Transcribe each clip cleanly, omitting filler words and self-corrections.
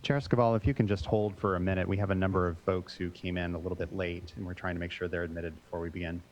Chair Escobar, if you can just hold for a minute. We have a number of folks who came in a little bit late, and we're trying to make sure they're admitted before we begin.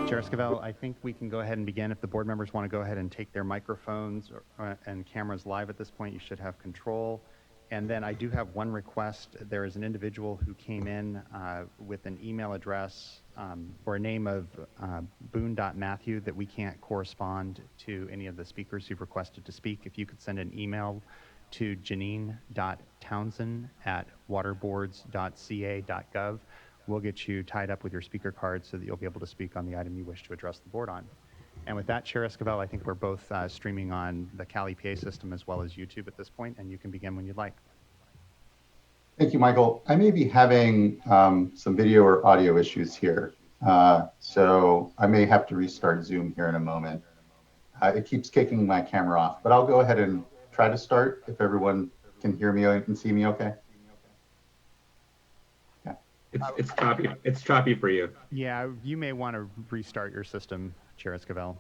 Chair Escobar, I think we can go ahead and begin. If the board members want to go ahead and take their microphones and cameras live at this point, you should have control. And then I do have one request. There is an individual who came in with an email address or a name of boone.matthew that we can't correspond to any of the speakers who've requested to speak. If you could send an email to janine.townsend@waterboards.ca.gov, we'll get you tied up with your speaker card so that you'll be able to speak on the item you wish to address the board on. And with that, Chair Escobar, I think we're both streaming on the Cali PA system as well as YouTube at this point, and you can begin when you'd like. Thank you, Michael. I may be having some video or audio issues here, so I may have to restart Zoom here in a moment. It keeps kicking my camera off, but I'll go ahead and try to start if everyone can hear me and can see me okay. It's choppy. It's choppy for you. Yeah, you may want to restart your system, Chair Escobar.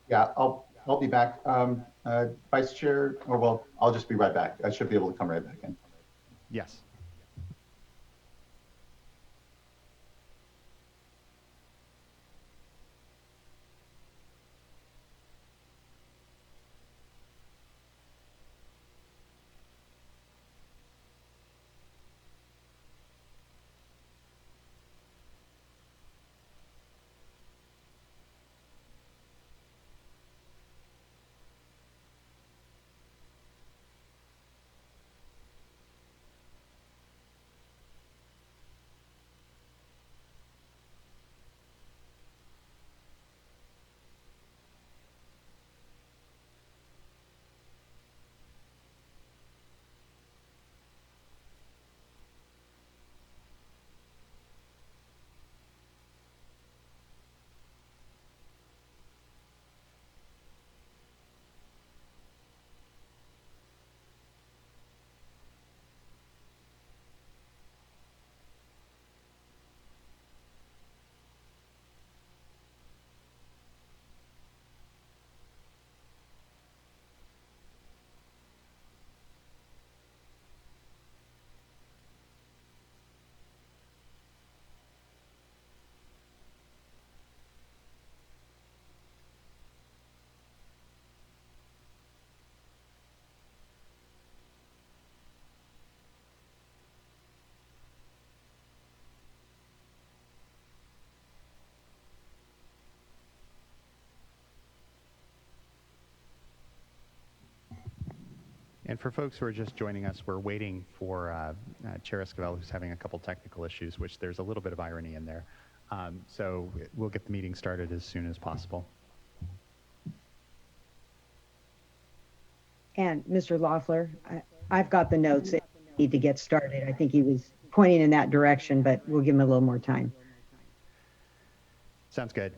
Yeah, I'll be back. Vice Chair, or well, I'll just be right back. I should be able to come right back in. Yes. And for folks who are just joining us, we're waiting for Chair Esquivel, who's having a couple technical issues, which there's a little bit of irony in there. So we'll get the meeting started as soon as possible. And Mr. Loeffler, I've got the notes that need to get started. I think he was pointing in that direction, but we'll give him a little more time. Sounds good.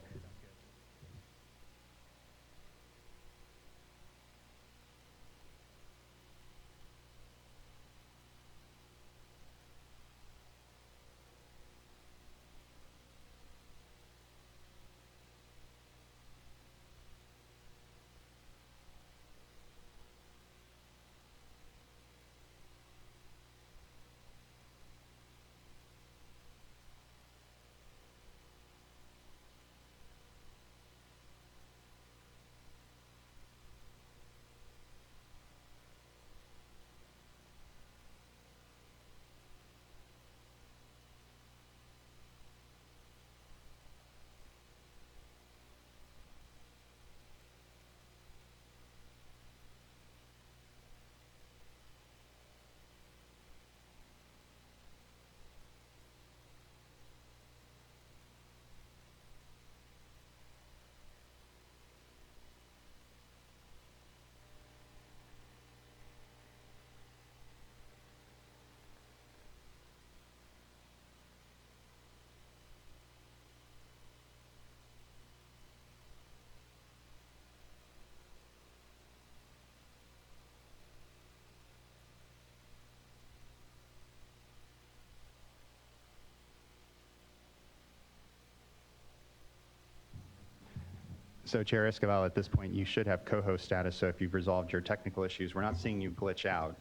So Chair Esquivel, at this point, you should have co-host status. So if you've resolved your technical issues, we're not seeing you glitch out.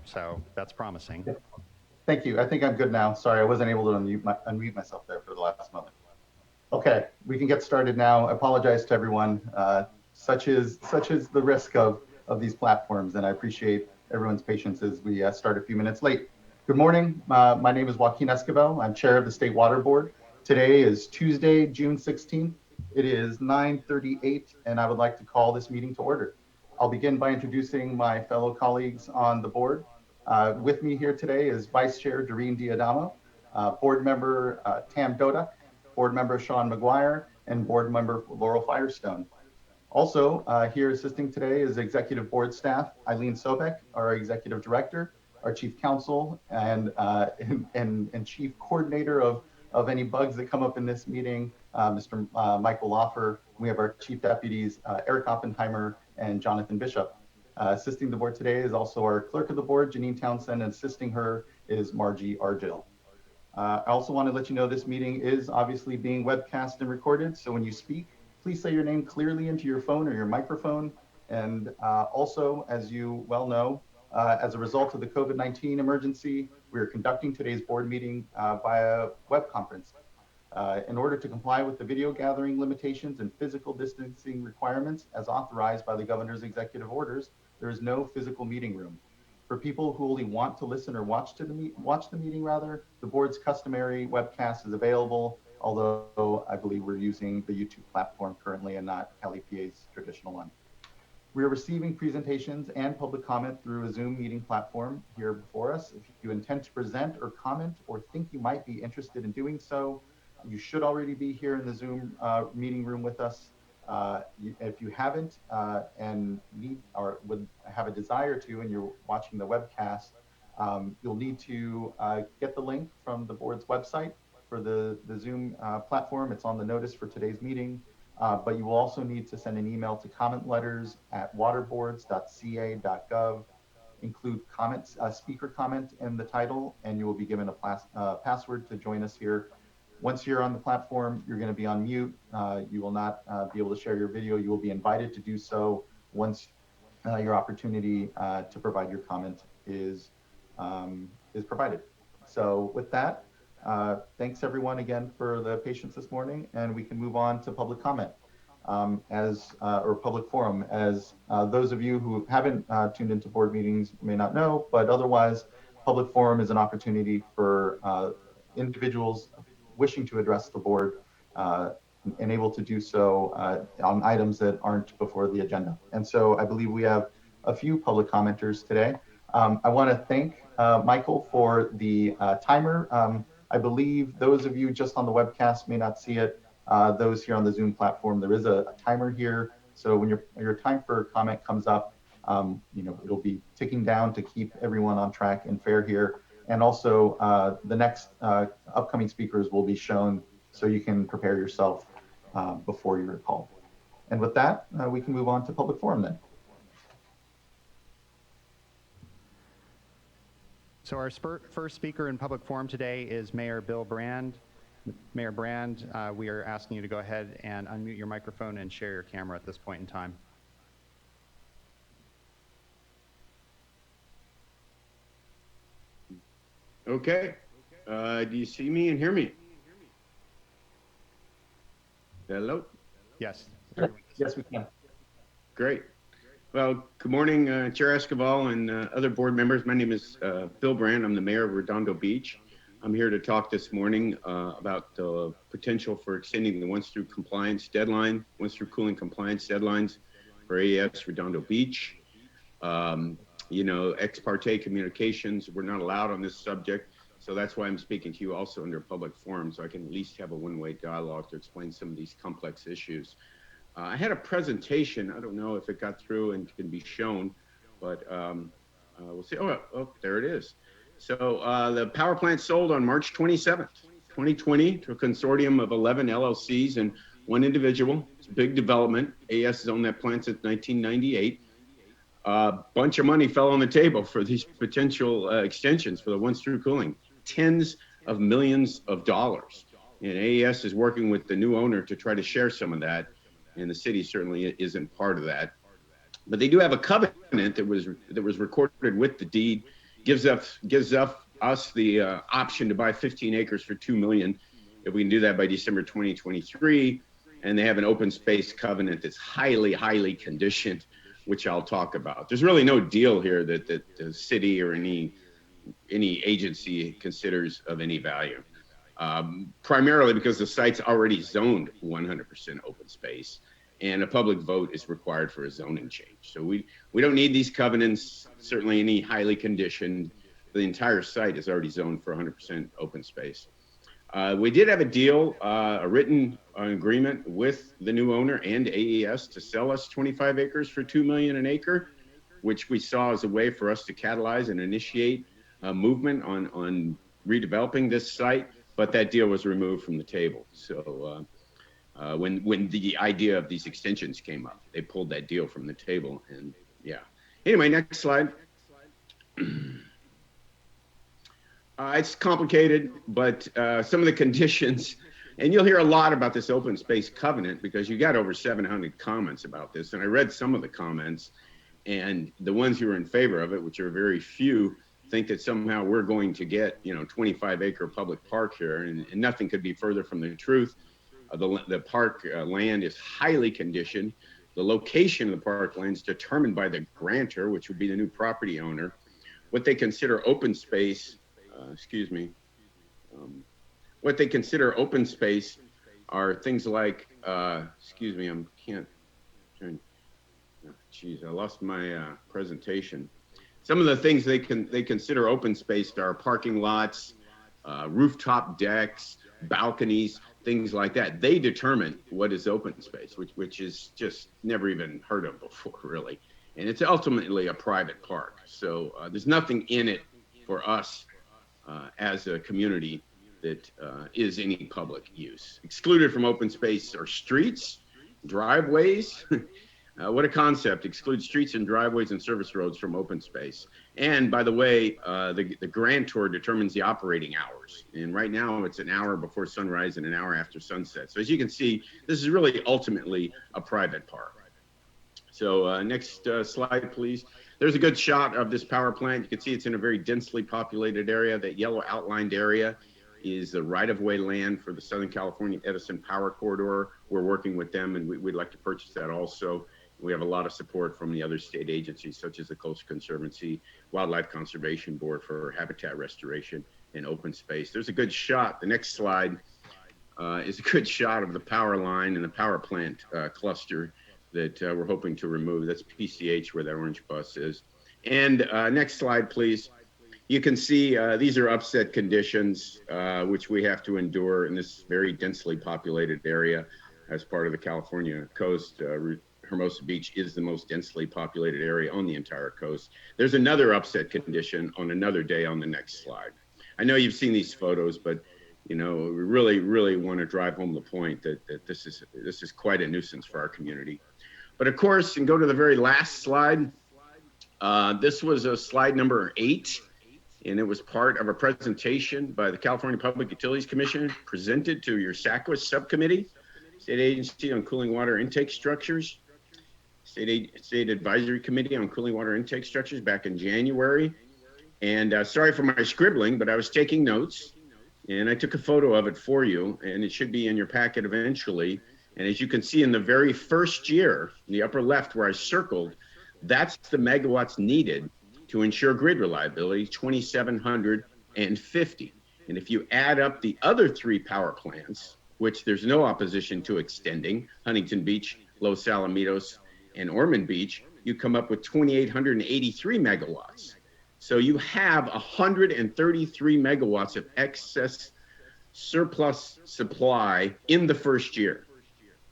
So that's promising. Thank you. I think I'm good now. Sorry, I wasn't able to unmute myself there for the last moment. Okay, we can get started now. I apologize to everyone. Such is the risk of these platforms, and I appreciate everyone's patience as we start a few minutes late. Good morning. My name is Joaquin Esquivel. I'm chair of the State Water Board. Today is Tuesday, June 16th. It is 9:38, and I would like to call this meeting to order. I'll begin by introducing my fellow colleagues on the board. With me here today is Vice Chair Doreen Diadamo, Board Member Tam Dodak, Board Member Sean McGuire, and Board Member Laurel Firestone. Also here assisting today is Executive Board Staff Eileen Sobek, our Executive Director, our Chief Counsel, and Chief Coordinator of any bugs that come up in this meeting, Mr. Michael Loffer. We have our Chief Deputies, Eric Oppenheimer and Jonathan Bishop. Assisting the board today is also our Clerk of the Board, Janine Townsend, and assisting her is Margie Argill. I also want to let you know this meeting is obviously being webcast and recorded, so when you speak, please say your name clearly into your phone or your microphone. And also, as you well know, as a result of the COVID-19 emergency, we are conducting today's board meeting via web conference. In order to comply with the video gathering limitations and physical distancing requirements as authorized by the governor's executive orders, there is no physical meeting room. For people who only want to listen or watch the meeting, the board's customary webcast is available, although I believe we're using the YouTube platform currently and not CaliPA's traditional one. We are receiving presentations and public comment through a Zoom meeting platform here before us. If you intend to present or comment or think you might be interested in doing so, you should already be here in the Zoom meeting room with us. If you haven't and need or would have a desire to, and you're watching the webcast, you'll need to get the link from the board's website for the Zoom platform. It's on the notice for today's meeting. But you will also need to send an email to commentletters@waterboards.ca.gov. Include comments, speaker comment in the title, and you will be given a password to join us here. Once you're on the platform, you're going to be on mute. You will not be able to share your video. You will be invited to do so once your opportunity to provide your comment is provided. So with that, thanks everyone again for the patience this morning, and we can move on to public comment or public forum. As those of you who haven't tuned into board meetings may not know, but otherwise, public forum is an opportunity for individuals wishing to address the board and able to do so on items that aren't before the agenda. And so I believe we have a few public commenters today. I want to thank Michael for the timer. I believe those of you just on the webcast may not see it. Those here on the Zoom platform, there is a timer here. So when your time for comment comes up, it'll be ticking down to keep everyone on track and fair here. And also the next upcoming speakers will be shown so you can prepare yourself before you're called. And with that, we can move on to public forum then. So our first speaker in public forum today is Mayor Bill Brand. Mayor Brand, we are asking you to go ahead and unmute your microphone and share your camera at this point in time. Okay. Do you see me and hear me? Hello? Yes. Yes, we can. Great. Well, good morning, Chair Escobar and other board members. My name is Bill Brand. I'm the mayor of Redondo Beach. I'm here to talk this morning about the potential for extending the once-through compliance deadline, once-through cooling compliance deadlines for AES Redondo Beach. Ex parte communications were not allowed on this subject. So that's why I'm speaking to you also under public forum, so I can at least have a one-way dialogue to explain some of these complex issues. I had a presentation. I don't know if it got through and can be shown, but we'll see. Oh, there it is. So the power plant sold on March 27th, 2020 to a consortium of 11 LLCs and one individual. It's a big development. AES has owned that plant since 1998. A bunch of money fell on the table for these potential extensions for the once-through cooling, tens of millions of dollars. And AES is working with the new owner to try to share some of that. And the city certainly isn't part of that. But they do have a covenant that was recorded with the deed, gives us the option to buy 15 acres for $2 million if we can do that by December 2023. And they have an open space covenant that's highly, highly conditioned, which I'll talk about. There's really no deal here that the city or any agency considers of any value. Primarily because the site's already zoned 100% open space and a public vote is required for a zoning change. So we don't need these covenants, certainly any highly conditioned. The entire site is already zoned for 100% open space. We did have a deal, a written agreement with the new owner and AES to sell us 25 acres for $2 million an acre, which we saw as a way for us to catalyze and initiate a movement on redeveloping this site. But that deal was removed from the table. So when the idea of these extensions came up, they pulled that deal from the table. And yeah. Anyway, next slide. It's complicated, but some of the conditions, and you'll hear a lot about this open space covenant because you got over 700 comments about this. And I read some of the comments, and the ones who are in favor of it, which are very few, think that somehow we're going to get 25-acre public park here, and nothing could be further from the truth. The park land is highly conditioned. The location of the park land is determined by the grantor, which would be the new property owner. What they consider open space, what they consider open space are things like, I lost my presentation. Some of the things they consider open space are parking lots, rooftop decks, balconies, things like that. They determine what is open space, which is just never even heard of before, really. And it's ultimately a private park. So there's nothing in it for us as a community that is any public use. Excluded from open space are streets, driveways. What a concept, exclude streets and driveways and service roads from open space. And by the way, the grantor determines the operating hours. And right now it's an hour before sunrise and an hour after sunset. So as you can see, this is really ultimately a private park. So next slide, please. There's a good shot of this power plant. You can see it's in a very densely populated area. That yellow outlined area is the right-of-way land for the Southern California Edison Power Corridor. We're working with them, and we'd like to purchase that also. We have a lot of support from the other state agencies, such as the Coastal Conservancy, Wildlife Conservation Board for habitat restoration and open space. There's a good shot. The next slide is a good shot of the power line and the power plant cluster. that we're hoping to remove. That's PCH where that orange bus is. And next slide, please. You can see these are upset conditions, which we have to endure in this very densely populated area as part of the California coast. Hermosa Beach is the most densely populated area on the entire coast. There's another upset condition on another day on the next slide. I know you've seen these photos, but we really, really want to drive home the point that this is quite a nuisance for our community. But of course, and go to the very last slide. This was slide number 8, and it was part of a presentation by the California Public Utilities Commission presented to your SACWIS subcommittee, State Agency on Cooling Water Intake Structures, State Advisory Committee on Cooling Water Intake Structures back in January. And sorry for my scribbling, but I was taking notes and I took a photo of it for you, and it should be in your packet eventually. And as you can see in the very first year, in the upper left where I circled, that's the megawatts needed to ensure grid reliability, 2,750. And if you add up the other 3 power plants, which there's no opposition to extending, Huntington Beach, Los Alamitos, and Ormond Beach, you come up with 2,883 megawatts. So you have 133 megawatts of excess surplus supply in the first year.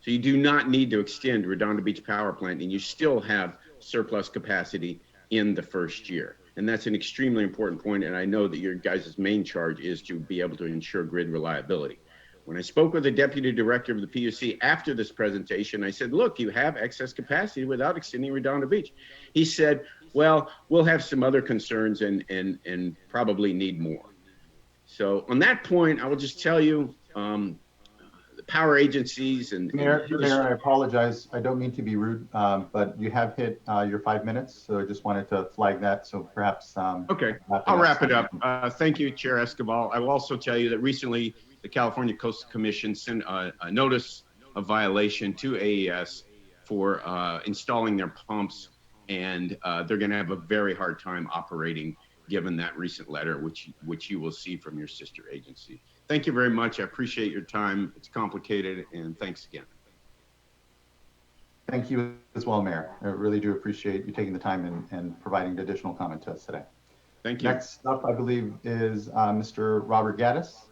So you do not need to extend Redondo Beach Power Plant, and you still have surplus capacity in the first year. And that's an extremely important point, and I know that your guys' main charge is to be able to ensure grid reliability. When I spoke with the deputy director of the PUC after this presentation, I said, look, you have excess capacity without extending Redondo Beach. He said, well, we'll have some other concerns and probably need more. So on that point, I will just tell you, the power agencies and— Mayor, I apologize. I don't mean to be rude, but you have hit your 5 minutes. So I just wanted to flag that. So perhaps— Okay, I'll wrap it up. Thank you, Chair Escobar. I will also tell you that recently the California Coastal Commission sent a notice of violation to AES for installing their pumps, and they're going to have a very hard time operating given that recent letter, which you will see from your sister agency. Thank you very much. I appreciate your time. It's complicated, and thanks again. Thank you as well, Mayor. I really do appreciate you taking the time and providing the additional comment to us today. Thank you. Next up, I believe, is Mr. Robert Gaddis.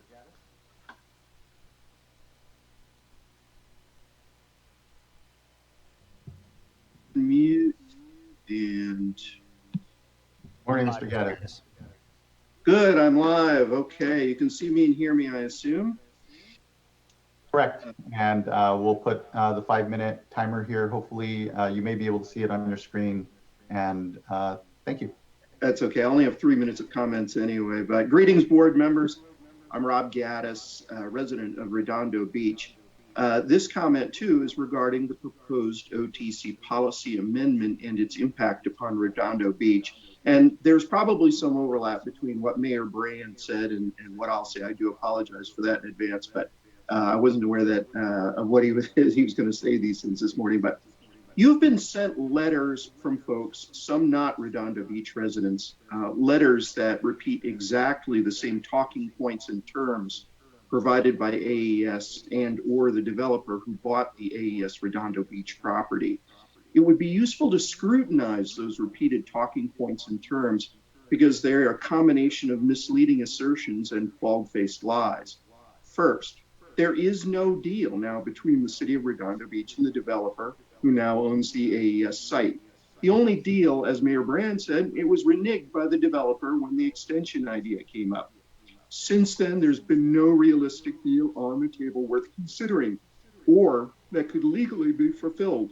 Mute and Morning, Mr. Gaddis. good, I'm live. Okay, you can see me and hear me, I assume. Correct. And we'll put the 5-minute timer here. Hopefully you may be able to see it on your screen. And thank you. That's okay. I only have 3 minutes of comments anyway, but greetings, board members. I'm Rob Gaddis, resident of Redondo Beach. This comment too is regarding the proposed OTC policy amendment and its impact upon Redondo Beach. And there's probably some overlap between what Mayor Brand said and what I'll say. I do apologize for that in advance, but I wasn't aware that of what he was going to say these things this morning. But you've been sent letters from folks, some not Redondo Beach residents, letters that repeat exactly the same talking points and terms provided by AES and or the developer who bought the AES Redondo Beach property. It would be useful to scrutinize those repeated talking points and terms because they're a combination of misleading assertions and bald-faced lies. First, there is no deal now between the city of Redondo Beach and the developer who now owns the AES site. The only deal, as Mayor Brand said, it was reneged by the developer when the extension idea came up. Since then, there's been no realistic deal on the table worth considering or that could legally be fulfilled.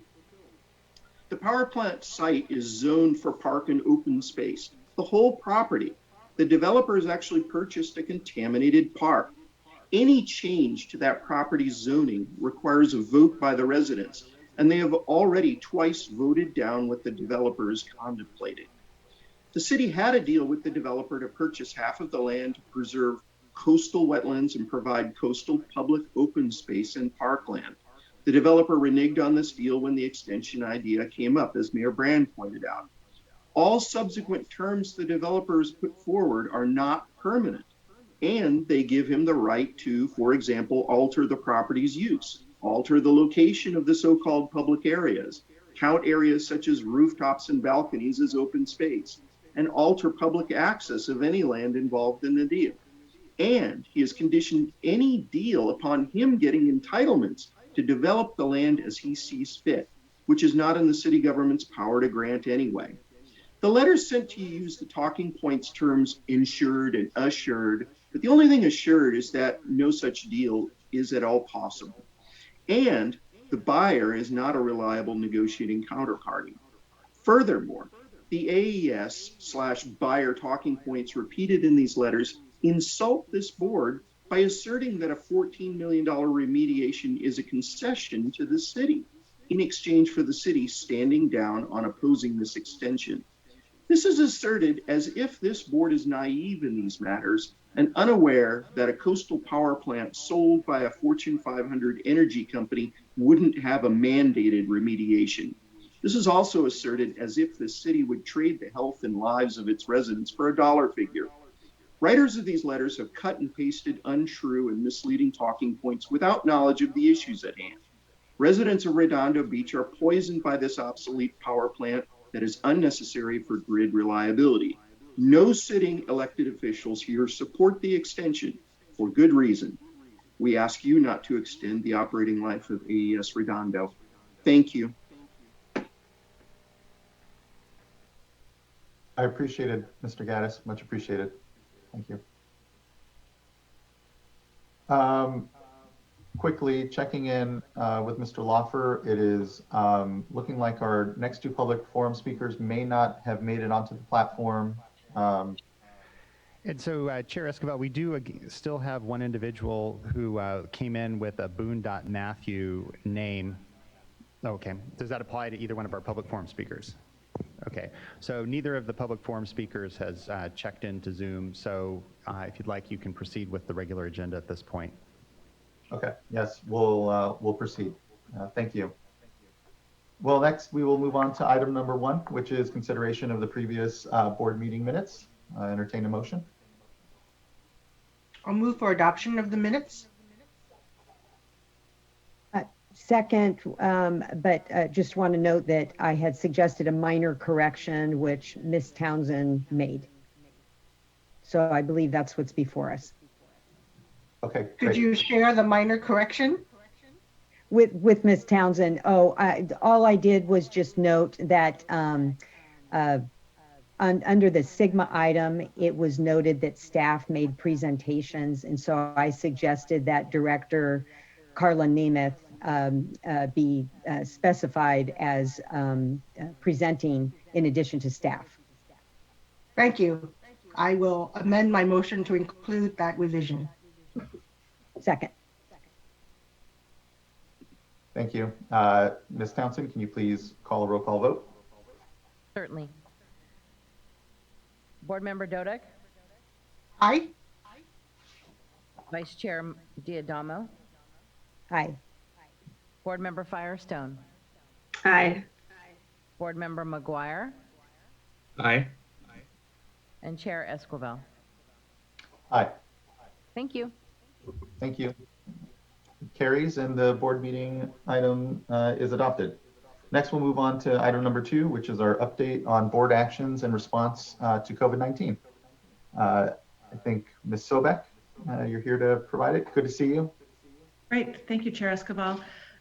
The power plant site is zoned for park and open space, the whole property. The developer has actually purchased a contaminated park. Any change to that property's zoning requires a vote by the residents, and they have already twice voted down what the developer is contemplating. The city had a deal with the developer to purchase half of the land to preserve coastal wetlands and provide coastal public open space and parkland. The developer reneged on this deal when the extension idea came up, as Mayor Brand pointed out. All subsequent terms the developers put forward are not permanent, and they give him the right to, for example, alter the property's use, alter the location of the so-called public areas, count areas such as rooftops and balconies as open space, and alter public access of any land involved in the deal. And he has conditioned any deal upon him getting entitlements to develop the land as he sees fit, which is not in the city government's power to grant anyway. The letters sent to you use the talking points terms insured and assured, but the only thing assured is that no such deal is at all possible. And the buyer is not a reliable negotiating counterparty. Furthermore, the AES/buyer talking points repeated in these letters insult this board by asserting that a $14 million remediation is a concession to the city in exchange for the city standing down on opposing this extension. This is asserted as if this board is naive in these matters and unaware that a coastal power plant sold by a Fortune 500 energy company wouldn't have a mandated remediation. This is also asserted as if the city would trade the health and lives of its residents for a dollar figure. Writers of these letters have cut and pasted untrue and misleading talking points without knowledge of the issues at hand. Residents of Redondo Beach are poisoned by this obsolete power plant that is unnecessary for grid reliability. No sitting elected officials here support the extension for good reason. We ask you not to extend the operating life of AES Redondo. Thank you. I appreciate it, Mr. Gaddis, much appreciated. Thank you. Quickly checking in with Mr. Loffer, it is looking like our next two public forum speakers may not have made it onto the platform. And so, Chair Escobar, we do still have one individual who came in with a Boone.Matthew name. Okay, does that apply to either one of our public forum speakers? Okay, so neither of the public forum speakers has checked into Zoom, so if you'd like, you can proceed with the regular agenda at this point. Okay, yes, we'll proceed. Thank you. Well, next we will move on to item number 1, which is consideration of the previous board meeting minutes. Entertain a motion. I'll move for adoption of the minutes. Second, but just want to note that I had suggested a minor correction, which Ms. Townsend made. So I believe that's what's before us. Okay, Could great. you share the minor correction? With Ms. Townsend, all I did was just note that under the Sigma item, it was noted that staff made presentations, and so I suggested that Director Carla Nemeth be specified as presenting in addition to staff. Thank you. I will amend my motion to include that revision. Second. Thank you. Ms. Townsend, can you please call a roll call vote? Certainly. Board Member Dodek, Aye. Vice Chair Diadamo, Aye. Board Member Firestone, Aye. Board Member McGuire, Aye. and Chair Esquivel. Aye. Thank you. Thank you. Carries, and the board meeting item is adopted. Next, we'll move on to item number 2, which is our update on board actions in response to COVID-19. I think Ms. Sobek, you're here to provide it. Good to see you. Great. Thank you, Chair Escobar,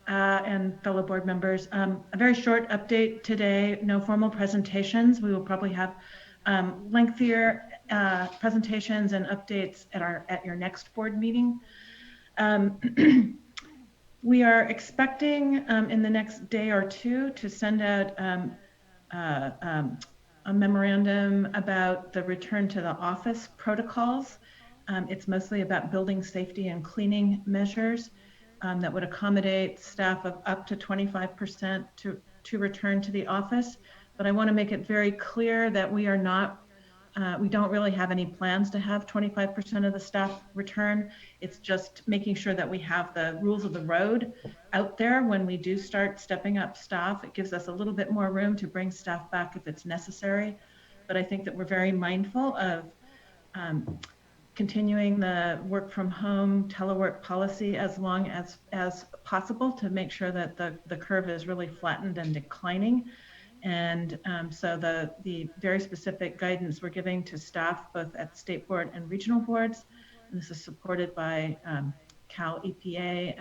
and fellow board members. A very short update today, no formal presentations. We will probably have lengthier presentations and updates at your next board meeting. We are expecting in the next day or two to send out a memorandum about the return to the office protocols. It's mostly about building safety and cleaning measures that would accommodate staff of up to 25% to return to the office. But I want to make it very clear that we are not we don't really have any plans to have 25% of the staff return. It's just making sure that we have the rules of the road out there when we do start stepping up staff. It gives us a little bit more room to bring staff back if it's necessary. But I think that we're very mindful of continuing the work from home telework policy as long as possible to make sure that the curve is really flattened and declining. And so the very specific guidance we're giving to staff, both at state board and regional boards, and this is supported by Cal EPA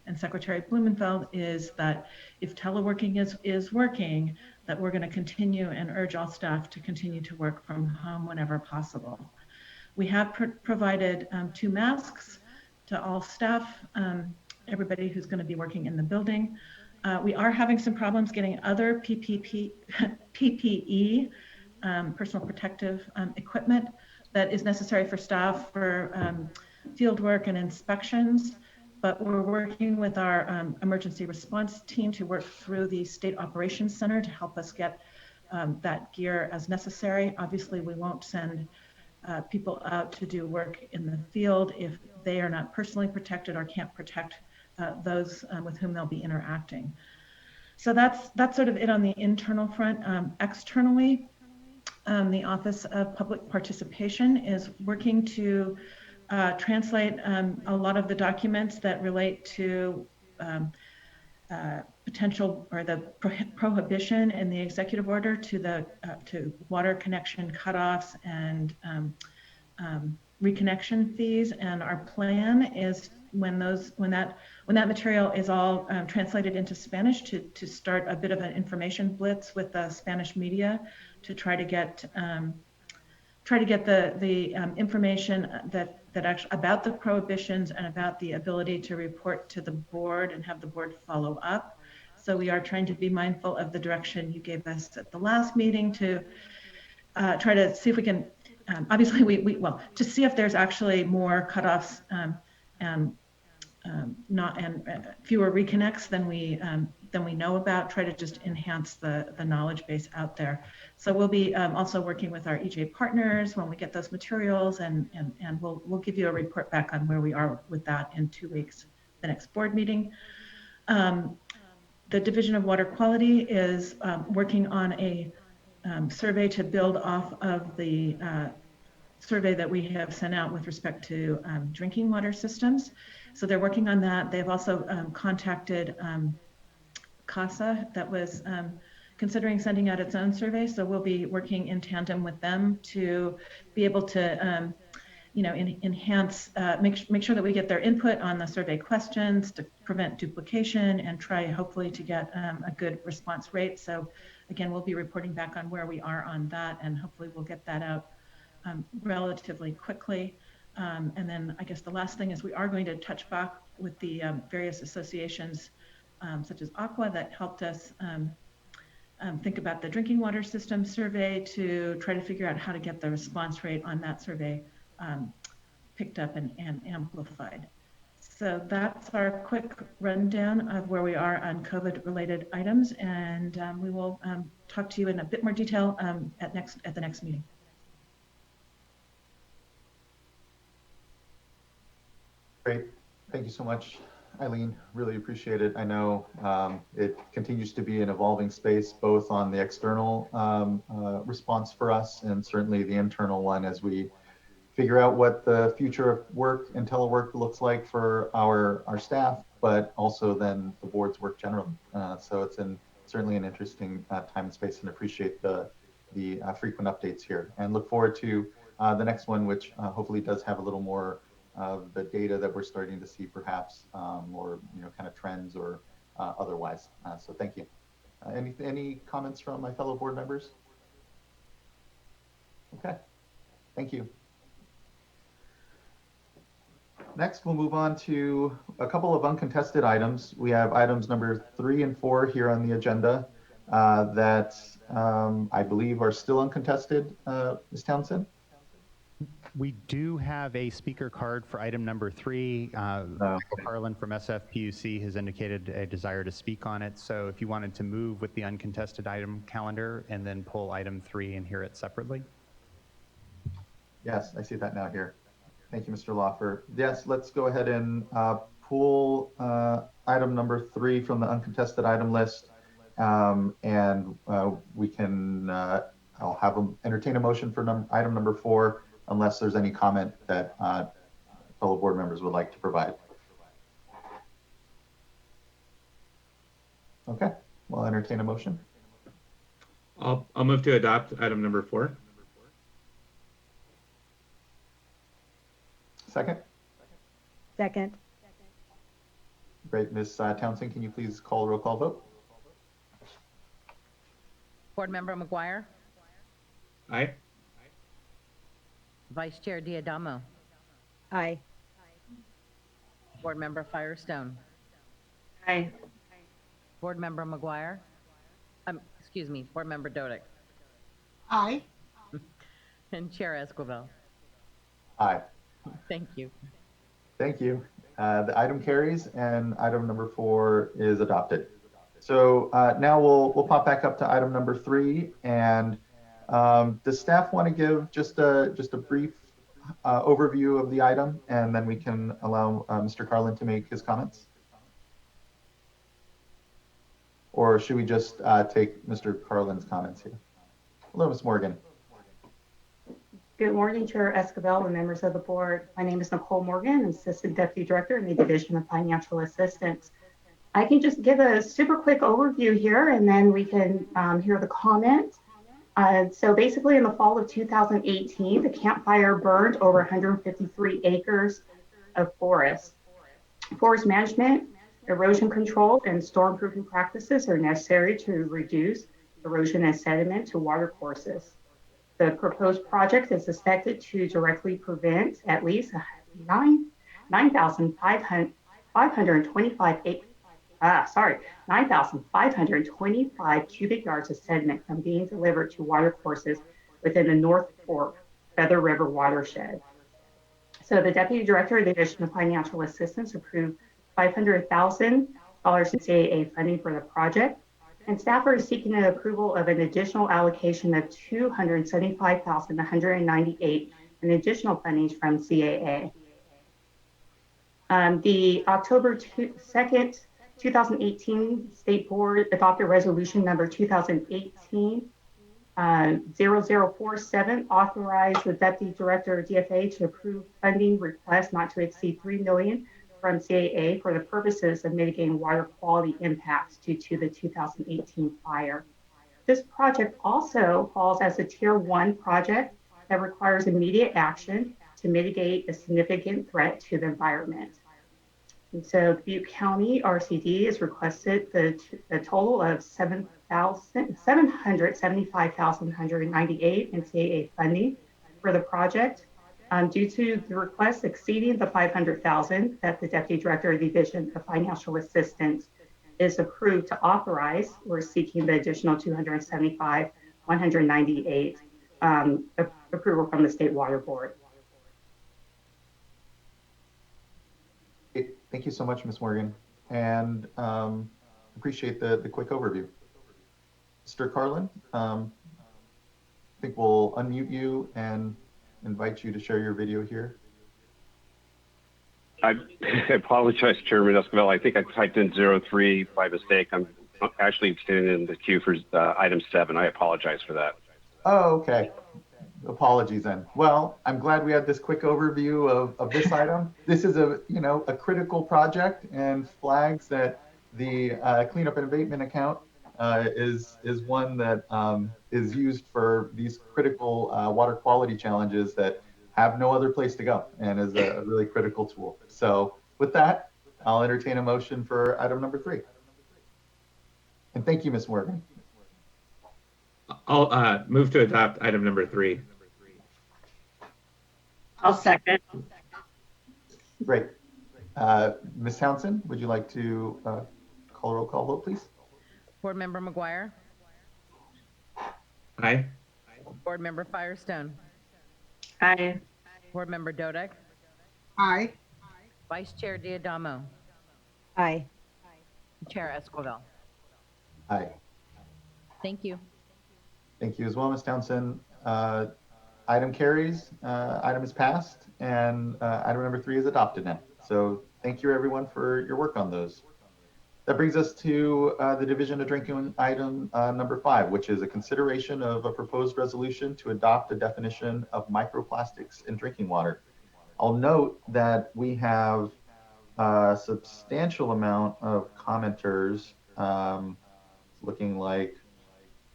and Secretary Blumenfeld, is that if teleworking is working, that we're going to continue and urge all staff to continue to work from home whenever possible. We have provided 2 masks to all staff, everybody who's going to be working in the building. We are having some problems getting other PPE, personal protective equipment that is necessary for staff for field work and inspections. But we're working with our emergency response team to work through the State Operations Center to help us get that gear as necessary. Obviously, we won't send people out to do work in the field if they are not personally protected or can't protect those with whom they'll be interacting. So that's sort of it on the internal front. Externally, the Office of Public Participation is working to translate a lot of the documents that relate to potential or the prohibition in the executive order to water connection cutoffs and reconnection fees. And our plan is when that material is all translated into Spanish to start a bit of an information blitz with the Spanish media to try to get the information that actually about the prohibitions and about the ability to report to the board and have the board follow up. So we are trying to be mindful of the direction you gave us at the last meeting to try to see if we can, obviously to see if there's actually more cutoffs and fewer reconnects than we know about, try to just enhance the knowledge base out there. So we'll be also working with our EJ partners when we get those materials, and we'll give you a report back on where we are with that in 2 weeks, the next board meeting. The Division of Water Quality is working on a survey to build off of the survey that we have sent out with respect to drinking water systems. So they're working on that. They've also contacted CASA that was considering sending out its own survey. So we'll be working in tandem with them to be able to enhance, make sure that we get their input on the survey questions to prevent duplication and try hopefully to get a good response rate. So again, we'll be reporting back on where we are on that, and hopefully we'll get that out relatively quickly. And then I guess the last thing is we are going to touch back with the various associations such as Aqua that helped us think about the drinking water system survey to try to figure out how to get the response rate on that survey picked up and amplified. So that's our quick rundown of where we are on COVID-related items, and we will talk to you in a bit more detail at the next meeting. Great. Thank you so much, Eileen. Really appreciate it. I know it continues to be an evolving space, both on the external response for us and certainly the internal one as we figure out what the future of work and telework looks like for our staff, but also then the board's work generally. So it's certainly an interesting time and space, and appreciate the frequent updates here, and look forward to the next one, which hopefully does have a little more of the data that we're starting to see, perhaps, or kind of trends or otherwise. So thank you. Any comments from my fellow board members? Okay, thank you. Next, we'll move on to a couple of uncontested items. We have items number 3 and 4 here on the agenda that I believe are still uncontested. Ms. Townsend? We do have a speaker card for item number 3. Michael Carlin from SFPUC has indicated a desire to speak on it. So if you wanted to move with the uncontested item calendar and then pull item 3 and hear it separately. Yes, I see that now here. Thank you, Mr. Lawfer. Yes, let's go ahead and pull item number 3 from the uncontested item list. And we can, I'll have them entertain a motion for item number 4, unless there's any comment that fellow board members would like to provide. Okay, we'll entertain a motion. I'll move to adopt item number 4. Second. Second. Great. Ms. Townsend, can you please call a roll call vote? Board Member McGuire, Aye. Vice Chair Diadamo, Aye. Board Member Firestone, Aye. Board Member McGuire, excuse me, Board Member Dodick, Aye. and Chair Esquivel. Aye. Thank you. Thank you. The item carries and item number 4 is adopted. So now we'll pop back up to item number 3. And does staff want to give just a brief overview of the item, and then we can allow Mr. Carlin to make his comments? Or should we just take Mr. Carlin's comments here? Hello, Ms. Morgan. Good morning, Chair Esquivel and members of the board. My name is Nicole Morgan, Assistant Deputy Director in the Division of Financial Assistance. I can just give a super quick overview here, and then we can hear the comment. So basically, in the fall of 2018, the Camp Fire burned over 153 acres of forest. Forest management, erosion control, and storm-proofing practices are necessary to reduce erosion and sediment to watercourses. The proposed project is expected to directly prevent at least 9,525 cubic yards of sediment from being delivered to watercourses within the North Fork Feather River watershed. So the Deputy Director of the Division of Financial Assistance approved $500,000 in CAA funding for the project, and staff are seeking an approval of an additional allocation of $275,198 in additional fundings from CAA. The October 2nd, 2018 State Board adopted resolution number 2018-0047, authorized the Deputy Director of DFA to approve funding request not to exceed $3 million from CAA for the purposes of mitigating water quality impacts due to the 2018 fire. This project also falls as a Tier 1 project that requires immediate action to mitigate a significant threat to the environment. And so Butte County RCD has requested the total of $775,198 in CAA funding for the project. Due to the request exceeding the $500,000 that the Deputy Director of the Division of Financial Assistance is approved to authorize, we're seeking the additional $275,198 approval from the State Water Board. Thank you so much, Ms. Morgan, and appreciate the quick overview. Mr. Carlin, I think we'll unmute you and invite you to share your video here. I apologize, Chairman Esquivel. I think I typed in 03 by mistake. I'm actually standing in the queue for item 7. I apologize for that. Oh, okay. Apologies then. Well, I'm glad we had this quick overview of this item. This is a critical project and flags that the cleanup and abatement account is one that is used for these critical water quality challenges that have no other place to go and is a really critical tool. So with that, I'll entertain a motion for item number 3. And thank you, Ms. Morgan. I'll move to adopt item number 3. I'll second. Great. Ms. Townsend, would you like to call a roll call vote, please? Board Member McGuire, Aye. Board Member Firestone, Aye. Board Member Dodick, Aye. Vice Chair Diadamo, Aye. Chair Esquivel. Aye. Thank you. Thank you as well, Ms. Townsend. Item carries, item is passed, and item number 3 is adopted now. So thank you everyone for your work on those. That brings us to the division of drinking item number 5, which is a consideration of a proposed resolution to adopt a definition of microplastics in drinking water. I'll note that we have a substantial amount of commenters, looking like,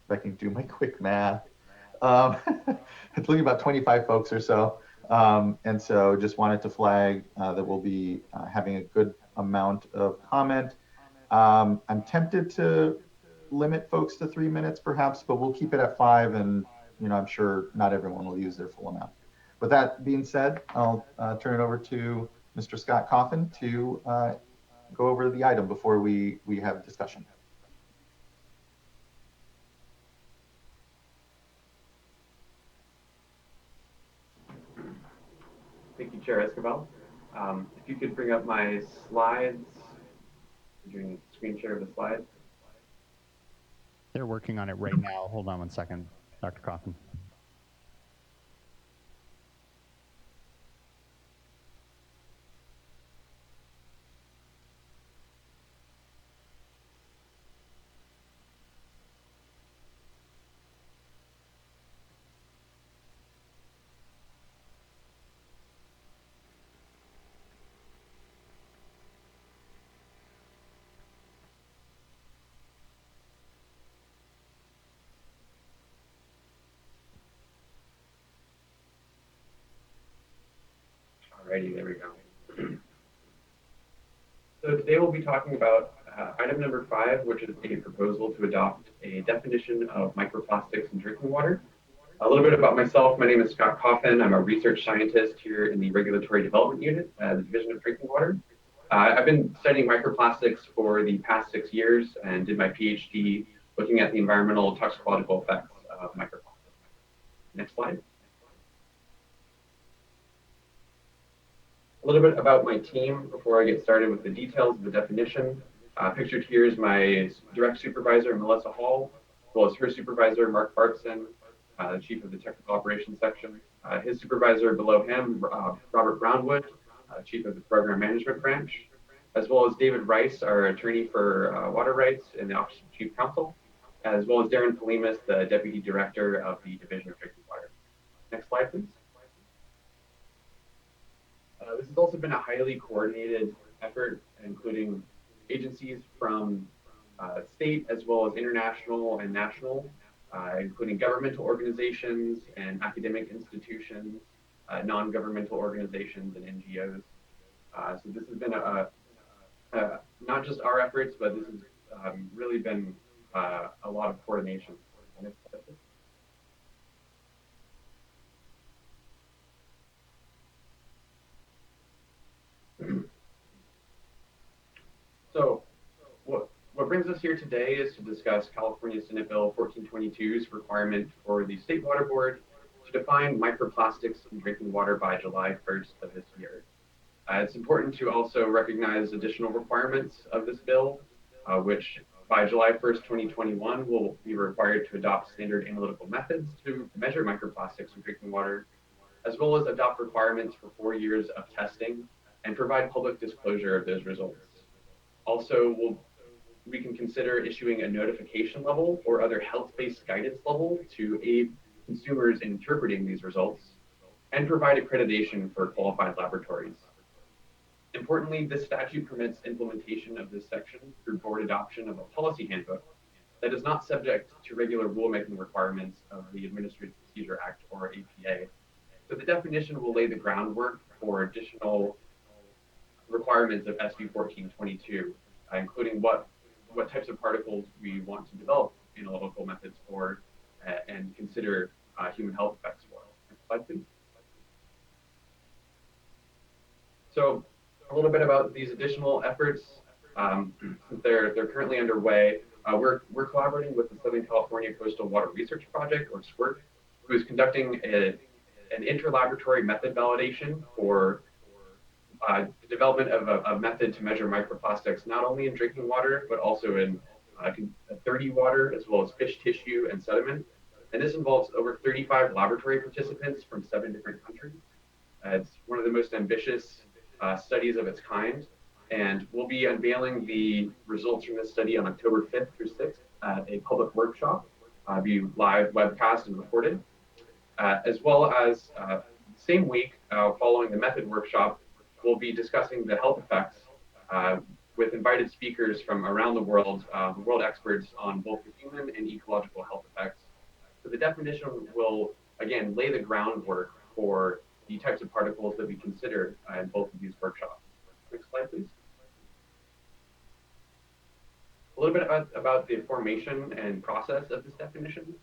if I can do my quick math, it's looking about 25 folks or so. And so just wanted to flag that we'll be having a good amount of comment. I'm tempted to limit folks to 3 minutes perhaps, but we'll keep it at 5, and I'm sure not everyone will use their full amount. With that being said, I'll turn it over to Mr. Scott Coffin to go over the item before we have discussion. Thank you, Chair Escobar. If you could bring up my slides, doing screen share of the slides. They're working on it right now. Hold on one second, Dr. Coffin. Alrighty, there we go. So today we'll be talking about item number 5, which is a proposal to adopt a definition of microplastics in drinking water. A little bit about myself. My name is Scott Coffin. I'm a research scientist here in the Regulatory Development Unit at the Division of Drinking Water. I've been studying microplastics for the past 6 years and did my PhD looking at the environmental toxicological effects of microplastics. Next slide. A little bit about my team before I get started with the details of the definition. Pictured here is my direct supervisor, Melissa Hall, as well as her supervisor, Mark Bartson, the chief of the technical operations section. His supervisor below him, Robert Brownwood, chief of the program management branch, as well as David Rice, our attorney for water rights in the Office of Chief Counsel, as well as Darren Polimas, the deputy director of the Division of Drinking Water. Next slide, please. This has also been a highly coordinated effort, including agencies from state as well as international and national, including governmental organizations and academic institutions, non-governmental organizations and NGOs. So this has been not just our efforts, but this has really been a lot of coordination. So what brings us here today is to discuss California Senate Bill 1422's requirement for the State Water Board to define microplastics in drinking water by July 1st of this year. It's important to also recognize additional requirements of this bill, which by July 1st, 2021, will be required to adopt standard analytical methods to measure microplastics in drinking water, as well as adopt requirements for 4 years of testing and provide public disclosure of those results. Also, we can consider issuing a notification level or other health-based guidance level to aid consumers in interpreting these results and provide accreditation for qualified laboratories. Importantly, this statute permits implementation of this section through board adoption of a policy handbook that is not subject to regular rulemaking requirements of the Administrative Procedure Act or APA. So the definition will lay the groundwork for additional requirements of SB 1422, including what types of particles we want to develop analytical methods for and consider human health effects for. Next slide, please. So a little bit about these additional efforts. They're currently underway. We're collaborating with the Southern California Coastal Water Research Project, or SWRC, who is conducting an interlaboratory method validation for the development of a method to measure microplastics, not only in drinking water, but also in dirty water, as well as fish tissue and sediment. And this involves over 35 laboratory participants from 7 different countries. It's one of the most ambitious studies of its kind. And we'll be unveiling the results from this study on October 5th through 6th at a public workshop, be live webcast and recorded, as well as same week following the method workshop, we'll be discussing the health effects with invited speakers from around the world experts on both the human and ecological health effects. So the definition will, again, lay the groundwork for the types of particles that we consider in both of these workshops. Next slide, please. A little bit about the formation and process of this definition.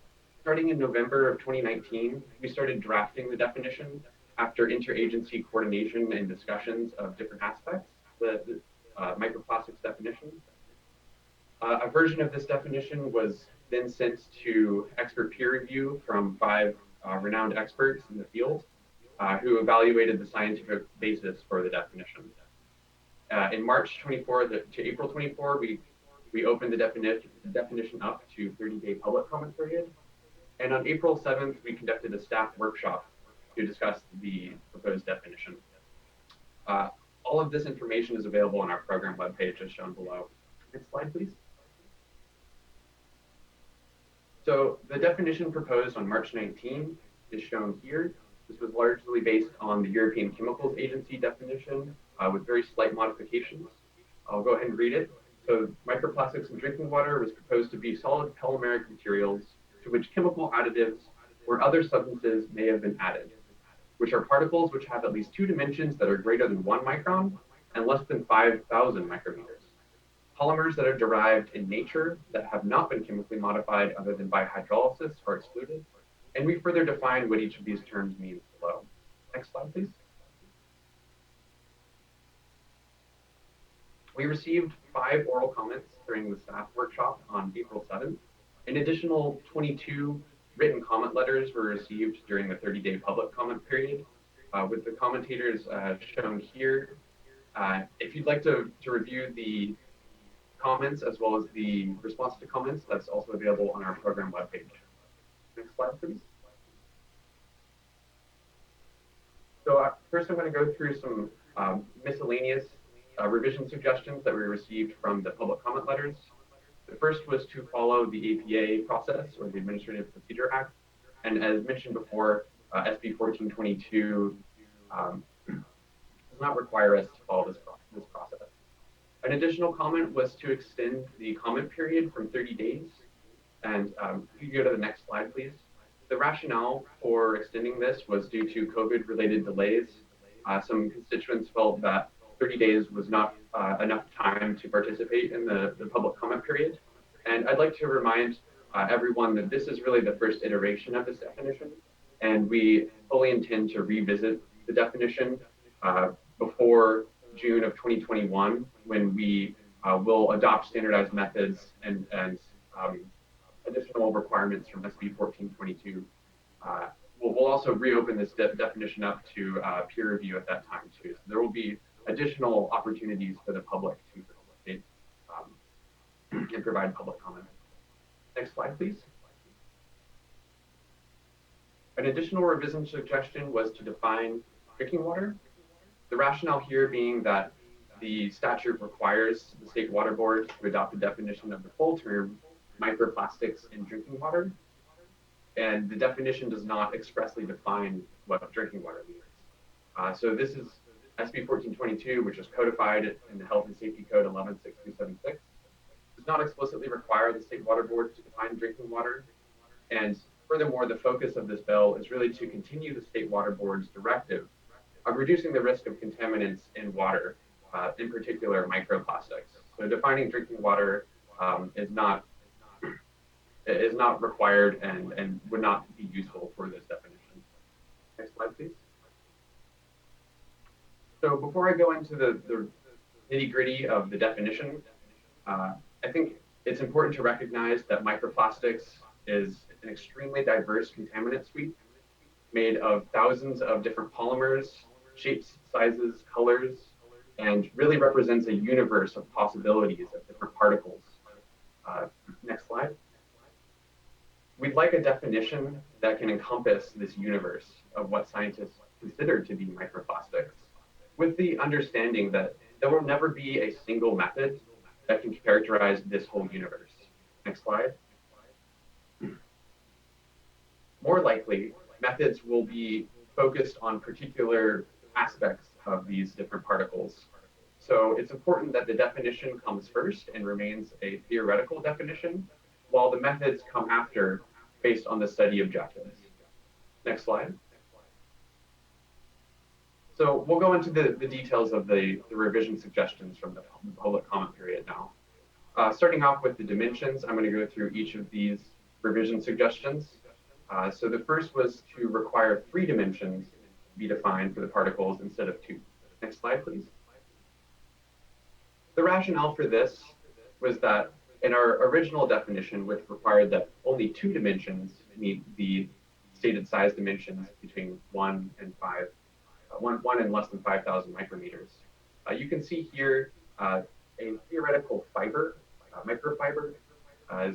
Starting in November of 2019, we started drafting the definition after interagency coordination and discussions of different aspects of the microplastics definition. A version of this definition was then sent to expert peer review from 5 renowned experts in the field who evaluated the scientific basis for the definition. In March 24 to April 24, we opened the definition up to 30-day public comment period. And on April 7th, we conducted a staff workshop to discuss the proposed definition. All of this information is available on our program webpage as shown below. Next slide, please. So the definition proposed on March 19 is shown here. This was largely based on the European Chemicals Agency definition with very slight modifications. I'll go ahead and read it. So microplastics in drinking water was proposed to be solid polymeric materials to which chemical additives or other substances may have been added, which are particles which have at least 2 dimensions that are greater than 1 micron and less than 5,000 micrometers. Polymers that are derived in nature that have not been chemically modified other than by hydrolysis are excluded. And we further define what each of these terms means below. Next slide, please. We received 5 oral comments during the staff workshop on April 7th. An additional 22 written comment letters were received during the 30-day public comment period, with the commentators shown here. If you'd like to review the comments as well as the response to comments, that's also available on our program webpage. Next slide, please. So first I'm going to go through some miscellaneous revision suggestions that we received from the public comment letters. The first was to follow the APA process, or the Administrative Procedure Act. And as mentioned before, SB 1422 does not require us to follow this process. An additional comment was to extend the comment period from 30 days. And if you go to the next slide, please. The rationale for extending this was due to COVID-related delays. Some constituents felt that 30 days was not enough time to participate in the public comment period. And I'd like to remind everyone that this is really the first iteration of this definition, and we fully intend to revisit the definition before June of 2021, when we will adopt standardized methods and additional requirements from SB 1422. We'll also reopen this definition up to peer review at that time too. So there will be additional opportunities for the public to participate and provide public comment. Next slide, please. An additional revision suggestion was to define drinking water. The rationale here being that the statute requires the State Water Board to adopt a definition of the full term microplastics in drinking water. And the definition does not expressly define what drinking water means. So this is SB 1422, which is codified in the Health and Safety Code 116276, does not explicitly require the State Water Board to define drinking water. And furthermore, the focus of this bill is really to continue the State Water Board's directive of reducing the risk of contaminants in water, in particular microplastics. So defining drinking water is not required and would not be useful for this definition. Next slide, please. So before I go into the nitty-gritty of the definition, I think it's important to recognize that microplastics is an extremely diverse contaminant suite made of thousands of different polymers, shapes, sizes, colors, and really represents a universe of possibilities of different particles. Next slide. We'd like a definition that can encompass this universe of what scientists consider to be microplastics, with the understanding that there will never be a single method that can characterize this whole universe. Next slide. More likely, methods will be focused on particular aspects of these different particles. So it's important that the definition comes first and remains a theoretical definition, while the methods come after based on the study objectives. Next slide. So we'll go into the details of the revision suggestions from the public comment period now. Starting off with the dimensions, I'm going to go through each of these revision suggestions. So the first was to require 3 dimensions to be defined for the particles instead of 2. Next slide, please. The rationale for this was that in our original definition, which required that only 2 dimensions meet the stated size dimensions between 1 and less than 5,000 micrometers. You can see here a theoretical fiber, microfiber,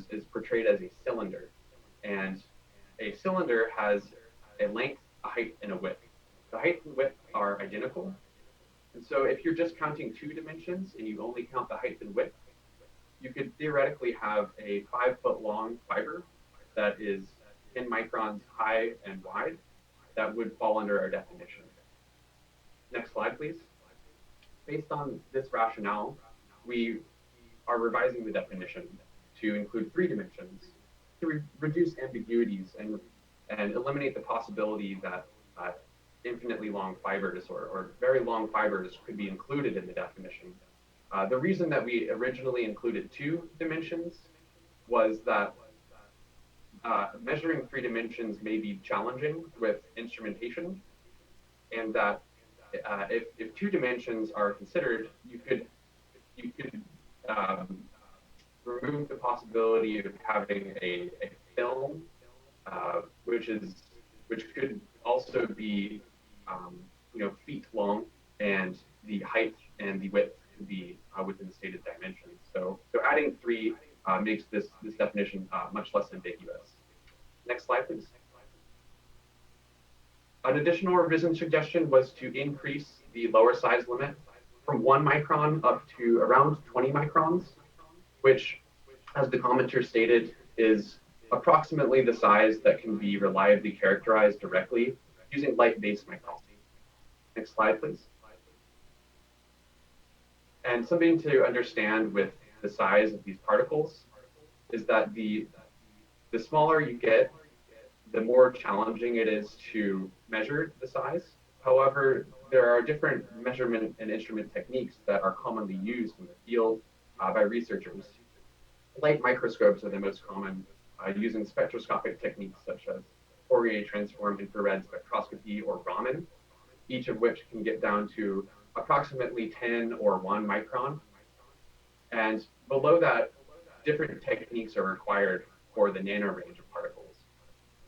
is portrayed as a cylinder. And a cylinder has a length, a height, and a width. The height and width are identical. And so if you're just counting 2 dimensions and you only count the height and width, you could theoretically have a 5-foot long fiber that is 10 microns high and wide that would fall under our definition. Next slide, please. Based on this rationale, we are revising the definition to include 3 dimensions to reduce ambiguities and eliminate the possibility that infinitely long fibers or very long fibers could be included in the definition. The reason that we originally included 2 dimensions was that measuring 3 dimensions may be challenging with instrumentation, and that if 2 dimensions are considered, you could remove the possibility of having a film, which could also be feet long, and the height and the width could be within the stated dimensions. So adding 3 makes this definition much less ambiguous. Next slide, please. An additional revision suggestion was to increase the lower size limit from 1 micron up to around 20 microns, which, as the commenter stated, is approximately the size that can be reliably characterized directly using light-based microscopy. Next slide, please. And something to understand with the size of these particles is that the smaller you get, the more challenging it is to measure the size. However, there are different measurement and instrument techniques that are commonly used in the field by researchers. Light microscopes are the most common, using spectroscopic techniques such as Fourier transform infrared spectroscopy or Raman, each of which can get down to approximately 10 or 1 micron. And below that, different techniques are required for the nano range of particles.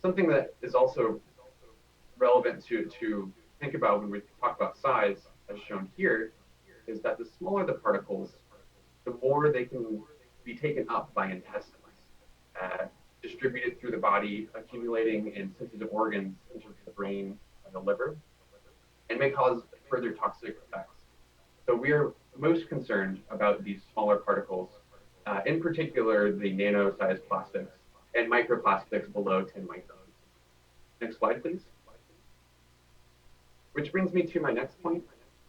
Something that is also relevant to think about when we talk about size, as shown here, is that the smaller the particles, the more they can be taken up by intestines, distributed through the body, accumulating in sensitive organs, such as the brain and the liver, and may cause further toxic effects. So we are most concerned about these smaller particles, in particular the nano-sized plastics and microplastics below 10 microns. Next slide, please. Which brings me to my next point,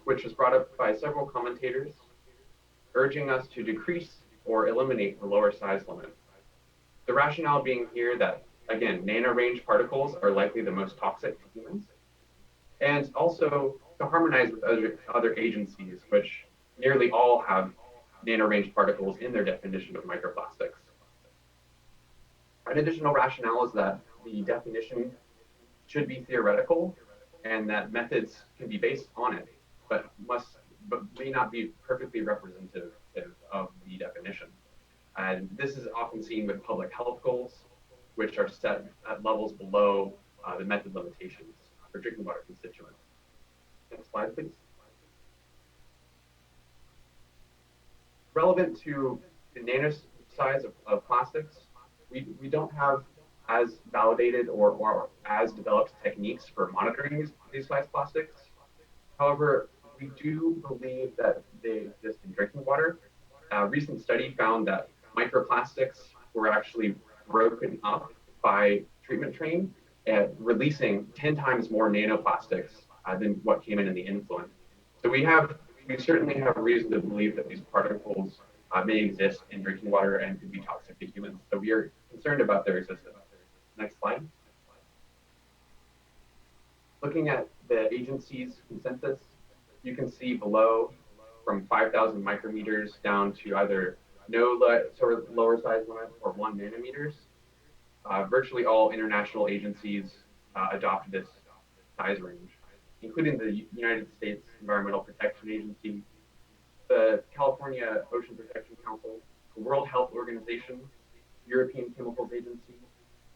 which was brought up by several commentators, urging us to decrease or eliminate the lower size limit. The rationale being here that, again, nano-range particles are likely the most toxic to humans, and also to harmonize with other agencies, which nearly all have nano-range particles in their definition of microplastics. An additional rationale is that the definition should be theoretical and that methods can be based on it, but may not be perfectly representative of the definition. And this is often seen with public health goals, which are set at levels below the method limitations for drinking water constituents. Next slide, please. Relevant to the nano size of plastics, we don't have as validated or as developed techniques for monitoring these size plastics. However, we do believe that they exist in drinking water. A recent study found that microplastics were actually broken up by treatment train and releasing 10 times more nanoplastics than what came in the influent. So we certainly have reason to believe that these particles may exist in drinking water and could be toxic to humans. So we are concerned about their existence. Next slide. Looking at the agency's consensus, you can see below from 5,000 micrometers down to either no sort of lower size limit or 1 nanometers. Virtually all international agencies adopt this size range, including the United States Environmental Protection Agency, the California Ocean Protection Council, the World Health Organization, European Chemicals Agency,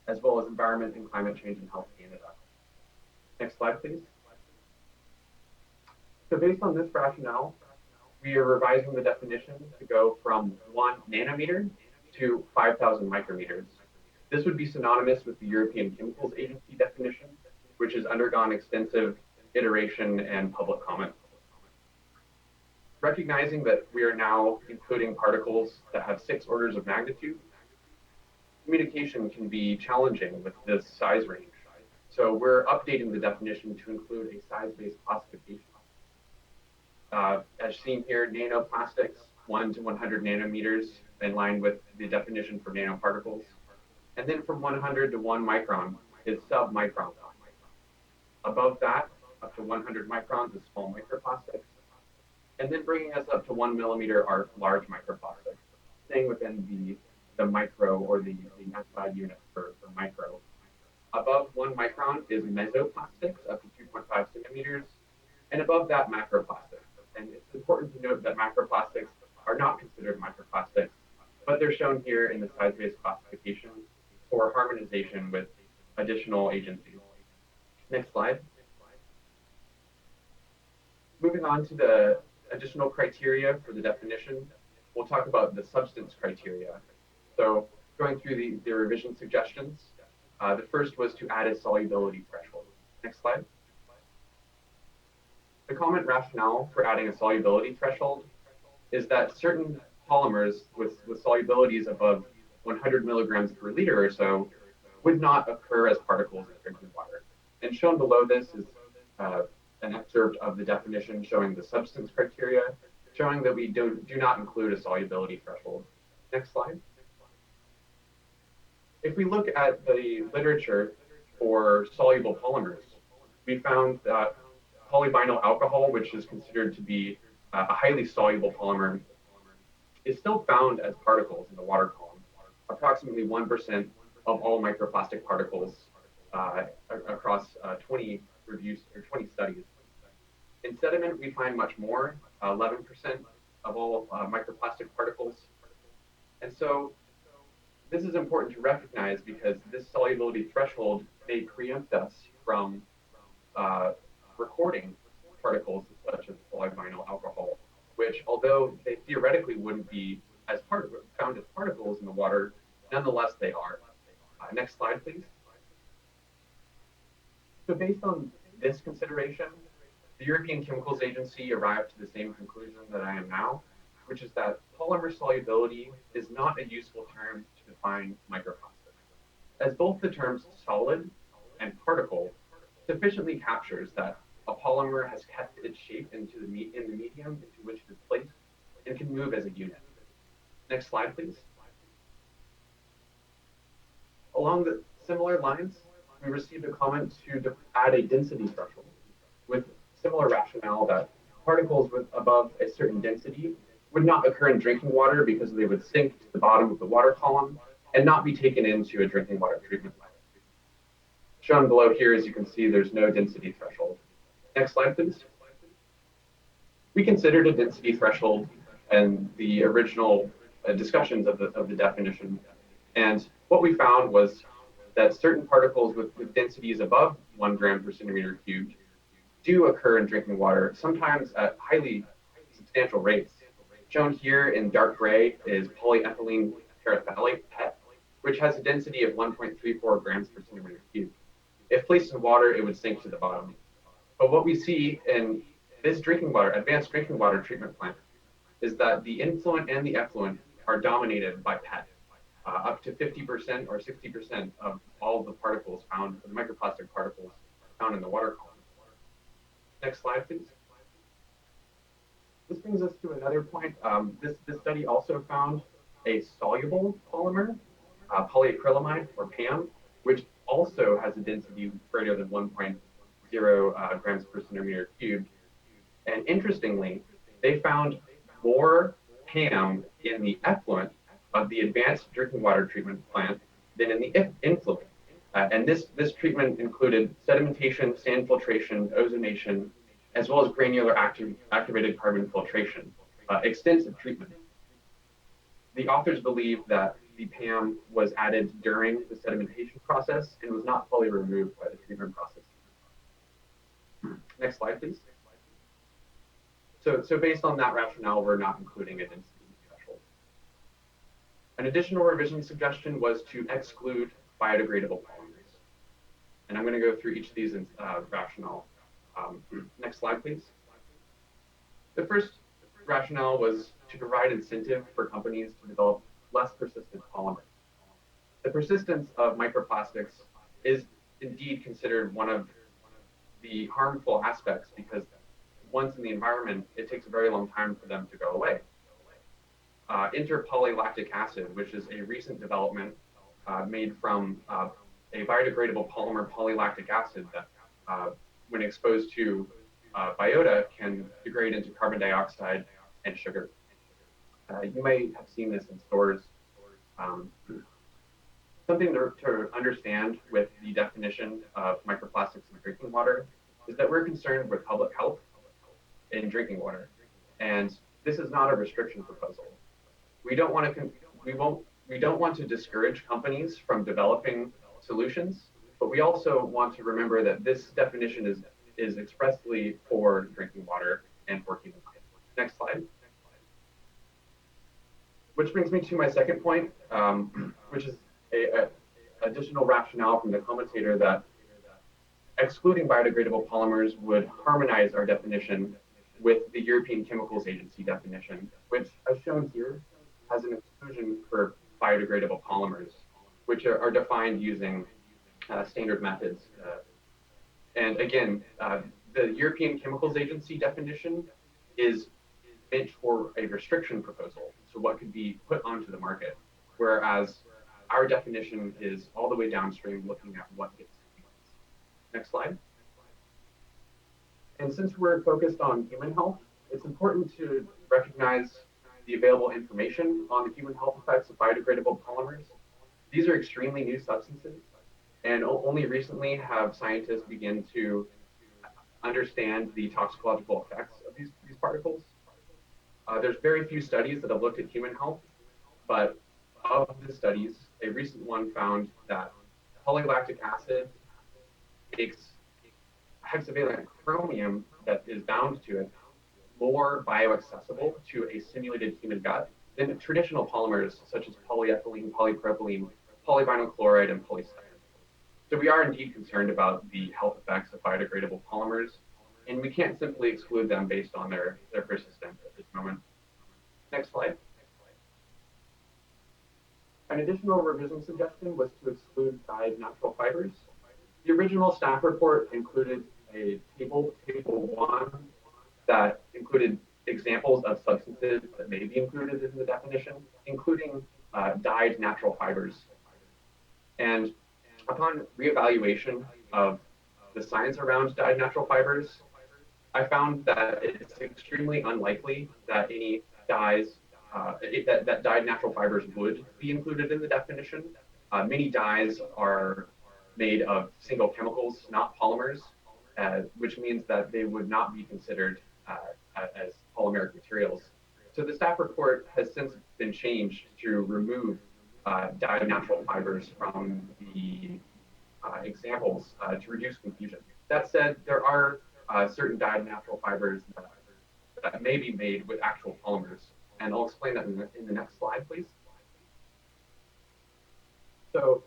as well as Environment and Climate Change and Health Canada. Next slide, please. So based on this rationale, we are revising the definition to go from 1 nanometer to 5,000 micrometers. This would be synonymous with the European Chemicals Agency definition, which has undergone extensive iteration and public comment. Recognizing that we are now including particles that have 6 orders of magnitude, communication can be challenging with this size range. So we're updating the definition to include a size-based classification. As seen here, nanoplastics, 1 to 100 nanometers, in line with the definition for nanoparticles. And then from 100 to 1 micron is submicron. Above that, up to 100 microns is small microplastics. And then bringing us up to 1 millimeter are large microplastics, staying within the micro or the SI unit for micro. Above 1 micron is mesoplastics, up to 2.5 centimeters. And above that, macroplastics. And it's important to note that macroplastics are not considered microplastics, but they're shown here in the size-based classification for harmonization with additional agencies. Next slide. Moving on to the additional criteria for the definition, we'll talk about the substance criteria. So going through the revision suggestions, the first was to add a solubility threshold. Next slide. The comment rationale for adding a solubility threshold is that certain polymers with solubilities above 100 milligrams per liter or so would not occur as particles in drinking water. And shown below this is an excerpt of the definition showing the substance criteria, showing that we do not include a solubility threshold. Next slide. If we look at the literature for soluble polymers, we found that polyvinyl alcohol, which is considered to be a highly soluble polymer, is still found as particles in the water column. Approximately 1% of all microplastic particles across 20 reviews or 20 studies. In sediment, we find much more, 11% of all microplastic particles. And so this is important to recognize because this solubility threshold may preempt us from recording particles such as polyvinyl alcohol, which, although they theoretically wouldn't be found as particles in the water, nonetheless they are. Next slide, please. So based on this consideration, the European Chemicals Agency arrived to the same conclusion that I am now, which is that polymer solubility is not a useful term to define microplastics, as both the terms solid and particle sufficiently captures that a polymer has kept its shape in the medium into which it is placed and can move as a unit. Next slide, please. Along the similar lines, we received a comment to add a density threshold with similar rationale that particles with above a certain density would not occur in drinking water because they would sink to the bottom of the water column and not be taken into a drinking water treatment plant. Shown below here, as you can see, there's no density threshold. Next slide, please. We considered a density threshold and the original discussions of the definition. And what we found was that certain particles with densities above 1 gram per centimeter cubed do occur in drinking water, sometimes at highly substantial rates. Shown here in dark gray is polyethylene terephthalate PET, which has a density of 1.34 grams per centimeter cubed. If placed in water, it would sink to the bottom. But what we see in this advanced drinking water treatment plant is that the influent and the effluent are dominated by PET. Up to 50% or 60% of all of the particles found, the microplastic particles found in the water column. Next slide, please. This brings us to another point. This study also found a soluble polymer, polyacrylamide, or PAM, which also has a density greater than 1.0 grams per centimeter cubed. And interestingly, they found more PAM in the effluent of the advanced drinking water treatment plant than in the influent. And this treatment included sedimentation, sand filtration, ozonation, as well as granular activated carbon filtration, extensive treatment. The authors believe that the PAM was added during the sedimentation process and was not fully removed by the treatment process. Next slide, please. So based on that rationale, we're not including a density threshold. An additional revision suggestion was to exclude biodegradable polymers. And I'm going to go through each of these in rationale. Next slide, please. The first rationale was to provide incentive for companies to develop less persistent polymers. The persistence of microplastics is indeed considered one of the harmful aspects because once in the environment, it takes a very long time for them to go away. Enter polylactic acid, which is a recent development made from a biodegradable polymer polylactic acid that, when exposed to biota, can degrade into carbon dioxide and sugar. You may have seen this in stores. Something to understand with the definition of microplastics in drinking water is that we're concerned with public health in drinking water, and this is not a restriction proposal. We don't want to discourage companies from developing solutions, but we also want to remember that this definition is expressly for drinking water and for human life. Next slide. Which brings me to my second point, which is a additional rationale from the commentator that excluding biodegradable polymers would harmonize our definition with the European Chemicals Agency definition, which, as shown here, has an exclusion for biodegradable polymers, which are defined using standard methods. And again, the European Chemicals Agency definition is meant for a restriction proposal, so what could be put onto the market, whereas our definition is all the way downstream looking at what gets to humans. Next slide. And since we're focused on human health, it's important to recognize the available information on the human health effects of biodegradable polymers. These are extremely new substances, and only recently have scientists begun to understand the toxicological effects of these particles. There's very few studies that have looked at human health, but of the studies, a recent one found that polylactic acid makes hexavalent chromium that is bound to it more bioaccessible to a simulated human gut than traditional polymers such as polyethylene, polypropylene, polyvinyl chloride, and polystyrene. So we are indeed concerned about the health effects of biodegradable polymers, and we can't simply exclude them based on their persistence at this moment. Next slide. An additional revision suggestion was to exclude dyed natural fibers. The original staff report included a table 1, that included examples of substances that may be included in the definition, including dyed natural fibers. And upon reevaluation of the science around dyed natural fibers, I found that it's extremely unlikely that any dyes, that dyed natural fibers would be included in the definition. Many dyes are made of single chemicals, not polymers, which means that they would not be considered as polymeric materials. So the staff report has since been changed to remove dyed natural fibers from the examples to reduce confusion. That said, there are certain dyed natural fibers that may be made with actual polymers, and I'll explain that in the next slide, please. So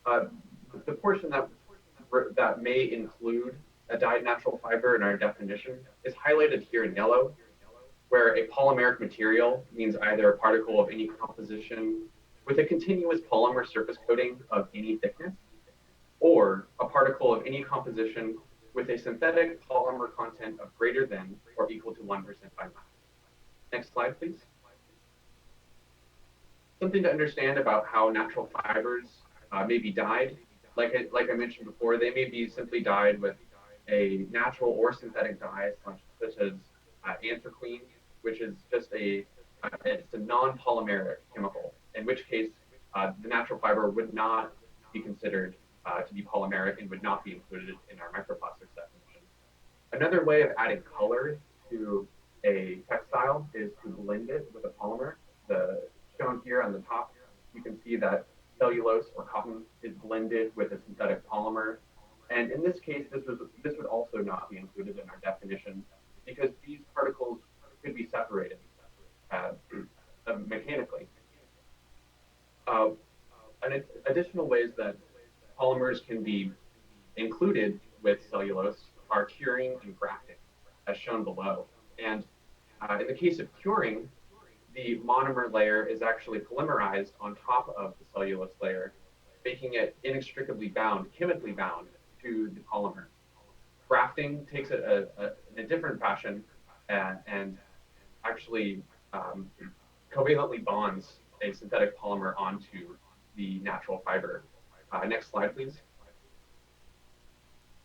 the portion that may include a dyed natural fiber in our definition is highlighted here in yellow, where a polymeric material means either a particle of any composition with a continuous polymer surface coating of any thickness, or a particle of any composition with a synthetic polymer content of greater than or equal to 1% by mass. Next slide, please. Something to understand about how natural fibers may be dyed. Like I mentioned before, they may be simply dyed with a natural or synthetic dye, such as anthraquine, which is just it's a non-polymeric chemical, in which case the natural fiber would not be considered to be polymeric and would not be included in our microplastics definition. Another way of adding color to a textile is to blend it with a polymer. Shown here on the top, you can see that cellulose or cotton is blended with a synthetic polymer. And in this case, this would also not be included in our definition because these particles could be separated mechanically. And additional ways that polymers can be included with cellulose are curing and grafting, as shown below. And in the case of curing, the monomer layer is actually polymerized on top of the cellulose layer, making it inextricably bound, chemically bound to the polymer. Grafting takes it in a different fashion and actually covalently bonds a synthetic polymer onto the natural fiber. Next slide, please.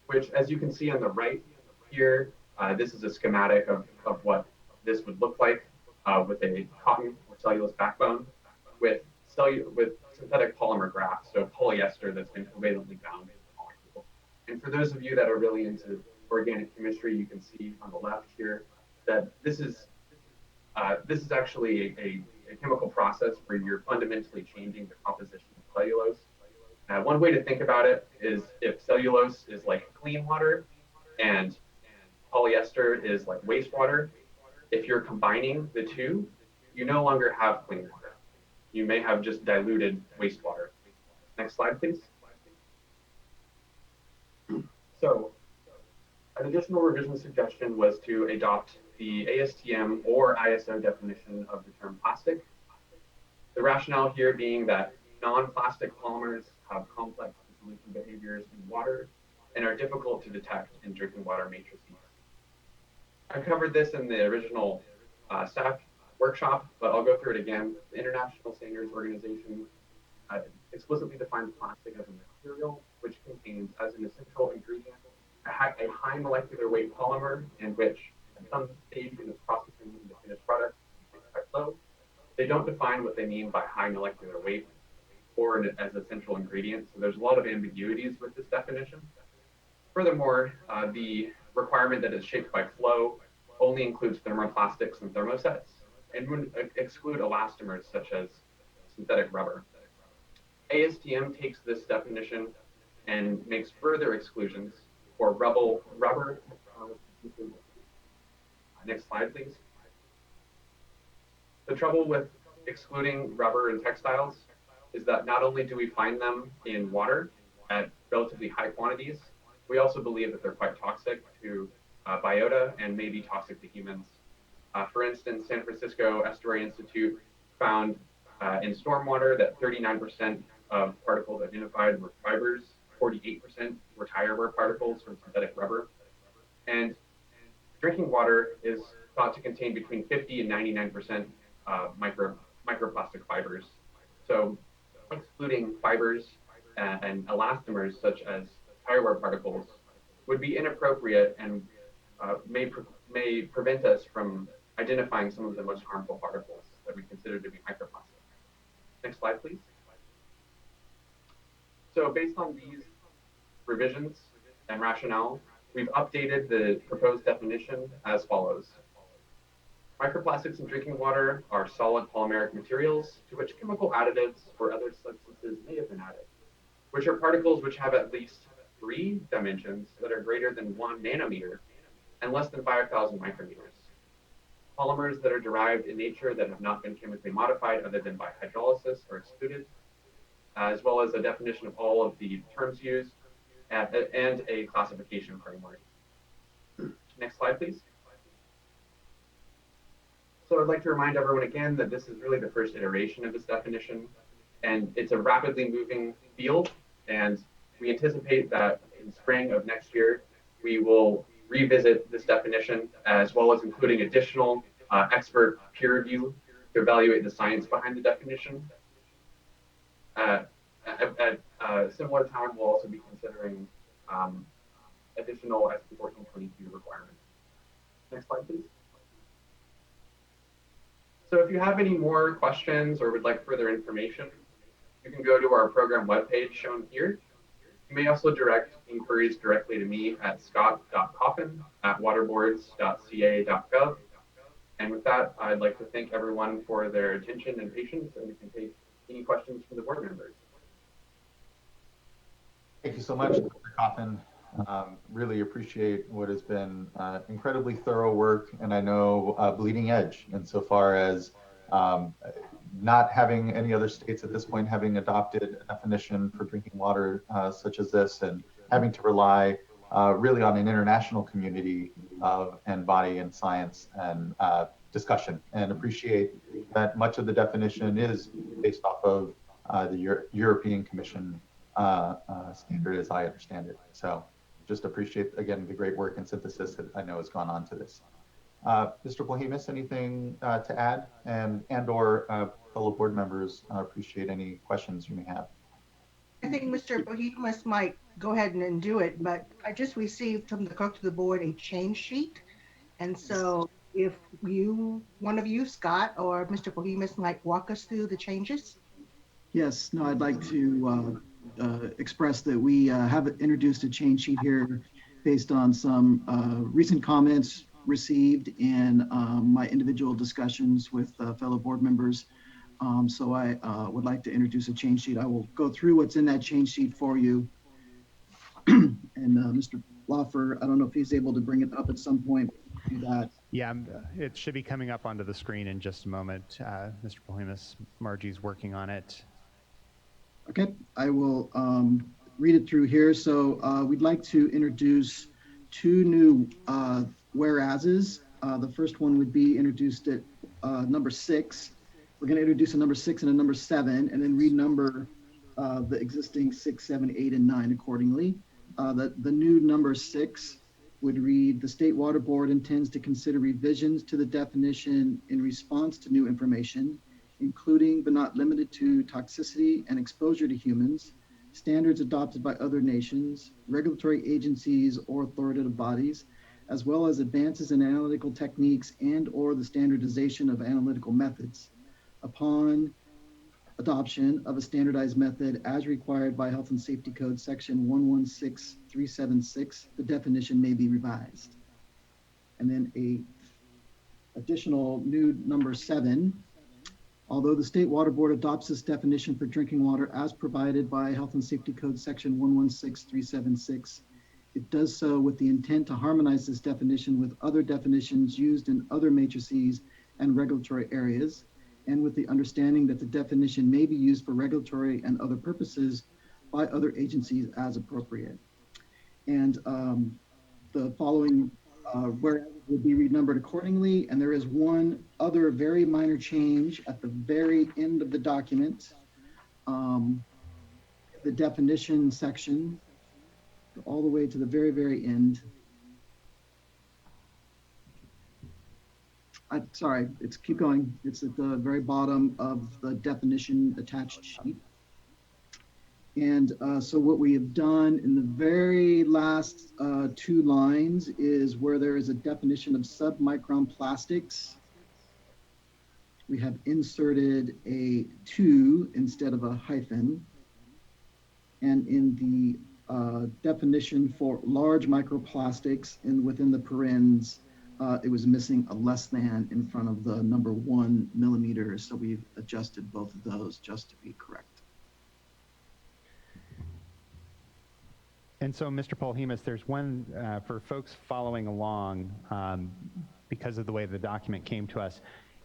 Which, as you can see on the right here, this is a schematic of what this would look like with a cotton or cellulose backbone with synthetic polymer graft, so polyester that's been covalently bound to the molecule. And for those of you that are really into organic chemistry, you can see on the left here that this is actually a chemical process where you're fundamentally changing the composition of cellulose. One way to think about it is if cellulose is like clean water and polyester is like wastewater, if you're combining the two, you no longer have clean water. You may have just diluted wastewater. Next slide, please. So an additional revision suggestion was to adopt the ASTM or ISO definition of the term plastic. The rationale here being that non-plastic polymers have complex dissolution behaviors in water and are difficult to detect in drinking water matrices. I covered this in the original staff workshop, but I'll go through it again. The International Standards Organization explicitly defines plastic as a material which contains as an essential ingredient a high molecular weight polymer in which at some stage in its processing into finished product by flow. They don't define what they mean by high molecular weight or as essential ingredient, so there's a lot of ambiguities with this definition. Furthermore, the requirement that is shaped by flow only includes thermoplastics and thermosets and would exclude elastomers such as synthetic rubber. ASTM takes this definition and makes further exclusions for rubber. Next slide, please. The trouble with excluding rubber in textiles is that not only do we find them in water at relatively high quantities, we also believe that they're quite toxic to biota and may be toxic to humans. For instance, San Francisco Estuary Institute found in stormwater that 39% of particles identified were fibers, 48% were tire wear particles from synthetic rubber. And drinking water is thought to contain between 50 and 99% microplastic fibers. So excluding fibers and elastomers such as tire wear particles would be inappropriate and may prevent us from identifying some of the most harmful particles that we consider to be microplastic. Next slide, please. So based on these revisions and rationale, we've updated the proposed definition as follows. Microplastics in drinking water are solid polymeric materials to which chemical additives or other substances may have been added, which are particles which have at least 3 dimensions that are greater than 1 nanometer and less than 5,000 micrometers. Polymers that are derived in nature that have not been chemically modified other than by hydrolysis are excluded, as well as a definition of all of the terms used and a classification framework. Next slide, please. So I'd like to remind everyone again that this is really the first iteration of this definition, and it's a rapidly moving field, and we anticipate that in spring of next year, we will revisit this definition as well as including additional expert peer review to evaluate the science behind the definition. At a similar time, we'll also be considering additional SB 1422 requirements. Next slide, please. So if you have any more questions or would like further information, you can go to our program webpage shown here. You may also direct inquiries directly to me at scott.coffin@waterboards.ca.gov. And with that, I'd like to thank everyone for their attention and patience, and we can take any questions from the board members. Thank you so much, Dr. Coffin. Really appreciate what has been incredibly thorough work, and I know bleeding edge insofar as not having any other states at this point having adopted a definition for drinking water such as this, and having to rely really on an international community and body and science and discussion, and appreciate that much of the definition is based off of the European Commission standard as I understand it. So just appreciate, again, the great work and synthesis that I know has gone on to this. Mr. Bohemus, anything to add? And or fellow board members, appreciate any questions you may have. I think Mr. Bohemus might go ahead and do it, but I just received from the clerk to the board a change sheet. And so if one of you, Scott or Mr. Bohemus, might walk us through the changes. Yes, no, I'd like to express that we have introduced a change sheet here based on some recent comments received in my individual discussions with fellow board members. So I would like to introduce a change sheet. I will go through what's in that change sheet for you. And Mr. Lawfer, I don't know if he's able to bring it up at some point. Do that. Yeah, it should be coming up onto the screen in just a moment. Mr. Bohemus, Margie's working on it. Okay, I will read it through here. So we'd like to introduce two new whereases. The first one would be introduced at number 6. We're going to introduce a number 6 and a number 7, and then renumber the existing 6, 7, 8, and 9 accordingly. The new number 6 would read, the State Water Board intends to consider revisions to the definition in response to new information, including but not limited to toxicity and exposure to humans, standards adopted by other nations, regulatory agencies or authoritative bodies, as well as advances in analytical techniques and or the standardization of analytical methods. Upon adoption of a standardized method as required by Health and Safety Code section 116376, the definition may be revised. And then a additional new number 7. Although the State Water Board adopts this definition for drinking water as provided by Health and Safety Code section 116376, it does so with the intent to harmonize this definition with other definitions used in other matrices and regulatory areas, and with the understanding that the definition may be used for regulatory and other purposes by other agencies as appropriate. And the following whereas will be renumbered accordingly, and there is one other very minor change at the very end of the document. The definition section, all the way to the very, very end. Sorry, keep going. It's at the very bottom of the definition attached sheet. And so what we have done in the very last 2 lines is where there is a definition of submicron plastics. We have inserted a 2 instead of a hyphen. And in the definition for large microplastics within the parens, it was missing a less than in front of the number 1 millimeter. So we've adjusted both of those just to be correct. And so, Mr. Bohemus, there's one for folks following along because of the way the document came to us.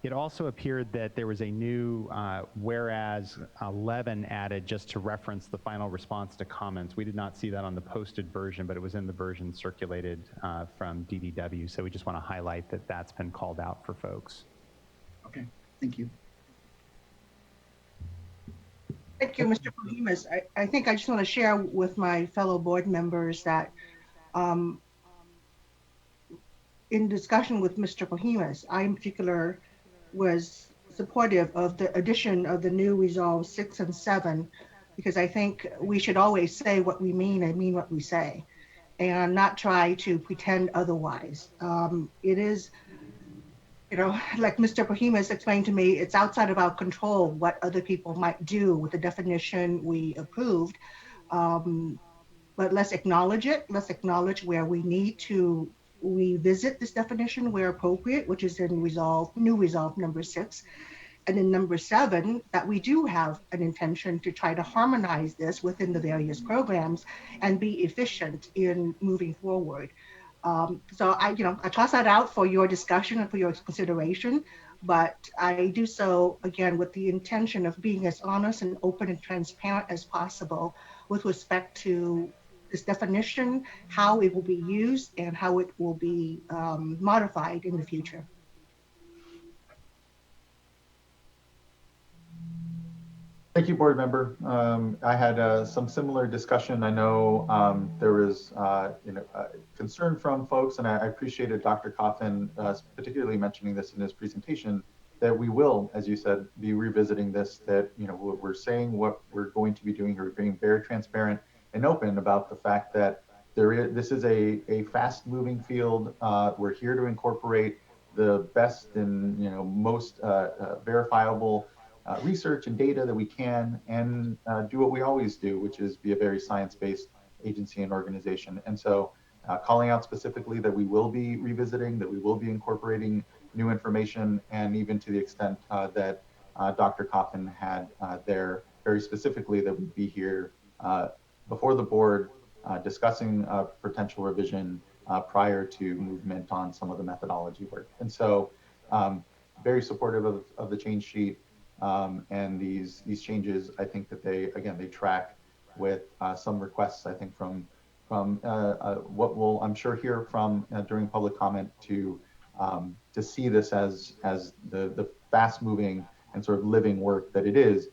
It also appeared that there was a new whereas 11 added just to reference the final response to comments. We did not see that on the posted version, but it was in the version circulated from DDW. So we just want to highlight that that's been called out for folks. Okay, thank you. Thank you, Mr. Pohemus. I think I just want to share with my fellow board members that in discussion with Mr. Pohemus, I in particular was supportive of the addition of the new Resolve 6 and 7, because I think we should always say what we mean and mean what we say, and not try to pretend otherwise. It is, like Mr. Pohemus explained to me, it's outside of our control what other people might do with the definition we approved. But let's acknowledge it. Let's acknowledge where we need to revisit this definition where appropriate, which is in new resolve number 6. And in number 7, that we do have an intention to try to harmonize this within the various programs and be efficient in moving forward. So I toss that out for your discussion and for your consideration, but I do so again with the intention of being as honest and open and transparent as possible with respect to this definition, how it will be used, and how it will be modified in the future. Thank you, board member. I had some similar discussion. I know there was concern from folks, and I appreciated Dr. Coffin particularly mentioning this in his presentation, that we will, as you said, be revisiting this, that we're saying what we're going to be doing here, being very transparent and open about the fact that this is a fast-moving field. We're here to incorporate the best and most verifiable research and data that we can, and do what we always do, which is be a very science-based agency and organization. And so calling out specifically that we will be revisiting, that we will be incorporating new information, and even to the extent that Dr. Coffin had there very specifically, that we'd be here before the board discussing potential revision prior to movement on some of the methodology work. And so very supportive of the change sheet. And these changes, I think that they track with some requests, I think, from what we'll, I'm sure, hear from during public comment to see this as the fast-moving and sort of living work that it is.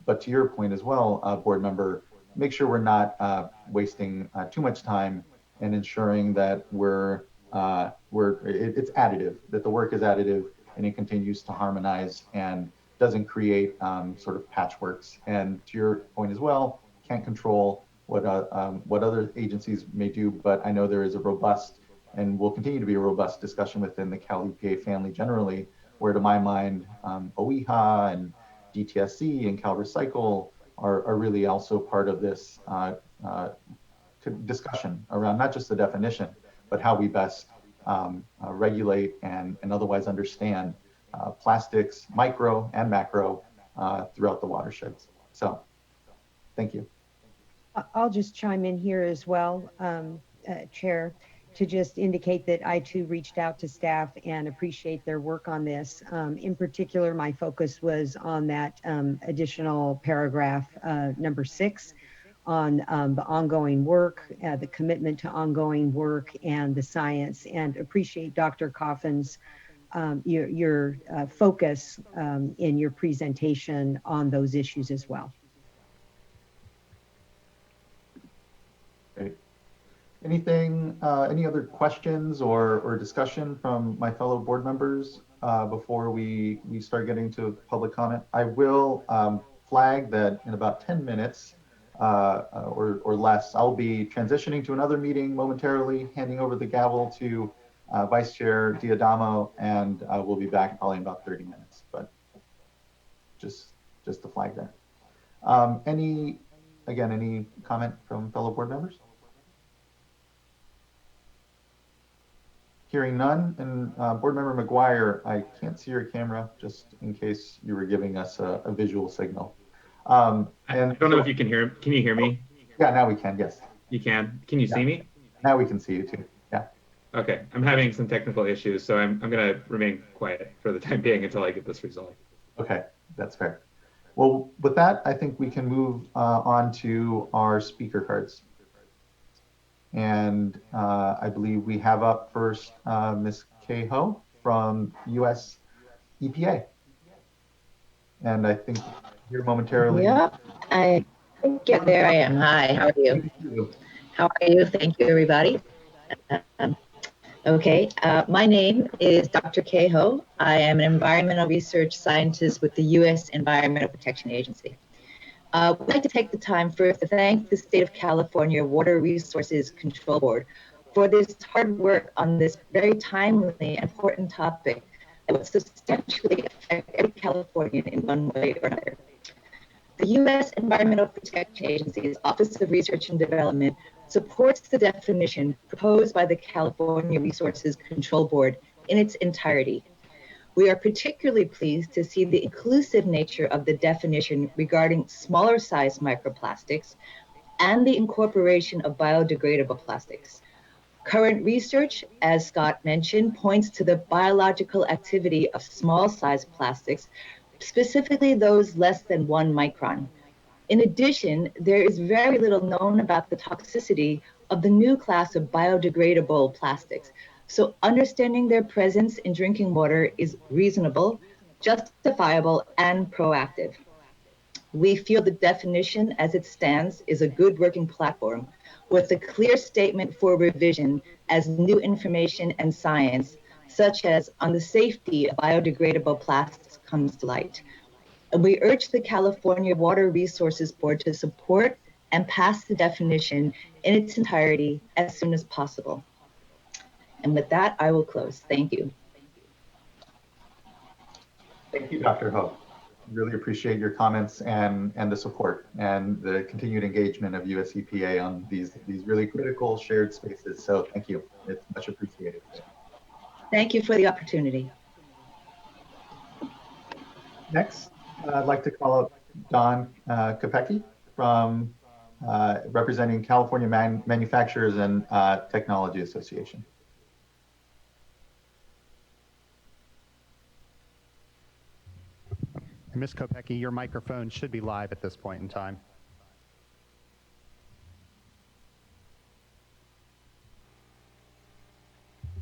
But to your point as well, board member, make sure we're not wasting too much time and ensuring that it's additive, that the work is additive and it continues to harmonize and doesn't create sort of patchworks. And to your point as well, can't control what other agencies may do, but I know there is a robust and will continue to be a robust discussion within the Cal EPA family generally, where to my mind, OEHA and DTSC and Cal Recycle are really also part of this discussion around not just the definition, but how we best regulate and otherwise understand plastics, micro and macro, throughout the watersheds. So, thank you. I'll just chime in here as well, Chair, to just indicate that I too reached out to staff and appreciate their work on this. In particular, my focus was on that additional paragraph, number 6, on the ongoing work, the commitment to ongoing work and the science, and appreciate Dr. Coffin's your focus in your presentation on those issues as well. Great. Anything, any other questions or discussion from my fellow board members before we start getting to public comment? I will flag that in about 10 minutes or less, I'll be transitioning to another meeting momentarily, handing over the gavel to Vice Chair Diadamo, and we'll be back probably in about 30 minutes, but just to flag that. Any comment from fellow board members? Hearing none, and board member McGuire, I can't see your camera, just in case you were giving us a visual signal. I don't know if you can hear. Can you hear me? Yeah, now we can. Yes. You can. Can you see me? Now we can see you too. Yeah. Okay, I'm having some technical issues, so I'm going to remain quiet for the time being until I get this resolved. Okay, that's fair. Well, with that, I think we can move on to our speaker cards. And I believe we have up first Ms. Kay Ho from US EPA. And I think here momentarily. Yep, there I am. Hi, how are you? How are you? Thank you, everybody. Okay, my name is Dr. Kay Ho. I am an environmental research scientist with the U.S. Environmental Protection Agency. I'd like to take the time first to thank the State of California Water Resources Control Board for this hard work on this very timely and important topic that would substantially affect every Californian in one way or another. The U.S. Environmental Protection Agency's Office of Research and Development supports the definition proposed by the California Resources Control Board in its entirety. We are particularly pleased to see the inclusive nature of the definition regarding smaller size microplastics and the incorporation of biodegradable plastics. Current research, as Scott mentioned, points to the biological activity of small size plastics, specifically those less than 1 micron. In addition, there is very little known about the toxicity of the new class of biodegradable plastics. So understanding their presence in drinking water is reasonable, justifiable, and proactive. We feel the definition as it stands is a good working platform with a clear statement for revision as new information and science, such as on the safety of biodegradable plastics, comes to light. And we urge the California Water Resources Board to support and pass the definition in its entirety as soon as possible. And with that, I will close. Thank you. Thank you, Dr. Ho. Really appreciate your comments and the support and the continued engagement of US EPA on these really critical shared spaces. So thank you. It's much appreciated. Thank you for the opportunity. Next, I'd like to call up Don Kopecki from representing California Manufacturers and Technology Association. Ms. Kopecki, your microphone should be live at this point in time.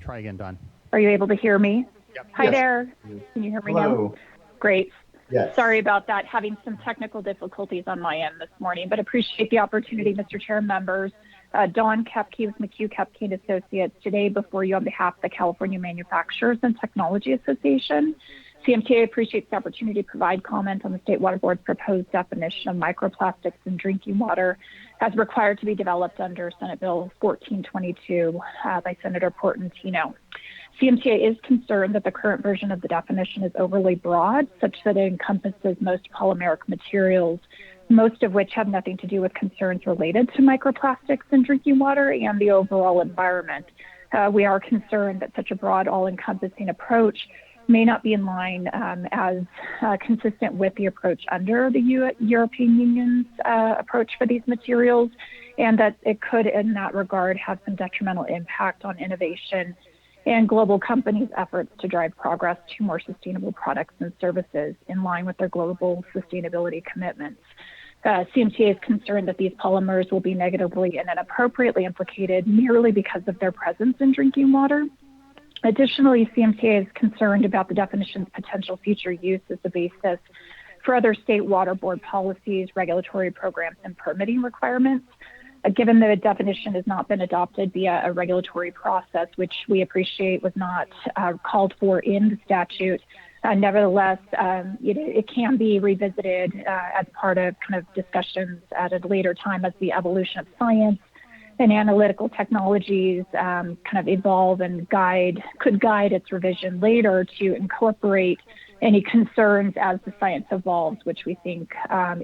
Try again, Don. Are you able to hear me? Yep. Hi Yes. there. Can you hear me Hello. now? Great. Yes. Sorry about that, having some technical difficulties on my end this morning, but appreciate the opportunity, Mr. Chair and members. Dawn Kepke with McHugh Kepke and Associates today before you on behalf of the California Manufacturers and Technology Association. CMTA appreciates the opportunity to provide comment on the State Water Board's proposed definition of microplastics in drinking water as required to be developed under Senate Bill 1422 by Senator Portantino. CMTA is concerned that the current version of the definition is overly broad, such that it encompasses most polymeric materials, most of which have nothing to do with concerns related to microplastics in drinking water and the overall environment. We are concerned that such a broad, all-encompassing approach may not be in line as consistent with the approach under the European Union's approach for these materials, and that it could, in that regard, have some detrimental impact on innovation and global companies' efforts to drive progress to more sustainable products and services in line with their global sustainability commitments. CMTA is concerned that these polymers will be negatively and inappropriately implicated merely because of their presence in drinking water. Additionally, CMTA is concerned about the definition's potential future use as the basis for other state water board policies, regulatory programs, and permitting requirements. Given the definition has not been adopted via a regulatory process, which we appreciate was not called for in the statute, nevertheless, it can be revisited as part of kind of discussions at a later time as the evolution of science and analytical technologies kind of evolve and could guide its revision later to incorporate any concerns as the science evolves, which we think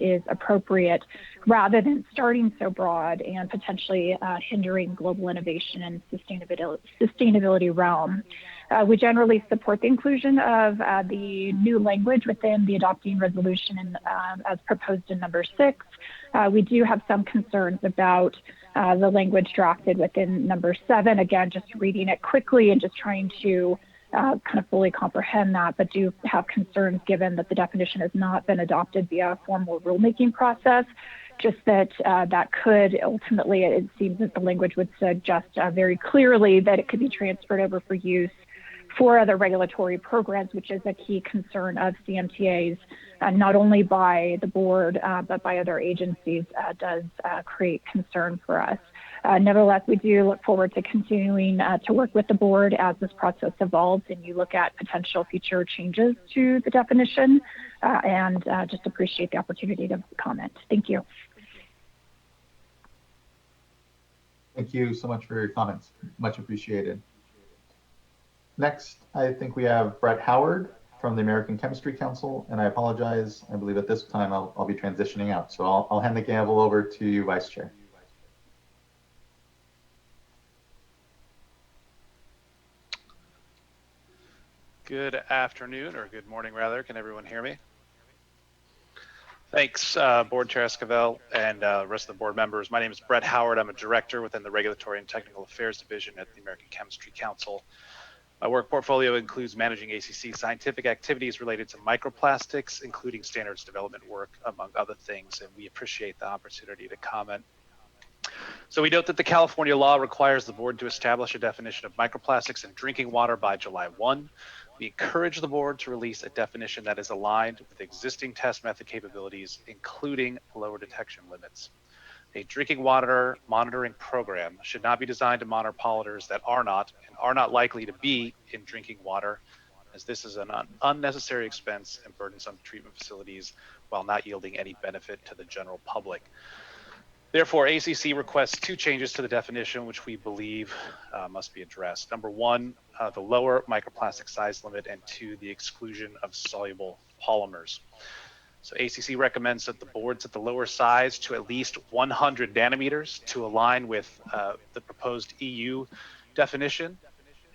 is appropriate, rather than starting so broad and potentially hindering global innovation and sustainability realm. We generally support the inclusion of the new language within the adopting resolution as proposed in number 6. We do have some concerns about the language drafted within number 7. Again, just reading it quickly and just trying to kind of fully comprehend that, but do have concerns given that the definition has not been adopted via a formal rulemaking process. Just that that could ultimately, it seems that the language would suggest very clearly that it could be transferred over for use for other regulatory programs, which is a key concern of CMTAs, not only by the board, but by other agencies, does create concern for us. Nevertheless, we do look forward to continuing to work with the board as this process evolves and you look at potential future changes to the definition, and just appreciate the opportunity to comment. Thank you. Thank you so much for your comments. Much appreciated. Next, I think we have Brett Howard from the American Chemistry Council, and I apologize. I believe at this time I'll be transitioning out. So I'll hand the gavel over to you, Vice Chair. Good afternoon, or good morning rather. Can everyone hear me? Thanks, Board Chair Esquivel and rest of the board members. My name is Brett Howard. I'm a director within the Regulatory and Technical Affairs Division at the American Chemistry Council. My work portfolio includes managing ACC scientific activities related to microplastics, including standards development work, among other things, and we appreciate the opportunity to comment. So we note that the California law requires the board to establish a definition of microplastics in drinking water by July 1. We encourage the board to release a definition that is aligned with existing test method capabilities, including lower detection limits. A drinking water monitoring program should not be designed to monitor pollutants that are not likely to be in drinking water, as this is an unnecessary expense and burdensome treatment facilities while not yielding any benefit to the general public. Therefore, ACC requests 2 changes to the definition, which we believe must be addressed. Number 1, the lower microplastic size limit, and 2, the exclusion of soluble polymers. So ACC recommends that the board set the lower size to at least 100 nanometers to align with the proposed EU definition,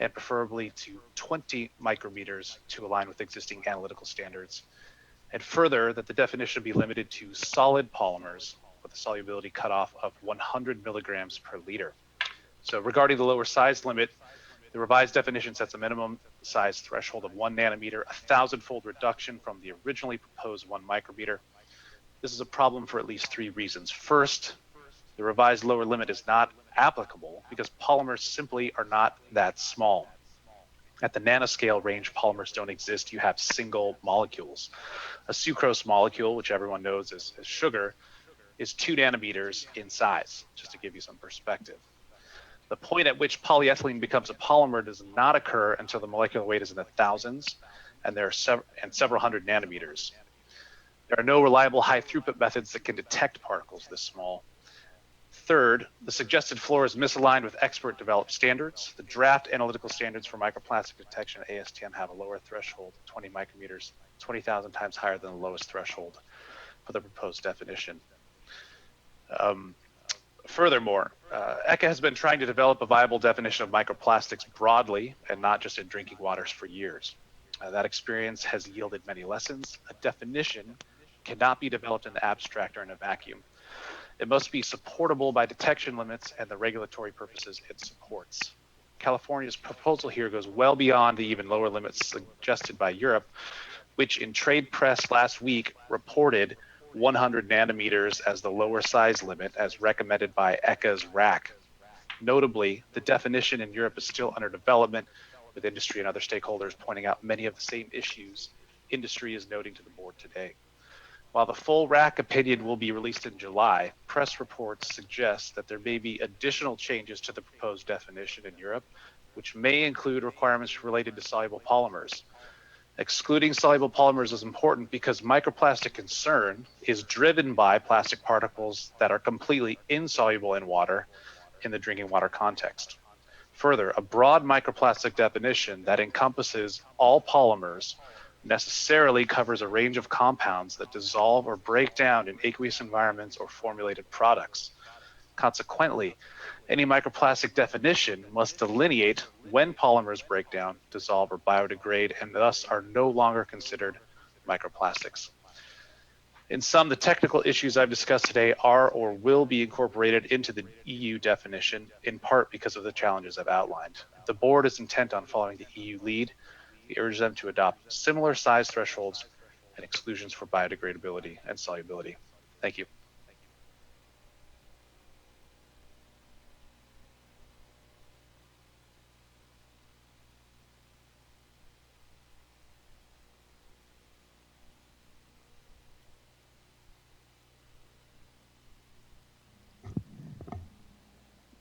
and preferably to 20 micrometers to align with existing analytical standards. And further, that the definition be limited to solid polymers with a solubility cutoff of 100 milligrams per liter. So regarding the lower size limit, the revised definition sets a minimum size threshold of 1 nanometer, a 1,000-fold reduction from the originally proposed 1 micrometer. This is a problem for at least 3 reasons. First, the revised lower limit is not applicable because polymers simply are not that small. At the nanoscale range, polymers don't exist. You have single molecules. A sucrose molecule, which everyone knows as sugar, is 2 nanometers in size, just to give you some perspective. The point at which polyethylene becomes a polymer does not occur until the molecular weight is in the thousands, and there are several hundred nanometers. There are no reliable high throughput methods that can detect particles this small. Third, the suggested floor is misaligned with expert developed standards. The draft analytical standards for microplastic detection at ASTM have a lower threshold, 20 micrometers, 20,000 times higher than the lowest threshold for the proposed definition. Furthermore, ECHA has been trying to develop a viable definition of microplastics broadly and not just in drinking waters for years. That experience has yielded many lessons. A definition cannot be developed in the abstract or in a vacuum. It must be supportable by detection limits and the regulatory purposes it supports. California's proposal here goes well beyond the even lower limits suggested by Europe, which in trade press last week reported 100 nanometers as the lower size limit as recommended by ECHA's RAC. Notably, the definition in Europe is still under development, with industry and other stakeholders pointing out many of the same issues industry is noting to the board today. While the full RAC opinion will be released in July, press reports suggest that there may be additional changes to the proposed definition in Europe, which may include requirements related to soluble polymers. Excluding soluble polymers is important because microplastic concern is driven by plastic particles that are completely insoluble in water in the drinking water context. Further, a broad microplastic definition that encompasses all polymers necessarily covers a range of compounds that dissolve or break down in aqueous environments or formulated products. Consequently, any microplastic definition must delineate when polymers break down, dissolve, or biodegrade, and thus are no longer considered microplastics. In sum, the technical issues I've discussed today are or will be incorporated into the EU definition, in part because of the challenges I've outlined. If the board is intent on following the EU lead, we urge them to adopt similar size thresholds and exclusions for biodegradability and solubility. Thank you.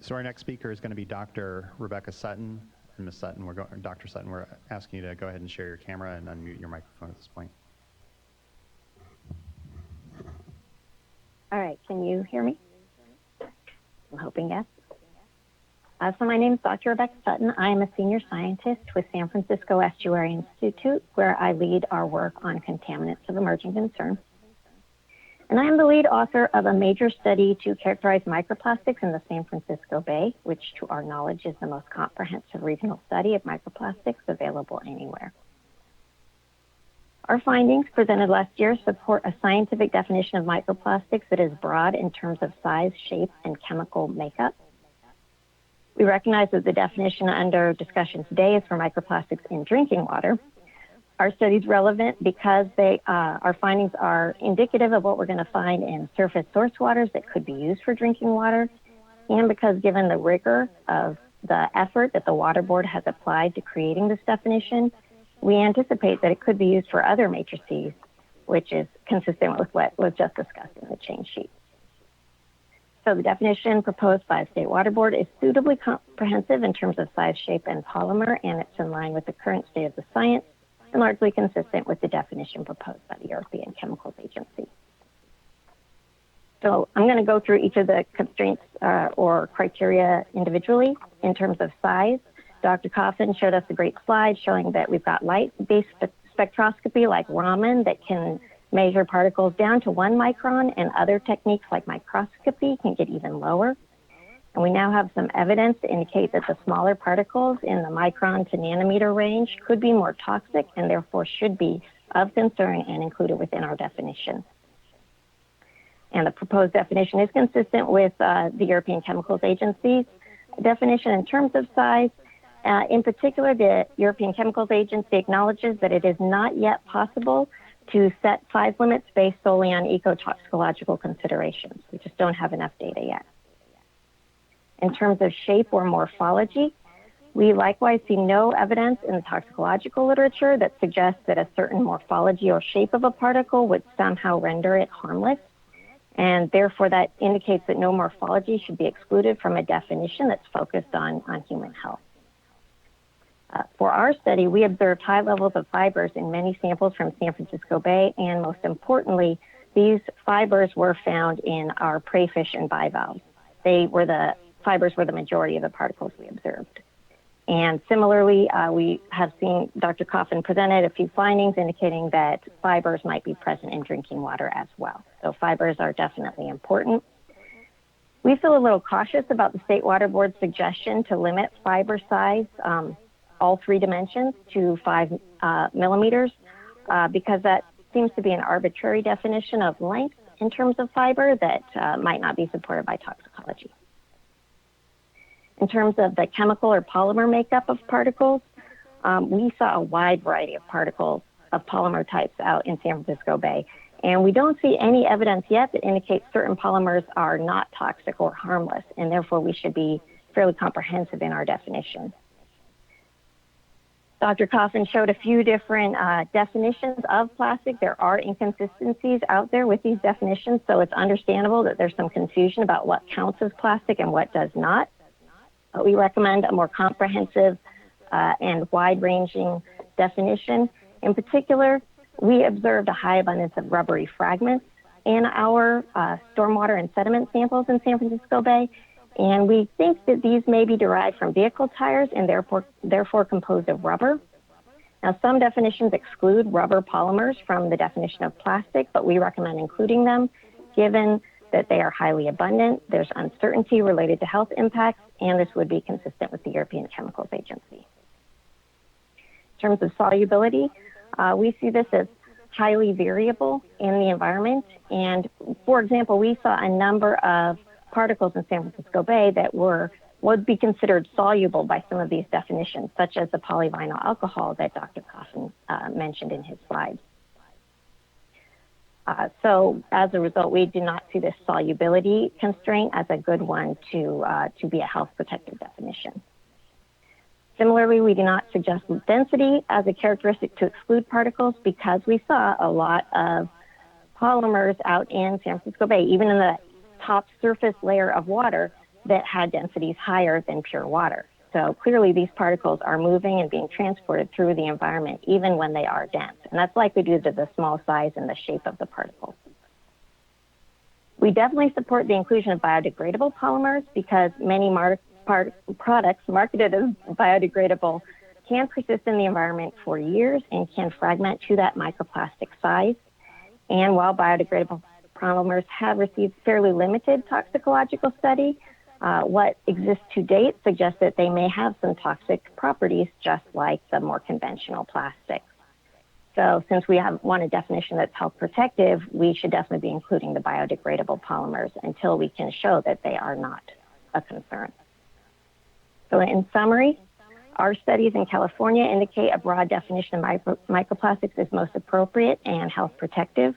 So our next speaker is going to be Dr. Rebecca Sutton. And Ms. Sutton, Dr. Sutton, we're asking you to go ahead and share your camera and unmute your microphone at this point. All right, can you hear me? I'm hoping yes. So my name is Dr. Rebecca Sutton. I am a senior scientist with San Francisco Estuary Institute, where I lead our work on contaminants of emerging concern. And I am the lead author of a major study to characterize microplastics in the San Francisco Bay, which to our knowledge is the most comprehensive regional study of microplastics available anywhere. Our findings presented last year support a scientific definition of microplastics that is broad in terms of size, shape, and chemical makeup. We recognize that the definition under discussion today is for microplastics in drinking water. Our study is relevant because our findings are indicative of what we're going to find in surface source waters that could be used for drinking water, and because given the rigor of the effort that the Water Board has applied to creating this definition, we anticipate that it could be used for other matrices, which is consistent with what was just discussed in the change sheet. So the definition proposed by the State Water Board is suitably comprehensive in terms of size, shape, and polymer, and it's in line with the current state of the science and largely consistent with the definition proposed by the European Chemicals Agency. So I'm going to go through each of the constraints or criteria individually. In terms of size, Dr. Coffin showed us a great slide showing that we've got light-based spectroscopy like Raman that can measure particles down to 1 micron, and other techniques like microscopy can get even lower. And we now have some evidence to indicate that the smaller particles in the micron to nanometer range could be more toxic and therefore should be of concern and included within our definition. And the proposed definition is consistent with the European Chemicals Agency's definition in terms of size. In particular, the European Chemicals Agency acknowledges that it is not yet possible to set size limits based solely on ecotoxicological considerations. We just don't have enough data yet. In terms of shape or morphology, we likewise see no evidence in the toxicological literature that suggests that a certain morphology or shape of a particle would somehow render it harmless. And therefore, that indicates that no morphology should be excluded from a definition that's focused on human health. For our study, we observed high levels of fibers in many samples from San Francisco Bay, and most importantly, these fibers were found in our prey fish and bivalves. Fibers were the majority of the particles we observed. And similarly, we have seen Dr. Coffin presented a few findings indicating that fibers might be present in drinking water as well. So fibers are definitely important. We feel a little cautious about the State Water Board's suggestion to limit fiber size, all 3 dimensions, to 5 millimeters, because that seems to be an arbitrary definition of length in terms of fiber that might not be supported by toxicology. In terms of the chemical or polymer makeup of particles, we saw a wide variety of particles of polymer types out in San Francisco Bay. And we don't see any evidence yet that indicates certain polymers are not toxic or harmless, and therefore we should be fairly comprehensive in our definition. Dr. Coffin showed a few different definitions of plastic. There are inconsistencies out there with these definitions, so it's understandable that there's some confusion about what counts as plastic and what does not. We recommend a more comprehensive and wide-ranging definition. In particular, we observed a high abundance of rubbery fragments in our stormwater and sediment samples in San Francisco Bay, and we think that these may be derived from vehicle tires and therefore composed of rubber. Now, some definitions exclude rubber polymers from the definition of plastic, but we recommend including them given that they are highly abundant, there's uncertainty related to health impacts, and this would be consistent with the European Chemicals Agency. In terms of solubility, we see this as highly variable in the environment. And for example, we saw a number of particles in San Francisco Bay that would be considered soluble by some of these definitions, such as the polyvinyl alcohol that Dr. Coffin mentioned in his slides. So as a result, we do not see this solubility constraint as a good one to be a health protective definition. Similarly, we do not suggest density as a characteristic to exclude particles because we saw a lot of polymers out in San Francisco Bay, even in the top surface layer of water that had densities higher than pure water. So clearly these particles are moving and being transported through the environment even when they are dense. And that's likely due to the small size and the shape of the particles. We definitely support the inclusion of biodegradable polymers because many products marketed as biodegradable can persist in the environment for years and can fragment to that microplastic size. And while biodegradable polymers have received fairly limited toxicological study, what exists to date suggests that they may have some toxic properties just like the more conventional plastics. So since we want a definition that's health protective, we should definitely be including the biodegradable polymers until we can show that they are not a concern. So in summary, our studies in California indicate a broad definition of microplastics is most appropriate and health protective,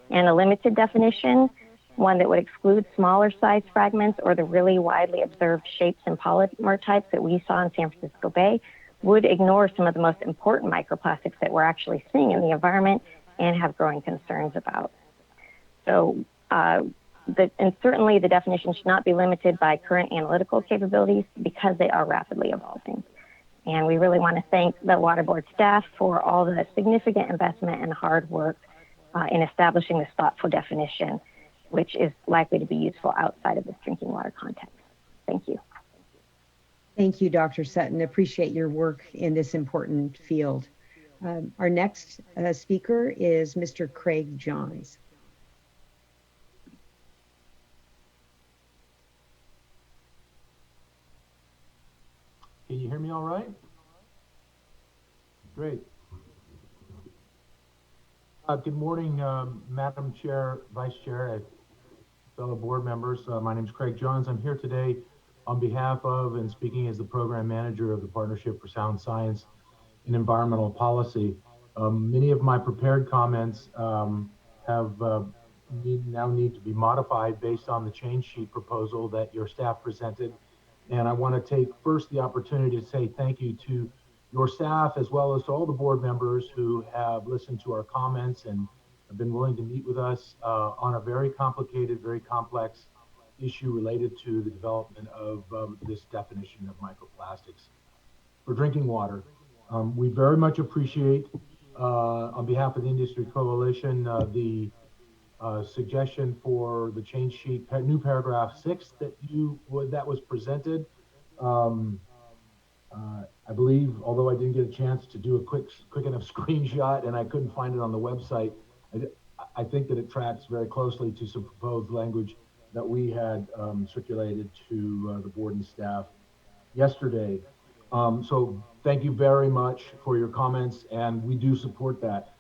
and a limited definition, one that would exclude smaller size fragments or the really widely observed shapes and polymer types that we saw in San Francisco Bay, would ignore some of the most important microplastics that we're actually seeing in the environment and have growing concerns about. So, and certainly the definition should not be limited by current analytical capabilities because they are rapidly evolving. And we really want to thank the Water Board staff for all the significant investment and hard work in establishing this thoughtful definition, which is likely to be useful outside of this drinking water context. Thank you. Thank you, Dr. Sutton. Appreciate your work in this important field. Our next speaker is Mr. Craig Johns. Can you hear me all right? Great. Good morning, Madam Chair, Vice Chair, fellow board members. My name is Craig Johns. I'm here today on behalf of and speaking as the program manager of the Partnership for Sound Science and Environmental Policy. Many of my prepared comments now need to be modified based on the change sheet proposal that your staff presented. And I want to take first the opportunity to say thank you to your staff as well as to all the board members who have listened to our comments and have been willing to meet with us on a very complicated, very complex issue related to the development of this definition of microplastics for drinking water. We very much appreciate, on behalf of the Industry Coalition, the suggestion for the change sheet, new paragraph 6 that was presented. I believe, although I didn't get a chance to do a quick enough screenshot and I couldn't find it on the website, I think that it tracks very closely to some proposed language that we had circulated to the board and staff yesterday. So thank you very much for your comments, and we do support that.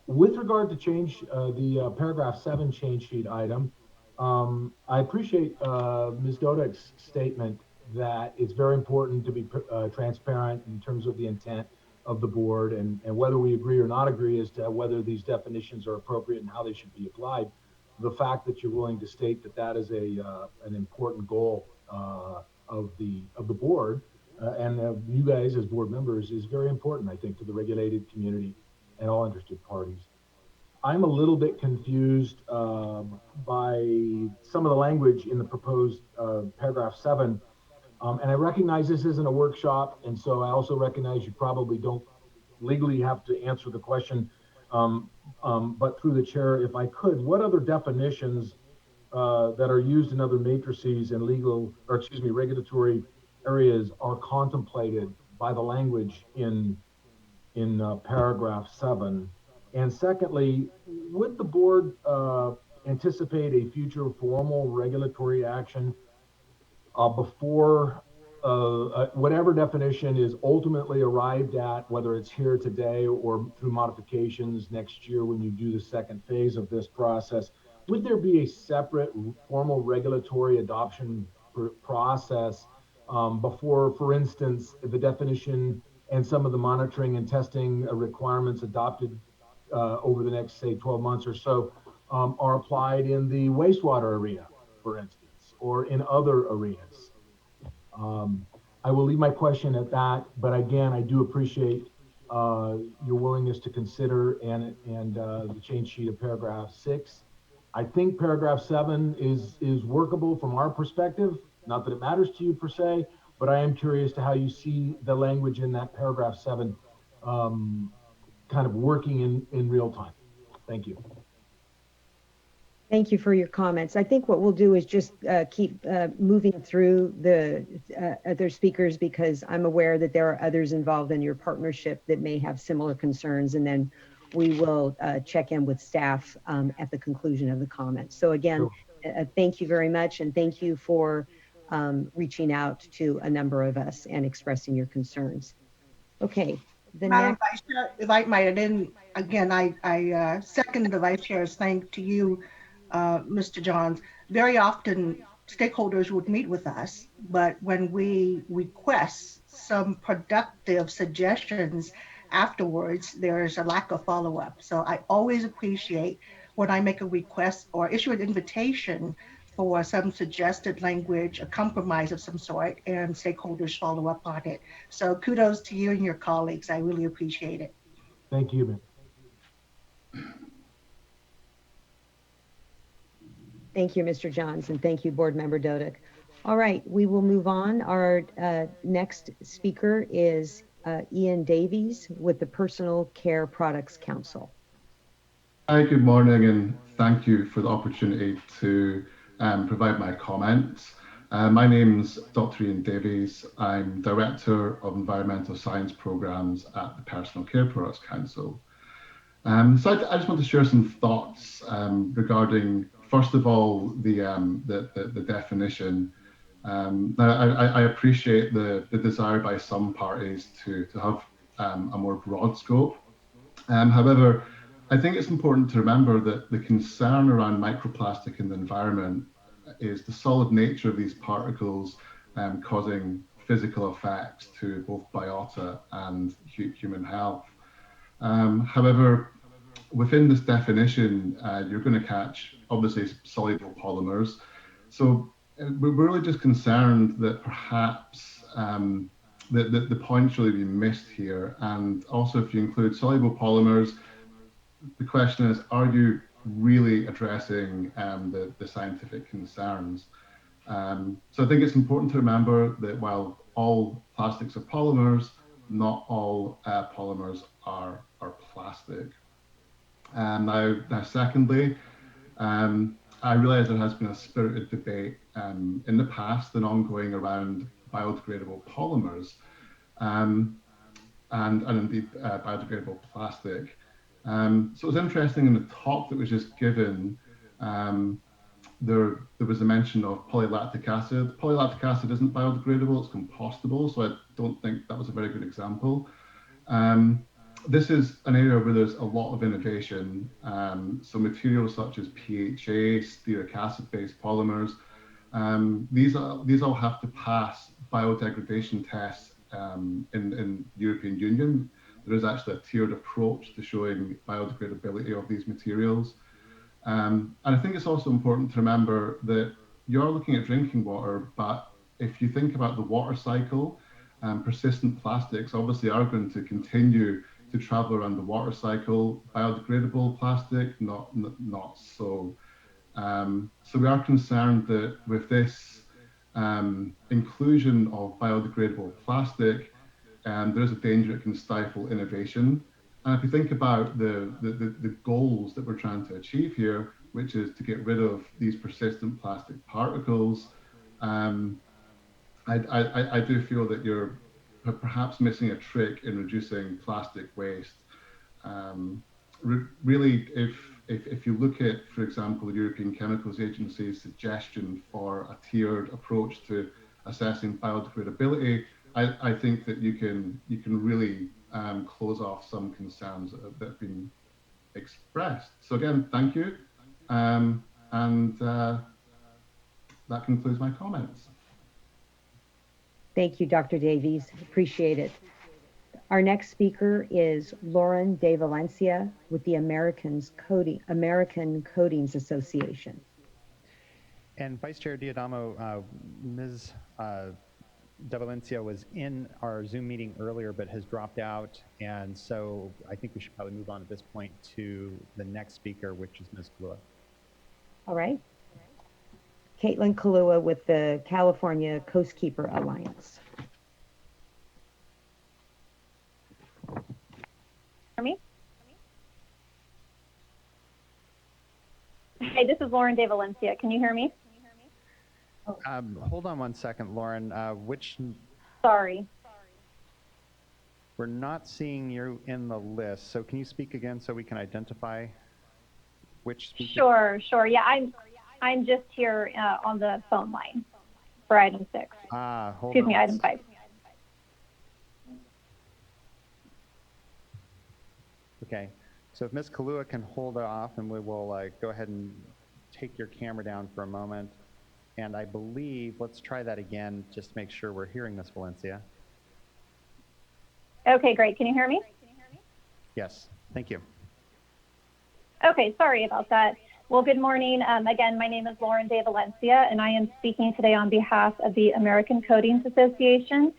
With regard to change, the paragraph 7 change sheet item, I appreciate Ms. Dodek's statement that it's very important to be transparent in terms of the intent of the board and whether we agree or not agree as to whether these definitions are appropriate and how they should be applied. The fact that you're willing to state that that is an important goal of the board and you guys as board members is very important, I think, to the regulated community and all interested parties. I'm a little bit confused by some of the language in the proposed paragraph 7. And I recognize this isn't a workshop, and so I also recognize you probably don't legally have to answer the question, but through the chair, if I could, what other definitions that are used in other matrices and regulatory areas are contemplated by the language in paragraph 7? And secondly, would the board anticipate a future formal regulatory action before whatever definition is ultimately arrived at, whether it's here today or through modifications next year when you do the second phase of this process, would there be a separate formal regulatory adoption process before, for instance, the definition and some of the monitoring and testing requirements adopted over the next, say, 12 months or so are applied in the wastewater arena, for instance, or in other arenas? I will leave my question at that, but again, I do appreciate your willingness to consider and the change sheet of paragraph 6. I think paragraph 7 is workable from our perspective. Not that it matters to you per se, but I am curious to how you see the language in that paragraph 7 kind of working in real time. Thank you. Thank you for your comments. I think what we'll do is just keep moving through the other speakers, because I'm aware that there are others involved in your partnership that may have similar concerns, and then we will check in with staff at the conclusion of the comments. So again, thank you very much, and thank you for reaching out to a number of us and expressing your concerns. Okay. Madam Vice Chair, if I might, and then again, I second the Vice Chair's thank to you, Mr. Johns. Very often stakeholders would meet with us, but when we request some productive suggestions afterwards, there's a lack of follow-up. So I always appreciate when I make a request or issue an invitation for some suggested language, a compromise of some sort, and stakeholders follow up on it. So kudos to you and your colleagues. I really appreciate it. Thank you, ma'am. Thank you, Mr. Johns, and thank you, Board Member Dodick. All right, we will move on. Our next speaker is Ian Davies with the Personal Care Products Council. Hi, good morning, and thank you for the opportunity to provide my comments. My name's Dr. Ian Davies. I'm Director of Environmental Science Programs at the Personal Care Products Council. So I just want to share some thoughts regarding, first of all, the definition. Now, I appreciate the desire by some parties to have a more broad scope. However, I think it's important to remember that the concern around microplastic in the environment is the solid nature of these particles causing physical effects to both biota and human health. However, within this definition, you're going to catch, obviously, soluble polymers. So we're really just concerned that perhaps the point's really been missed here. And also, if you include soluble polymers, the question is, are you really addressing the scientific concerns? So I think it's important to remember that while all plastics are polymers, not all polymers are plastic. Now, secondly, I realize there has been a spirited debate in the past and ongoing around biodegradable polymers and indeed biodegradable plastic. So it was interesting in the talk that was just given, there was a mention of polylactic acid. Polylactic acid isn't biodegradable, it's compostable, so I don't think that was a very good example. This is an area where there's a lot of innovation. So materials such as PHA, stearic acid-based polymers, these all have to pass biodegradation tests in the European Union. There is actually a tiered approach to showing biodegradability of these materials. And I think it's also important to remember that you're looking at drinking water, but if you think about the water cycle, persistent plastics obviously are going to continue to travel around the water cycle. Biodegradable plastic, not so. So we are concerned that with this inclusion of biodegradable plastic, there is a danger it can stifle innovation. And if you think about the goals that we're trying to achieve here, which is to get rid of these persistent plastic particles, I do feel that you're perhaps missing a trick in reducing plastic waste. Really, if you look at, for example, the European Chemicals Agency's suggestion for a tiered approach to assessing biodegradability, I think that you can really close off some concerns that have been expressed. So again, thank you. That concludes my comments. Thank you, Dr. Davies. Appreciate it. Our next speaker is Lauren De Valencia with the American Coatings Association. And Vice Chair Diadamo, Ms. De Valencia was in our Zoom meeting earlier, but has dropped out. And so I think we should probably move on at this point to the next speaker, which is Ms. Kalua. All right. Caitlin Kalua with the California Coastkeeper Alliance. Me? Hey, this is Lauren De Valencia. Can you hear me? Hold on one second, Lauren. Sorry. We're not seeing you in the list. So can you speak again so we can identify which speaker? Sure. Yeah, I'm just here on the phone line for item 6. Excuse me, item 5. Okay. So if Ms. Kalua can hold off, and we will go ahead and take your camera down for a moment. And I believe, let's try that again, just to make sure we're hearing Ms. Valencia. Okay, great. Can you hear me? Yes, thank you. Okay, sorry about that. Well, good morning. Again, my name is Lauren De Valencia, and I am speaking today on behalf of the American Coatings Association,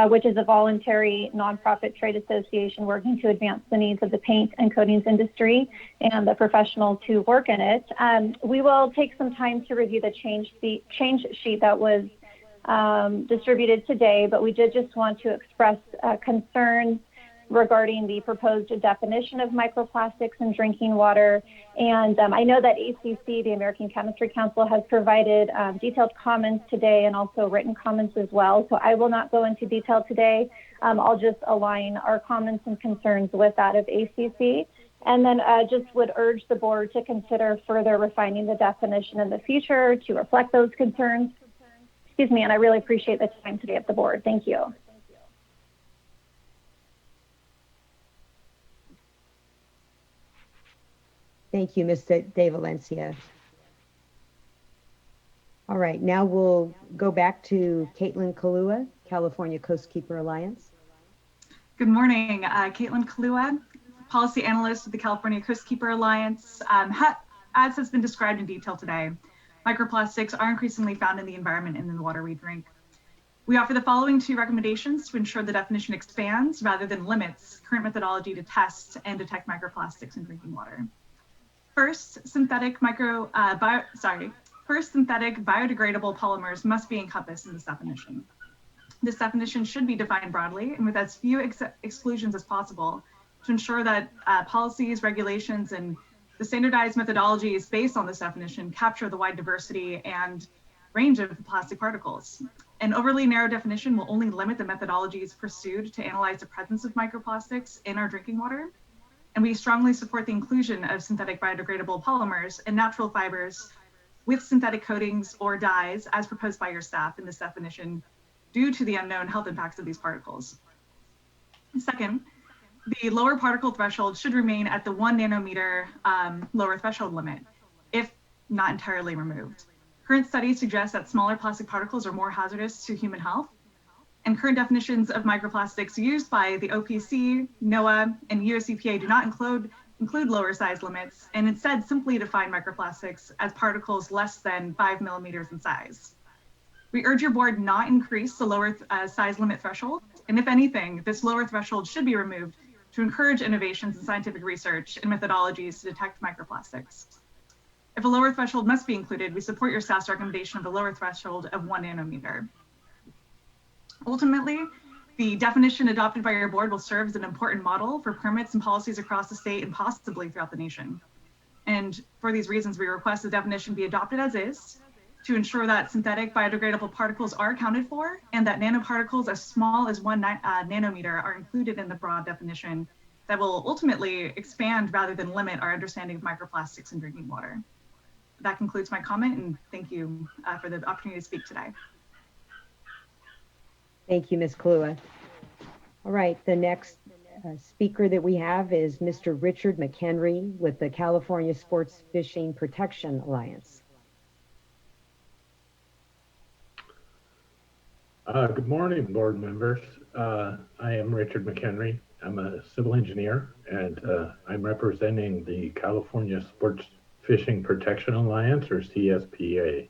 which is a voluntary nonprofit trade association working to advance the needs of the paint and coatings industry and the professionals who work in it. We will take some time to review the change sheet that was distributed today, but we did just want to express concerns regarding the proposed definition of microplastics in drinking water. And I know that ACC, the American Chemistry Council, has provided detailed comments today and also written comments as well. So I will not go into detail today. I'll just align our comments and concerns with that of ACC. And then just would urge the board to consider further refining the definition in the future to reflect those concerns. Excuse me, and I really appreciate the time today of the board. Thank you. Thank you, Ms. De Valencia. All right, now we'll go back to Caitlin Kalua, California Coastkeeper Alliance. Good morning, Caitlin Kalua, Policy Analyst with the California Coastkeeper Alliance. As has been described in detail today, microplastics are increasingly found in the environment and in the water we drink. We offer the following 2 recommendations to ensure the definition expands rather than limits current methodology to test and detect microplastics in drinking water. First, synthetic biodegradable polymers must be encompassed in this definition. This definition should be defined broadly and with as few exclusions as possible to ensure that policies, regulations, and the standardized methodologies based on this definition capture the wide diversity and range of plastic particles. An overly narrow definition will only limit the methodologies pursued to analyze the presence of microplastics in our drinking water. And we strongly support the inclusion of synthetic biodegradable polymers and natural fibers with synthetic coatings or dyes as proposed by your staff in this definition due to the unknown health impacts of these particles. Second, the lower particle threshold should remain at the 1 nanometer lower threshold limit, if not entirely removed. Current studies suggest that smaller plastic particles are more hazardous to human health. And current definitions of microplastics used by the OPC, NOAA, and US EPA do not include lower size limits, and instead simply define microplastics as particles less than 5 millimeters in size. We urge your board not increase the lower size limit threshold, and if anything, this lower threshold should be removed to encourage innovations in scientific research and methodologies to detect microplastics. If a lower threshold must be included, we support your staff's recommendation of a lower threshold of 1 nanometer. Ultimately, the definition adopted by your board will serve as an important model for permits and policies across the state and possibly throughout the nation. And for these reasons, we request the definition be adopted as is to ensure that synthetic biodegradable particles are accounted for and that nanoparticles as small as 1 nanometer are included in the broad definition that will ultimately expand rather than limit our understanding of microplastics in drinking water. That concludes my comment, and thank you for the opportunity to speak today. Thank you, Ms. Klua. All right, the next speaker that we have is Mr. Richard McHenry with the California Sports Fishing Protection Alliance. Good morning, board members. I am Richard McHenry. I'm a civil engineer, and I'm representing the California Sports Fishing Protection Alliance, or CSPA.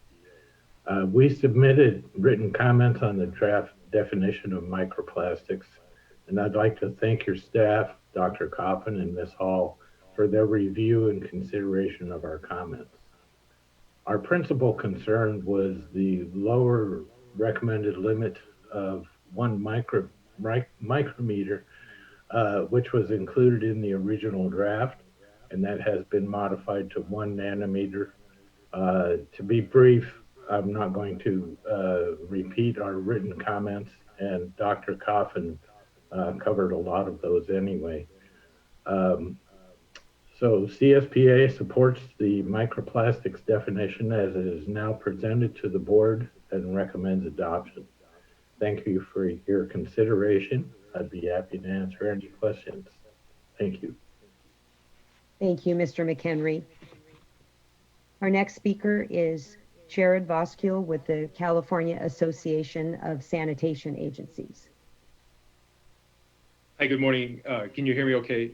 We submitted written comments on the draft definition of microplastics, and I'd like to thank your staff, Dr. Coffin and Ms. Hall, for their review and consideration of our comments. Our principal concern was the lower recommended limit of 1 micrometer, which was included in the original draft, and that has been modified to 1 nanometer. To be brief, I'm not going to repeat our written comments, and Dr. Coffin covered a lot of those anyway. So CSPA supports the microplastics definition as it is now presented to the board and recommends adoption. Thank you for your consideration. I'd be happy to answer any questions. Thank you. Thank you, Mr. McHenry. Our next speaker is Jared Voskule with the California Association of Sanitation Agencies. Hi, good morning. Can you hear me okay?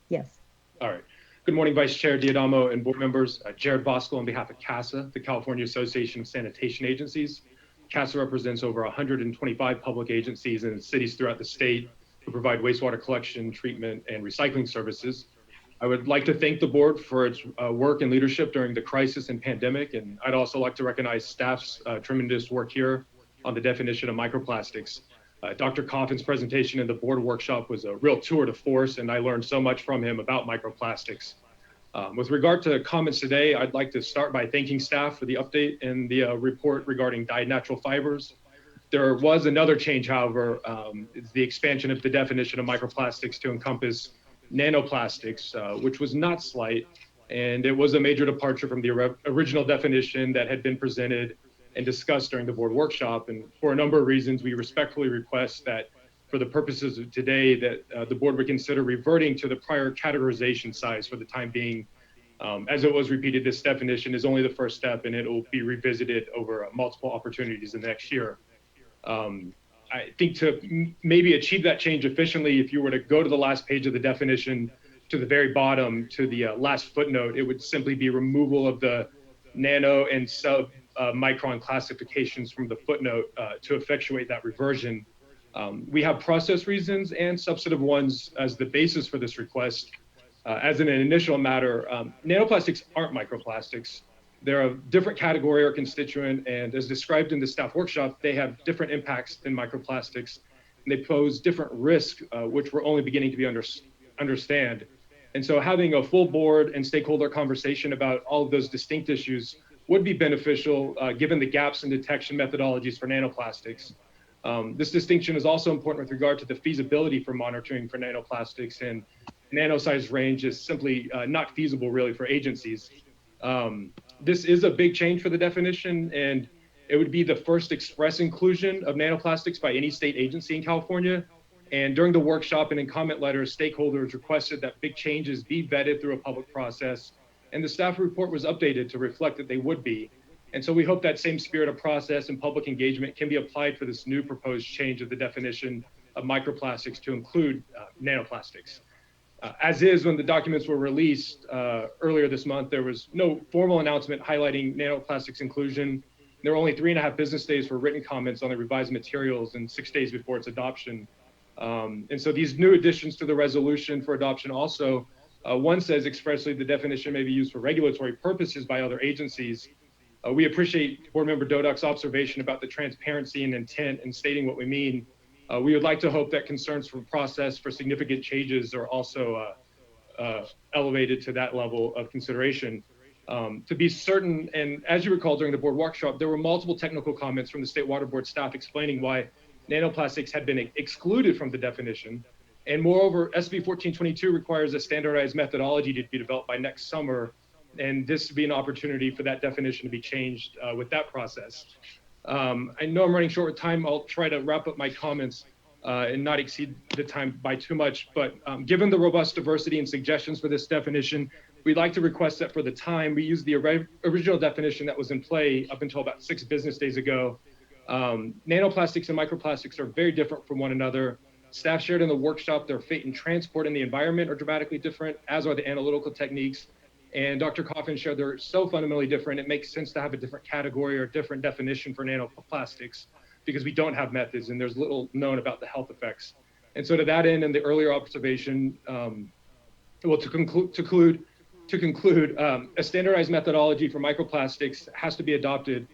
Yes. All right. Good morning, Vice Chair Diadamo and board members. Jared Voskule on behalf of CASA, the California Association of Sanitation Agencies. CASA represents over 125 public agencies and cities throughout the state who provide wastewater collection, treatment, and recycling services. I would like to thank the board for its work and leadership during the crisis and pandemic, and I'd also like to recognize staff's tremendous work here on the definition of microplastics. Dr. Coffin's presentation in the board workshop was a real tour de force, and I learned so much from him about microplastics. With regard to comments today, I'd like to start by thanking staff for the update in the report regarding dyed natural fibers. There was another change, however, it's the expansion of the definition of microplastics to encompass nanoplastics, which was not slight, and it was a major departure from the original definition that had been presented and discussed during the board workshop. And for a number of reasons, we respectfully request that for the purposes of today, that the board would consider reverting to the prior categorization size for the time being. As it was repeated, this definition is only the first step, and it will be revisited over multiple opportunities in the next year. I think to maybe achieve that change efficiently, if you were to go to the last page of the definition, to the very bottom, to the last footnote, it would simply be removal of the nano and sub micron classifications from the footnote to effectuate that reversion. We have process reasons and substantive ones as the basis for this request. As an initial matter, nanoplastics aren't microplastics. They're a different category or constituent, and as described in the staff workshop, they have different impacts than microplastics, and they pose different risks, which we're only beginning to understand. And so having a full board and stakeholder conversation about all of those distinct issues would be beneficial given the gaps in detection methodologies for nanoplastics. This distinction is also important with regard to the feasibility for monitoring for nanoplastics, and nano-size range is simply not feasible really for agencies. This is a big change for the definition, and it would be the first express inclusion of nanoplastics by any state agency in California. And during the workshop and in comment letters, stakeholders requested that big changes be vetted through a public process, and the staff report was updated to reflect that they would be. And so we hope that same spirit of process and public engagement can be applied for this new proposed change of the definition of microplastics to include nanoplastics. As is, when the documents were released earlier this month, there was no formal announcement highlighting nanoplastics inclusion. There were only 3.5 business days for written comments on the revised materials and 6 days before its adoption. And so these new additions to the resolution for adoption also, one says expressly the definition may be used for regulatory purposes by other agencies. We appreciate Board Member Doduk's observation about the transparency and intent in stating what we mean. We would like to hope that concerns for process for significant changes are also elevated to that level of consideration. To be certain, and as you recall during the board workshop, there were multiple technical comments from the State Water Board staff explaining why nanoplastics had been excluded from the definition. And moreover, SB 1422 requires a standardized methodology to be developed by next summer, and this would be an opportunity for that definition to be changed with that process. I know I'm running short with time. I'll try to wrap up my comments and not exceed the time by too much. But given the robust diversity and suggestions for this definition, we'd like to request that for the time, we use the original definition that was in play up until about 6 business days ago. Nanoplastics and microplastics are very different from one another. Staff shared in the workshop their fate and transport in the environment are dramatically different, as are the analytical techniques. And Dr. Coffin shared they're so fundamentally different, it makes sense to have a different category or a different definition for nanoplastics because we don't have methods and there's little known about the health effects. And so to that end, and the earlier observation, to conclude, a standardized methodology for microplastics has to be adopted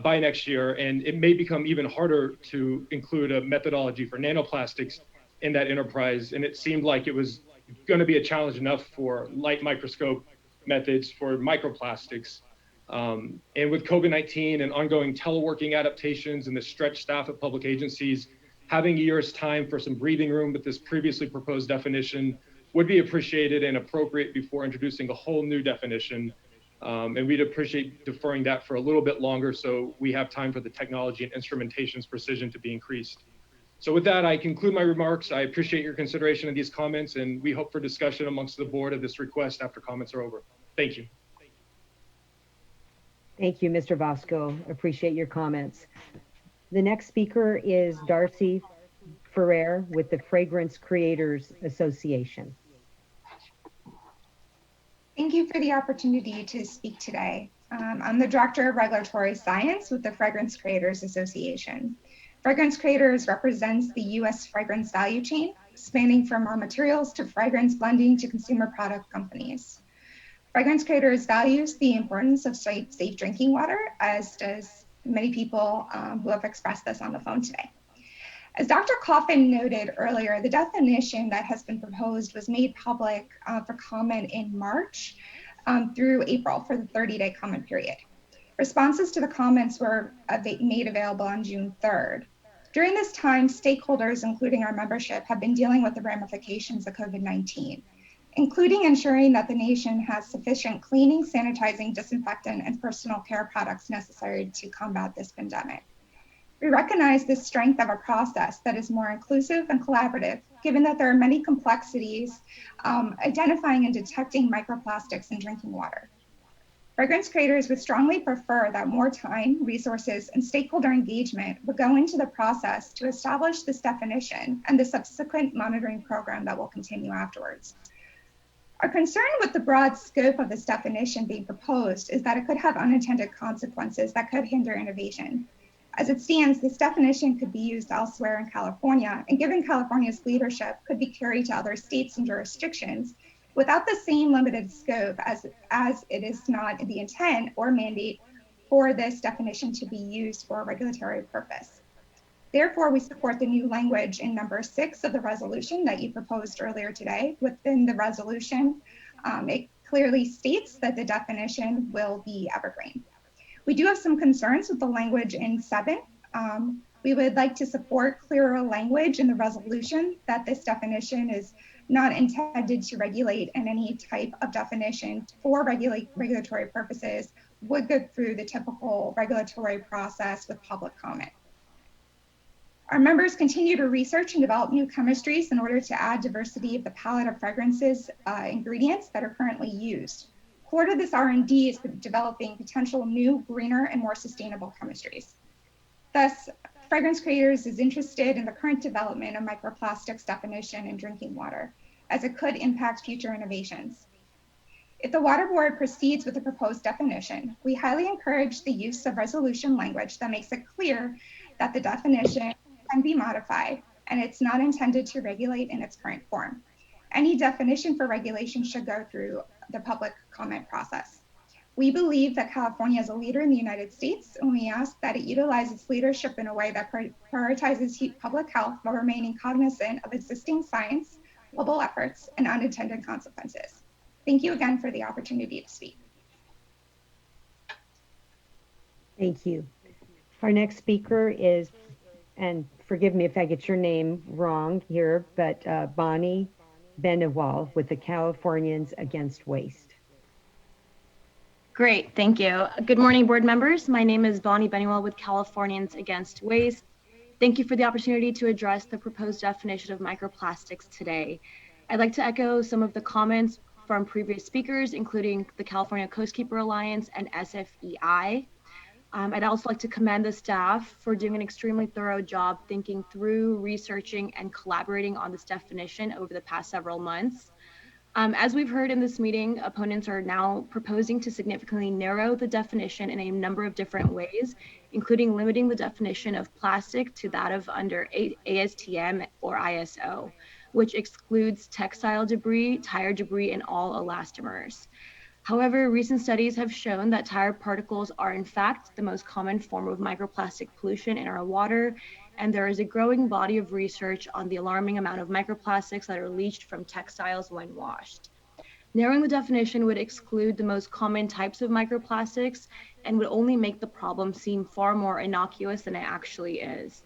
by next year, and it may become even harder to include a methodology for nanoplastics in that enterprise. And it seemed like it was going to be a challenge enough for light microscope methods for microplastics. And with COVID-19 and ongoing teleworking adaptations and the stretched staff at public agencies, having a year's time for some breathing room with this previously proposed definition would be appreciated and appropriate before introducing a whole new definition. And we'd appreciate deferring that for a little bit longer so we have time for the technology and instrumentation's precision to be increased. So with that, I conclude my remarks. I appreciate your consideration of these comments, and we hope for discussion amongst the board of this request after comments are over. Thank you. Thank you, Mr. Bosco. Appreciate your comments. The next speaker is Darcy Ferrer with the Fragrance Creators Association. Thank you for the opportunity to speak today. I'm the Director of Regulatory Science with the Fragrance Creators Association. Fragrance Creators represents the U.S. fragrance value chain, spanning from raw materials to fragrance blending to consumer product companies. Fragrance Creators values the importance of safe drinking water, as does many people who have expressed this on the phone today. As Dr. Coffin noted earlier, the definition that has been proposed was made public for comment in March through April for the 30-day comment period. Responses to the comments were made available on June 3rd. During this time, stakeholders, including our membership, have been dealing with the ramifications of COVID-19, including ensuring that the nation has sufficient cleaning, sanitizing, disinfectant, and personal care products necessary to combat this pandemic. We recognize the strength of a process that is more inclusive and collaborative, given that there are many complexities identifying and detecting microplastics in drinking water. Fragrance creators would strongly prefer that more time, resources, and stakeholder engagement would go into the process to establish this definition and the subsequent monitoring program that will continue afterwards. Our concern with the broad scope of this definition being proposed is that it could have unintended consequences that could hinder innovation. As it stands, this definition could be used elsewhere in California, and given California's leadership, could be carried to other states and jurisdictions without the same limited scope as it is not the intent or mandate for this definition to be used for a regulatory purpose. Therefore, we support the new language in number 6 of the resolution that you proposed earlier today. Within the resolution, it clearly states that the definition will be evergreen. We do have some concerns with the language in 7. We would like to support clearer language in the resolution that this definition is not intended to regulate, and any type of definition for regulatory purposes would go through the typical regulatory process with public comment. Our members continue to research and develop new chemistries in order to add diversity of the palette of fragrances ingredients that are currently used. Core to this R&D is developing potential new, greener, and more sustainable chemistries. Thus, Fragrance Creators is interested in the current development of microplastics definition in drinking water, as it could impact future innovations. If the Water Board proceeds with the proposed definition, we highly encourage the use of resolution language that makes it clear that the definition can be modified and it's not intended to regulate in its current form. Any definition for regulation should go through the public comment process. We believe that California is a leader in the United States, and we ask that it utilize its leadership in a way that prioritizes public health while remaining cognizant of existing science, global efforts, and unintended consequences. Thank you again for the opportunity to speak. Thank you. Our next speaker is, and forgive me if I get your name wrong here, but Bonnie Benewal with the Californians Against Waste. Great, thank you. Good morning, board members. My name is Bonnie Bennuel with Californians Against Waste. Thank you for the opportunity to address the proposed definition of microplastics today. I'd like to echo some of the comments from previous speakers, including the California Coastkeeper Alliance and SFEI. I'd also like to commend the staff for doing an extremely thorough job thinking through, researching, and collaborating on this definition over the past several months. As we've heard in this meeting, opponents are now proposing to significantly narrow the definition in a number of different ways, including limiting the definition of plastic to that of under ASTM or ISO, which excludes textile debris, tire debris, and all elastomers. However, recent studies have shown that tire particles are in fact the most common form of microplastic pollution in our water, and there is a growing body of research on the alarming amount of microplastics that are leached from textiles when washed. Narrowing the definition would exclude the most common types of microplastics and would only make the problem seem far more innocuous than it actually is.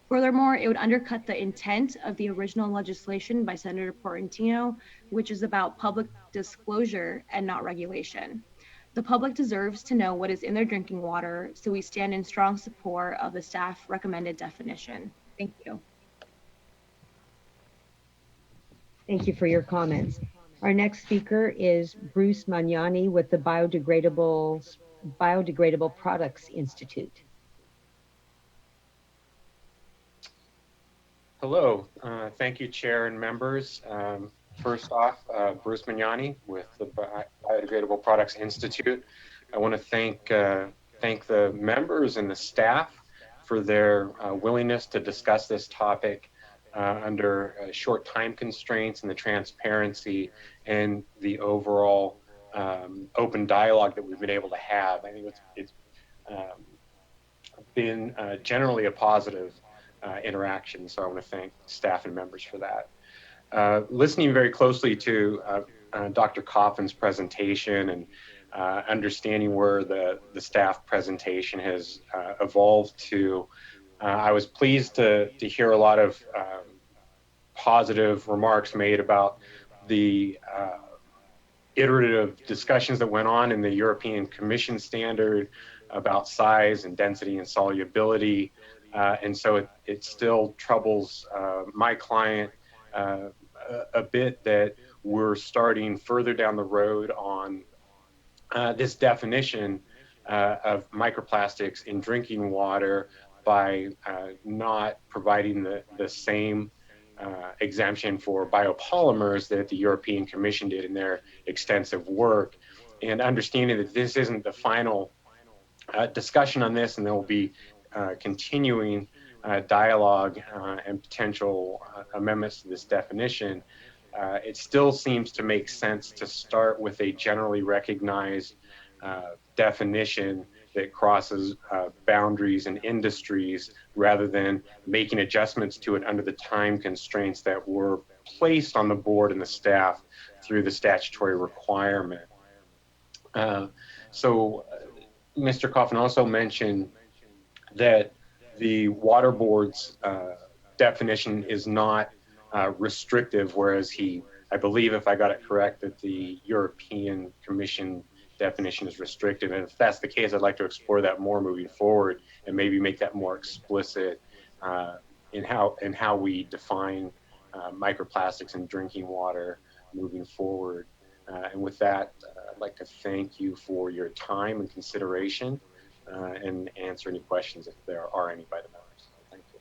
Furthermore, it would undercut the intent of the original legislation by Senator Portantino, which is about public disclosure and not regulation. The public deserves to know what is in their drinking water, so we stand in strong support of the staff recommended definition. Thank you. Thank you for your comments. Our next speaker is Bruce Magnani with the Biodegradable Products Institute. Hello, thank you, Chair and members. First off, Bruce Magnani with the Biodegradable Products Institute. I want to thank the members and the staff for their willingness to discuss this topic under short time constraints and the transparency and the overall open dialogue that we've been able to have. I think it's been generally a positive interaction, so I want to thank staff and members for that. Listening very closely to Dr. Coffin's presentation and understanding where the staff presentation has evolved to, I was pleased to hear a lot of positive remarks made about the iterative discussions that went on in the European Commission standard about size and density and solubility. And so it still troubles my client a bit that we're starting further down the road on this definition of microplastics in drinking water by not providing the same exemption for biopolymers that the European Commission did in their extensive work, and understanding that this isn't the final discussion on this, and there will be continuing dialogue and potential amendments to this definition. It still seems to make sense to start with a generally recognized definition that crosses boundaries and industries rather than making adjustments to it under the time constraints that were placed on the board and the staff through the statutory requirement. So Mr. Coffin also mentioned that the water board's definition is not restrictive, whereas I believe if I got it correct, that the European Commission definition is restrictive. And if that's the case, I'd like to explore that more moving forward and maybe make that more explicit in how we define microplastics in drinking water moving forward. And with that, I'd like to thank you for your time and consideration and answer any questions if there are any by the members. Thank you.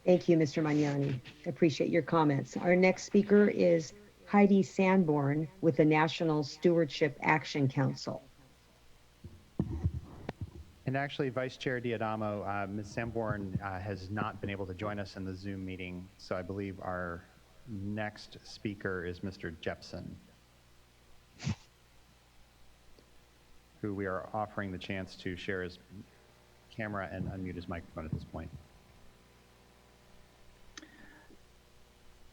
Thank you, Mr. Magnani. I appreciate your comments. Our next speaker is Heidi Sanborn with the National Stewardship Action Council. And actually, Vice Chair Diadamo, Ms. Sanborn has not been able to join us in the Zoom meeting, so I believe our next speaker is Mr. Jepson, who we are offering the chance to share his camera and unmute his microphone at this point.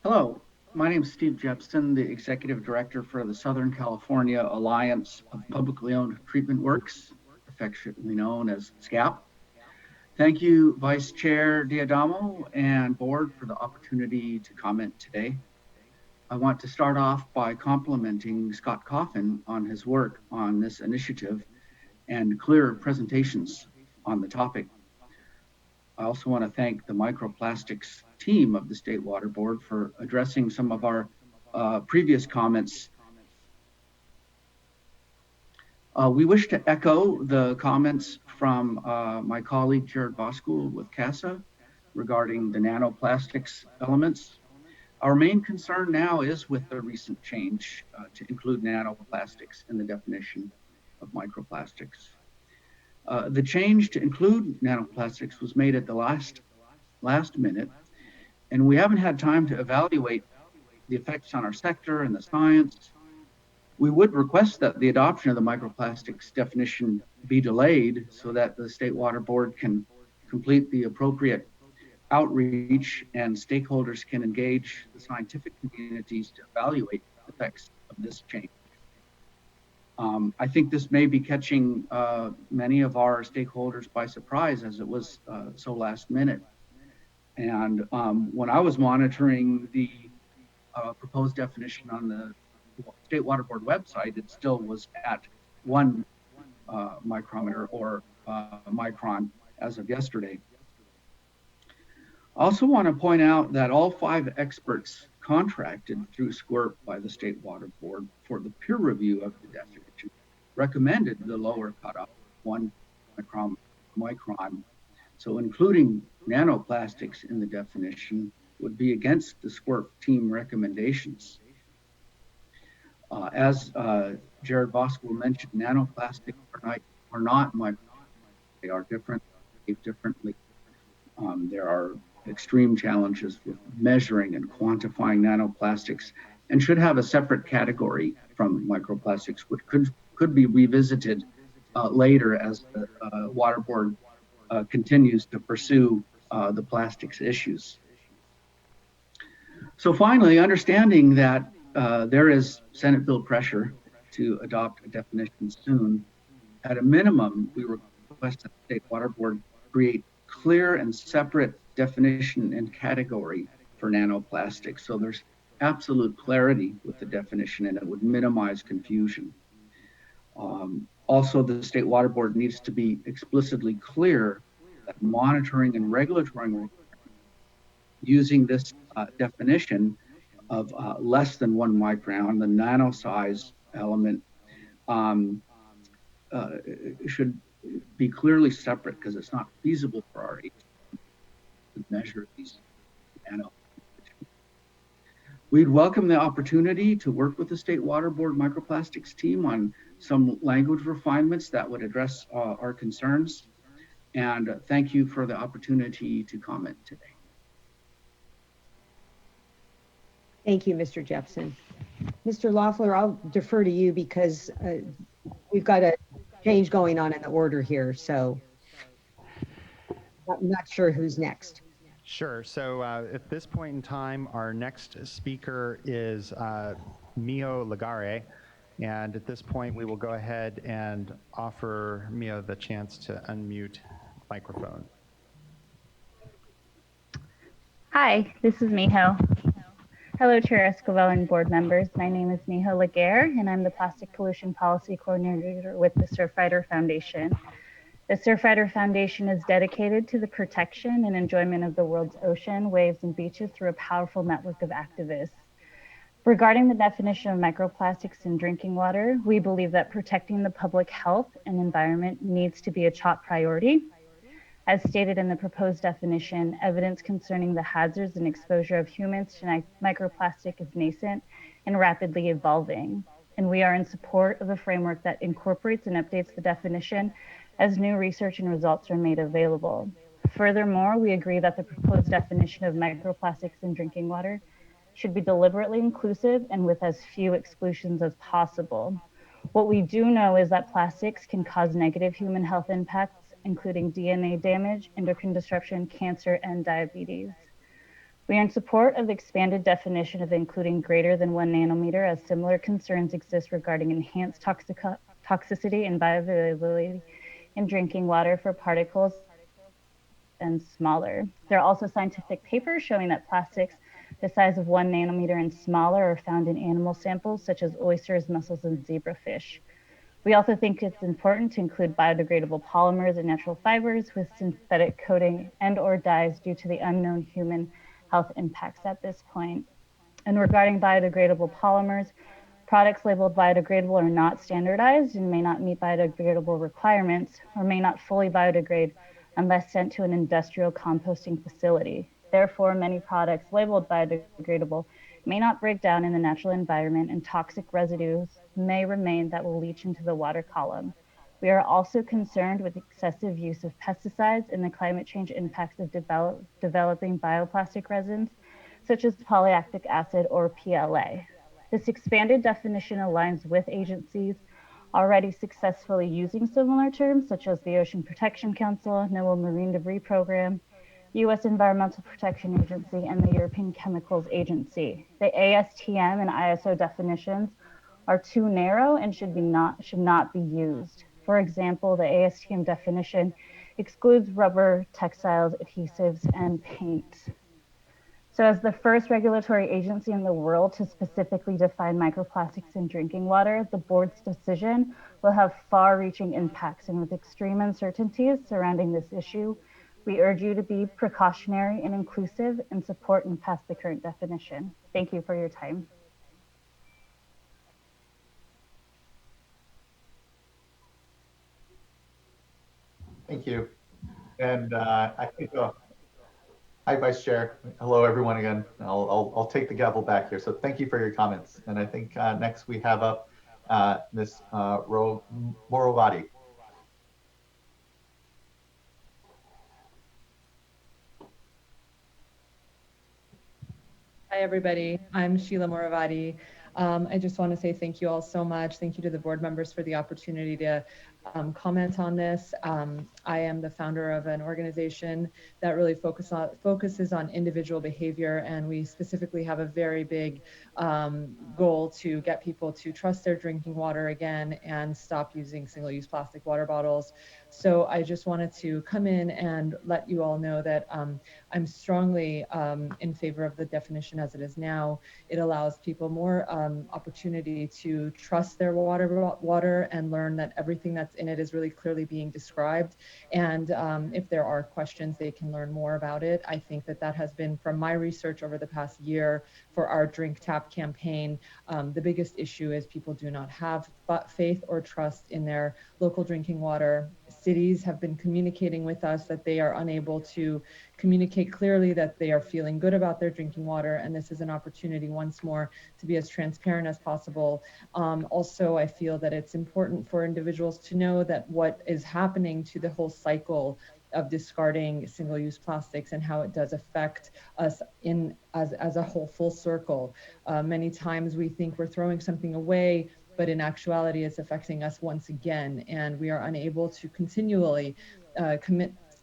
Hello, my name is Steve Jepson, the Executive Director for the Southern California Alliance of Publicly Owned Treatment Works, affectionately known as SCAP. Thank you, Vice Chair Diadamo and Board, for the opportunity to comment today. I want to start off by complimenting Scott Coffin on his work on this initiative and clear presentations on the topic. I also want to thank the microplastics team of the State Water Board for addressing some of our previous comments. We wish to echo the comments from my colleague Jared Bosco with CASA regarding the nanoplastics elements. Our main concern now is with the recent change to include nanoplastics in the definition of microplastics. The change to include nanoplastics was made at the last minute, and we haven't had time to evaluate the effects on our sector and the science. We would request that the adoption of the microplastics definition be delayed so that the State Water Board can complete the appropriate outreach and stakeholders can engage the scientific communities to evaluate the effects of this change. I think this may be catching many of our stakeholders by surprise as it was so last minute. And when I was monitoring the proposed definition on the State Water Board website, it still was at 1 micrometer or micron as of yesterday. I also want to point out that all 5 experts contracted through SWRCB by the State Water Board for the peer review of the definition recommended the lower cutoff, 1 micron. So including nanoplastics in the definition would be against the SWRCB team recommendations. As Jared Bosco mentioned, nanoplastics are not microplastics. They are different, behave differently. There are extreme challenges with measuring and quantifying nanoplastics and should have a separate category from microplastics, which could be revisited later as the Water Board continues to pursue the plastics issues. So finally, understanding that there is Senate bill pressure to adopt a definition soon, at a minimum, we request that the State Water Board create clear and separate definition and category for nanoplastics. So there's absolute clarity with the definition and it would minimize confusion. Also, the State Water Board needs to be explicitly clear that monitoring and regulatory using this definition of less than 1 micron, the nano size element, should be clearly separate because it's not feasible for our agency to measure these nano. We'd welcome the opportunity to work with the State Water Board microplastics team on some language refinements that would address our concerns. And thank you for the opportunity to comment today. Thank you, Mr. Jepson. Mr. Loeffler, I'll defer to you because we've got a change going on in the order here, so I'm not sure who's next. Sure. So at this point in time, our next speaker is Mio Lagare. And at this point, we will go ahead and offer Mio the chance to unmute microphone. Hi, this is Miho. Hello, Chair Escovel and board members. My name is Miho Laguerre, and I'm the Plastic Pollution Policy Coordinator with the Surfrider Foundation. The Surfrider Foundation is dedicated to the protection and enjoyment of the world's ocean, waves, and beaches through a powerful network of activists. Regarding the definition of microplastics in drinking water, we believe that protecting the public health and environment needs to be a top priority. As stated in the proposed definition, evidence concerning the hazards and exposure of humans to microplastic is nascent and rapidly evolving. And we are in support of a framework that incorporates and updates the definition as new research and results are made available. Furthermore, we agree that the proposed definition of microplastics in drinking water should be deliberately inclusive and with as few exclusions as possible. What we do know is that plastics can cause negative human health impacts, including DNA damage, endocrine disruption, cancer, and diabetes. We are in support of the expanded definition of including greater than 1 nanometer, as similar concerns exist regarding enhanced toxicity and bioavailability in drinking water for particles and smaller. There are also scientific papers showing that plastics the size of 1 nanometer and smaller, are found in animal samples such as oysters, mussels, and zebrafish. We also think it's important to include biodegradable polymers and natural fibers with synthetic coating and/or dyes due to the unknown human health impacts at this point. And regarding biodegradable polymers, products labeled biodegradable are not standardized and may not meet biodegradable requirements or may not fully biodegrade unless sent to an industrial composting facility. Therefore, many products labeled biodegradable may not break down in the natural environment and toxic residues may remain that will leach into the water column. We are also concerned with excessive use of pesticides and the climate change impacts of developing bioplastic resins, such as polylactic acid or PLA. This expanded definition aligns with agencies already successfully using similar terms, such as the Ocean Protection Council, NOAA Marine Debris Program, U.S. Environmental Protection Agency, and the European Chemicals Agency. The ASTM and ISO definitions are too narrow and should not be used. For example, the ASTM definition excludes rubber, textiles, adhesives, and paint. So as the first regulatory agency in the world to specifically define microplastics in drinking water, the board's decision will have far-reaching impacts, and with extreme uncertainties surrounding this issue, we urge you to be precautionary and inclusive and support and pass the current definition. Thank you for your time. Thank you. And I think, hi, Vice Chair. Hello, everyone again. I'll take the gavel back here. So thank you for your comments. And I think next we have up Ms. Morovati. Hi, everybody. I'm Sheila Moravati. I just want to say thank you all so much. Thank you to the board members for the opportunity to comment on this. I am the founder of an organization that really focuses on individual behavior, and we specifically have a very big goal to get people to trust their drinking water again and stop using single-use plastic water bottles. So I just wanted to come in and let you all know that I'm strongly in favor of the definition as it is now. It allows people more opportunity to trust their water and learn that everything that's in it is really clearly being described. And if there are questions, they can learn more about it. I think that that has been, from my research over the past year for our Drink Tap campaign, the biggest issue is people do not have faith or trust in their local drinking water. Cities have been communicating with us that they are unable to communicate clearly that they are feeling good about their drinking water, and this is an opportunity once more to be as transparent as possible. Also, I feel that it's important for individuals to know that what is happening to the whole cycle of discarding single-use plastics and how it does affect us as a whole full circle. Many times we think we're throwing something away, but in actuality it's affecting us once again, and we are unable to continually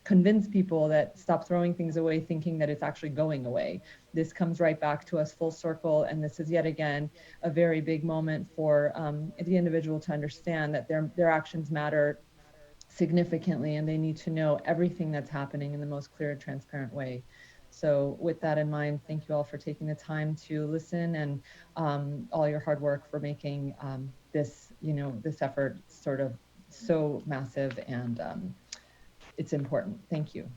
convince people that stop throwing things away thinking that it's actually going away. This comes right back to us full circle, and this is yet again a very big moment for the individual to understand that their actions matter significantly, and they need to know everything that's happening in the most clear and transparent way. So with that in mind, thank you all for taking the time to listen, and all your hard work for making this effort sort of so massive, and it's important. Thank you.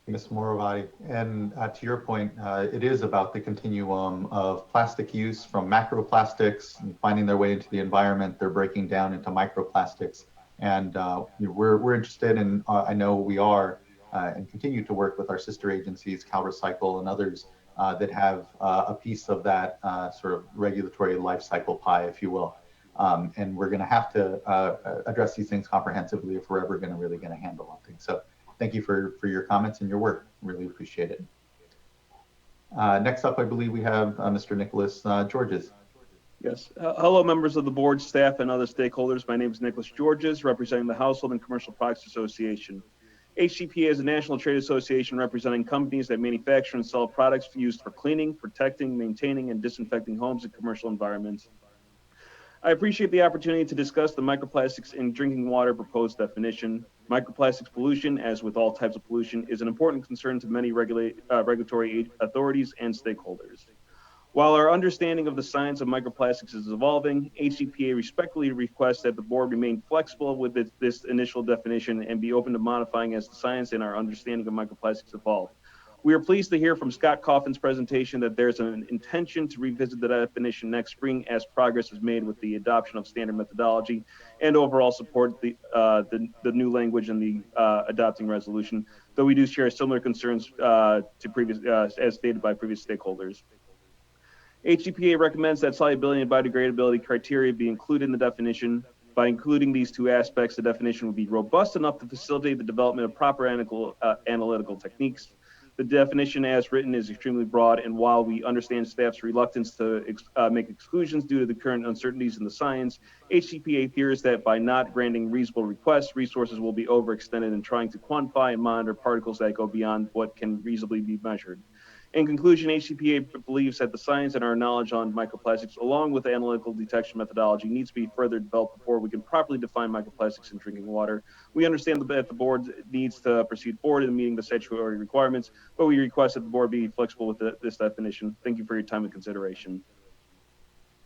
Ms. Morovati, and to your point, it is about the continuum of plastic use, from macroplastics and finding their way into the environment. They're breaking down into microplastics, and we're interested in, I know we are, and continue to work with our sister agencies, CalRecycle and others that have a piece of that sort of regulatory life cycle pie, if you will. And we're going to have to address these things comprehensively if we're ever really going to handle on things. So thank you for your comments and your work. Really appreciate it. Next up, I believe we have Mr. Nicholas Georges. Yes. Hello, members of the board, staff, and other stakeholders. My name is Nicholas Georges, representing the Household and Commercial Products Association. HCPA is a national trade association representing companies that manufacture and sell products used for cleaning, protecting, maintaining, and disinfecting homes and commercial environments. I appreciate the opportunity to discuss the microplastics in drinking water proposed definition. Microplastics pollution, as with all types of pollution, is an important concern to many regulatory authorities and stakeholders. While our understanding of the science of microplastics is evolving, HCPA respectfully requests that the board remain flexible with this initial definition and be open to modifying as the science and our understanding of microplastics evolve. We are pleased to hear from Scott Coffin's presentation that there's an intention to revisit the definition next spring as progress is made with the adoption of standard methodology and overall support the new language in the adopting resolution, though we do share similar concerns to previous, as stated by previous stakeholders. HCPA recommends that solubility and biodegradability criteria be included in the definition. By including these two aspects, the definition will be robust enough to facilitate the development of proper analytical techniques. The definition as written is extremely broad, and while we understand staff's reluctance to make exclusions due to the current uncertainties in the science, HCPA fears that by not granting reasonable requests, resources will be overextended in trying to quantify and monitor particles that go beyond what can reasonably be measured. In conclusion, HCPA believes that the science and our knowledge on microplastics, along with analytical detection methodology, needs to be further developed before we can properly define microplastics in drinking water. We understand that the board needs to proceed forward in meeting the statutory requirements, but we request that the board be flexible with this definition. Thank you for your time and consideration.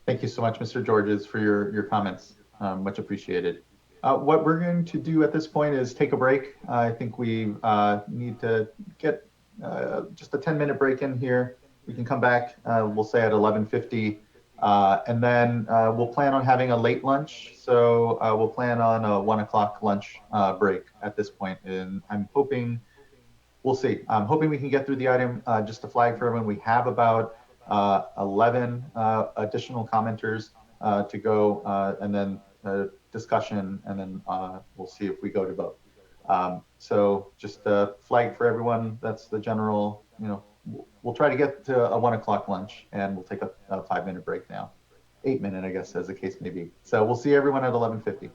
Thank you so much, Mr. Georges, for your comments. Much appreciated. What we're going to do at this point is take a break. I think we need to get just a 10-minute break in here. We can come back, we'll say at 11:50, and then we'll plan on having a late lunch. So we'll plan on a 1 o'clock lunch break at this point. And I'm hoping, we'll see. I'm hoping we can get through the item. Just to flag for everyone, we have about 11 additional commenters to go, and then discussion, and then we'll see if we go to vote. So just a flag for everyone, that's the general, we'll try to get to a 1 o'clock lunch, and we'll take a 5-minute break now. 8-minute, I guess, as the case may be. So we'll see everyone at 11:50.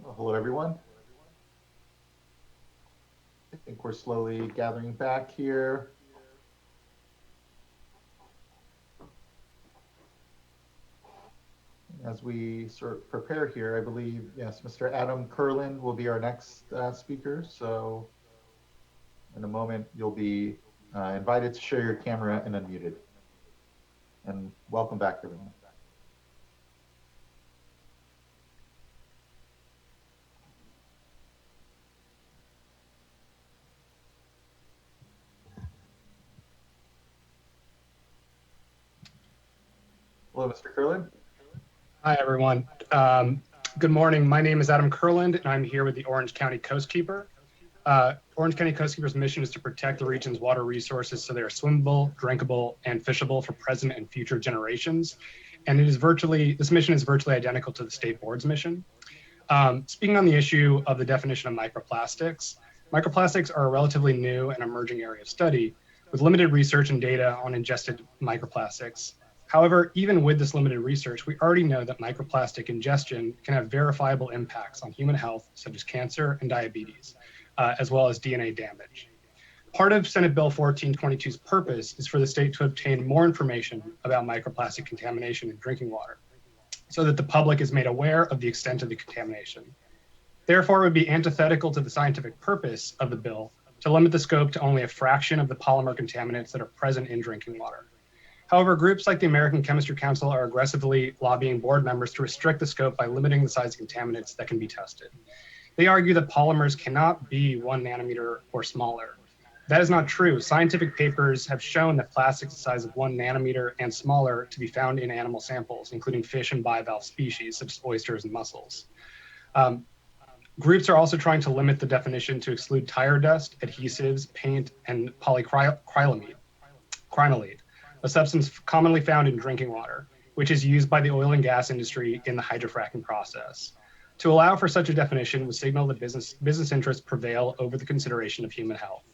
Well, hello, everyone. I think we're slowly gathering back here. As we sort of prepare here, I believe, yes, Mr. Adam Kurland will be our next speaker. So in a moment, you'll be invited to share your camera and unmuted. And welcome back, everyone. Hello, Mr. Kurland. Hi, everyone. Good morning. My name is Adam Kurland, and I'm here with the Orange County Coastkeeper. Orange County Coastkeeper's mission is to protect the region's water resources so they are swimmable, drinkable, and fishable for present and future generations. And this mission is virtually identical to the state board's mission. Speaking on the issue of the definition of microplastics, microplastics are a relatively new and emerging area of study with limited research and data on ingested microplastics. However, even with this limited research, we already know that microplastic ingestion can have verifiable impacts on human health, such as cancer and diabetes, as well as DNA damage. Part of Senate Bill 1422's purpose is for the state to obtain more information about microplastic contamination in drinking water, so that the public is made aware of the extent of the contamination. Therefore, it would be antithetical to the scientific purpose of the bill to limit the scope to only a fraction of the polymer contaminants that are present in drinking water. However, groups like the American Chemistry Council are aggressively lobbying board members to restrict the scope by limiting the size of contaminants that can be tested. They argue that polymers cannot be 1 nanometer or smaller. That is not true. Scientific papers have shown that plastics the size of 1 nanometer and smaller to be found in animal samples, including fish and bivalve species such as oysters and mussels. Groups are also trying to limit the definition to exclude tire dust, adhesives, paint, and polycrylonate, a substance commonly found in drinking water, which is used by the oil and gas industry in the hydrofracking process. To allow for such a definition would signal that business interests prevail over the consideration of human health.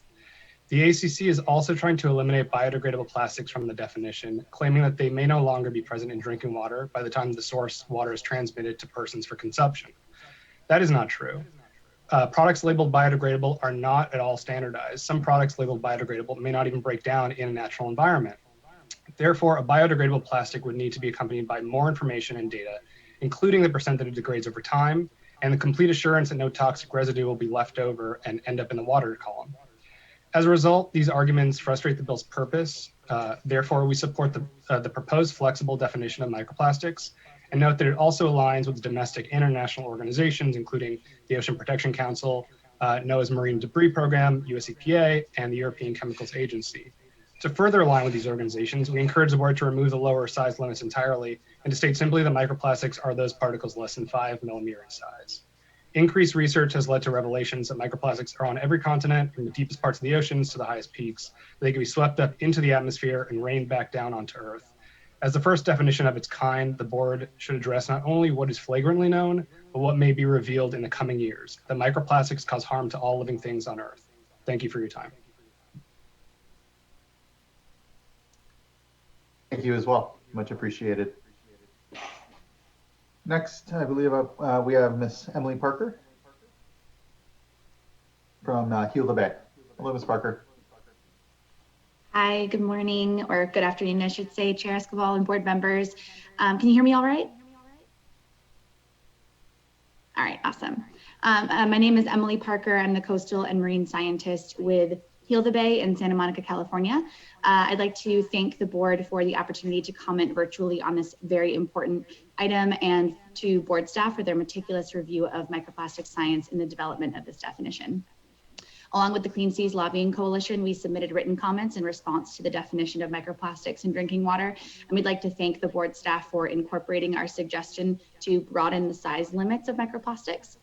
The ACC is also trying to eliminate biodegradable plastics from the definition, claiming that they may no longer be present in drinking water by the time the source water is transmitted to persons for consumption. That is not true. Products labeled biodegradable are not at all standardized. Some products labeled biodegradable may not even break down in a natural environment. Therefore, a biodegradable plastic would need to be accompanied by more information and data, including the percent that it degrades over time, and the complete assurance that no toxic residue will be left over and end up in the water column. As a result, these arguments frustrate the bill's purpose. Therefore, we support the proposed flexible definition of microplastics, and note that it also aligns with domestic and international organizations, including the Ocean Protection Council, NOAA's Marine Debris Program, US EPA, and the European Chemicals Agency. To further align with these organizations, we encourage the board to remove the lower size limits entirely and to state simply that microplastics are those particles less than 5 millimeter in size. Increased research has led to revelations that microplastics are on every continent, from the deepest parts of the oceans to the highest peaks. They can be swept up into the atmosphere and rained back down onto Earth. As the first definition of its kind, the board should address not only what is flagrantly known, but what may be revealed in the coming years, that microplastics cause harm to all living things on Earth. Thank you for your time. Thank you as well. Much appreciated. Next, I believe we have Miss Emily Parker from Heal the Bay. Hello, Miss Parker. Hi, good morning, or good afternoon, I should say, Chair Escobar and board members. Can you hear me all right? All right, awesome. My name is Emily Parker. I'm the coastal and marine scientist with Heal the Bay in Santa Monica, California. I'd like to thank the board for the opportunity to comment virtually on this very important item, and to board staff for their meticulous review of microplastic science in the development of this definition. Along with the Clean Seas Lobbying Coalition, we submitted written comments in response to the definition of microplastics in drinking water, and we'd like to thank the board staff for incorporating our suggestion to broaden the size limits of microplastics.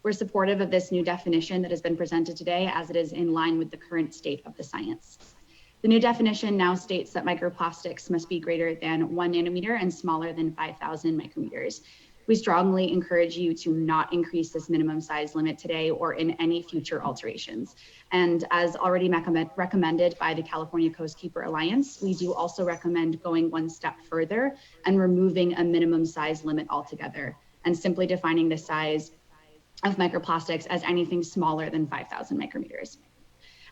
We're supportive of this new definition that has been presented today, as it is in line with the current state of the science. The new definition now states that microplastics must be greater than 1 nanometer and smaller than 5,000 micrometers. We strongly encourage you to not increase this minimum size limit today or in any future alterations. And as already recommended by the California Coastkeeper Alliance, we do also recommend going one step further and removing a minimum size limit altogether, and simply defining the size of microplastics as anything smaller than 5,000 micrometers.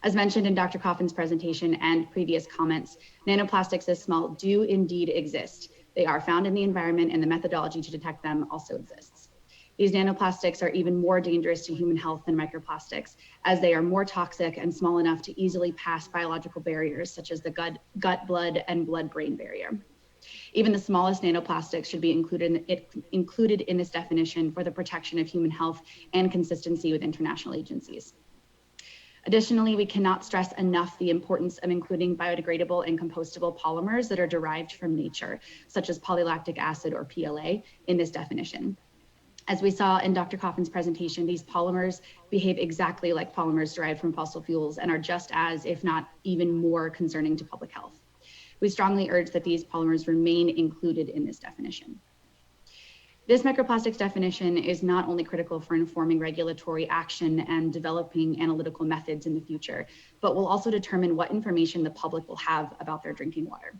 As mentioned in Dr. Coffin's presentation and previous comments, nanoplastics this small do indeed exist. They are found in the environment, and the methodology to detect them also exists. These nanoplastics are even more dangerous to human health than microplastics, as they are more toxic and small enough to easily pass biological barriers such as the gut, blood, and blood-brain barrier. Even the smallest nanoplastics should be included in this definition for the protection of human health and consistency with international agencies. Additionally, we cannot stress enough the importance of including biodegradable and compostable polymers that are derived from nature, such as polylactic acid or PLA, in this definition. As we saw in Dr. Coffin's presentation, these polymers behave exactly like polymers derived from fossil fuels and are just as, if not even more, concerning to public health. We strongly urge that these polymers remain included in this definition. This microplastics definition is not only critical for informing regulatory action and developing analytical methods in the future, but will also determine what information the public will have about their drinking water.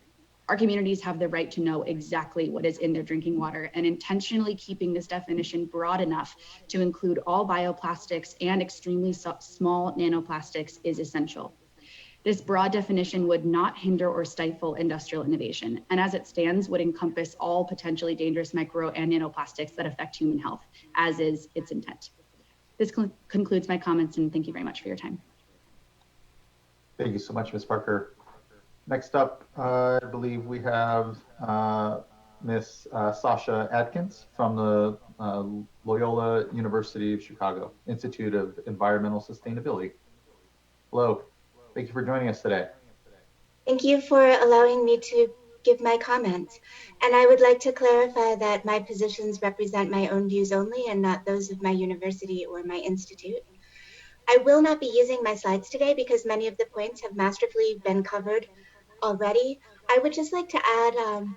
Our communities have the right to know exactly what is in their drinking water, and intentionally keeping this definition broad enough to include all bioplastics and extremely small nanoplastics is essential. This broad definition would not hinder or stifle industrial innovation, and as it stands would encompass all potentially dangerous micro and nanoplastics that affect human health, as is its intent. This concludes my comments, and thank you very much for your time. Thank you so much, Ms. Parker. Next up, I believe we have Ms. Sasha Adkins from the Loyola University of Chicago Institute of Environmental Sustainability. Hello, thank you for joining us today. Thank you for allowing me to give my comments. And I would like to clarify that my positions represent my own views only and not those of my university or my institute. I will not be using my slides today because many of the points have masterfully been covered already. I would just like to add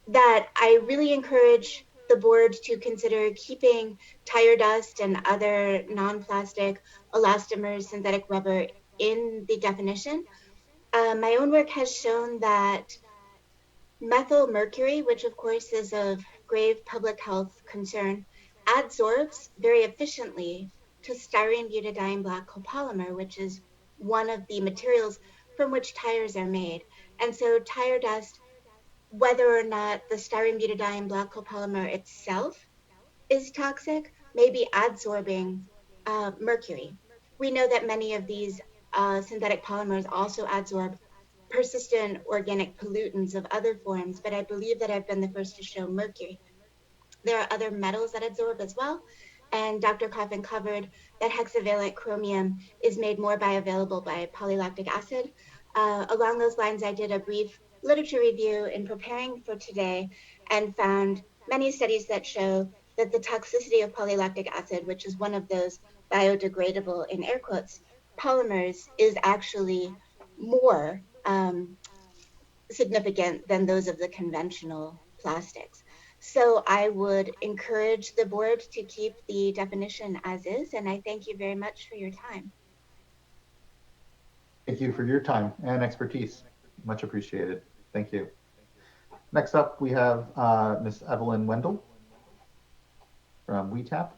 that I really encourage the board to consider keeping tire dust and other non-plastic elastomers, synthetic rubber in the definition. My own work has shown that methyl mercury, which of course is of grave public health concern, adsorbs very efficiently to styrene butadiene black copolymer, which is one of the materials from which tires are made. And so tire dust, whether or not the styrene butadiene black copolymer itself is toxic, may be adsorbing mercury. We know that many of these synthetic polymers also adsorb persistent organic pollutants of other forms, but I believe that I've been the first to show mercury. There are other metals that adsorb as well, and Dr. Coffin covered that hexavalent chromium is made more bioavailable by polylactic acid. Along those lines, I did a brief literature review in preparing for today and found many studies that show that the toxicity of polylactic acid, which is one of those biodegradable, in air quotes, polymers, is actually more significant than those of the conventional plastics. So I would encourage the board to keep the definition as is, and I thank you very much for your time. Thank you for your time and expertise. Much appreciated. Thank you. Next up, we have Ms. Evelyn Wendell from WeTap.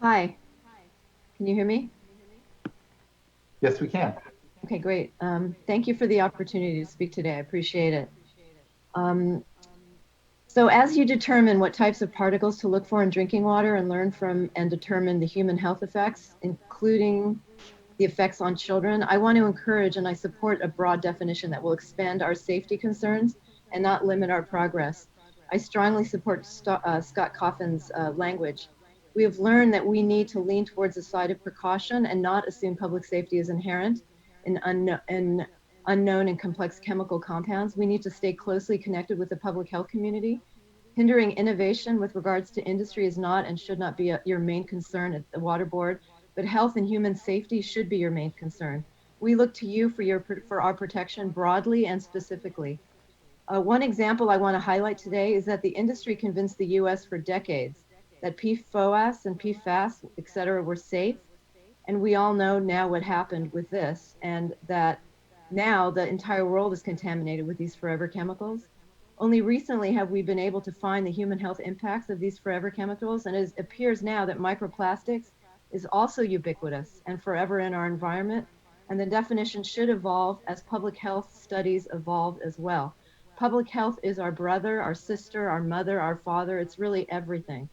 Hi, can you hear me? Yes, we can. Okay, great. Thank you for the opportunity to speak today. I appreciate it. So as you determine what types of particles to look for in drinking water and learn from and determine the human health effects, including the effects on children, I want to encourage and I support a broad definition that will expand our safety concerns and not limit our progress. I strongly support Scott Coffin's language. We have learned that we need to lean towards the side of precaution and not assume public safety is inherent in unknown and complex chemical compounds. We need to stay closely connected with the public health community. Hindering innovation with regards to industry is not and should not be your main concern at the Water Board, but health and human safety should be your main concern. We look to you for our protection broadly and specifically. One example I want to highlight today is that the industry convinced the US for decades that PFOS and PFAS, et cetera, were safe. And we all know now what happened with this, and that now the entire world is contaminated with these forever chemicals. Only recently have we been able to find the human health impacts of these forever chemicals, and it appears now that microplastics is also ubiquitous and forever in our environment, and the definition should evolve as public health studies evolve as well. Public health is our brother, our sister, our mother, our father. It's really everything.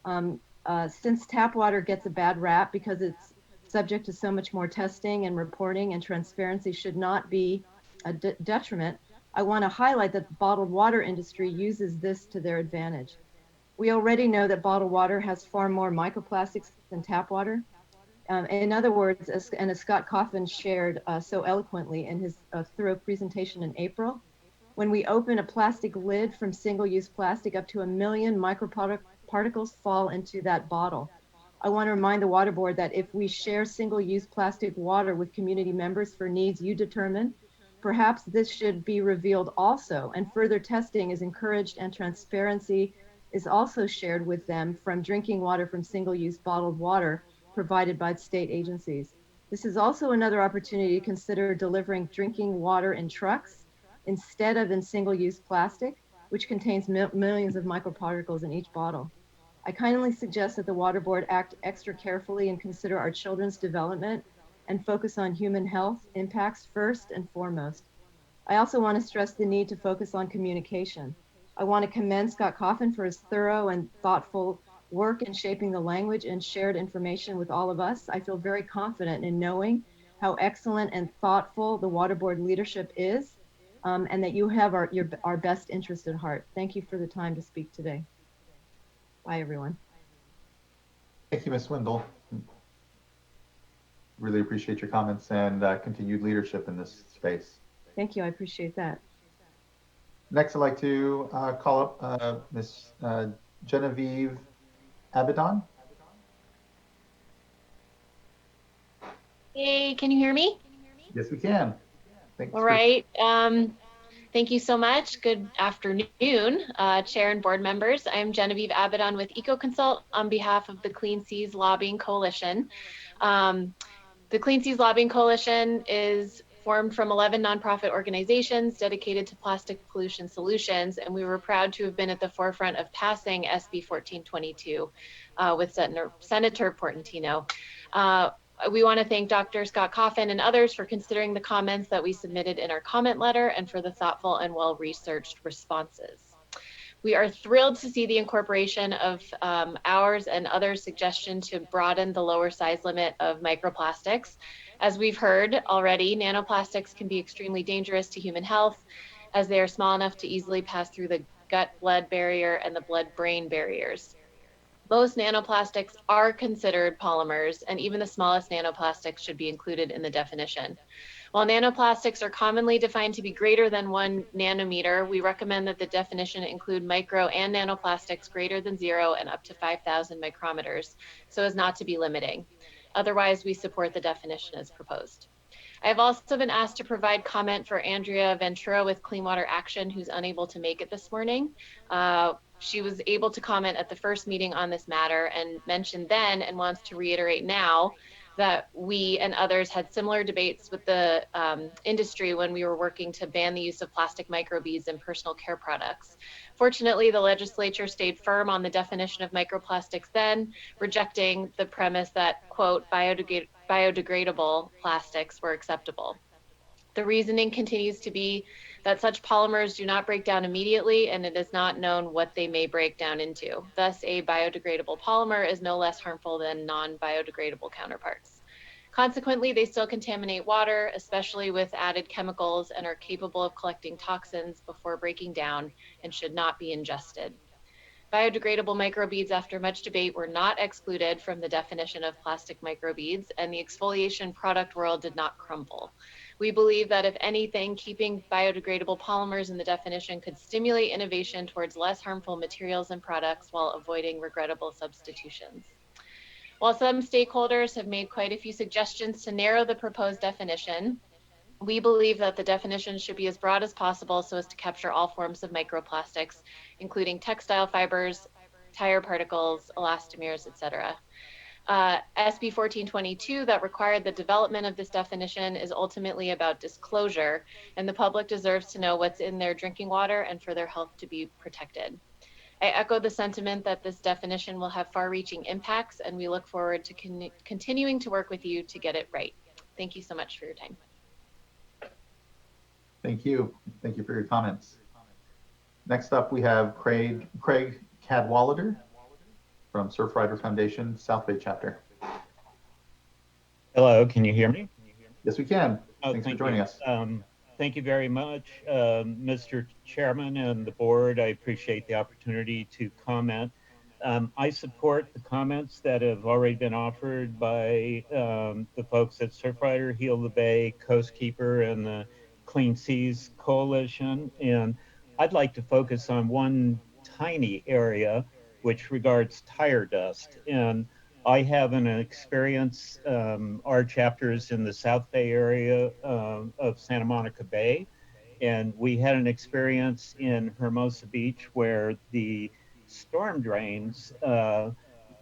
Since tap water gets a bad rap because it's subject to so much more testing and reporting, and transparency should not be a detriment, I want to highlight that the bottled water industry uses this to their advantage. We already know that bottled water has far more microplastics than tap water. In other words, as Scott Coffin shared so eloquently in his thorough presentation in April, when we open a plastic lid from single-use plastic, up to 1 million microparticles fall into that bottle. I want to remind the Water Board that if we share single-use plastic water with community members for needs you determine, perhaps this should be revealed also, and further testing is encouraged and transparency is also shared with them from drinking water from single-use bottled water provided by state agencies. This is also another opportunity to consider delivering drinking water in trucks instead of in single-use plastic, which contains millions of microparticles in each bottle. I kindly suggest that the Water Board act extra carefully and consider our children's development and focus on human health impacts first and foremost. I also want to stress the need to focus on communication. I want to commend Scott Coffin for his thorough and thoughtful work in shaping the language and shared information with all of us. I feel very confident in knowing how excellent and thoughtful the Water Board leadership is, and that you have our best interest at heart. Thank you for the time to speak today. Bye, everyone. Thank you, Ms. Swindle. Really appreciate your comments and continued leadership in this space. Thank you, I appreciate that. Next, I'd like to call up Ms. Genevieve Abaddon. Hey, can you hear me? Yes, we can. Thanks. All right. Thank you so much. Good afternoon, Chair and board members. I'm Genevieve Abaddon with EcoConsult on behalf of the Clean Seas Lobbying Coalition. The Clean Seas Lobbying Coalition is formed from 11 nonprofit organizations dedicated to plastic pollution solutions, and we were proud to have been at the forefront of passing SB 1422 with Senator Portantino. We want to thank Dr. Scott Coffin and others for considering the comments that we submitted in our comment letter and for the thoughtful and well-researched responses. We are thrilled to see the incorporation of ours and others' suggestion to broaden the lower size limit of microplastics. As we've heard already, nanoplastics can be extremely dangerous to human health as they are small enough to easily pass through the gut-blood barrier and the blood-brain barriers. Most nanoplastics are considered polymers, and even the smallest nanoplastics should be included in the definition. While nanoplastics are commonly defined to be greater than 1 nanometer, we recommend that the definition include micro and nanoplastics greater than 0 and up to 5,000 micrometers, so as not to be limiting. Otherwise, we support the definition as proposed. I have also been asked to provide comment for Andrea Ventura with Clean Water Action, who's unable to make it this morning. She was able to comment at the first meeting on this matter and mentioned then and wants to reiterate now that we and others had similar debates with the industry when we were working to ban the use of plastic microbeads in personal care products. Fortunately, the legislature stayed firm on the definition of microplastics then, rejecting the premise that, quote, biodegradable plastics were acceptable. The reasoning continues to be that such polymers do not break down immediately, and it is not known what they may break down into. Thus, a biodegradable polymer is no less harmful than non-biodegradable counterparts. Consequently, they still contaminate water, especially with added chemicals, and are capable of collecting toxins before breaking down and should not be ingested. Biodegradable microbeads, after much debate, were not excluded from the definition of plastic microbeads, and the exfoliation product world did not crumble. We believe that if anything, keeping biodegradable polymers in the definition could stimulate innovation towards less harmful materials and products while avoiding regrettable substitutions. While some stakeholders have made quite a few suggestions to narrow the proposed definition, we believe that the definition should be as broad as possible so as to capture all forms of microplastics, including textile fibers, tire particles, elastomers, etc. SB 1422 that required the development of this definition is ultimately about disclosure, and the public deserves to know what's in their drinking water and for their health to be protected. I echo the sentiment that this definition will have far-reaching impacts, and we look forward to continuing to work with you to get it right. Thank you so much for your time. Thank you. Thank you for your comments. Next up, we have Craig Cadwallader from Surfrider Foundation, South Bay Chapter. Hello, can you hear me? Yes, we can. Oh, Thanks for joining us. Thank you very much, Mr. Chairman and the board. I appreciate the opportunity to comment. I support the comments that have already been offered by the folks at Surfrider, Heal the Bay, Coastkeeper, and the Clean Seas Coalition. And I'd like to focus on one tiny area, which regards tire dust. And I have an experience, our chapters in the South Bay area of Santa Monica Bay. And we had an experience in Hermosa Beach where the storm drains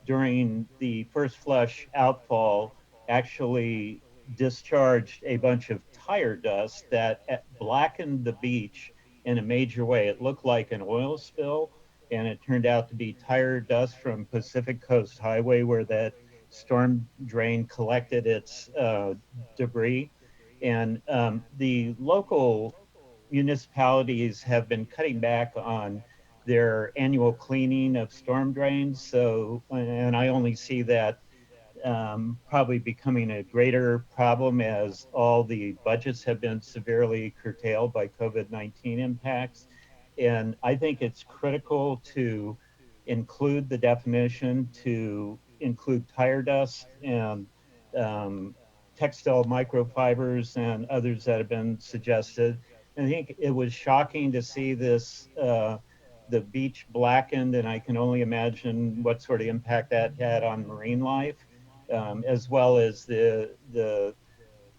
during the first flush outfall actually discharged a bunch of tire dust that blackened the beach in a major way. It looked like an oil spill, and it turned out to be tire dust from Pacific Coast Highway where that storm drain collected its debris. And the local municipalities have been cutting back on their annual cleaning of storm drains. So, and I only see that probably becoming a greater problem as all the budgets have been severely curtailed by COVID-19 impacts. And I think it's critical to include the definition, to include tire dust and textile microfibers and others that have been suggested. And I think it was shocking to see this, the beach blackened, and I can only imagine what sort of impact that had on marine life, as well as the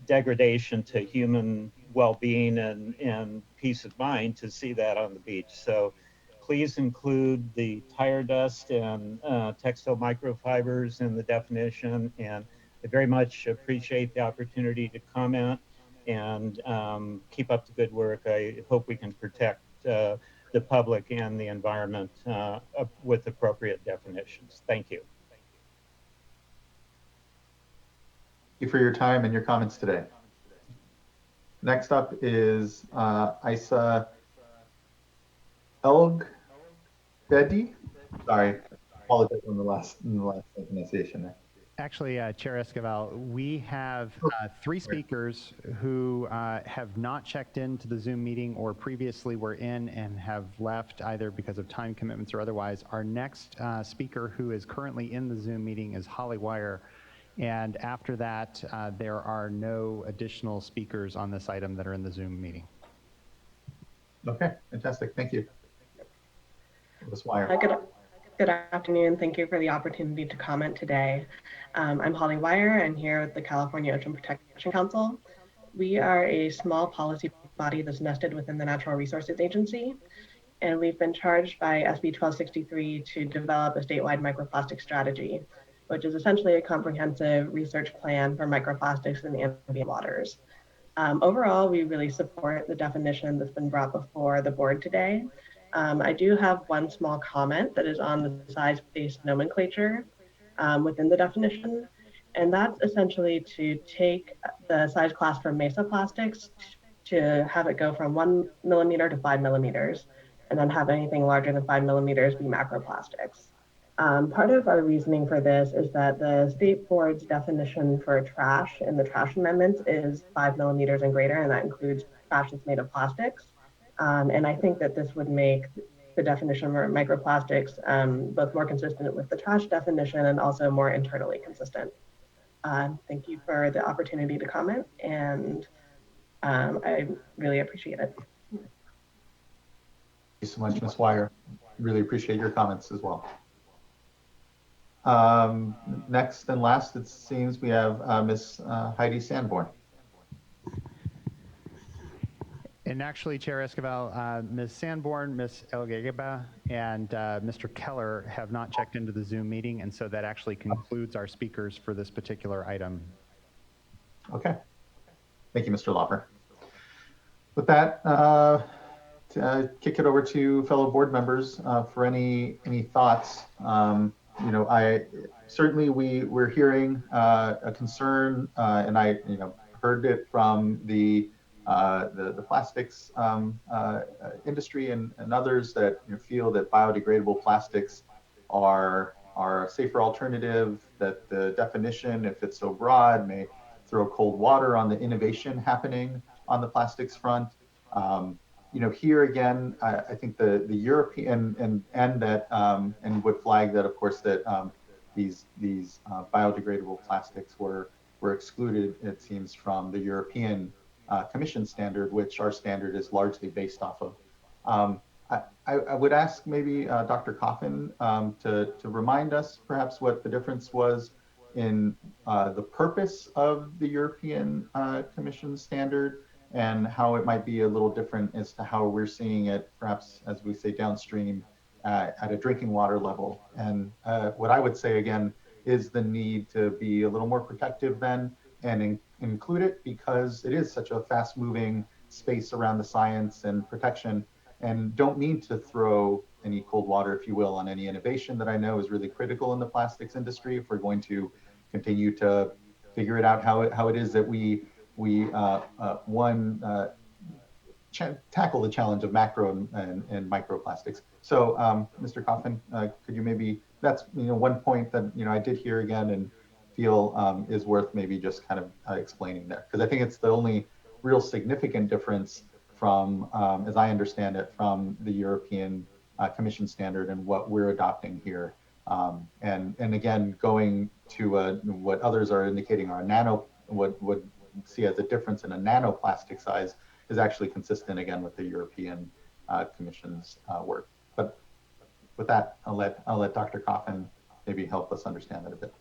degradation to human well-being and peace of mind to see that on the beach. So please include the tire dust and textile microfibers in the definition. And I very much appreciate the opportunity to comment and keep up the good work. I hope we can protect the public and the environment with appropriate definitions. Thank you. Thank you for your time and your comments today. Next up is Isa Elgbedi. Sorry, apologize on the last pronunciation there. Actually, Chair Esquivel, we have 3 speakers who have not checked into the Zoom meeting or previously were in and have left either because of time commitments or otherwise. Our next speaker who is currently in the Zoom meeting is Holly Wire. And after that, there are no additional speakers on this item that are in the Zoom meeting. Okay, fantastic. Thank you. Ms. Wire. Good afternoon. Thank you for the opportunity to comment today. I'm Holly Wire. I'm here with the California Ocean Protection Council. We are a small policy body that's nested within the Natural Resources Agency, and we've been charged by SB 1263 to develop a statewide microplastic strategy, which is essentially a comprehensive research plan for microplastics in the ambient waters. Overall, we really support the definition that's been brought before the board today. I do have one small comment that is on the size-based nomenclature within the definition, and that's essentially to take the size class for mesa plastics to have it go from 1 millimeter to 5 millimeters, and then have anything larger than 5 millimeters be macroplastics. Part of our reasoning for this is that the state board's definition for trash in the trash amendments is 5 millimeters and greater, and that includes trash that's made of plastics. And I think that this would make the definition for microplastics both more consistent with the trash definition and also more internally consistent. Thank you for the opportunity to comment, and I really appreciate it. Thank you so much, Ms. Wire. Really appreciate your comments as well. Next and last, it seems we have Ms. Heidi Sanborn. And actually, Chair Esquivel, Ms. Sanborn, Ms. Elgageba, and Mr. Keller have not checked into the Zoom meeting, and so that actually concludes our speakers for this particular item. Okay. Thank you, Mr. Lauper. With that, kick it over to fellow board members for any thoughts. You know, we're hearing a concern, and I heard it from the plastics industry and others that feel that biodegradable plastics are a safer alternative, that the definition, if it's so broad, may throw cold water on the innovation happening on the plastics front. You know, here again, I think the European and would flag that, of course, that these biodegradable plastics were excluded, it seems, from the European Commission standard, which our standard is largely based off of. I would ask maybe Dr. Coffin to remind us perhaps what the difference was in the purpose of the European Commission standard, and how it might be a little different as to how we're seeing it, perhaps, as we say, downstream at a drinking water level. And what I would say, again, is the need to be a little more protective then and include it, because it is such a fast-moving space around the science and protection, and don't mean to throw any cold water, if you will, on any innovation that I know is really critical in the plastics industry if we're going to continue to figure it out how it is that we tackle the challenge of macro and microplastics. So, Mr. Coffin, could you maybe, that's one point that I did hear again and feel is worth maybe just kind of explaining there, because I think it's the only real significant difference from, as I understand it, from the European Commission standard and what we're adopting here. And again, going to what others are indicating are what would see as a difference in a nanoplastic size is actually consistent again with the European Commission's work. But with that, I'll let Dr. Coffin maybe help us understand that a bit.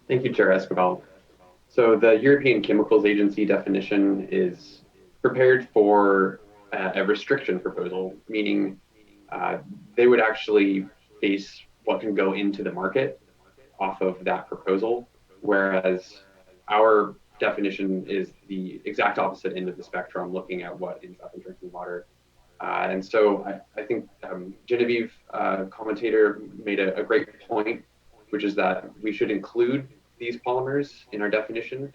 Thank you, Chair Esquivel. So the European Chemicals Agency definition is prepared for a restriction proposal, meaning they would actually base what can go into the market off of that proposal, whereas our definition is the exact opposite end of the spectrum, looking at what ends up in drinking water. And so I think Genevieve, commentator, made a great point, which is that we should include these polymers in our definition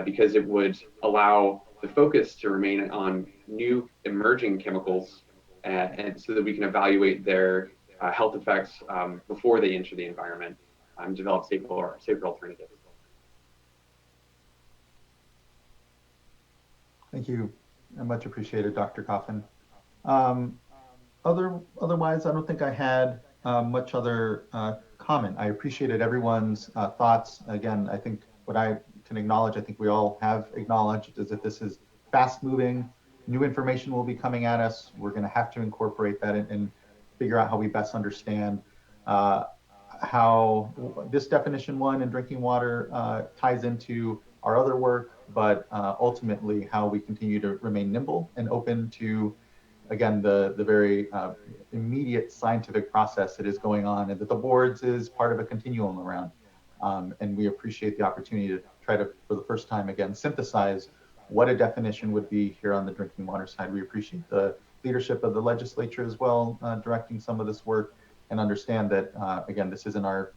because it would allow the focus to remain on new emerging chemicals and so that we can evaluate their health effects before they enter the environment and develop safer alternatives. Thank you. Much appreciated, Dr. Coffin. Otherwise, I don't think I had much other comment. I appreciated everyone's thoughts. Again, I think what I can acknowledge, I think we all have acknowledged, is that this is fast moving. New information will be coming at us. We're going to have to incorporate that and figure out how we best understand how this definition one in drinking water ties into our other work, but ultimately how we continue to remain nimble and open to, again, the very immediate scientific process that is going on, and that the boards is part of a continuum around. And we appreciate the opportunity to try to, for the first time again, synthesize what a definition would be here on the drinking water side. We appreciate the leadership of the legislature as well, directing some of this work, and understand that, again, this isn't our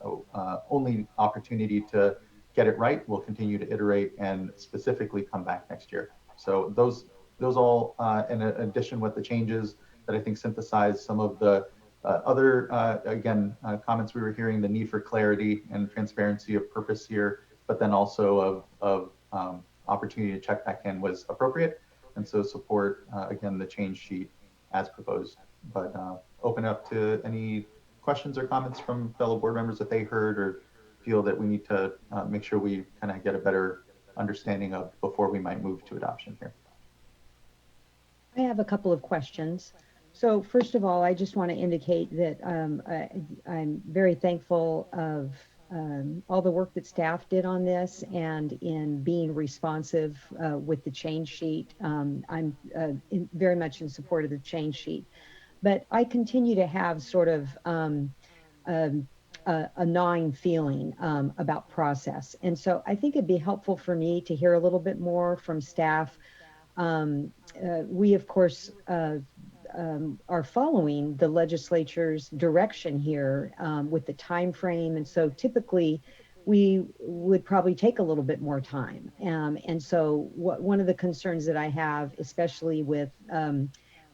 only opportunity to get it right. We'll continue to iterate and specifically come back next year. So those all, in addition with the changes that I think synthesize some of the other, again, comments we were hearing, the need for clarity and transparency of purpose here, but then also of opportunity to check back in was appropriate. And so support, again, the change sheet as proposed. But open up to any questions or comments from fellow board members that they heard or feel that we need to make sure we kind of get a better understanding of before we might move to adoption here. I have a couple of questions. So first of all, I just want to indicate that I'm very thankful of all the work that staff did on this and in being responsive with the change sheet. I'm very much in support of the change sheet, but I continue to have sort of a gnawing feeling about process. And so I think it'd be helpful for me to hear a little bit more from staff. We, of course, are following the legislature's direction here with the time frame. And so typically we would probably take a little bit more time. And so one of the concerns that I have, especially with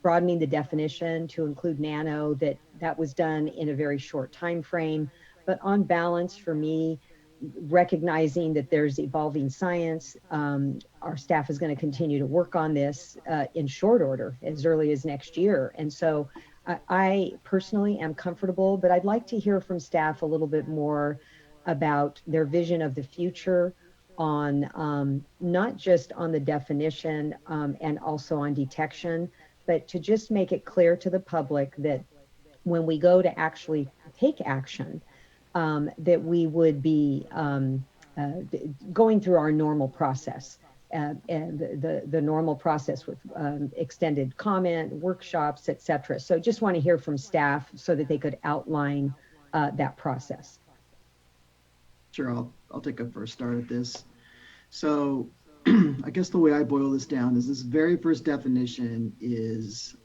broadening the definition to include nano, that was done in a very short time frame. But on balance, for me, recognizing that there's evolving science, our staff is going to continue to work on this in short order as early as next year. And so I personally am comfortable, but I'd like to hear from staff a little bit more about their vision of the future on not just on the definition and also on detection, but to just make it clear to the public that when we go to actually take action, that we would be going through our normal process, and the normal process with extended comment, workshops, etc. So just want to hear from staff so that they could outline that process. Sure, I'll take a first start at this. So I guess the way I boil this down is this very first definition is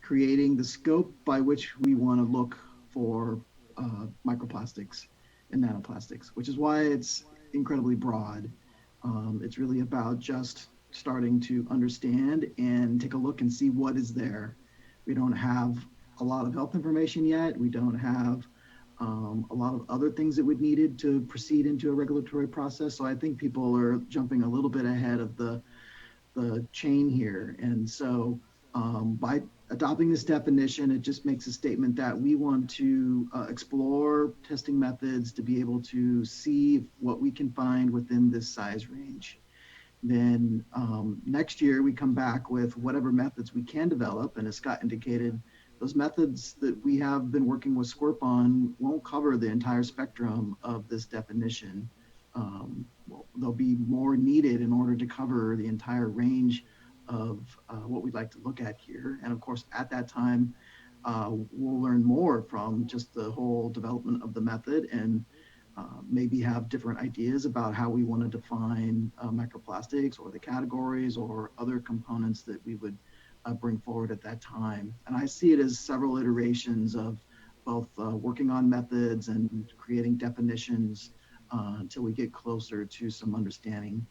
creating the scope by which we want to look for microplastics and nanoplastics, which is why it's incredibly broad. It's really about just starting to understand and take a look and see what is there. We don't have a lot of health information yet. We don't have a lot of other things that would needed to proceed into a regulatory process. So I think people are jumping a little bit ahead of the chain here. And so by adopting this definition, it just makes a statement that we want to explore testing methods to be able to see what we can find within this size range. Then next year we come back with whatever methods we can develop. And as Scott indicated, those methods that we have been working with SWRCB on won't cover the entire spectrum of this definition. There'll be more needed in order to cover the entire range of what we'd like to look at here. And of course, at that time, we'll learn more from just the whole development of the method and maybe have different ideas about how we want to define microplastics or the categories or other components that we would bring forward at that time. And I see it as several iterations of both working on methods and creating definitions until we get closer to some understanding.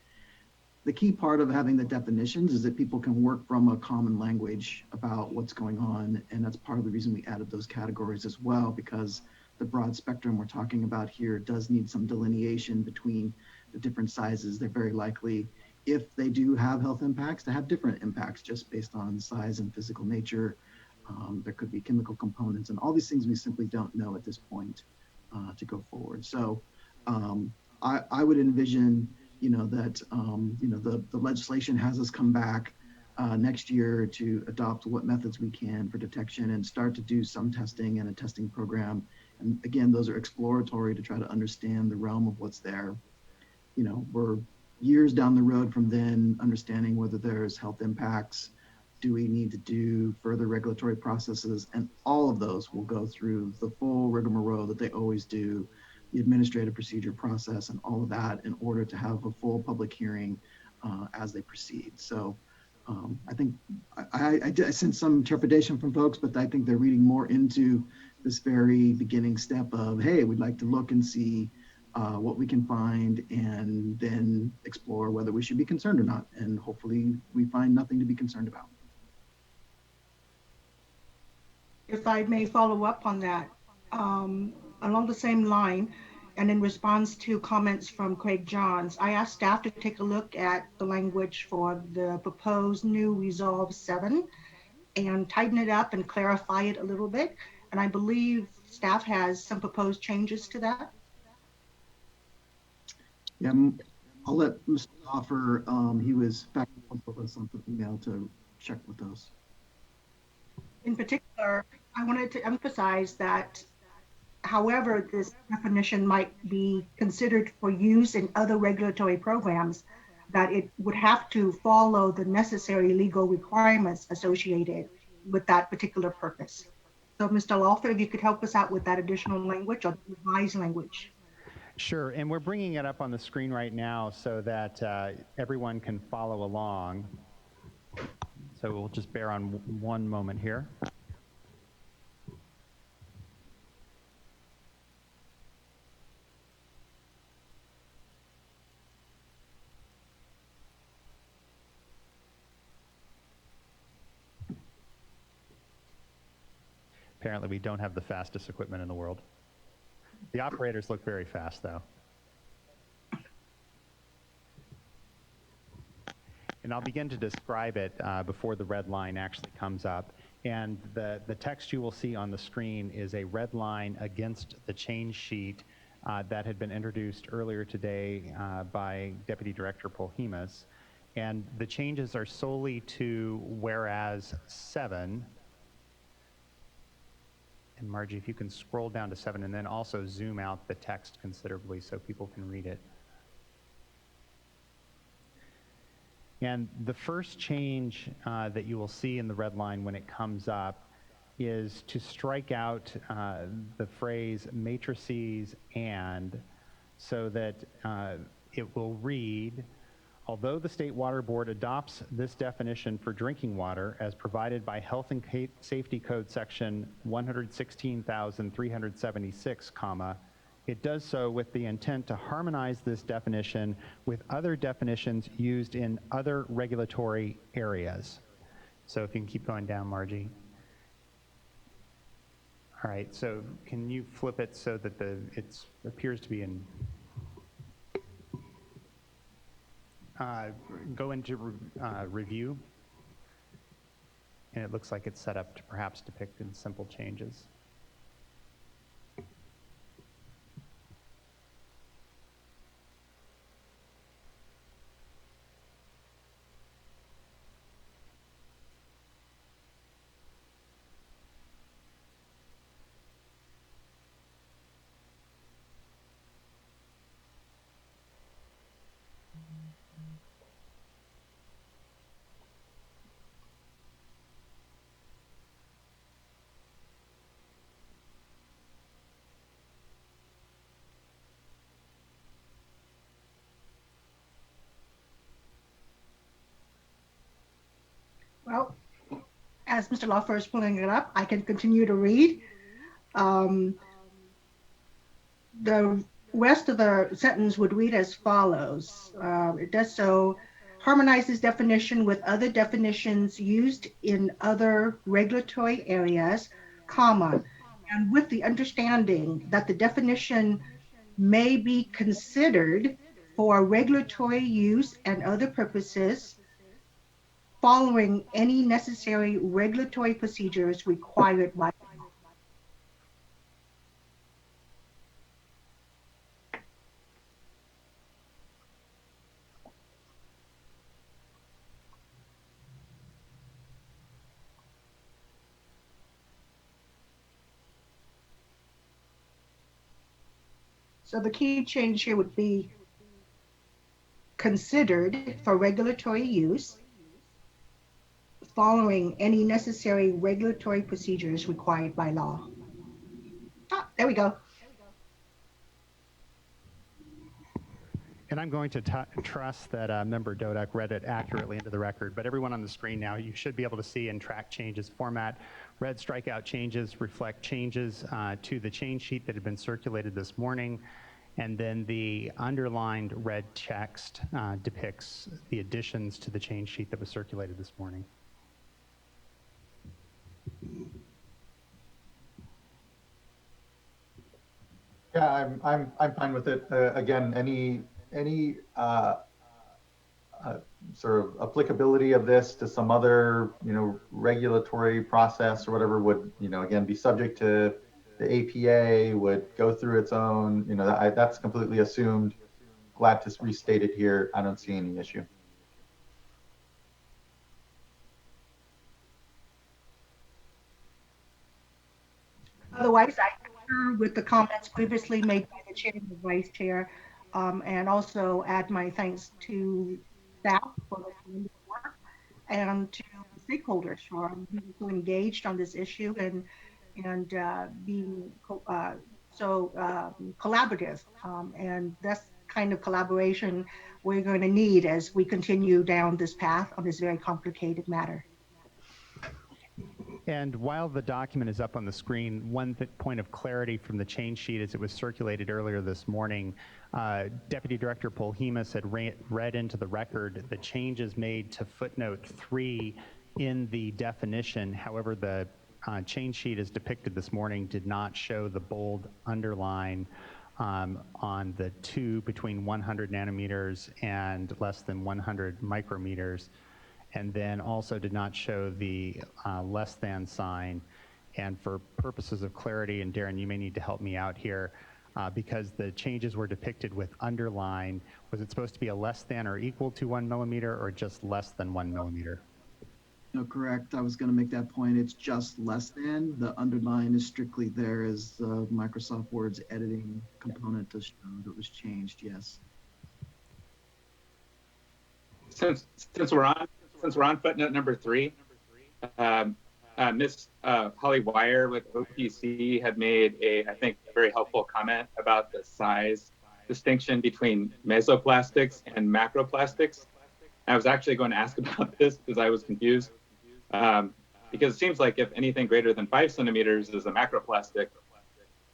The key part of having the definitions is that people can work from a common language about what's going on. And that's part of the reason we added those categories as well, because the broad spectrum we're talking about here does need some delineation between the different sizes. They're very likely, if they do have health impacts, to have different impacts just based on size and physical nature. There could be chemical components and all these things we simply don't know at this point to go forward. So I would envision, that, the legislation has us come back next year to adopt what methods we can for detection and start to do some testing and a testing program. And again, those are exploratory to try to understand the realm of what's there. We're years down the road from then understanding whether there's health impacts. Do we need to do further regulatory processes? And all of those will go through the full rigmarole that they always do, the administrative procedure process and all of that in order to have a full public hearing as they proceed. So I think I sense some trepidation from folks, but I think they're reading more into this very beginning step of, hey, we'd like to look and see what we can find and then explore whether we should be concerned or not. And hopefully we find nothing to be concerned about. If I may follow up on that, along the same line, and in response to comments from Craig Johns, I asked staff to take a look at the language for the proposed new Resolve 7 and tighten it up and clarify it a little bit. And I believe staff has some proposed changes to that. Yeah, I'll let Mr. Offer, he was back and forth with us on the email to check with those. In particular, I wanted to emphasize that however, this definition might be considered for use in other regulatory programs, that it would have to follow the necessary legal requirements associated with that particular purpose. So Mr. Lawfer, if you could help us out with that additional language or revised language. Sure, and we're bringing it up on the screen right now so that everyone can follow along. So we'll just bear on one moment here. Apparently we don't have the fastest equipment in the world. The operators look very fast though. And I'll begin to describe it before the red line actually comes up. And the text you will see on the screen is a red line against the change sheet that had been introduced earlier today by Deputy Director Polhemus. And the changes are solely to whereas 7. And Margie, if you can scroll down to 7 and then also zoom out the text considerably so people can read it. And the first change that you will see in the red line when it comes up is to strike out the phrase matrices and, so that it will read, although the State Water Board adopts this definition for drinking water as provided by Health and Safety Code section 116,376, it does so with the intent to harmonize this definition with other definitions used in other regulatory areas. So if you can keep going down, Margie. All right, so can you flip it so that it appears to be in, go into review, and it looks like it's set up to perhaps depict in simple changes. Well, as Mr. Lawfer is pulling it up, I can continue to read. The rest of the sentence would read as follows. It does so, harmonizes definition with other definitions used in other regulatory areas, comma, and with the understanding that the definition may be considered for regulatory use and other purposes following any necessary regulatory procedures required by law. So the key change here would be considered for regulatory use following any necessary regulatory procedures required by law. Ah, there we go. And I'm going to trust that Member Dodek read it accurately into the record, but everyone on the screen now, you should be able to see and track changes format. Red strikeout changes reflect changes to the change sheet that had been circulated this morning, and then the underlined red text depicts the additions to the change sheet that was circulated this morning. Yeah, I'm fine with it. Again, any sort of applicability of this to some other, regulatory process or whatever would, again, be subject to the APA, would go through its own, that's completely assumed. Glad to restate it here. I don't see any issue. Otherwise, concur with the comments previously made by the chair and the vice chair, and also add my thanks to staff for the tremendous work and to stakeholders for being so engaged on this issue and being collaborative. And that's kind of collaboration we're going to need as we continue down this path on this very complicated matter. And while the document is up on the screen, one point of clarity from the change sheet as it was circulated earlier this morning, Deputy Director Polhemus had read into the record the changes made to footnote 3 in the definition. However, the change sheet as depicted this morning did not show the bold underline on the 2 between 100 nanometers and less than 100 micrometers, and then also did not show the less than sign. And for purposes of clarity, and Darren, you may need to help me out here, because the changes were depicted with underline, was it supposed to be a less than or equal to 1 millimeter or just less than 1 millimeter? No, correct. I was going to make that point. It's just less than. The underline is strictly there as Microsoft Word's editing component to show that was changed. Yes. Since we're on footnote number 3, Ms. Holly Wire with OPC had made I think, a very helpful comment about the size distinction between mesoplastics and macroplastics. I was actually going to ask about this because I was confused. Because it seems like if anything greater than 5 centimeters is a macroplastic,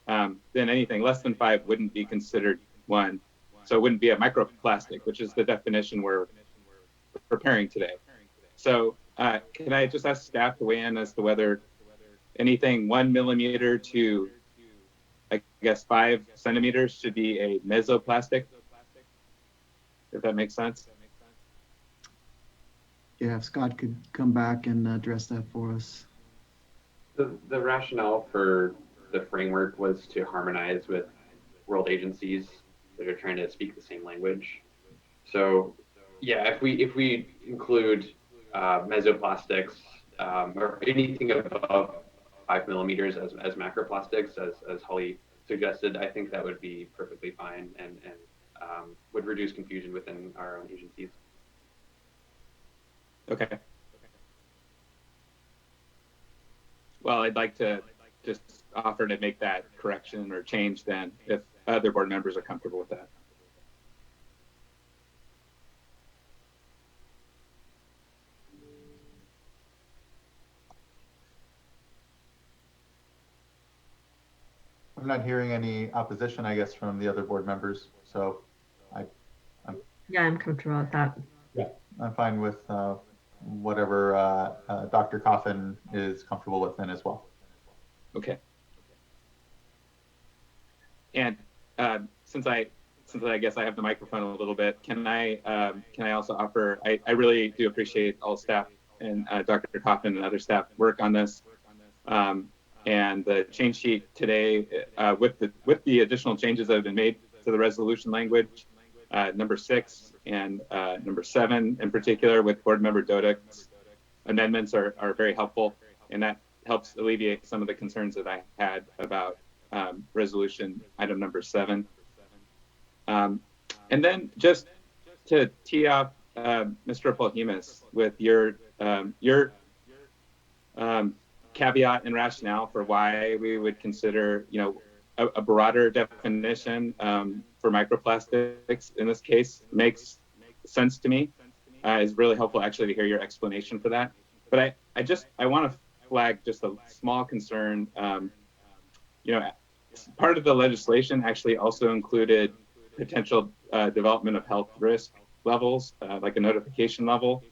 then anything less than 5 wouldn't be considered one. So it wouldn't be a microplastic, which is the definition we're preparing today. So can I just ask staff to weigh in as to whether anything 1 millimeter to, I guess, 5 centimeters should be a mesoplastic, if that makes sense? Yeah, if Scott could come back and address that for us. The rationale for the framework was to harmonize with world agencies that are trying to speak the same language. So yeah, if we include mesoplastics or anything above 5 millimeters as macroplastics, as Holly suggested, I think that would be perfectly fine and would reduce confusion within our own agencies. Okay. Well, I'd like to just offer to make that correction or change then, if other board members are comfortable with that. I'm not hearing any opposition, I guess, from the other board members. So Yeah, I'm comfortable with that. yeah, I'm fine with whatever Dr. Coffin is comfortable with then as well. Okay. And since I guess I have the microphone a little bit, can I also offer? I really do appreciate all staff and Dr. Coffin and other staff work on this. And the change sheet today, with the additional changes that have been made to the resolution language, number 6 and number 7 in particular, with Board Member Dodek's amendments are very helpful, and that helps alleviate some of the concerns that I had about resolution item number 7. And then just to tee off Mr. Polhemus with your caveat and rationale for why we would consider, a broader definition for microplastics in this case makes sense to me. It's really helpful actually to hear your explanation for that. But I want to flag just a small concern. Part of the legislation actually also included potential development of health risk levels, like a notification level.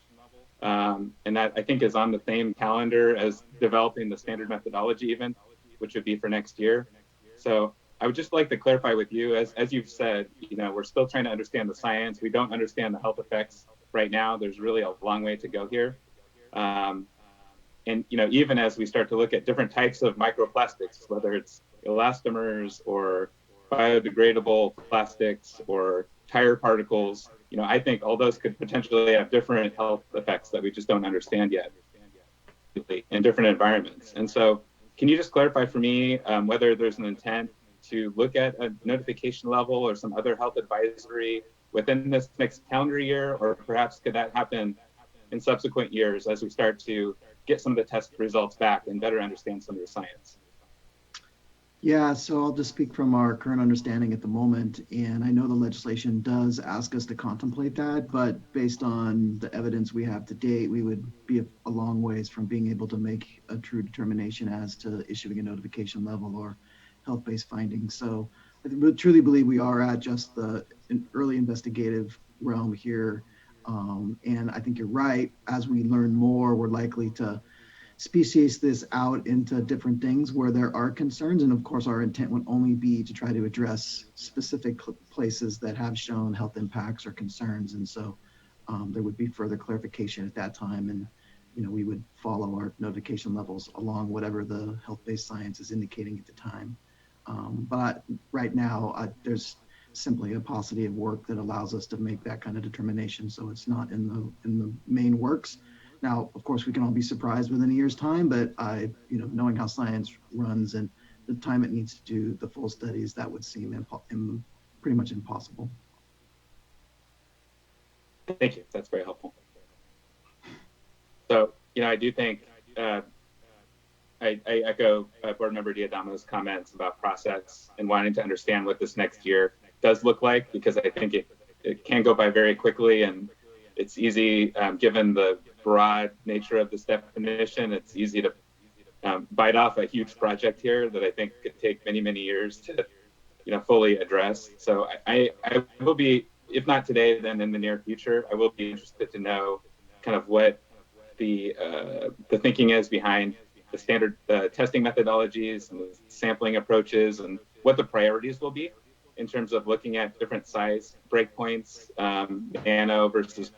And that I think is on the same calendar as developing the standard methodology even, which would be for next year. So I would just like to clarify with you, as you've said, we're still trying to understand the science. We don't understand the health effects right now. There's really a long way to go here. And even as we start to look at different types of microplastics, whether it's elastomers or biodegradable plastics or tire particles, I think all those could potentially have different health effects that we just don't understand yet in different environments. And so can you just clarify for me whether there's an intent to look at a notification level or some other health advisory within this next calendar year, or perhaps could that happen in subsequent years as we start to get some of the test results back and better understand some of the science? Yeah, so I'll just speak from our current understanding at the moment. And I know the legislation does ask us to contemplate that, but based on the evidence we have to date, we would be a long ways from being able to make a true determination as to issuing a notification level or health-based findings. So I truly believe we are at just the early investigative realm here. And I think you're right. As we learn more, we're likely to speciate this out into different things where there are concerns. And of course, our intent would only be to try to address specific places that have shown health impacts or concerns. And so there would be further clarification at that time. And, you know, we would follow our notification levels along whatever the health-based science is indicating at the time. But right now, there's simply a paucity of work that allows us to make that kind of determination. So it's not in the main works. Now, of course, we can all be surprised within a year's time, but knowing how science runs and the time it needs to do the full studies, that would seem pretty much impossible. Thank you. That's very helpful. So, I do think I echo Board Member Diadama's comments about process and wanting to understand what this next year does look like, because I think it can go by very quickly, and it's easy, given the broad nature of this definition, it's easy to bite off a huge project here that I think could take many, many years to, fully address. So I will be, if not today, then in the near future, I will be interested to know kind of what the thinking is behind the standard testing methodologies and the sampling approaches, and what the priorities will be in terms of looking at different size breakpoints, nano versus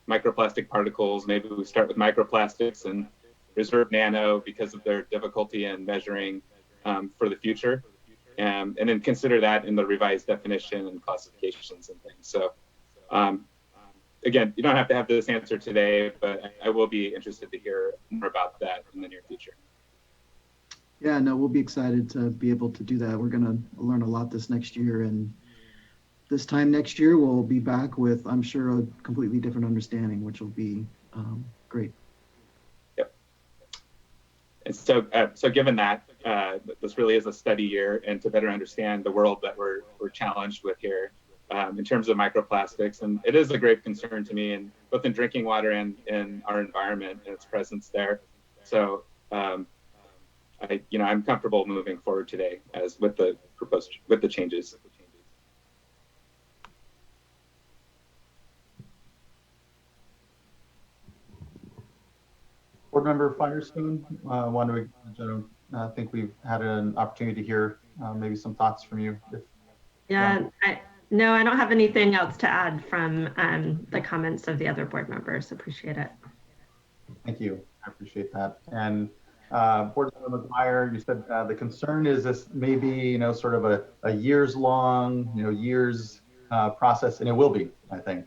microplastic particles. Maybe we start with microplastics and reserve nano because of their difficulty in measuring for the future, and then consider that in the revised definition and classifications and things. So again, you don't have to have this answer today, but I will be interested to hear more about that in the near future. Yeah, no, we'll be excited to be able to do that. We're going to learn a lot this next year, and this time next year, we'll be back with, I'm sure, a completely different understanding, which will be great. Yep. And so given that, this really is a study year, and to better understand the world that we're challenged with here in terms of microplastics, and it is a grave concern to me, and both in drinking water and in our environment and its presence there. So I'm comfortable moving forward today as with the changes. Board Member Firestone, I think we've had an opportunity to hear maybe some thoughts from you. No, I don't have anything else to add from the comments of the other board members. Appreciate it. Thank you. I appreciate that. And Board Member McGuire, you said the concern is this maybe sort of a years long, process, and it will be. I think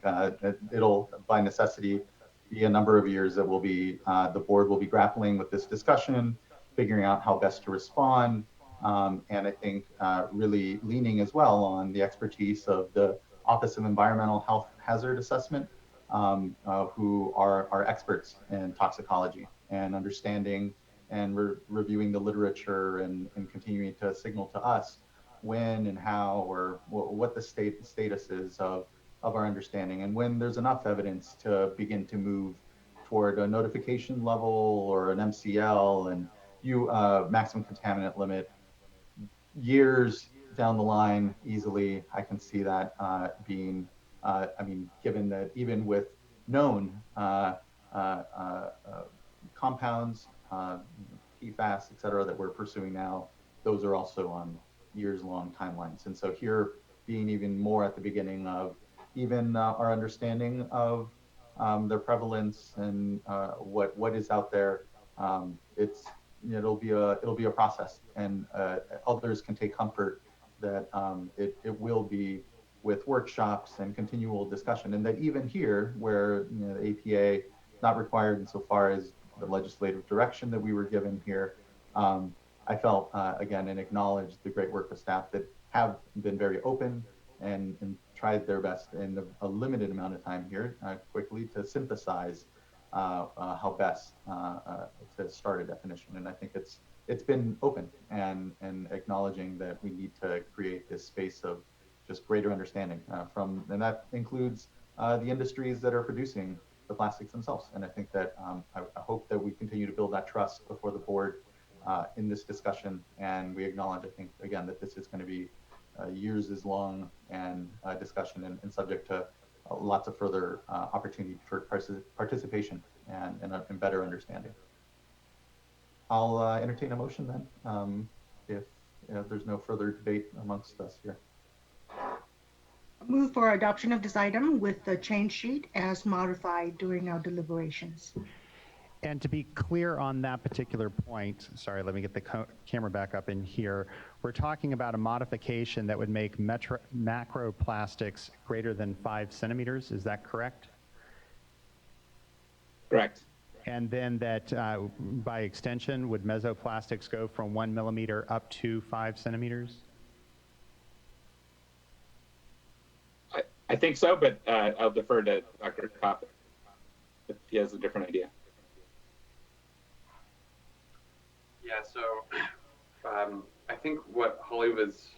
it'll by necessity be a number of years that will be the board will be grappling with this discussion, figuring out how best to respond, and I think really leaning as well on the expertise of the Office of Environmental Health Hazard Assessment, who are experts in toxicology and understanding and reviewing the literature and continuing to signal to us when and how or what the status is of our understanding, and when there's enough evidence to begin to move toward a notification level or an MCL and maximum contaminant limit. Years down the line, easily, I can see that being, given that even with known compounds, PFAS, et cetera, that we're pursuing now, those are also on years-long timelines. And so here, being even more at the beginning of even our understanding of their prevalence and what is out there, it'll be a process, and others can take comfort that it will be with workshops and continual discussion, and that even here, where the APA not required insofar as the legislative direction that we were given here, I felt, again, and acknowledge the great work of staff that have been very open and tried their best in a limited amount of time here quickly to synthesize how best to start a definition. And I think it's been open and acknowledging that we need to create this space of just greater understanding and that includes the industries that are producing the plastics themselves. And I think that I hope that we continue to build that trust before the board in this discussion. And we acknowledge, I think, again, that this is going to be years as long and discussion and subject to lots of further opportunity for participation and better understanding. I'll entertain a motion then, if there's no further debate amongst us here. Move for adoption of this item with the change sheet as modified during our deliberations. And to be clear on that particular point, sorry, let me get the camera back up in here. We're talking about a modification that would make macroplastics greater than 5 centimeters. Is that correct? Correct. And then that by extension, would mesoplastics go from 1 millimeter up to 5 centimeters? I think so, but I'll defer to Dr. Kopp if he has a different idea. Yeah, so I think what Holly was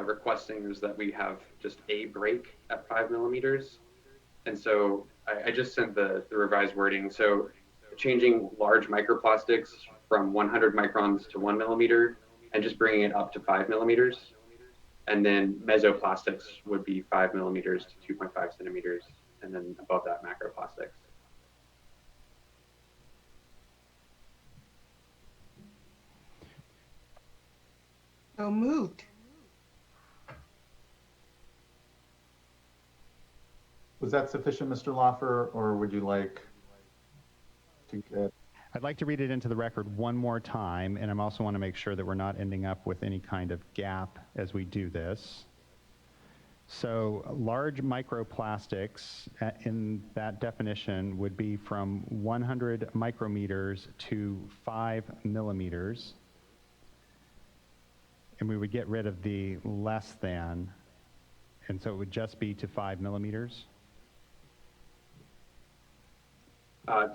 requesting is that we have just a break at 5 millimeters. And so I just sent the revised wording. So changing large microplastics from 100 microns to 1 millimeter and just bringing it up to 5 millimeters. And then mesoplastics would be 5 millimeters to 2.5 centimeters. And then above that, macroplastics. So moved. Was that sufficient, Mr. Loffer, or would you like to get? I'd like to read it into the record one more time, and I also want to make sure that we're not ending up with any kind of gap as we do this. So large microplastics in that definition would be from 100 micrometers to 5 millimeters. And we would get rid of the less than, and so it would just be to 5 millimeters.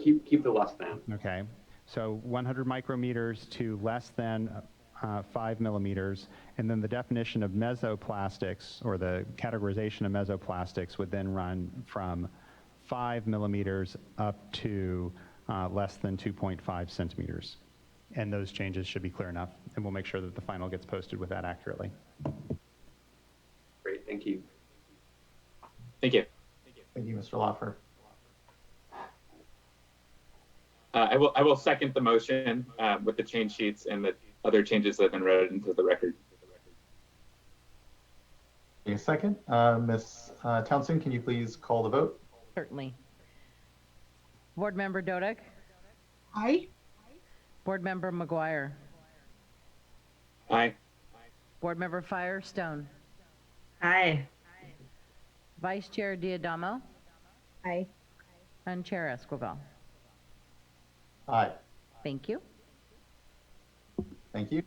Keep the less than. Okay, so 100 micrometers to less than 5 millimeters, and then the definition of mesoplastics, or the categorization of mesoplastics, would then run from 5 millimeters up to less than 2.5 centimeters. And those changes should be clear enough, and we'll make sure that the final gets posted with that accurately. Great, thank you. Thank you. Thank you, Mr. Loffer. I will second the motion with the change sheets and the other changes that have been read into the record. A second. Ms. Townsend, can you please call the vote? Certainly. Board Member Dodek? Aye. Board Member McGuire? Aye. Board Member Firestone? Aye. Vice Chair Diadamo? Aye. And Chair Esquivel? Aye. Thank you. Thank you.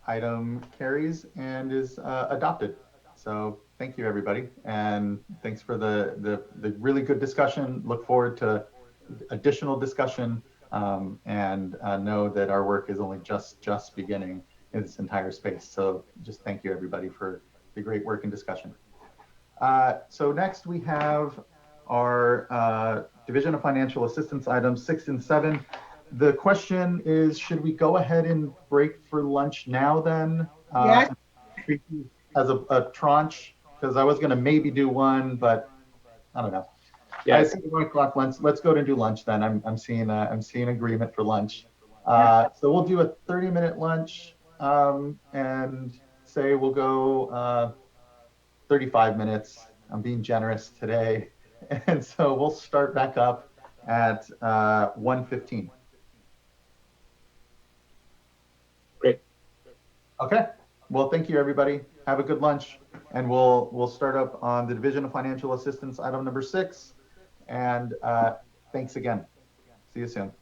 Item carries and is adopted. So thank you, everybody. And thanks for the really good discussion. Look forward to additional discussion and know that our work is only just beginning in this entire space. So just thank you, everybody, for the great work and discussion. So next we have our Division of Financial Assistance items 6 and 7. The question is, should we go ahead and break for lunch now then? Yes. As a tranche, because I was going to maybe do one, but I don't know. Yeah. I see 1 o'clock lunch. Let's go to do lunch then. I'm seeing agreement for lunch. So we'll do a 30-minute lunch and say we'll go 35 minutes. I'm being generous today. And so we'll start back up at 1:15. Great. Okay. Well, thank you, everybody. Have a good lunch. And we'll start up on the Division of Financial Assistance, item number 6. And thanks again. See you soon.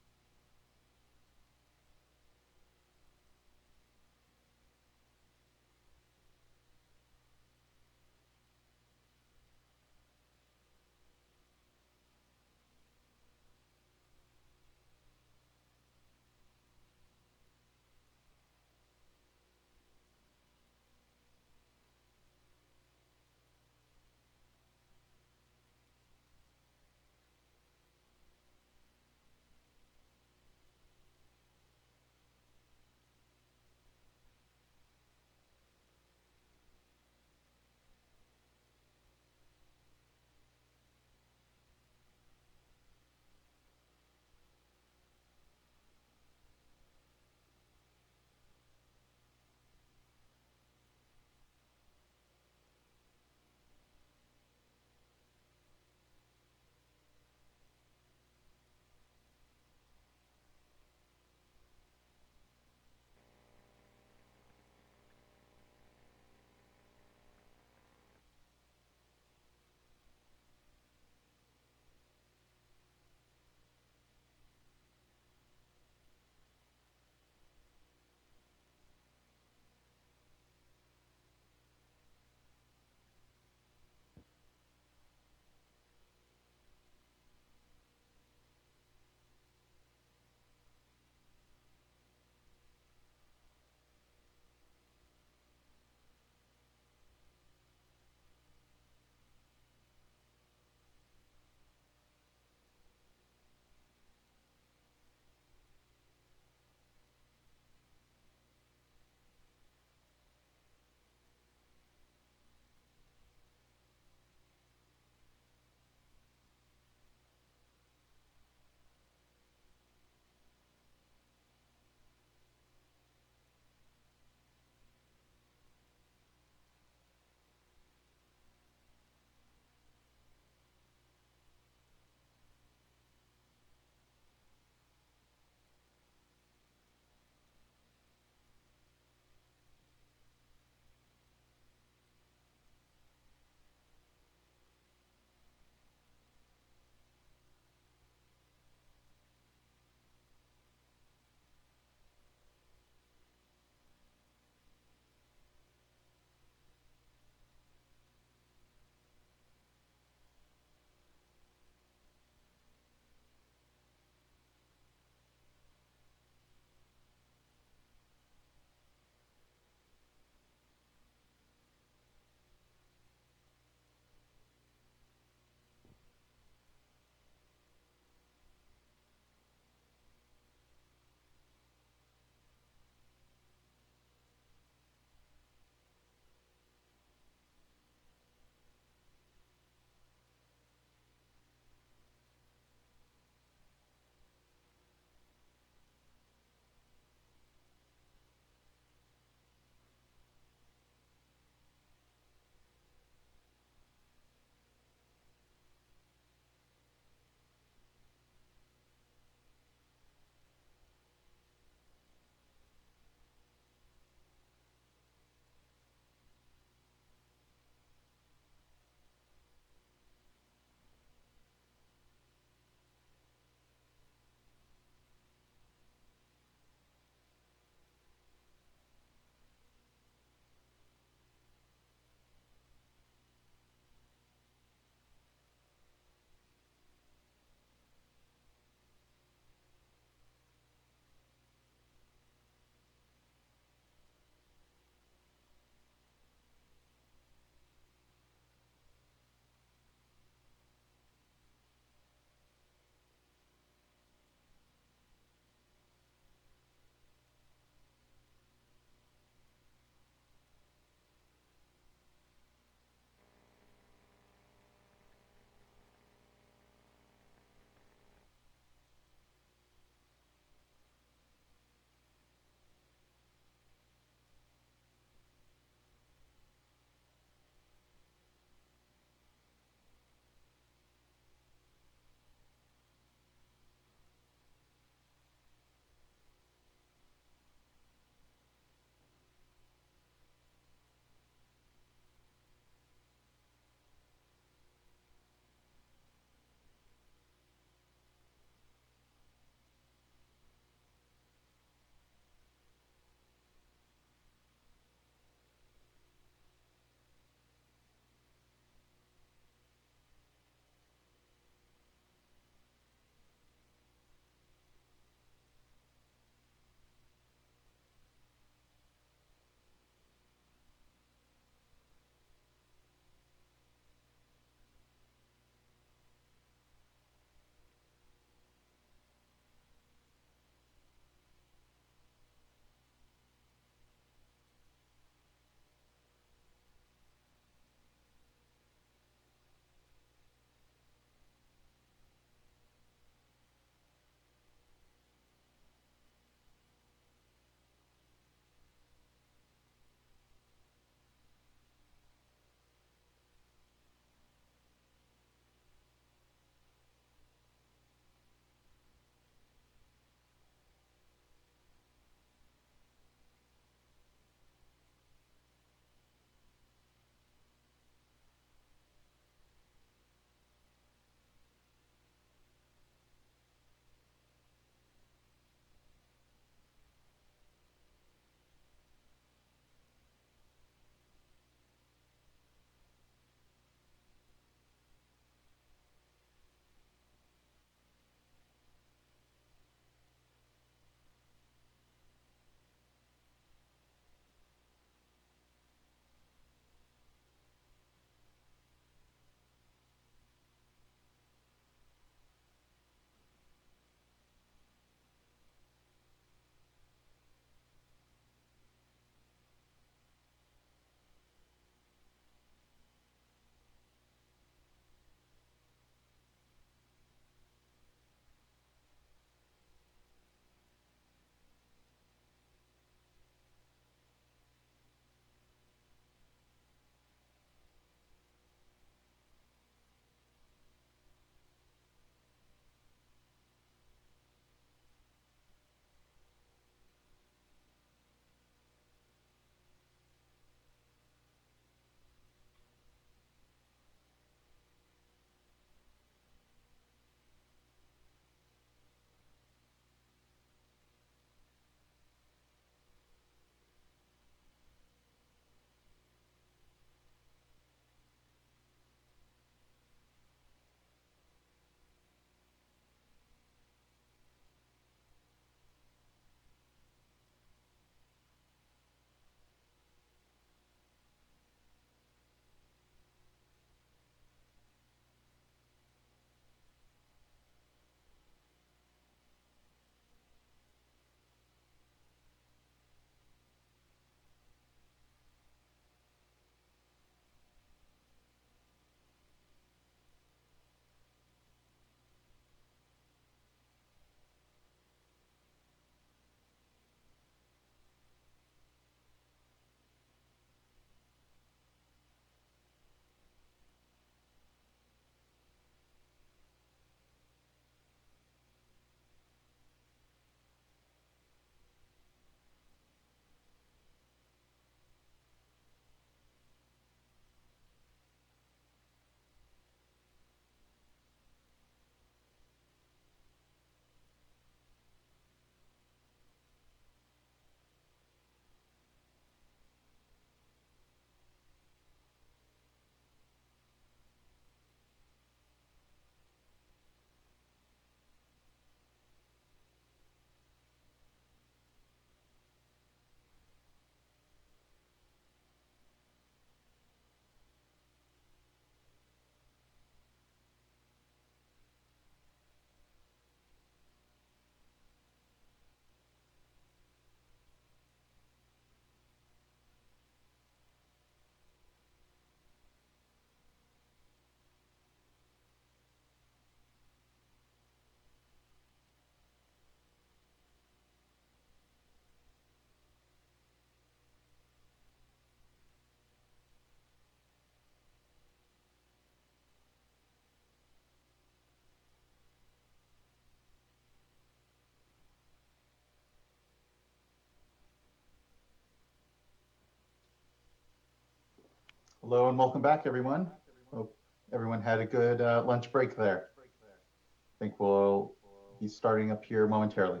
Hello and welcome back, everyone. Hope everyone had a good lunch break there. I think we'll be starting up here momentarily.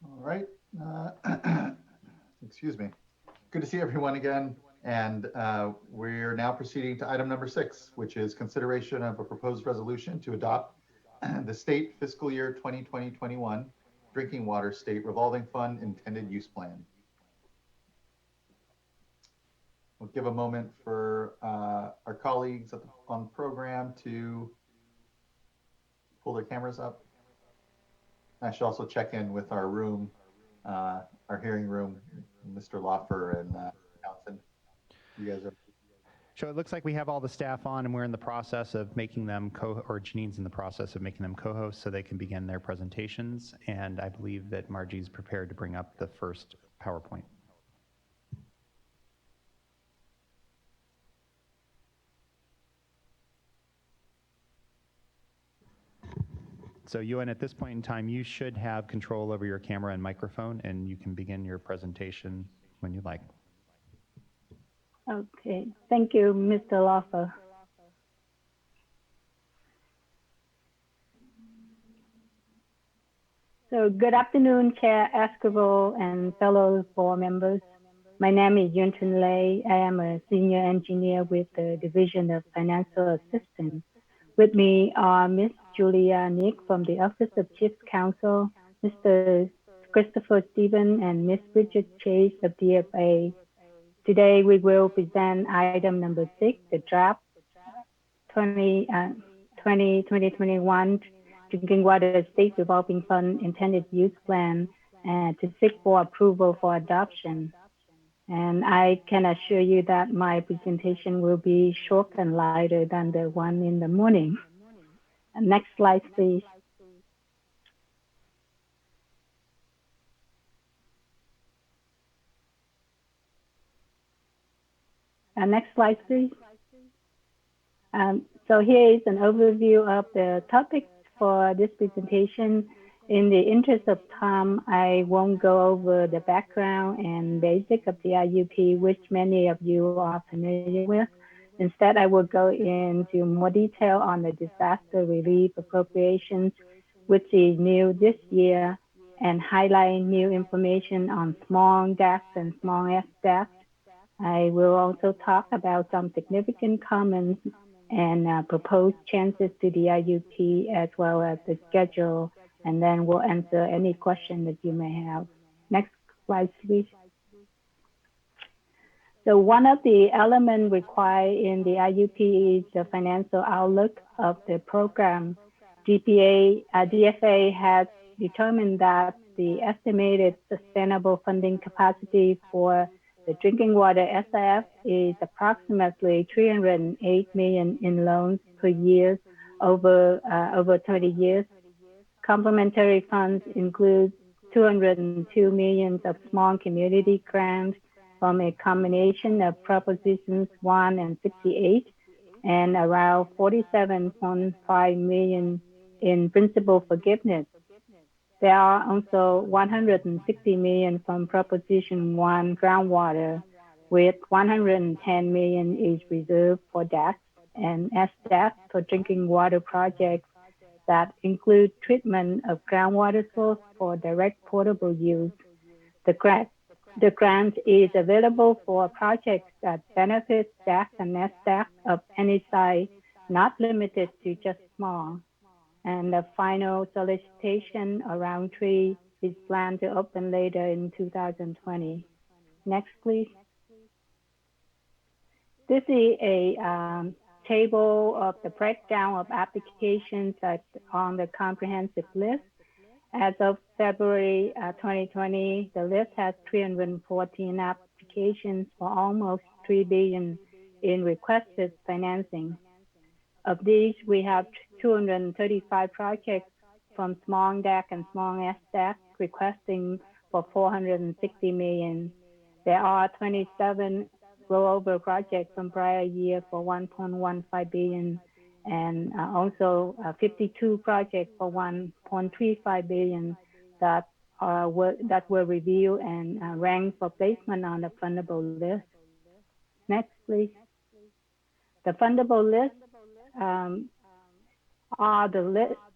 All right. Excuse me. Good to see everyone again. And we're now proceeding to item number 6, which is consideration of a proposed resolution to adopt the state fiscal year 2020-21 drinking water state revolving fund intended use plan. We'll give a moment for our colleagues on the program to pull their cameras up. I should also check in with our room, our hearing room, Mr. Loffer and Townsend. You guys are. So it looks like we have all the staff on, and we're in the process of making them or Janine's in the process of making them co-hosts so they can begin their presentations. And I believe that Margie's prepared to bring up the first PowerPoint. So Ewan, at this point in time, you should have control over your camera and microphone, and you can begin your presentation when you like. Okay, thank you, Mr. Loffer. So good afternoon, Chair Esquivel and fellow board members. My name is Yuntin Lei. I am a senior engineer with the Division of Financial Assistance. With me are Ms. Julia Nick from the Office of Chief Counsel, Mr. Christopher Stephen, and Ms. Bridget Chase of DFA. Today, we will present item number 6, the draft 2020-2021 Drinking Water State Revolving Fund Intended Use Plan to seek for approval for adoption. And I can assure you that my presentation will be short and lighter than the one in the morning. Next slide, please. Next slide, please. So here is an overview of the topics for this presentation. In the interest of time, I won't go over the background and basic of the IUP, which many of you are familiar with. Instead, I will go into more detail on the disaster relief appropriations, which is new this year, and highlight new information on small DACs and small SDACs. I will also talk about some significant comments and proposed changes to the IUP, as well as the schedule, and then we'll answer any question that you may have. Next slide, please. So one of the elements required in the IUP is the financial outlook of the program. DFA has determined that the estimated sustainable funding capacity for the drinking water SIF is approximately $308 million in loans per year over 20 years. Complementary funds include $202 million of small community grants from a combination of Propositions 1 and 68, and around $47.5 million in principal forgiveness. There are also $160 million from Proposition 1 groundwater, with $110 million is reserved for DACs and SDACs for drinking water projects that include treatment of groundwater source for direct potable use. The grant is available for projects that benefit DACs and SDACs of any size, not limited to just small. And the final solicitation around 3 is planned to open later in 2020. Next, please. This is a table of the breakdown of applications that's on the comprehensive list. As of February 2020, the list has 314 applications for almost $3 billion in requested financing. Of these, we have 235 projects from small DAC and small SDAC requesting for 460 million. There are 27 rollover projects from prior year for 1.15 billion, and also 52 projects for 1.35 billion that were reviewed and ranked for placement on the fundable list. Next, please. The fundable list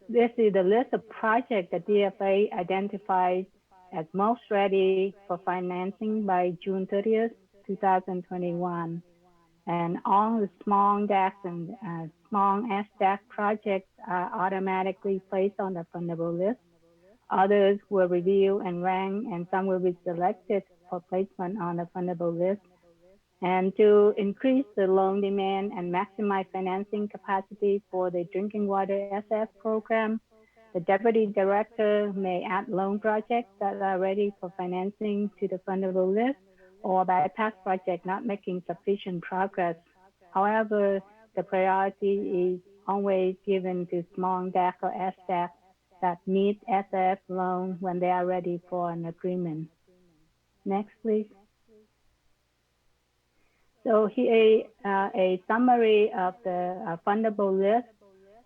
this is the list of projects that DFA identified as most ready for financing by June 30th, 2021. And all the small DAC and small SDAC projects are automatically placed on the fundable list. Others were reviewed and ranked, and some will be selected for placement on the fundable list. And to increase the loan demand and maximize financing capacity for the drinking water SF program, the Deputy Director may add loan projects that are ready for financing to the fundable list or bypass projects not making sufficient progress. However, the priority is always given to small DAC or SDAC that need SF loan when they are ready for an agreement. Next, please. So here a summary of the fundable list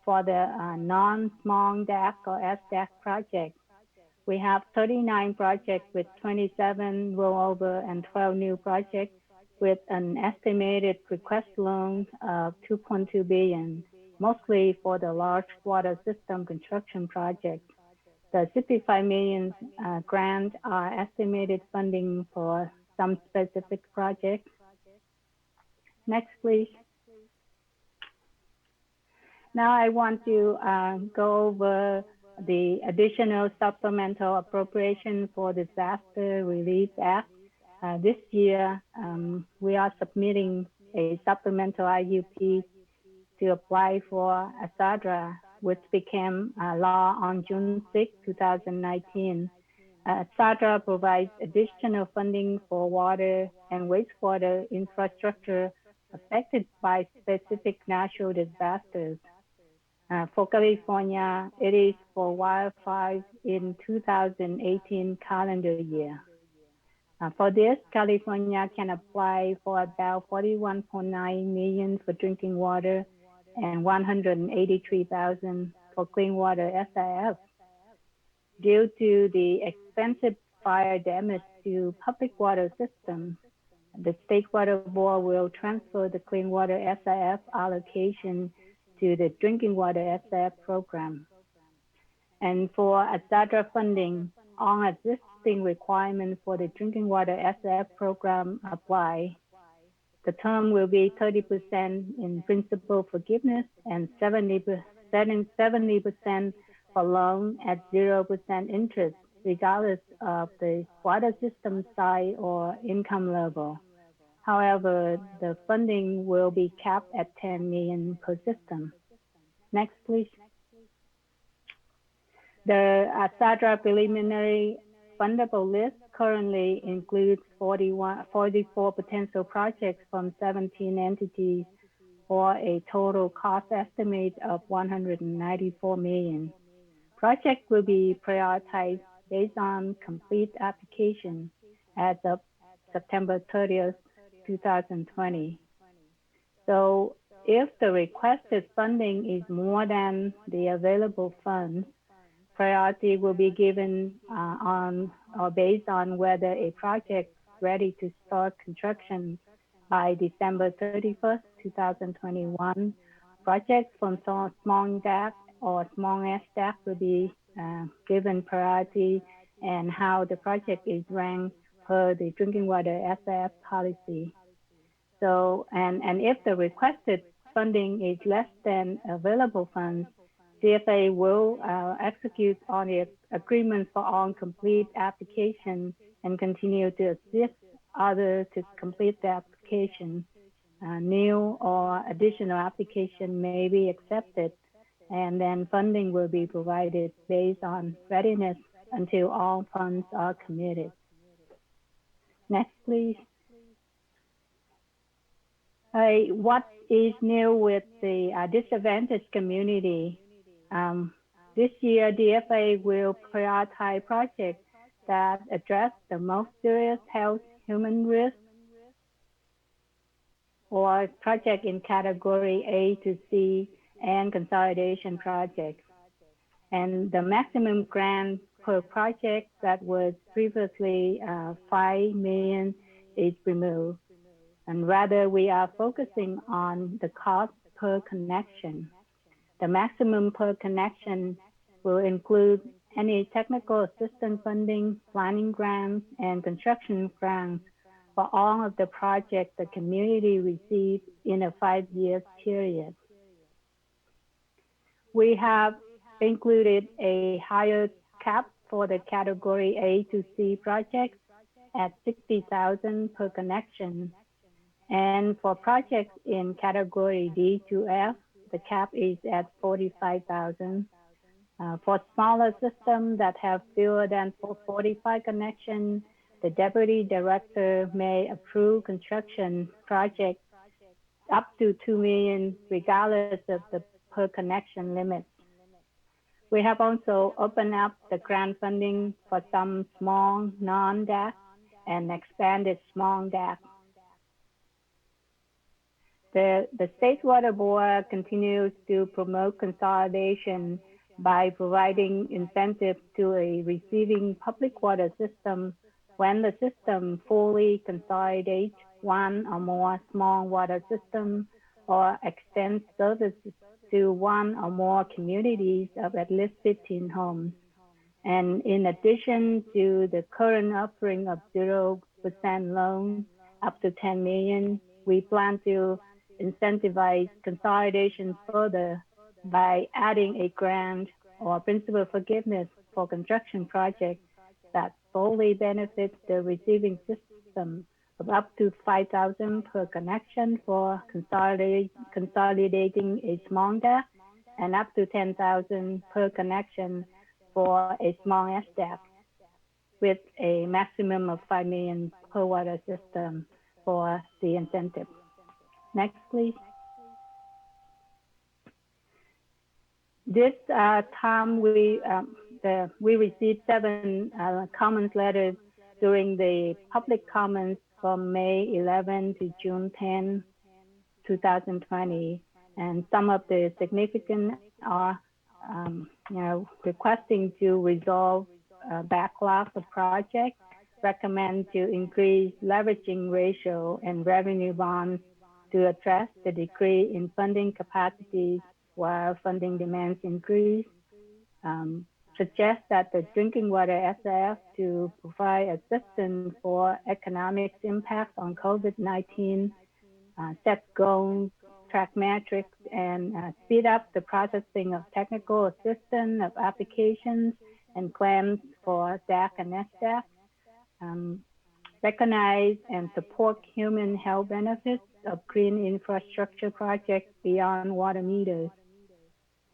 for the non-small DAC or SDAC projects. We have 39 projects with 27 rollover and 12 new projects with an estimated request loan of 2.2 billion, mostly for the large water system construction projects. The 65 million grant are estimated funding for some specific projects. Next, please. Now I want to go over the additional supplemental appropriation for Disaster Relief Act. This year, we are submitting a supplemental IUP to apply for SWRCB, which became law on June 6, 2019. SWRCB provides additional funding for water and wastewater infrastructure affected by specific natural disasters. For California, it is for wildfires in 2018 calendar year. For this, California can apply for about 41.9 million for drinking water and 183,000 for clean water SIF. Due to the extensive fire damage to public water systems, the State Water Board will transfer the clean water SIF allocation to the drinking water SIF program. And for SWRCB funding, all existing requirements for the drinking water SIF program apply. The term will be 30% in principal forgiveness and 70% for loan at 0% interest, regardless of the water system size or income level. However, the funding will be capped at 10 million per system. Next, please. The SWRCB preliminary fundable list currently includes 44 potential projects from 17 entities for a total cost estimate of 194 million. Projects will be prioritized based on complete application as of September 30th, 2020. So if the requested funding is more than the available funds, priority will be given on or based on whether a project is ready to start construction by December 31st, 2021. Projects from small DAC or small SDAC will be given priority and how the project is ranked per the drinking water SIF policy. So, and if the requested funding is less than available funds, CFA will execute on the agreement for all complete application and continue to assist others to complete the application. New or additional application may be accepted, and then funding will be provided based on readiness until all funds are committed. Next, please. What is new with the disadvantaged community? This year, DFA will prioritize projects that address the most serious health human risks or project in category A to C and consolidation projects. And the maximum grant per project that was previously 5 million is removed. And rather we are focusing on the cost per connection. The maximum per connection will include any technical assistance funding, planning grants, and construction grants for all of the projects the community received in a 5-year period. We have included a higher cap for the category A to C projects at 60,000 per connection. And for projects in category D to F, the cap is at 45,000. For smaller systems that have fewer than 45 connections, the deputy director may approve construction projects up to 2 million, regardless of the per connection limit. We have also opened up the grant funding for some small non-DAC and expanded small DAC. The State Water Board continues to promote consolidation by providing incentives to a receiving public water system when the system fully consolidates one or more small water systems or extends services to one or more communities of at least 15 homes. And in addition to the current offering of 0% loan up to 10 million, we plan to incentivize consolidation further by adding a grant or principal forgiveness for construction projects that fully benefit the receiving system of up to 5,000 per connection for consolidating a small DAC and up to 10,000 per connection for a small SDAC, with a maximum of 5 million per water system for the incentive. Next, please. This time we received 7 comment letters during the public comments from May 11 to June 10, 2020, and some of the significant are requesting to resolve backlog of projects, recommend to increase leveraging ratio and revenue bonds to address the decrease in funding capacities while funding demands increase, suggest that the drinking water SIF to provide assistance for economic impact on COVID-19, set goals, track metrics, and speed up the processing of technical assistance of applications and claims for DAC and SDAC, recognize and support human health benefits of green infrastructure projects beyond water meters.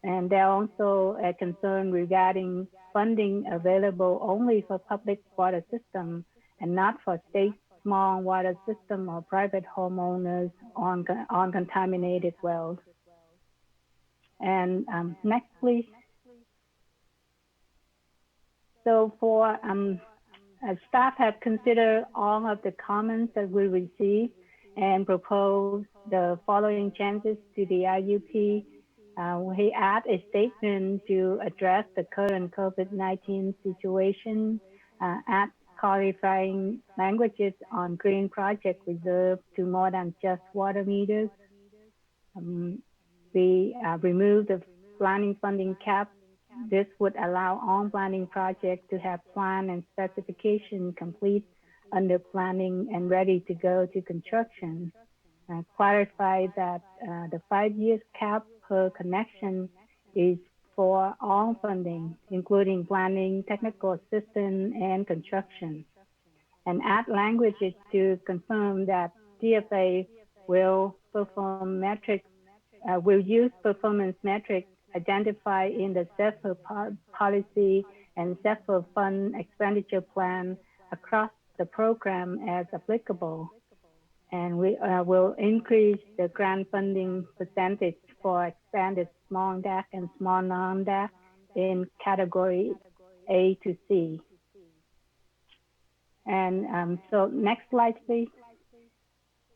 And there are also a concern regarding funding available only for public water systems and not for state small water system or private homeowners on contaminated wells. And next, please. So for staff have considered all of the comments that we received and proposed the following changes to the IUP. We add a statement to address the current COVID-19 situation, add qualifying languages on green project reserve to more than just water meters. We remove the planning funding cap. This would allow all planning projects to have plan and specification complete under planning and ready to go to construction. Clarify that the 5-year cap per connection is for all funding, including planning, technical assistance, and construction. And add languages to confirm that DFA will perform metrics, will use performance metrics identified in the SWRCB policy and SWRCB fund expenditure plan across the program as applicable. And we will increase the grant funding percentage for expanded small DAC and small non-DAC in category A to C. And so next slide, please.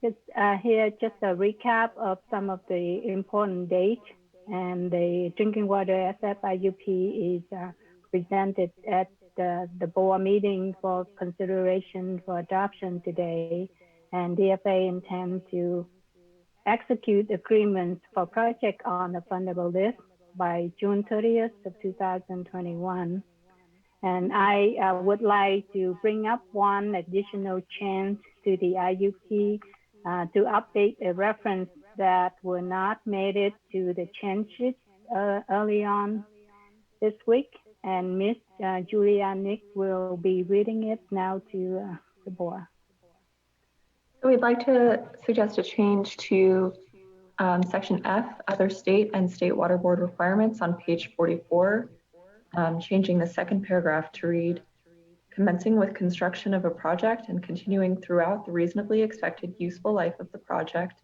Just here, just a recap of some of the important dates. And the drinking water SFIUP is presented at the board meeting for consideration for adoption today. And DFA intends to execute agreements for project on the fundable list by June 30th of 2021. And I would like to bring up one additional change to the IUP to update a reference that were not made it to the changes early on this week. And Miss Julia Nick will be reading it now to the board. So we'd like to suggest a change to section F, other state and state water board requirements on page 44, changing the second paragraph to read, commencing with construction of a project and continuing throughout the reasonably expected useful life of the project,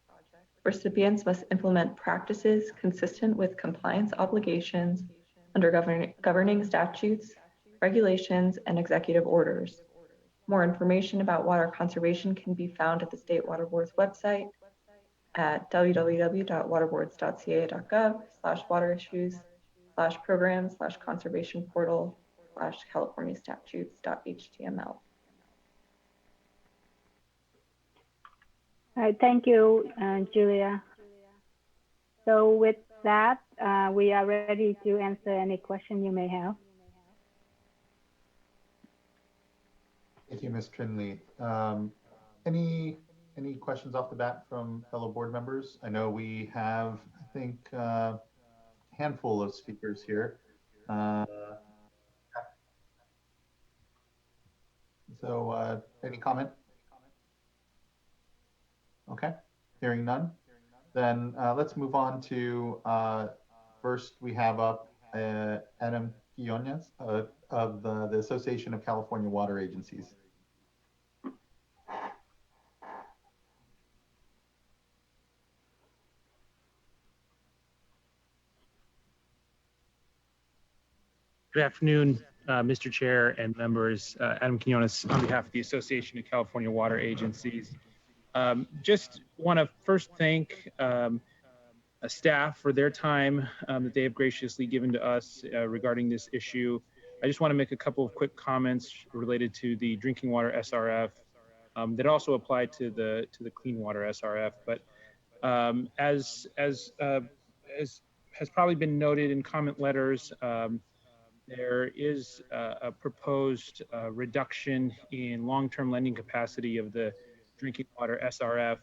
recipients must implement practices consistent with compliance obligations under governing statutes, regulations, and executive orders. More information about water conservation can be found at the State Water Board's website at www.waterboards.ca.gov/waterissues/programs/conservation portal/californiastatutes.html. All right, thank you, Julia. So with that, we are ready to answer any question you may have. Thank you, Ms. Trinley. Any questions off the bat from fellow board members? I know we have, I think, a handful of speakers here. So any comment? Okay, hearing none. Then let's move on to, first we have up Adam Quinones of the Association of California Water Agencies. Good afternoon, Mr. Chair and members. Adam Quinones on behalf of the Association of California Water Agencies. Just want to first thank staff for their time that they have graciously given to us regarding this issue. I just want to make a couple of quick comments related to the drinking water SRF that also apply to the clean water SRF. But as has probably been noted in comment letters, there is a proposed reduction in long-term lending capacity of the drinking water SRF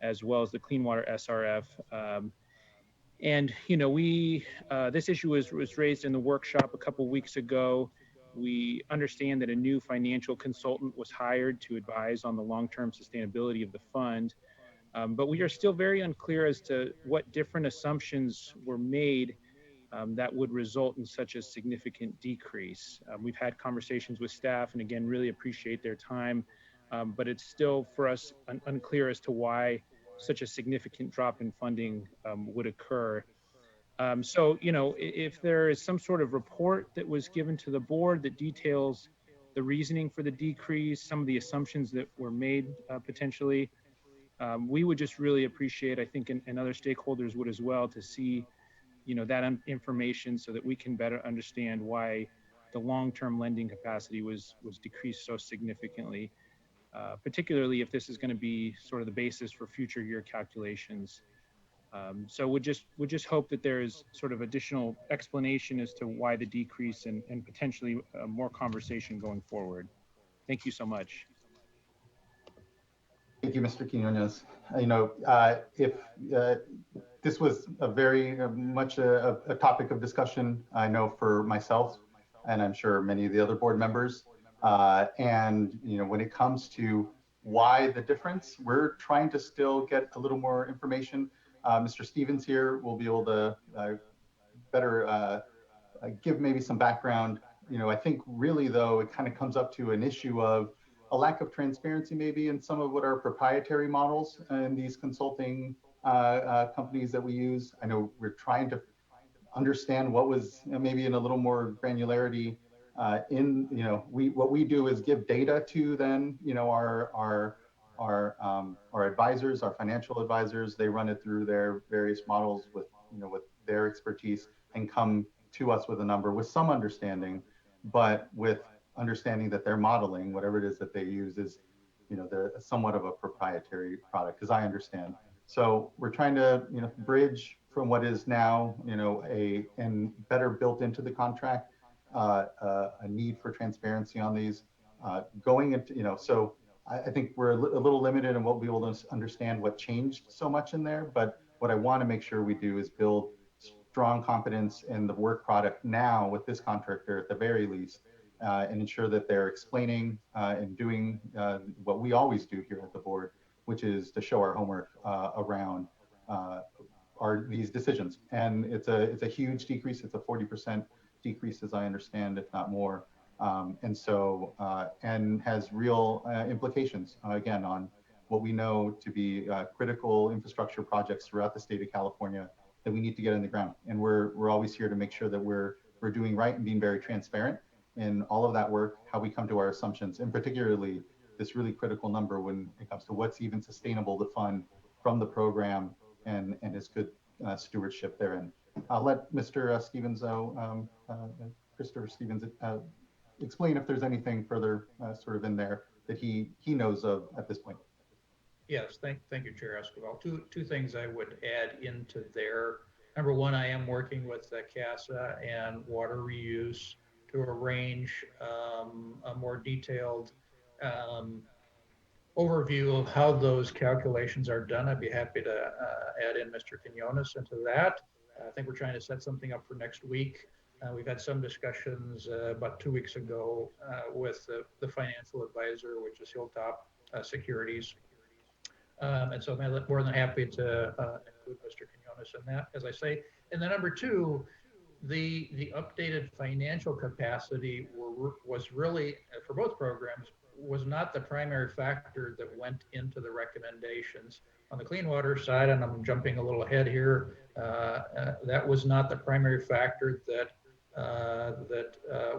as well as the clean water SRF. And you know, this issue was raised in the workshop a couple weeks ago. We understand that a new financial consultant was hired to advise on the long-term sustainability of the fund, but we are still very unclear as to what different assumptions were made that would result in such a significant decrease. We've had conversations with staff and again, really appreciate their time, but it's still for us unclear as to why such a significant drop in funding would occur. So, you know, if there is some sort of report that was given to the board that details the reasoning for the decrease, some of the assumptions that were made potentially, we would just really appreciate, I think, and other stakeholders would as well, to see, you know, that information so that we can better understand why the long-term lending capacity was decreased so significantly, particularly if this is going to be sort of the basis for future year calculations. So we just hope that there is sort of additional explanation as to why the decrease and potentially more conversation going forward. Thank you so much. Thank you, Mr. Quinones. You know, if this was a very much a topic of discussion, I know for myself, and I'm sure many of the other board members. And you know, when it comes to why the difference, we're trying to still get a little more information. Mr. Stevens here will be able to better give maybe some background. You know, I think really though, it kind of comes up to an issue of a lack of transparency maybe in some of what are proprietary models and these consulting companies that we use. I know we're trying to understand what was maybe in a little more granularity what we do is give data to then, our advisors, our financial advisors. They run it through their various models with their expertise and come to us with a number with some understanding, but with understanding that their modeling, whatever it is that they use, is somewhat of a proprietary product, as I understand. So we're trying to bridge from what is now and better built into the contract a need for transparency on these going into so I think we're a little limited in what we will understand what changed so much in there, but what I want to make sure we do is build strong confidence in the work product now with this contractor at the very least, and ensure that they're explaining and doing what we always do here at the board, which is to show our homework around these decisions. And it's a huge decrease. It's a 40% decrease, as I understand, if not more. And has real implications, again, on what we know to be critical infrastructure projects throughout the state of California that we need to get in the ground. And we're always here to make sure that we're doing right and being very transparent in all of that work, how we come to our assumptions, and particularly this really critical number when it comes to what's even sustainable to fund from the program and its good stewardship therein. I'll let Mr. Stevens, Christopher Stevens, explain if there's anything further sort of in there that he knows of at this point. Yes, thank you, Chair Escobar. Two things I would add into there. Number one, I am working with CASA and water reuse to arrange a more detailed overview of how those calculations are done. I'd be happy to add in Mr. Quinones into that. I think we're trying to set something up for next week. We've had some discussions about 2 weeks ago with the financial advisor, which is Hilltop Securities. And so I'm more than happy to include Mr. Quinones in that, as I say. And then number two, the updated financial capacity was really, for both programs, was not the primary factor that went into the recommendations. On the clean water side, and I'm jumping a little ahead here, that was not the primary factor that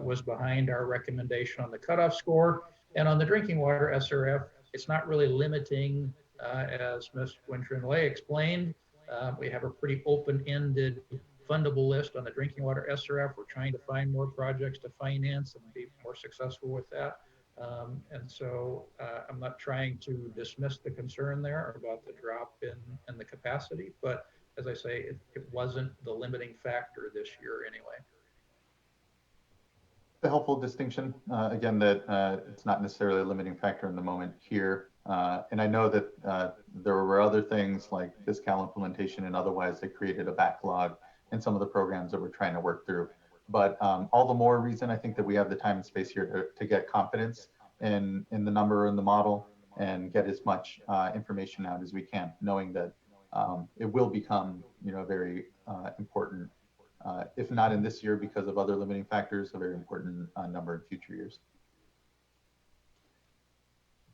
was behind our recommendation on the cutoff score. And on the drinking water SRF, it's not really limiting, as Ms. Wintrin-Lay explained. We have a pretty open-ended fundable list on the drinking water SRF. We're trying to find more projects to finance and be more successful with that. And so I'm not trying to dismiss the concern there about the drop in the capacity, but as I say, it wasn't the limiting factor this year anyway. A helpful distinction, again, that it's not necessarily a limiting factor in the moment here. And I know that there were other things like fiscal implementation and otherwise that created a backlog in some of the programs that we're trying to work through. But all the more reason I think that we have the time and space here to get confidence in the number and the model and get as much information out as we can, knowing that it will become very important, if not in this year because of other limiting factors, a very important number in future years.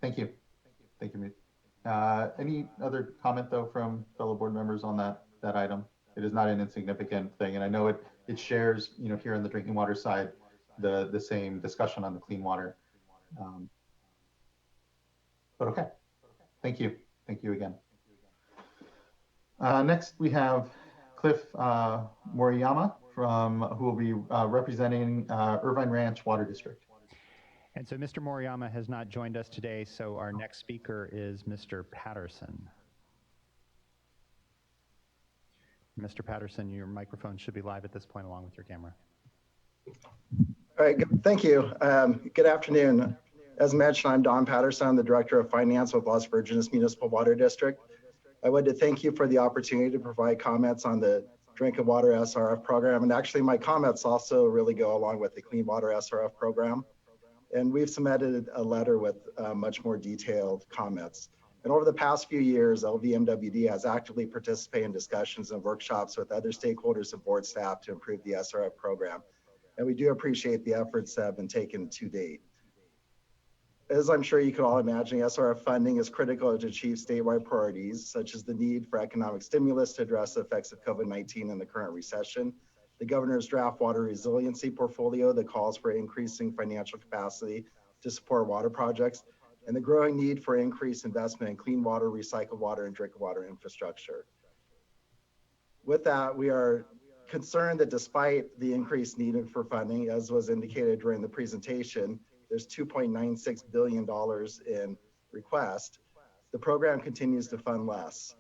Thank you. Thank you. Any other comment though from fellow board members on that item? It is not an insignificant thing, and I know it shares here on the drinking water side the same discussion on the clean water. But okay, thank you again. Next we have Cliff Moriyama who will be representing Irvine Ranch Water District. And so Mr. Moriyama has not joined us today, so our next speaker is Mr. Patterson. Mr. Patterson, your microphone should be live at this point along with your camera. All right, thank you. Good afternoon. As mentioned, I'm Don Patterson. I'm the Director of Finance with Las Virgenes Municipal Water District. I wanted to thank you for the opportunity to provide comments on the drinking water SRF program. And actually my comments also really go along with the clean water SRF program. And we've submitted a letter with much more detailed comments. And over the past few years, LVMWD has actively participated in discussions and workshops with other stakeholders and board staff to improve the SRF program. And we do appreciate the efforts that have been taken to date. As I'm sure you can all imagine, SRF funding is critical to achieve statewide priorities, such as the need for economic stimulus to address the effects of COVID-19 and the current recession, the governor's draft water resiliency portfolio that calls for increasing financial capacity to support water projects, and the growing need for increased investment in clean water, recycled water, and drinking water infrastructure. With that, we are concerned that despite the increase needed for funding, as was indicated during the presentation, there's $2.96 billion in request. The program continues to fund less.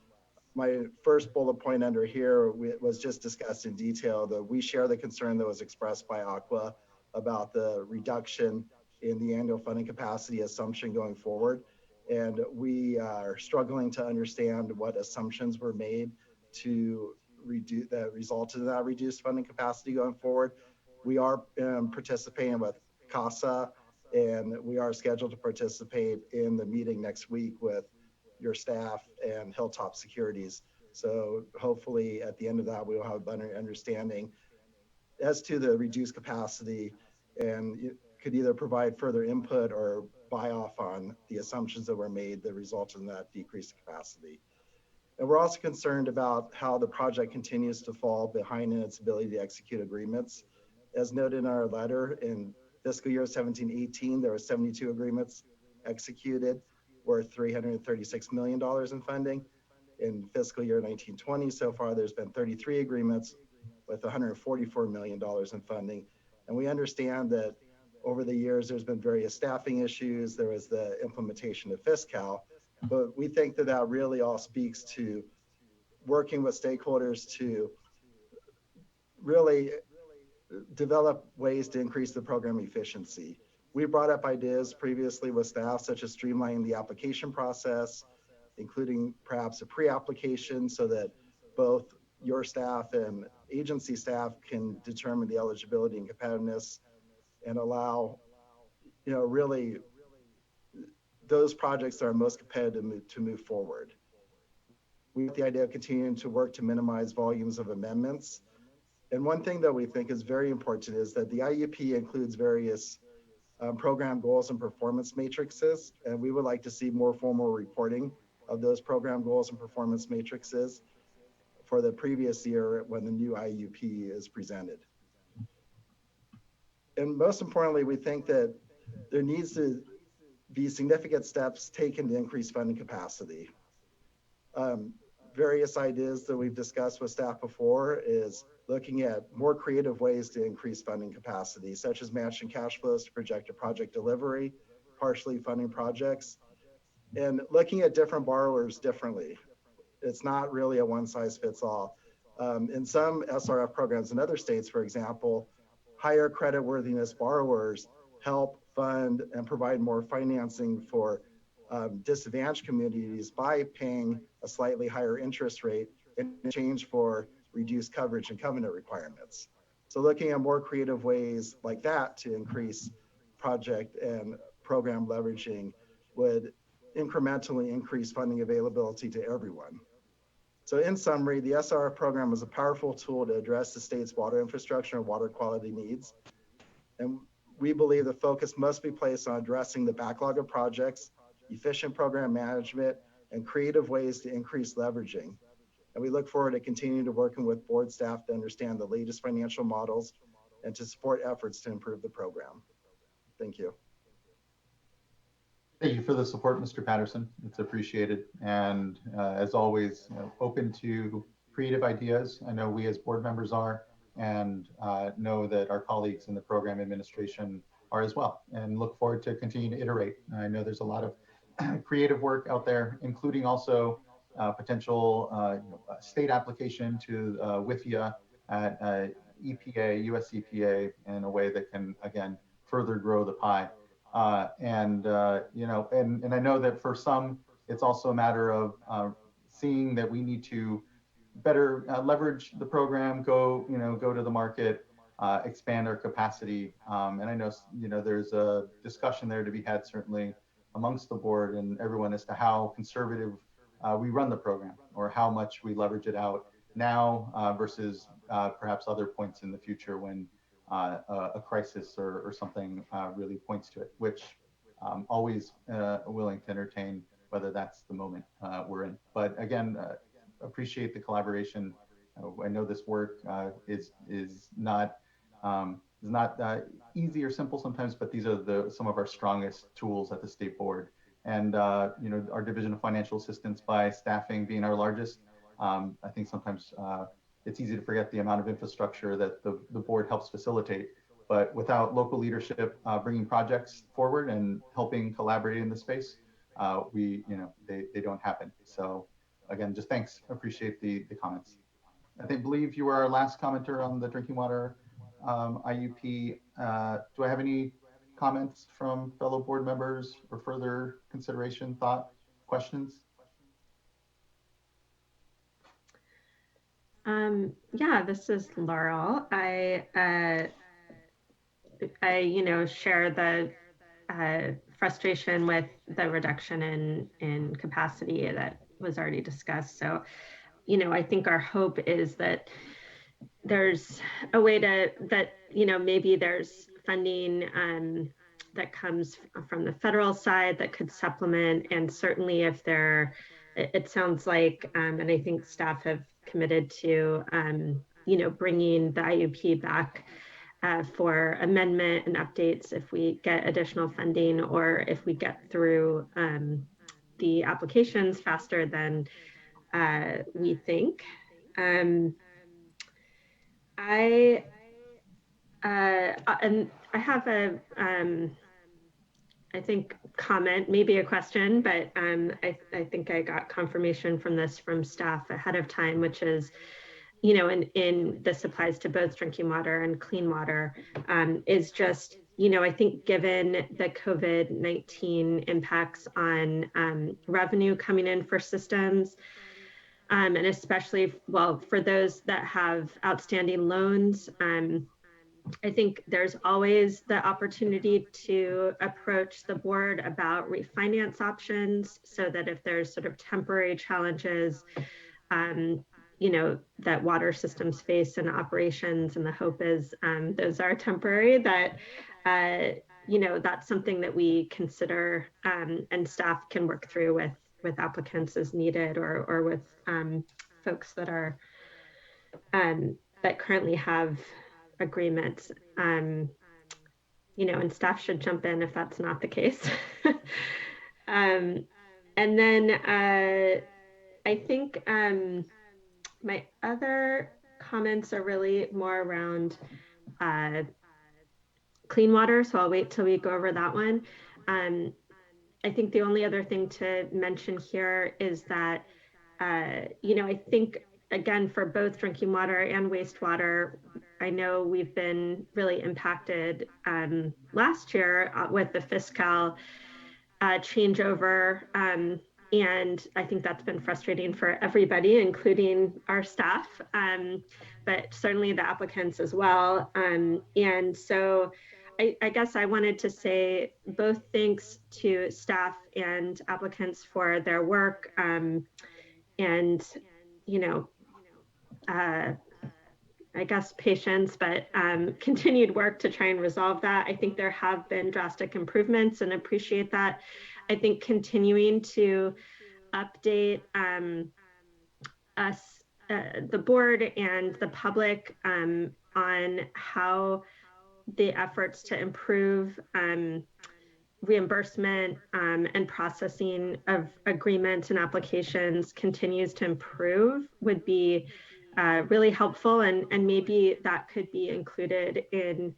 My first bullet point under here was just discussed in detail that we share the concern that was expressed by Aqua about the reduction in the annual funding capacity assumption going forward. And we are struggling to understand what assumptions were made to reduce that resulted in that reduced funding capacity going forward. We are participating with CASA, and we are scheduled to participate in the meeting next week with your staff and Hilltop Securities. So hopefully at the end of that, we will have a better understanding as to the reduced capacity, and it could either provide further input or buy off on the assumptions that were made that resulted in that decreased capacity. And we're also concerned about how the project continues to fall behind in its ability to execute agreements. As noted in our letter, in fiscal year 17-18, there were 72 agreements executed worth $336 million in funding. In fiscal year 19-20, so far, there's been 33 agreements with $144 million in funding. And we understand that over the years, there's been various staffing issues. There was the implementation of FisCal, but we think that that really all speaks to working with stakeholders to really develop ways to increase the program efficiency. We brought up ideas previously with staff, such as streamlining the application process, including perhaps a pre-application so that both your staff and agency staff can determine the eligibility and competitiveness and allow, really those projects that are most competitive to move forward. We have the idea of continuing to work to minimize volumes of amendments. And one thing that we think is very important is that the IUP includes various program goals and performance matrices, and we would like to see more formal reporting of those program goals and performance matrices for the previous year when the new IUP is presented. And most importantly, we think that there needs to be significant steps taken to increase funding capacity. Various ideas that we've discussed with staff before is looking at more creative ways to increase funding capacity, such as matching cash flows to projected project delivery, partially funding projects, and looking at different borrowers differently. It's not really a one-size-fits-all. In some SRF programs in other states, for example, higher creditworthiness borrowers help fund and provide more financing for disadvantaged communities by paying a slightly higher interest rate in exchange for reduced coverage and covenant requirements. So looking at more creative ways like that to increase project and program leveraging would incrementally increase funding availability to everyone. So in summary, the SRF program is a powerful tool to address the state's water infrastructure and water quality needs. And we believe the focus must be placed on addressing the backlog of projects, efficient program management, and creative ways to increase leveraging. And we look forward to continuing to working with board staff to understand the latest financial models and to support efforts to improve the program. Thank you. Thank you for the support, Mr. Patterson. It's appreciated. And as always, open to creative ideas. I know we as board members are, and know that our colleagues in the program administration are as well, and look forward to continuing to iterate. I know there's a lot of creative work out there, including also potential state application to WIFIA at EPA, US EPA, in a way that can, again, further grow the pie. And I know that for some, it's also a matter of seeing that we need to better leverage the program, go to the market, expand our capacity. And I know, there's a discussion there to be had certainly amongst the board and everyone as to how conservative we run the program, or how much we leverage it out now versus perhaps other points in the future when a crisis or something really points to it, which I'm always willing to entertain whether that's the moment we're in. But again, appreciate the collaboration I know this work is not easy or simple sometimes, but these are some of our strongest tools at the state board. And our Division of Financial Assistance by staffing being our largest, I think sometimes it's easy to forget the amount of infrastructure that the board helps facilitate. But without local leadership bringing projects forward and helping collaborate in the space, they don't happen. So again, just thanks. Appreciate the comments. Believe you were our last commenter on the drinking water IUP. Do I have any comments from fellow board members or further consideration, thought, questions? Yeah, this is Laurel. I share the frustration with the reduction in capacity that was already discussed. So, I think our hope is that there's a way maybe there's funding that comes from the federal side that could supplement. And certainly if it sounds like, and I think staff have committed to, bringing the IUP back for amendment and updates if we get additional funding or if we get through the applications faster than we think. And I have I think comment, maybe a question, but I think I got confirmation from staff ahead of time, which is, in this applies to both drinking water and clean water, is just, I think given the COVID-19 impacts on revenue coming in for systems, and especially, for those that have outstanding loans, I think there's always the opportunity to approach the board about refinance options so that if there's sort of temporary challenges, that water systems face in operations, and the hope is those are temporary, that, that's something that we consider and staff can work through with applicants as needed or with folks that are that currently have agreements, and staff should jump in if that's not the case. And then I think my other comments are really more around clean water, so I'll wait till we go over that one. I think the only other thing to mention here is that, I think, again, for both drinking water and wastewater, I know we've been really impacted last year with the fiscal changeover. And I think that's been frustrating for everybody, including our staff, but certainly the applicants as well. And so I guess I wanted to say both thanks to staff and applicants for their work, and, I guess patience, but continued work to try and resolve that. I think there have been drastic improvements and appreciate that. I think continuing to update us, the board and the public, on how the efforts to improve reimbursement and processing of agreements and applications continues to improve would be really helpful, and maybe that could be included in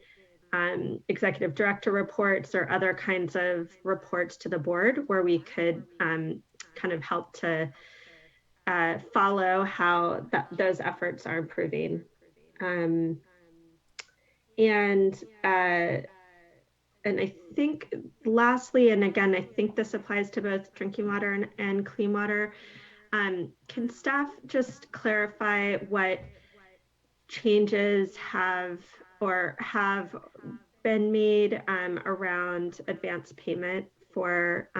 executive director reports or other kinds of reports to the board where we could kind of help to follow how those efforts are improving. And I think lastly, and again, I think this applies to both drinking water and clean water, can staff just clarify what changes have been made around advance payment for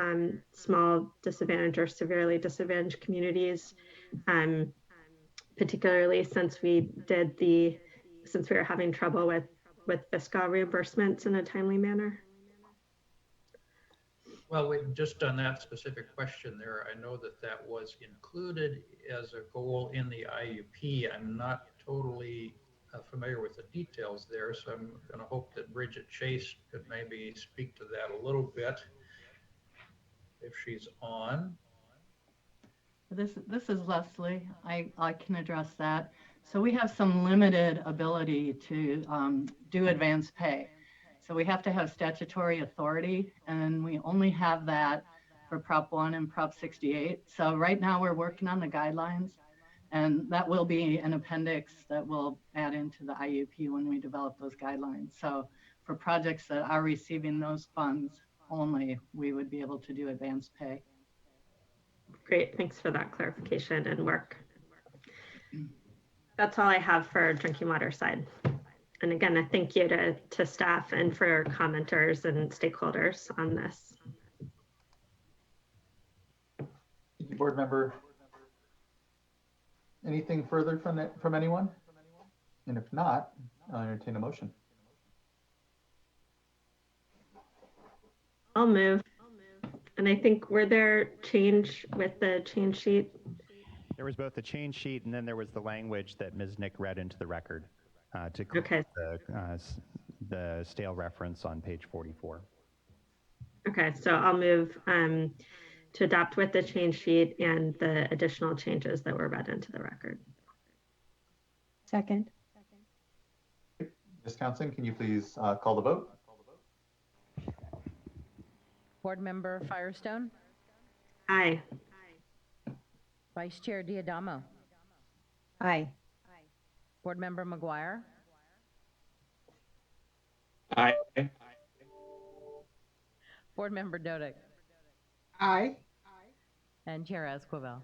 small disadvantaged or severely disadvantaged communities, particularly since we were having trouble with fiscal reimbursements in a timely manner? Well, just on that specific question there, I know that that was included as a goal in the IUP. I'm not totally familiar with the details there, so I'm going to hope that Bridget Chase could maybe speak to that a little bit if she's on. This is Leslie. I can address that. So we have some limited ability to do advance pay. So we have to have statutory authority, and we only have that for Prop 1 and Prop 68. So right now we're working on the guidelines, and that will be an appendix that we'll add into the IUP when we develop those guidelines. So for projects that are receiving those funds only, we would be able to do advance pay. Great, thanks for that clarification and work. That's all I have for drinking water side. And again, a thank you to staff and for commenters and stakeholders on this. Thank you, board member. Anything further from anyone? And if not, I'll entertain a motion. I'll move. And I think, were there change with the change sheet? There was both the change sheet and then there was the language that Ms. Nick read into the record to Okay. the stale reference on page 44. Okay, so I'll move to adopt with the change sheet and the additional changes that were read into the record. Second. Ms. Townsend, can you please call the vote? Board Member Firestone. Aye. Vice Chair Diadamo. Aye. Board Member McGuire. Aye. Board Member Dodick. Aye. And Chair Esquivel.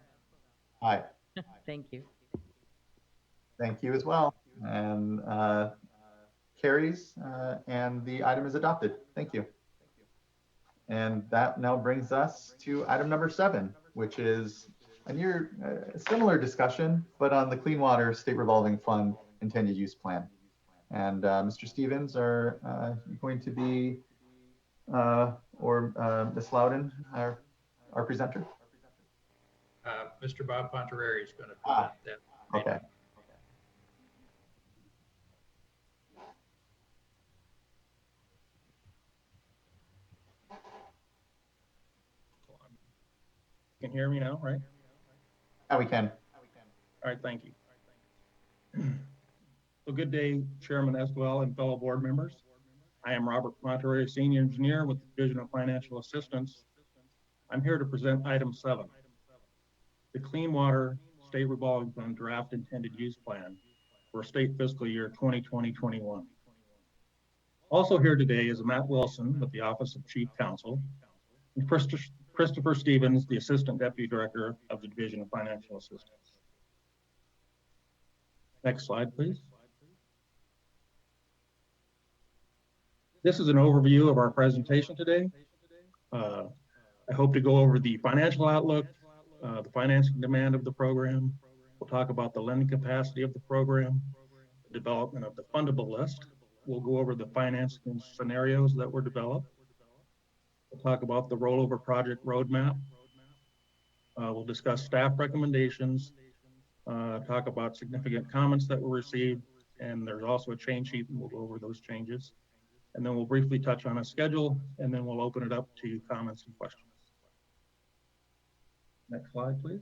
Aye. Thank you. Thank you as well. And carries, and the item is adopted. Thank you. And that now brings us to item number 7, which is a similar discussion, but on the Clean Water State Revolving Fund intended use plan. And Mr. Stevens, are you going to be, or Ms. Loudon, our presenter? Mr. Bob Pontareri is going to present that. Okay. You can hear me now, right? Yeah, we can. All right, thank you. So good day, Chairman Esquivel and fellow board members. I am Robert Monterey, Senior Engineer with the Division of Financial Assistance. I'm here to present item 7, the Clean Water State Revolving Fund Draft Intended Use Plan for state fiscal year 2020-21. Also here today is Matt Wilson with the Office of Chief Counsel, and Christopher Stevens, the Assistant Deputy Director of the Division of Financial Assistance. Next slide, please. This is an overview of our presentation today. I hope to go over the financial outlook, the financing demand of the program. We'll talk about the lending capacity of the program, the development of the fundable list. We'll go over the financing scenarios that were developed. We'll talk about the rollover project roadmap. We'll discuss staff recommendations, talk about significant comments that were received, and there's also a change sheet, and we'll go over those changes. And then we'll briefly touch on a schedule, and then we'll open it up to comments and questions. Next slide, please.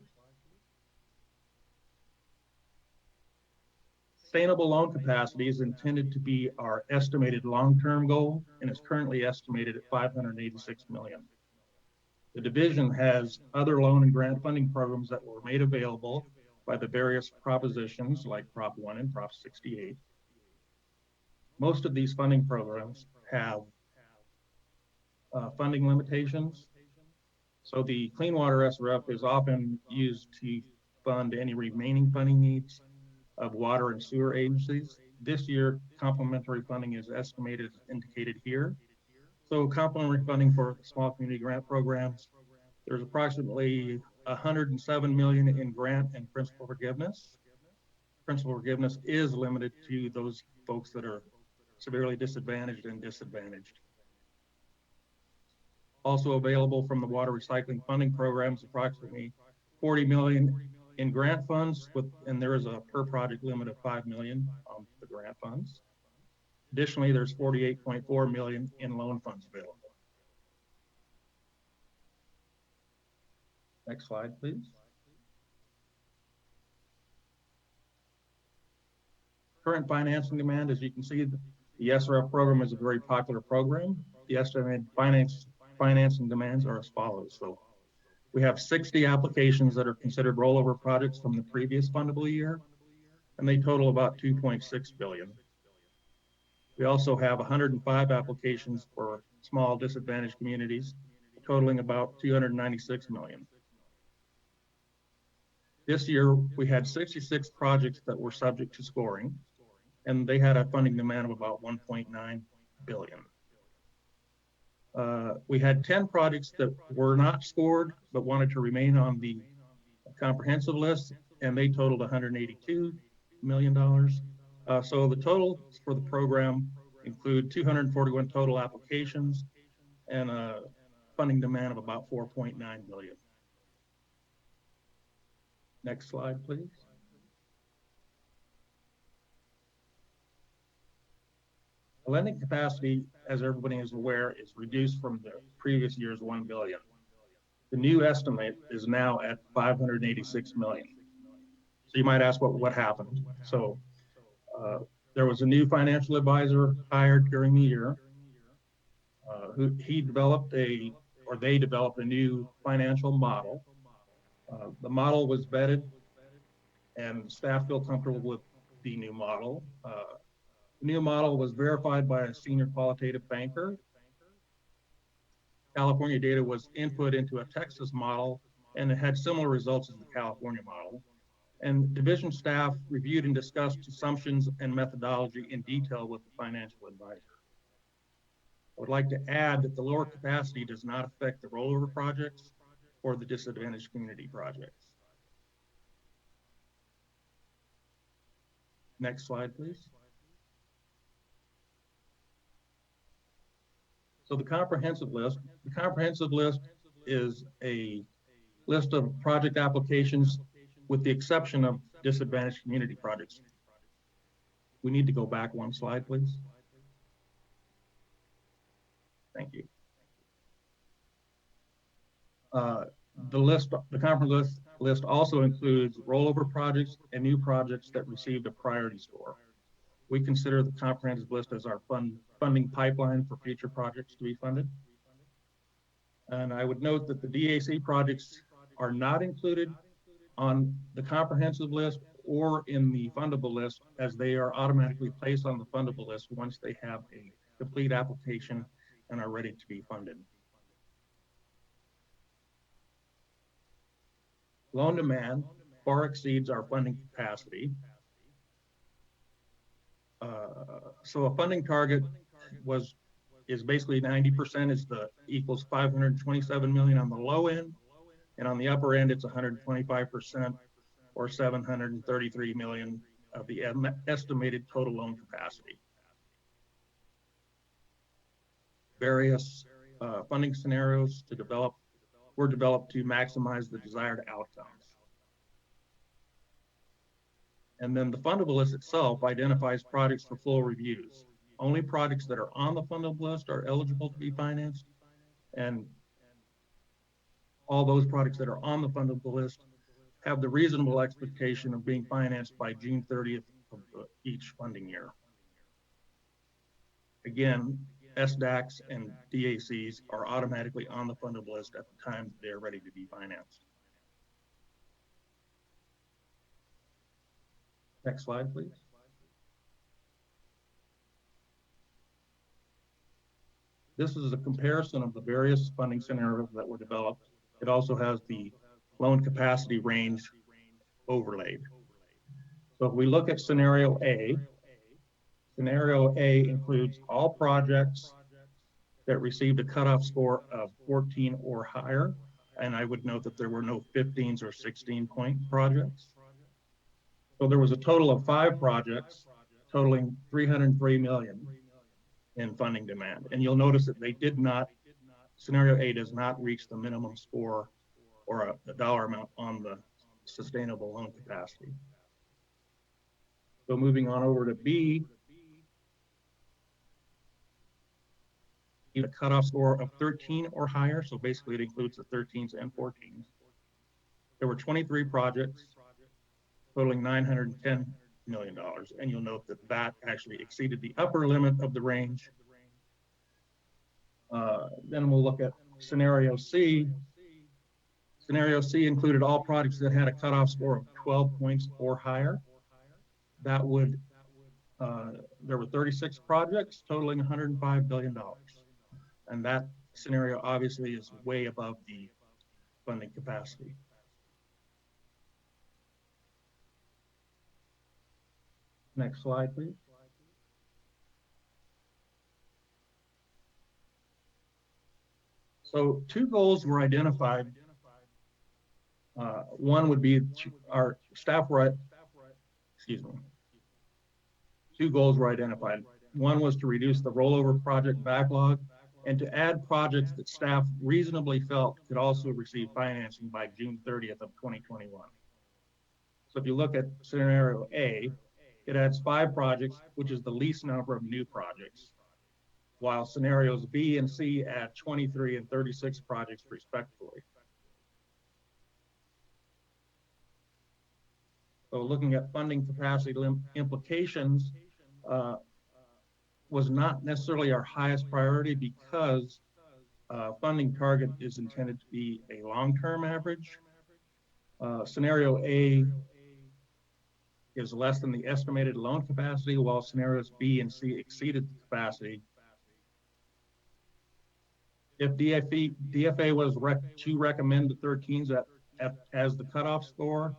Sustainable loan capacity is intended to be our estimated long-term goal and is currently estimated at $586 million. The division has other loan and grant funding programs that were made available by the various propositions like Prop 1 and Prop 68. Most of these funding programs have funding limitations. So the Clean Water SRF is often used to fund any remaining funding needs of water and sewer agencies. This year, complementary funding is estimated as indicated here. So complementary funding for small community grant programs, there's approximately $107 million in grant and principal forgiveness. Principal forgiveness is limited to those folks that are severely disadvantaged and disadvantaged. Also available from the water recycling funding programs, approximately 40 million in grant funds, and there is a per project limit of 5 million on the grant funds. Additionally, there's 48.4 million in loan funds available. Next slide, please. Current financing demand, as you can see, the SRF program is a very popular program. The estimated financing demands are as follows. So we have 60 applications that are considered rollover projects from the previous fundable year, and they total about 2.6 billion. We also have 105 applications for small disadvantaged communities, totaling about 296 million. This year, we had 66 projects that were subject to scoring, and they had a funding demand of about 1.9 billion. We had 10 projects that were not scored, but wanted to remain on the comprehensive list, and they totaled $182 million. So the total for the program include 241 total applications and a funding demand of about 4.9 billion. Next slide, please. The lending capacity, as everybody is aware, is reduced from the previous year's 1 billion. The new estimate is now at 586 million. So you might ask what happened. So there was a new financial advisor hired during the year. They developed a new financial model. The model was vetted, and staff feel comfortable with the new model. The new model was verified by a senior qualitative banker. California data was input into a Texas model, and it had similar results as the California model. And division staff reviewed and discussed assumptions and methodology in detail with the financial advisor. I would like to add that the lower capacity does not affect the rollover projects or the disadvantaged community projects. Next slide, please. So the comprehensive list is a list of project applications with the exception of disadvantaged community projects. We need to go back one slide, please. Thank you. The comprehensive list also includes rollover projects and new projects that received a priority score. We consider the comprehensive list as our funding pipeline for future projects to be funded. And I would note that the DAC projects are not included on the comprehensive list or in the fundable list, as they are automatically placed on the fundable list once they have a complete application and are ready to be funded. Loan demand far exceeds our funding capacity. So a funding target is basically 90% equals 527 million on the low end, and on the upper end it's 125% or 733 million of the estimated total loan capacity. Various funding scenarios were developed to maximize the desired outcomes. And then the fundable list itself identifies projects for full reviews. Only projects that are on the fundable list are eligible to be financed, and all those projects that are on the fundable list have the reasonable expectation of being financed by June 30th of each funding year. Again, SDACs and DACs are automatically on the fundable list at the time they're ready to be financed. Next slide, please. This is a comparison of the various funding scenarios that were developed. It also has the loan capacity range overlaid. So if we look at scenario A includes all projects that received a cutoff score of 14 or higher. And I would note that there were no 15s or 16-point projects. So there was a total of 5 projects totaling 303 million in funding demand. And you'll notice that they did not scenario A does not reach the minimum score or a dollar amount on the sustainable loan capacity. So moving on over to B, a cutoff score of 13 or higher. So basically it includes the 13s and 14s. There were 23 projects totaling $910 million. And you'll note that that actually exceeded the upper limit of the range. Then we'll look at scenario C. Scenario C included all projects that had a cutoff score of 12 points or higher. That would, there were 36 projects totaling $105 billion. And that scenario obviously is way above the funding capacity. Next slide, please. So two goals were identified. One would be our staff were, excuse me. Two goals were identified. One was to reduce the rollover project backlog and to add projects that staff reasonably felt could also receive financing by June 30th of 2021. So if you look at scenario A, it adds 5 projects, which is the least number of new projects, while scenarios B and C add 23 and 36 projects respectively. So looking at funding capacity implications was not necessarily our highest priority because funding target is intended to be a long-term average. Scenario A is less than the estimated loan capacity, while scenarios B and C exceeded the capacity. If DFA was to recommend the 13s as the cutoff score,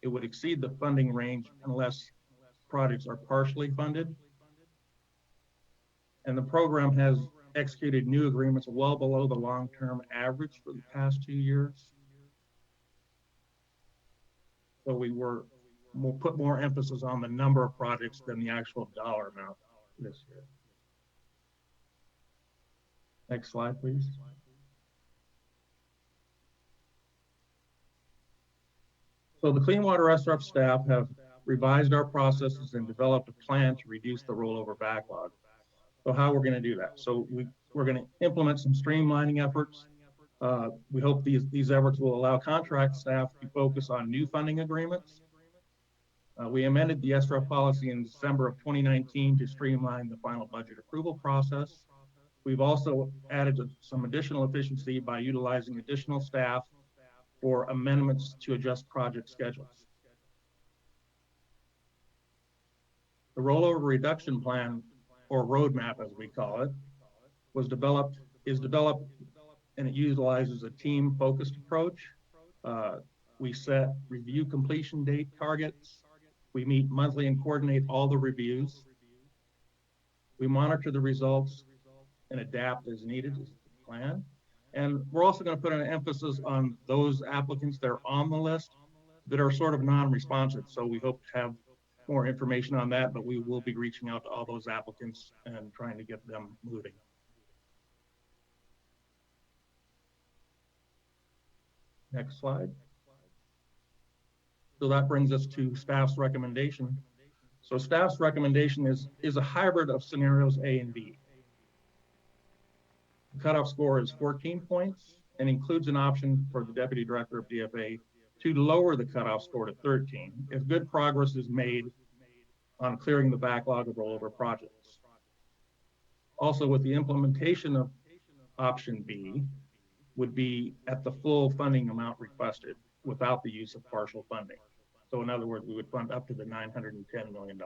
it would exceed the funding range unless projects are partially funded. And the program has executed new agreements well below the long-term average for the past 2 years. So we'll put more emphasis on the number of projects than the actual dollar amount this year. Next slide, please. So the Clean Water SRF staff have revised our processes and developed a plan to reduce the rollover backlog. So how we're going to do that? So we're going to implement some streamlining efforts. We hope these efforts will allow contract staff to focus on new funding agreements. We amended the SRF policy in December of 2019 to streamline the final budget approval process. We've also added some additional efficiency by utilizing additional staff for amendments to adjust project schedules. The rollover reduction plan, or roadmap as we call it, is developed, and it utilizes a team-focused approach. We set review completion date targets. We meet monthly and coordinate all the reviews. We monitor the results and adapt as needed as the plan. And we're also going to put an emphasis on those applicants that are on the list that are sort of non-responsive. So we hope to have more information on that, but we will be reaching out to all those applicants and trying to get them moving. Next slide. So that brings us to staff's recommendation. So staff's recommendation is a hybrid of scenarios A and B. The cutoff score is 14 points and includes an option for the Deputy Director of DFA to lower the cutoff score to 13 if good progress is made on clearing the backlog of rollover projects. Also, with the implementation of option B would be at the full funding amount requested without the use of partial funding. So in other words, we would fund up to the $910 million.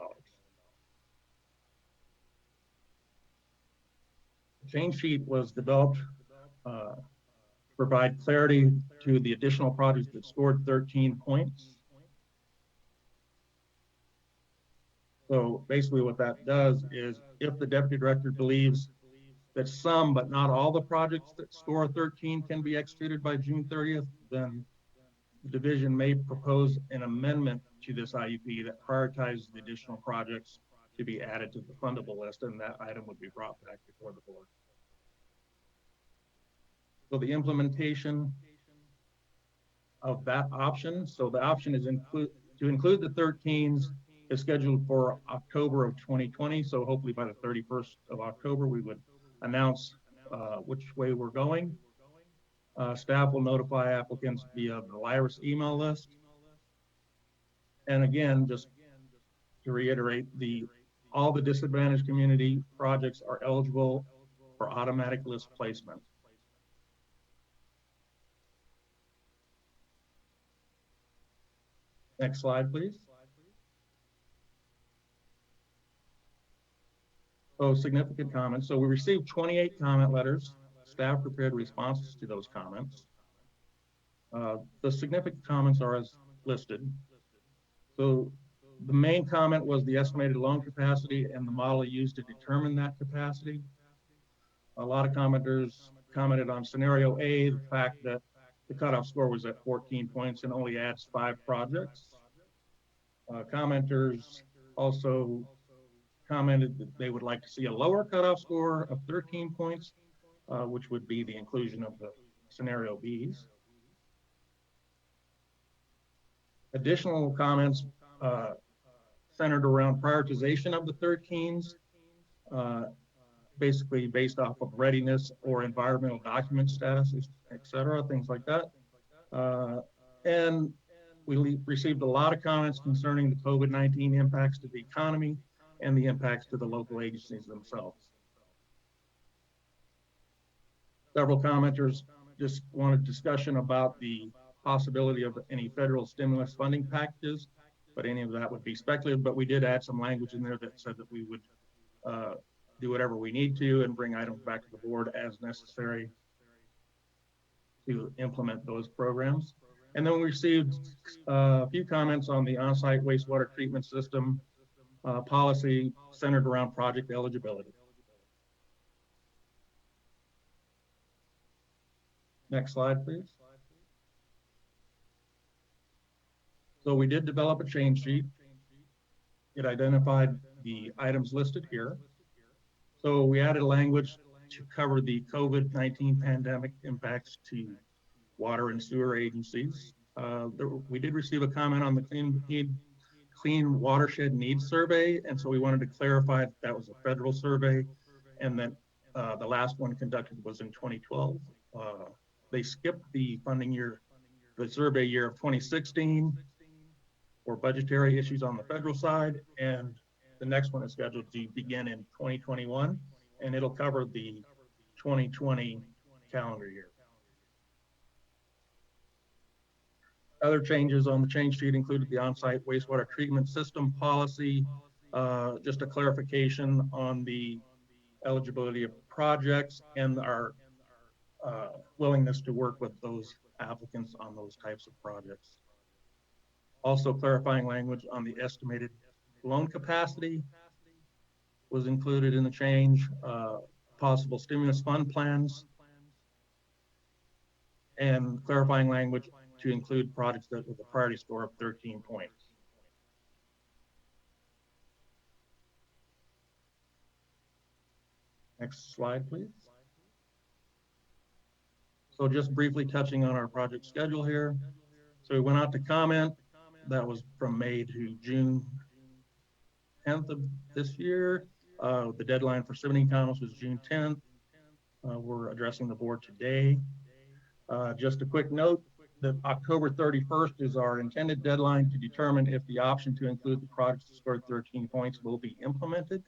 The change sheet was developed to provide clarity to the additional projects that scored 13 points. So basically what that does is if the Deputy Director believes that some but not all the projects that score 13 can be executed by June 30th, then the division may propose an amendment to this IUP that prioritizes the additional projects to be added to the fundable list, and that item would be brought back before the board. So the implementation of that option. So the option is to include the 13s is scheduled for October of 2020. So hopefully by the 31st of October, we would announce which way we're going. Staff will notify applicants via the LIRIS email list. And again, just to reiterate, all the disadvantaged community projects are eligible for automatic list placement. Next slide, please. So significant comments. So we received 28 comment letters. Staff prepared responses to those comments. The significant comments are as listed. So the main comment was the estimated loan capacity and the model used to determine that capacity. A lot of commenters commented on scenario A, the fact that the cutoff score was at 14 points and only adds 5 projects. Commenters also commented that they would like to see a lower cutoff score of 13 points, which would be the inclusion of the scenario Bs. Additional comments centered around prioritization of the 13s, basically based off of readiness or environmental document status, et cetera, things like that. And we received a lot of comments concerning the COVID-19 impacts to the economy and the impacts to the local agencies themselves. Several commenters just wanted discussion about the possibility of any federal stimulus funding packages, but any of that would be speculative. But we did add some language in there that said that we would do whatever we need to and bring items back to the board as necessary to implement those programs. And then we received a few comments on the on-site wastewater treatment system policy centered around project eligibility. Next slide, please. So we did develop a change sheet. It identified the items listed here. So we added language to cover the COVID-19 pandemic impacts to water and sewer agencies. We did receive a comment on the Clean Watershed Needs Survey, and so we wanted to clarify that that was a federal survey, and that the last one conducted was in 2012. They skipped the funding year, the survey year of 2016 for budgetary issues on the federal side, and the next one is scheduled to begin in 2021, and it'll cover the 2020 calendar year. Other changes on the change sheet included the on-site wastewater treatment system policy, just a clarification on the eligibility of projects and our willingness to work with those applicants on those types of projects. Also clarifying language on the estimated loan capacity was included in the change, possible stimulus fund plans, and clarifying language to include projects that with a priority score of 13 points. Next slide, please. So just briefly touching on our project schedule here. So we went out to comment. That was from May to June 10th of this year. The deadline for submitting comments was June 10th. We're addressing the board today. Just a quick note that October 31st is our intended deadline to determine if the option to include the projects that scored 13 points will be implemented.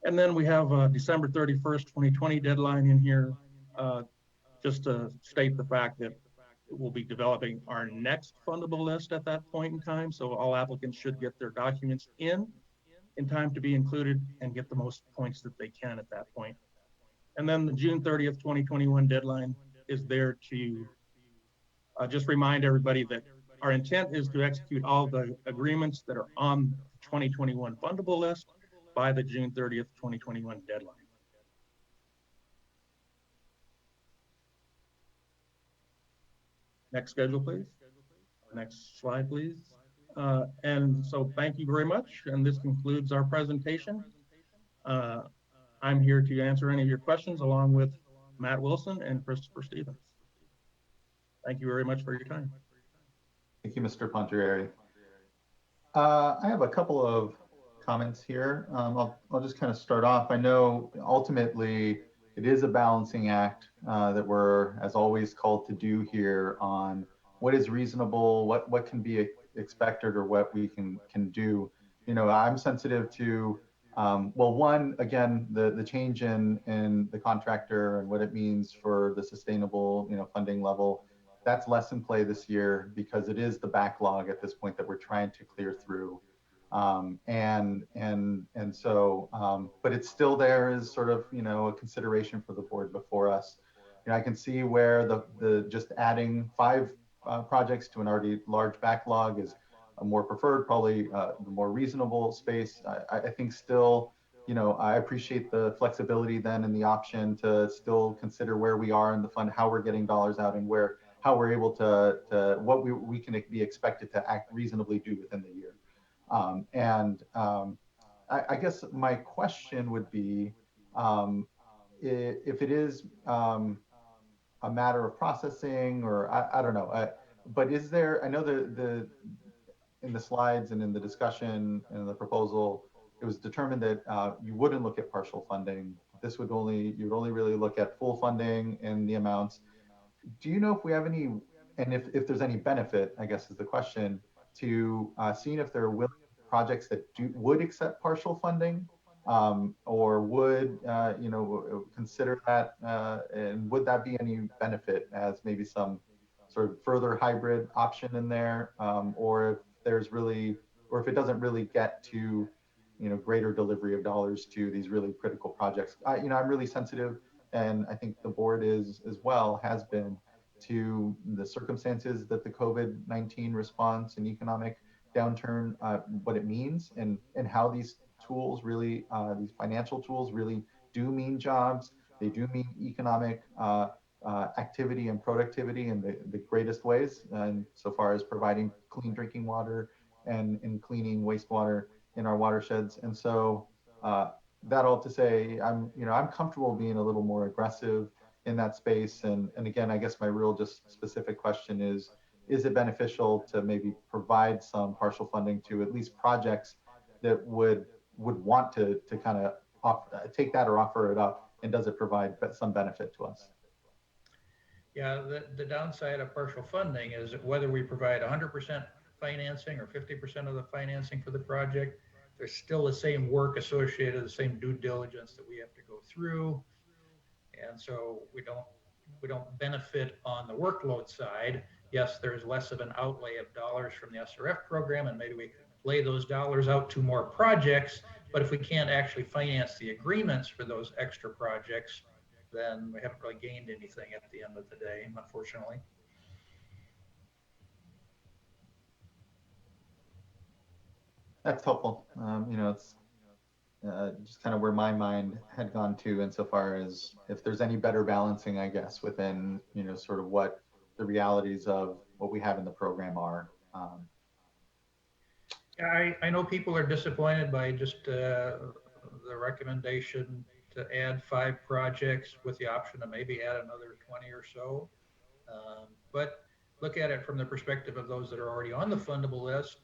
And then we have a December 31st, 2020 deadline in here, just to state the fact that we'll be developing our next fundable list at that point in time. So all applicants should get their documents in time to be included and get the most points that they can at that point. And then the June 30th, 2021 deadline is there to just remind everybody that our intent is to execute all the agreements that are on the 2021 fundable list by the June 30th, 2021 deadline. Next schedule, please. Next slide, please. And so thank you very much. And this concludes our presentation. I'm here to answer any of your questions along with Matt Wilson, and Christopher Stevens. Thank you very much for your time. Thank you, Mr. Ponterieri. I have a couple of comments here. I'll just kind of start off. I know ultimately it is a balancing act that we're, as always, called to do here on what is reasonable, what can be expected, or what we can do. You know, I'm sensitive to, well, one, again, the change in the contractor and what it means for the sustainable, funding level. That's less in play this year because it is the backlog at this point that we're trying to clear through. And so, but it's still there as sort of, a consideration for the board before us. I can see where the just adding 5 projects to an already large backlog is a more preferred, probably the more reasonable space. I think still, I appreciate the flexibility then and the option to still consider where we are in the fund, how we're getting dollars out, and how we're able to what we can be expected to act reasonably do within the year. I guess my question would be, if it is a matter of processing, or I don't know, but is there, I know in the slides and in the discussion and the proposal, it was determined that you wouldn't look at partial funding. You would only really look at full funding and the amounts. Do you know if we have any, and if there's any benefit, I guess is the question, to seeing if there are projects that would accept partial funding, or would consider that, and would that be any benefit as maybe some sort of further hybrid option in there, or if there's really, or if it doesn't really get to greater delivery of dollars to these really critical projects. I'm really sensitive, and I think the board is as well, has been, to the circumstances that the COVID-19 response and economic downturn, what it means, and how these tools really, these financial tools really do mean jobs. They do mean economic activity and productivity in the greatest ways, and so far as providing clean drinking water and cleaning wastewater in our watersheds. And so that all to say, I'm comfortable being a little more aggressive in that space. And again, I guess my real just specific question is it beneficial to maybe provide some partial funding to at least projects that would want to kind of take that or offer it up, and does it provide some benefit to us? Yeah, the downside of partial funding is that whether we provide 100% financing or 50% of the financing for the project, there's still the same work associated, the same due diligence that we have to go through. And so we don't benefit on the workload side. Yes, there's less of an outlay of dollars from the SRF program, and maybe we could lay those dollars out to more projects. But if we can't actually finance the agreements for those extra projects, then we haven't really gained anything at the end of the day, unfortunately. That's helpful. It's just kind of where my mind had gone to, insofar as if there's any better balancing, I guess, within, sort of what the realities of what we have in the program are. Yeah, I know people are disappointed by just the recommendation to add 5 projects with the option to maybe add another 20 or so. But look at it from the perspective of those that are already on the fundable list.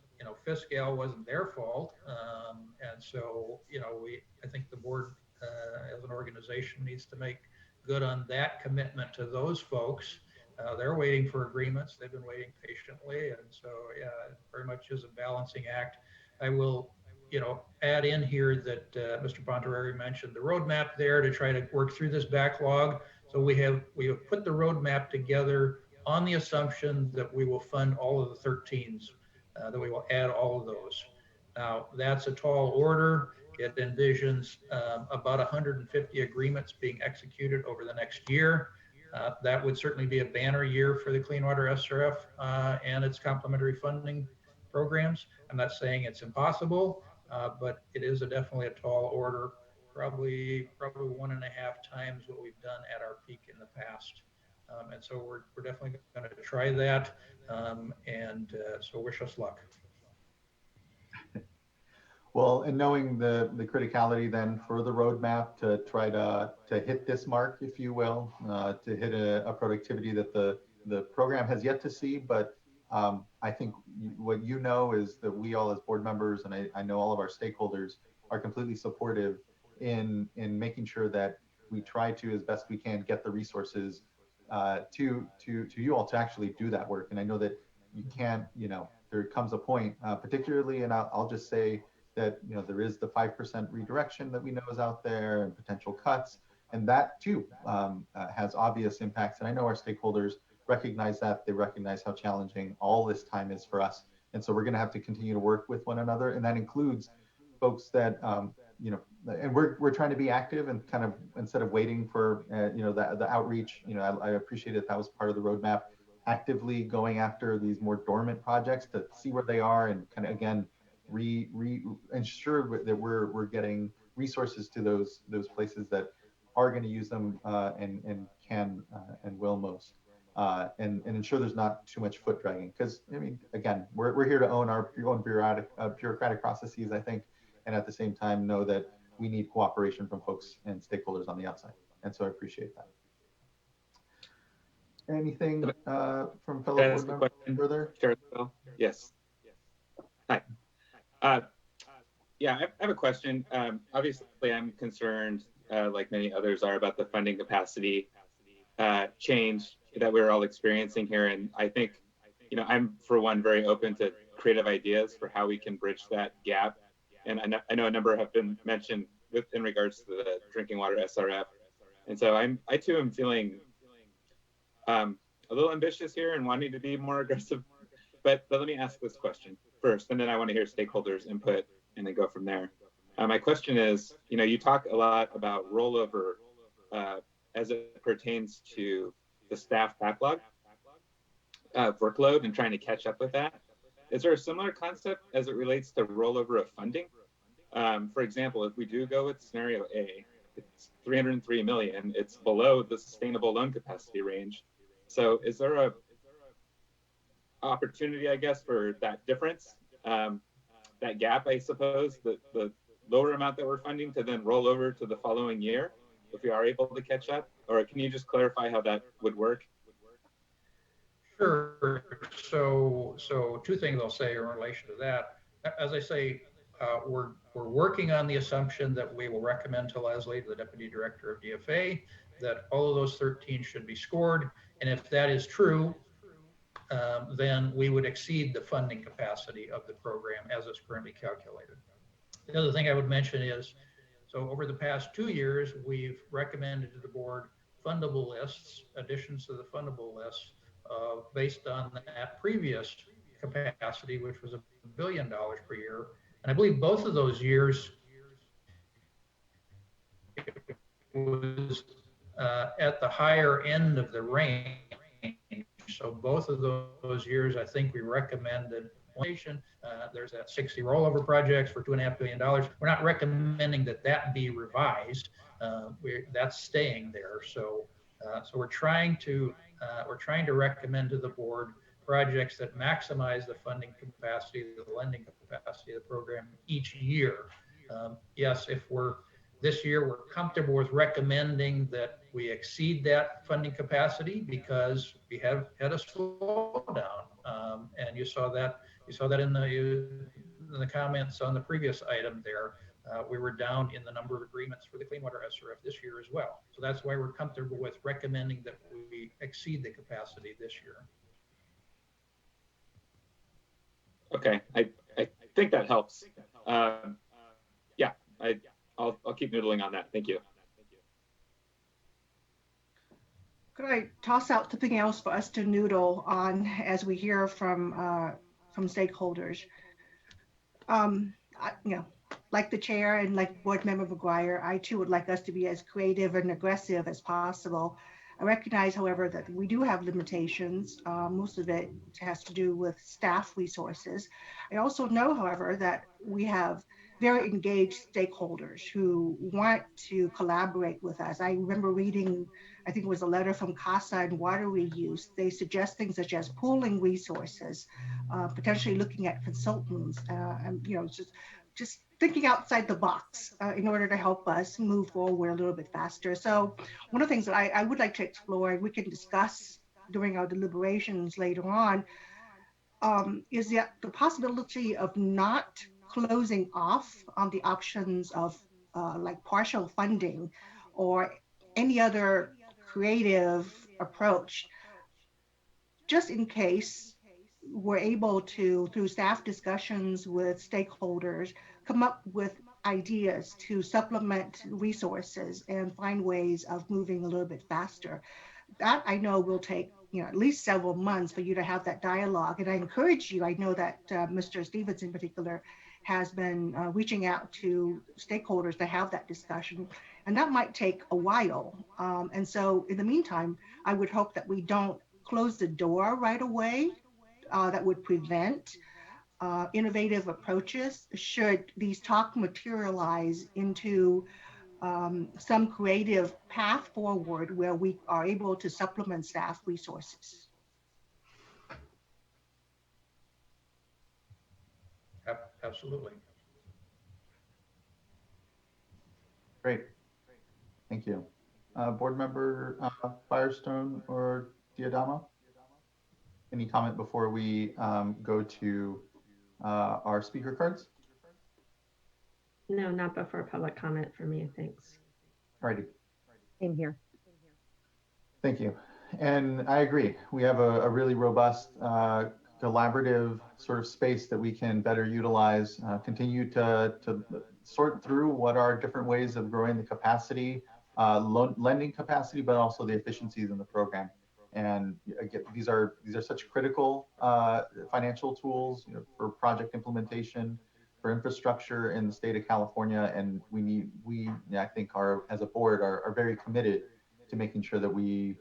Fiscal wasn't their fault. And so, I think the board as an organization needs to make good on that commitment to those folks. They're waiting for agreements. They've been waiting patiently. And so, yeah, it very much is a balancing act. I will, add in here that Mr. Ponterieri mentioned the roadmap there to try to work through this backlog. So we have put the roadmap together on the assumption that we will fund all of the 13s, that we will add all of those. Now, that's a tall order. It envisions about 150 agreements being executed over the next year. That would certainly be a banner year for the Clean Water SRF and its complementary funding programs. I'm not saying it's impossible, but it is definitely a tall order, probably 1.5 times what we've done at our peak in the past. And so we're definitely going to try that. So wish us luck. Well, and knowing the criticality then for the roadmap to try to hit this mark, if you will, to hit a productivity that the program has yet to see. But I think what you know is that we all as board members, and I know all of our stakeholders, are completely supportive in making sure that we try to, as best we can, get the resources to you all to actually do that work. And I know that you can't, there comes a point, particularly, and I'll just say that there is the 5% redirection that we know is out there and potential cuts, and that too has obvious impacts. And I know our stakeholders recognize that. They recognize how challenging all this time is for us, and so we're going to have to continue to work with one another, and that includes folks that and we're trying to be active and kind of, instead of waiting for the outreach. I appreciate that was part of the roadmap, actively going after these more dormant projects to see where they are and kind of again ensure that we're getting resources to those places that are going to use them and can and will most, and ensure there's not too much foot dragging. Because I mean, again, we're here to own our own bureaucratic processes, I think, and at the same time know that we need cooperation from folks and stakeholders on the outside. And so I appreciate that. Anything from fellow board members further? Yes. Hi. Yeah, I have a question. Obviously, I'm concerned, like many others are, about the funding capacity change that we're all experiencing here. And I think, I'm, for one, very open to creative ideas for how we can bridge that gap. And I know a number have been mentioned in regards to the drinking water SRF. And so I too am feeling a little ambitious here and wanting to be more aggressive. But let me ask this question first, and then I want to hear stakeholders' input and then go from there. My question is, you talk a lot about rollover as it pertains to the staff backlog workload and trying to catch up with that. Is there a similar concept as it relates to rollover of funding? For example, if we do go with scenario A, it's $303 million, it's below the sustainable loan capacity range. So is there a opportunity, I guess, for that difference, that gap, I suppose, the lower amount that we're funding to then roll over to the following year if we are able to catch up? Or can you just clarify how that would work? Sure. So two things I'll say in relation to that. As I say, we're working on the assumption that we will recommend to Leslie, the Deputy Director of DFA, that all of those 13 should be scored. And if that is true, then we would exceed the funding capacity of the program as it's currently calculated. The other thing I would mention is, so over the past 2 years, we've recommended to the board fundable lists, additions to the fundable lists, based on that previous capacity, which was $1 billion per year. And I believe both of those years it was at the higher end of the range. So both of those years, I think we recommended there's that 60 rollover projects for $2.5 billion. We're not recommending that be revised. That's staying there. So we're trying to recommend to the board projects that maximize the funding capacity, the lending capacity of the program each year. Yes, this year we're comfortable with recommending that we exceed that funding capacity because we have had a slowdown, and you saw that in the comments on the previous item there. We were down in the number of agreements for the clean water SRF this year as well. So that's why we're comfortable with recommending that we exceed the capacity this year. Okay, I think that helps. Yeah, I'll keep noodling on that. Thank you. Could I toss out something else for us to noodle on as we hear from stakeholders? Like the chair and like Board Member McGuire, I too would like us to be as creative and aggressive as possible. I recognize, however, that we do have limitations. Most of it has to do with staff resources. I also know, however, that we have very engaged stakeholders who want to collaborate with us. I remember reading, I think it was a letter from CASA and water reuse. They suggest things such as pooling resources, potentially looking at consultants, just just thinking outside the box in order to help us move forward a little bit faster. So one of the things that I would like to explore, and we can discuss during our deliberations later on, is the possibility of not closing off on the options of like partial funding or any other creative approach, just in case we're able to, through staff discussions with stakeholders, come up with ideas to supplement resources and find ways of moving a little bit faster. That I know will take at least several months for you to have that dialogue. And I encourage you, I know that Mr. Stevens in particular has been reaching out to stakeholders to have that discussion. And that might take a while. And so in the meantime, I would hope that we don't close the door right away. That would prevent innovative approaches should these talks materialize into some creative path forward where we are able to supplement staff resources. Absolutely. Great. Thank you. Board Member Firestone or Diadama? Any comment before we go to our speaker cards? No, not before public comment for me, thanks. All righty. Same here. Thank you. And I agree. We have a really robust collaborative sort of space that we can better utilize, continue to sort through what are different ways of growing the capacity, lending capacity, but also the efficiencies in the program. And again, these are such critical financial tools, for project implementation, for infrastructure in the state of California, and we I think as a board are very committed to making sure that we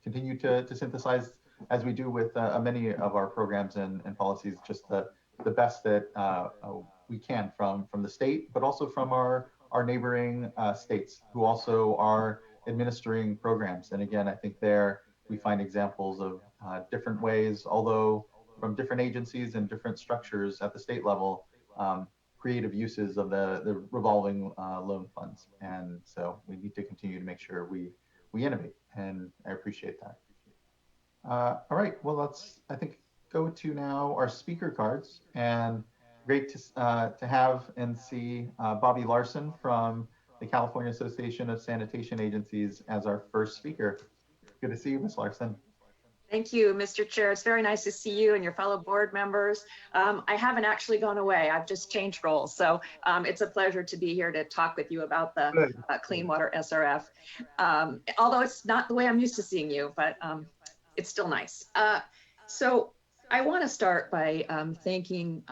continue to synthesize, as we do with many of our programs and policies, just the best that we can from the state, but also from our neighboring states who also are administering programs. And again, I think there we find examples of different ways, although from different agencies and different structures at the state level, creative uses of the revolving loan funds. And so we need to continue to make sure we innovate, and I appreciate that. All right, well, let's, I think, go to now our speaker cards. And great to have and see Bobby Larson from the California Association of Sanitation Agencies as our first speaker. Good to see you, Ms. Larson. Thank you, Mr. Chair. It's very nice to see you and your fellow board members. I haven't actually gone away. I've just changed roles. So it's a pleasure to be here to talk with you about the Clean Water SRF. Although it's not the way I'm used to seeing you, but it's still nice. So I want to start by thanking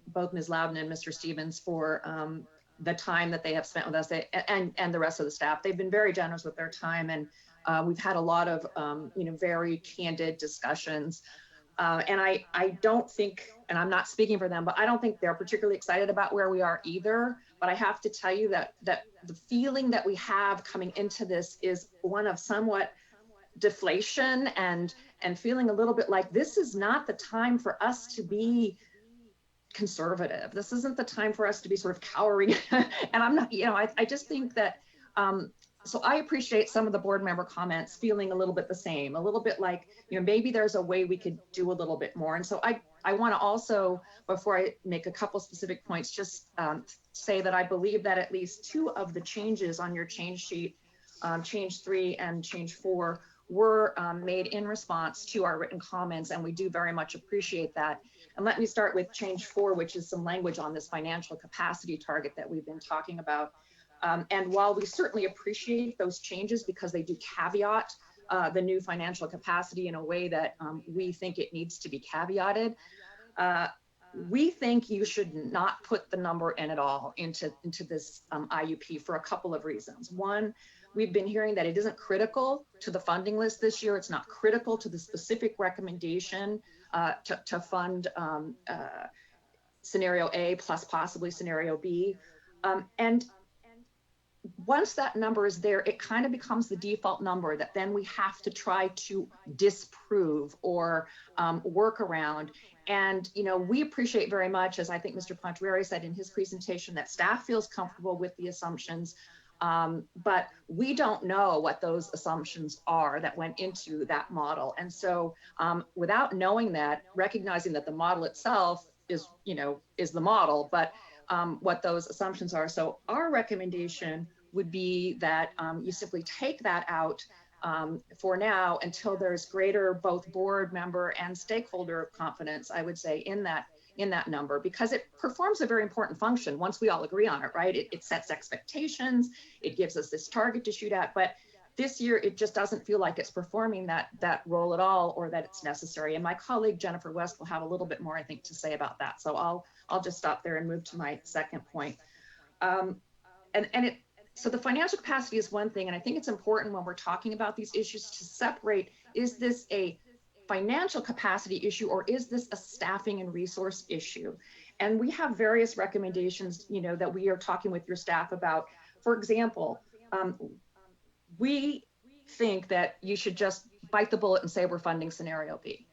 both Ms. Loudon and Mr. Stevens for the time that they have spent with us and the rest of the staff. They've been very generous with their time, and we've had a lot of very candid discussions. And I don't think, and I'm not speaking for them, but I don't think they're particularly excited about where we are either. But I have to tell you that the feeling that we have coming into this is one of somewhat deflation and feeling a little bit like this is not the time for us to be conservative. This isn't the time for us to be sort of cowering. And I'm not, I just think that, so I appreciate some of the board member comments feeling a little bit the same, a little bit like, maybe there's a way we could do a little bit more. And so I want to also, before I make a couple specific points, just say that I believe that at least 2 of the changes on your change sheet, change 3 and change 4, were made in response to our written comments, and we do very much appreciate that. And let me start with change 4, which is some language on this financial capacity target that we've been talking about. And while we certainly appreciate those changes because they do caveat the new financial capacity in a way that we think it needs to be caveated, we think you should not put the number in at all into this IUP for a couple of reasons. One, we've been hearing that it isn't critical to the funding list this year. It's not critical to the specific recommendation to fund scenario A plus possibly scenario B. And once that number is there, it kind of becomes the default number that then we have to try to disprove or work around. And, you know, we appreciate very much, as I think Mr. Pontuari said in his presentation, that staff feels comfortable with the assumptions. But we don't know what those assumptions are that went into that model. And so without knowing that, recognizing that the model itself is, you know, is the model, but what those assumptions are. So our recommendation would be that you simply take that out for now until there's greater both board member and stakeholder confidence, I would say, in that number, because it performs a very important function once we all agree on it, right? It sets expectations, it gives us this target to shoot at, but this year it just doesn't feel like it's performing that role at all, or that it's necessary. And my colleague Jennifer West will have a little bit more, I think, to say about that. So I'll just stop there and move to my second point. So the financial capacity is one thing, and I think it's important when we're talking about these issues to separate, is this a financial capacity issue or is this a staffing and resource issue? And we have various recommendations, you know, that we are talking with your staff about. For example, we think that you should just bite the bullet and say we're funding scenario B.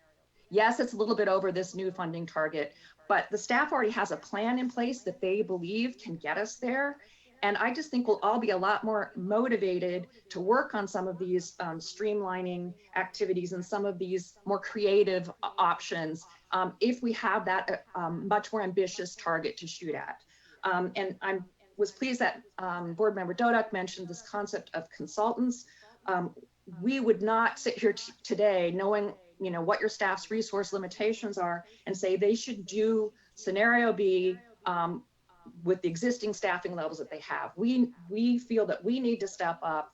Yes, it's a little bit over this new funding target, but the staff already has a plan in place that they believe can get us there. And I just think we'll all be a lot more motivated to work on some of these streamlining activities and some of these more creative options if we have that much more ambitious target to shoot at. And I was pleased that Board Member Dodak mentioned this concept of consultants. We would not sit here today knowing, you know, what your staff's resource limitations are and say they should do scenario B with the existing staffing levels that they have. We feel that we need to step up,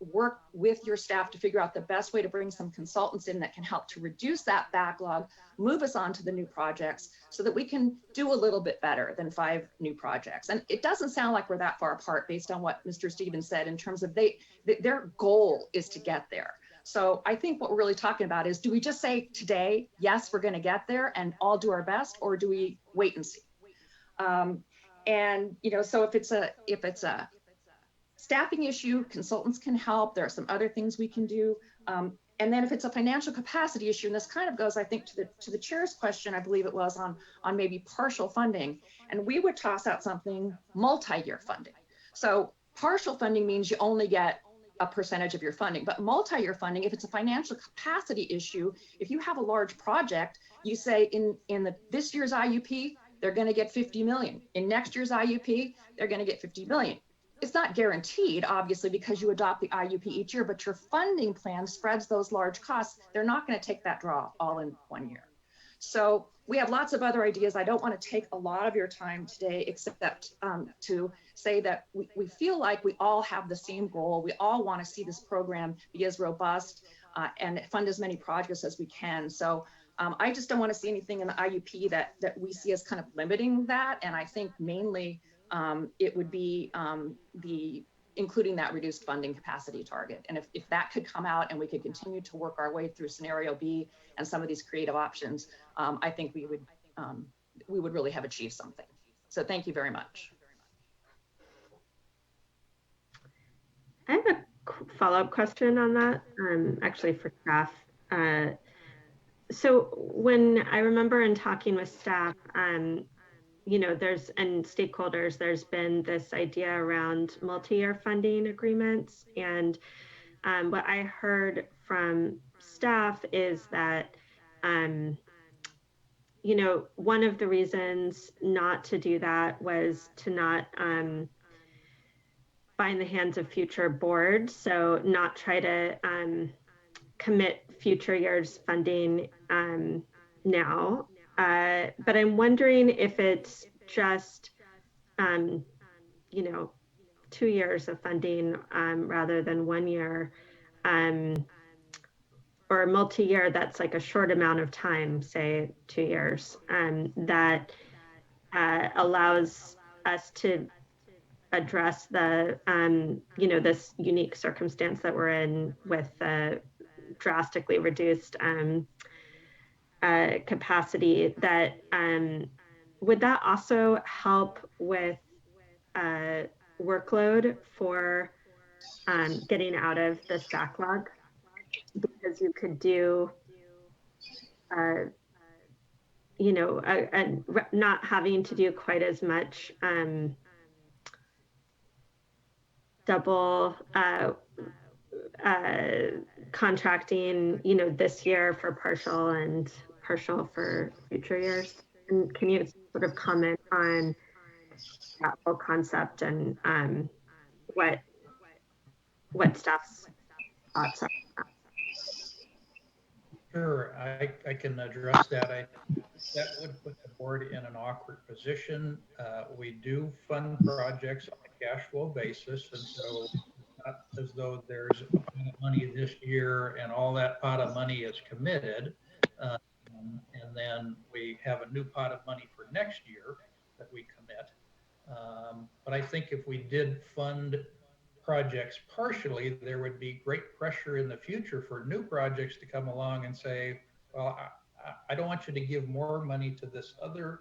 work with your staff to figure out the best way to bring some consultants in that can help to reduce that backlog, move us on to the new projects so that we can do a little bit better than 5 new projects. And it doesn't sound like we're that far apart based on what Mr. Stevens said in terms of their goal is to get there. So I think what we're really talking about is, do we just say today, yes, we're going to get there and all do our best, or do we wait and see? And, you know, so if it's a staffing issue, consultants can help. There are some other things we can do. And then if it's a financial capacity issue, and this kind of goes, I think, to the chair's question, I believe it was on maybe partial funding, and we would toss out something multi-year funding. So partial funding means you only get a percentage of your funding, but multi-year funding, if it's a financial capacity issue, if you have a large project, you say in this year's IUP, they're going to get 50 million. In next year's IUP, they're going to get 50 million. It's not guaranteed, obviously, because you adopt the IUP each year, but your funding plan spreads those large costs. They're not going to take that draw all in one year. So we have lots of other ideas. I don't want to take a lot of your time today, except to say that we feel like we all have the same goal. We all want to see this program be as robust and fund as many projects as we can. So I just don't want to see anything in the IUP that we see as kind of limiting that. And I think mainly it would be including that reduced funding capacity target. And if that could come out and we could continue to work our way through scenario B and some of these creative options, I think we would really have achieved something. So thank you very much. I have a follow-up question on that, actually for staff. So when I remember in talking with staff, you know, and stakeholders, there's been this idea around multi-year funding agreements. And what I heard from staff is that, you know, one of the reasons not to do that was to not bind the hands of future boards. So not try to commit future years funding now. But I'm wondering if it's just, you know, 2 years of funding rather than 1 year, or multi-year that's like a short amount of time, say 2 years, that allows us to address the, you know, this unique circumstance that we're in with drastically reduced capacity. That would that also help with workload for getting out of this backlog, because you could do you know, not having to do quite as much double contracting, you know, this year for partial and partial for future years. And can you sort of comment on that whole concept and what staff's thoughts are? Sure, I can address that. That would put the board in an awkward position. We do fund projects on a cash flow basis, and so it's not as though there's a pot of money this year and all that pot of money is committed. And then we have a new pot of money for next year that we commit. But I think if we did fund projects partially, there would be great pressure in the future for new projects to come along and say, well, I don't want you to give more money to this other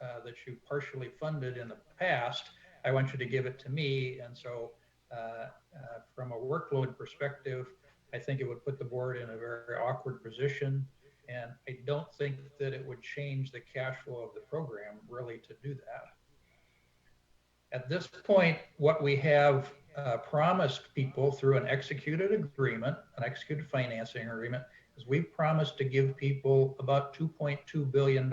that you partially funded in the past. I want you to give it to me. And so from a workload perspective, I think it would put the board in a very awkward position. And I don't think that it would change the cash flow of the program really to do that. At this point, what we have promised people through an executed agreement, an executed financing agreement, is we've promised to give people about $2.2 billion.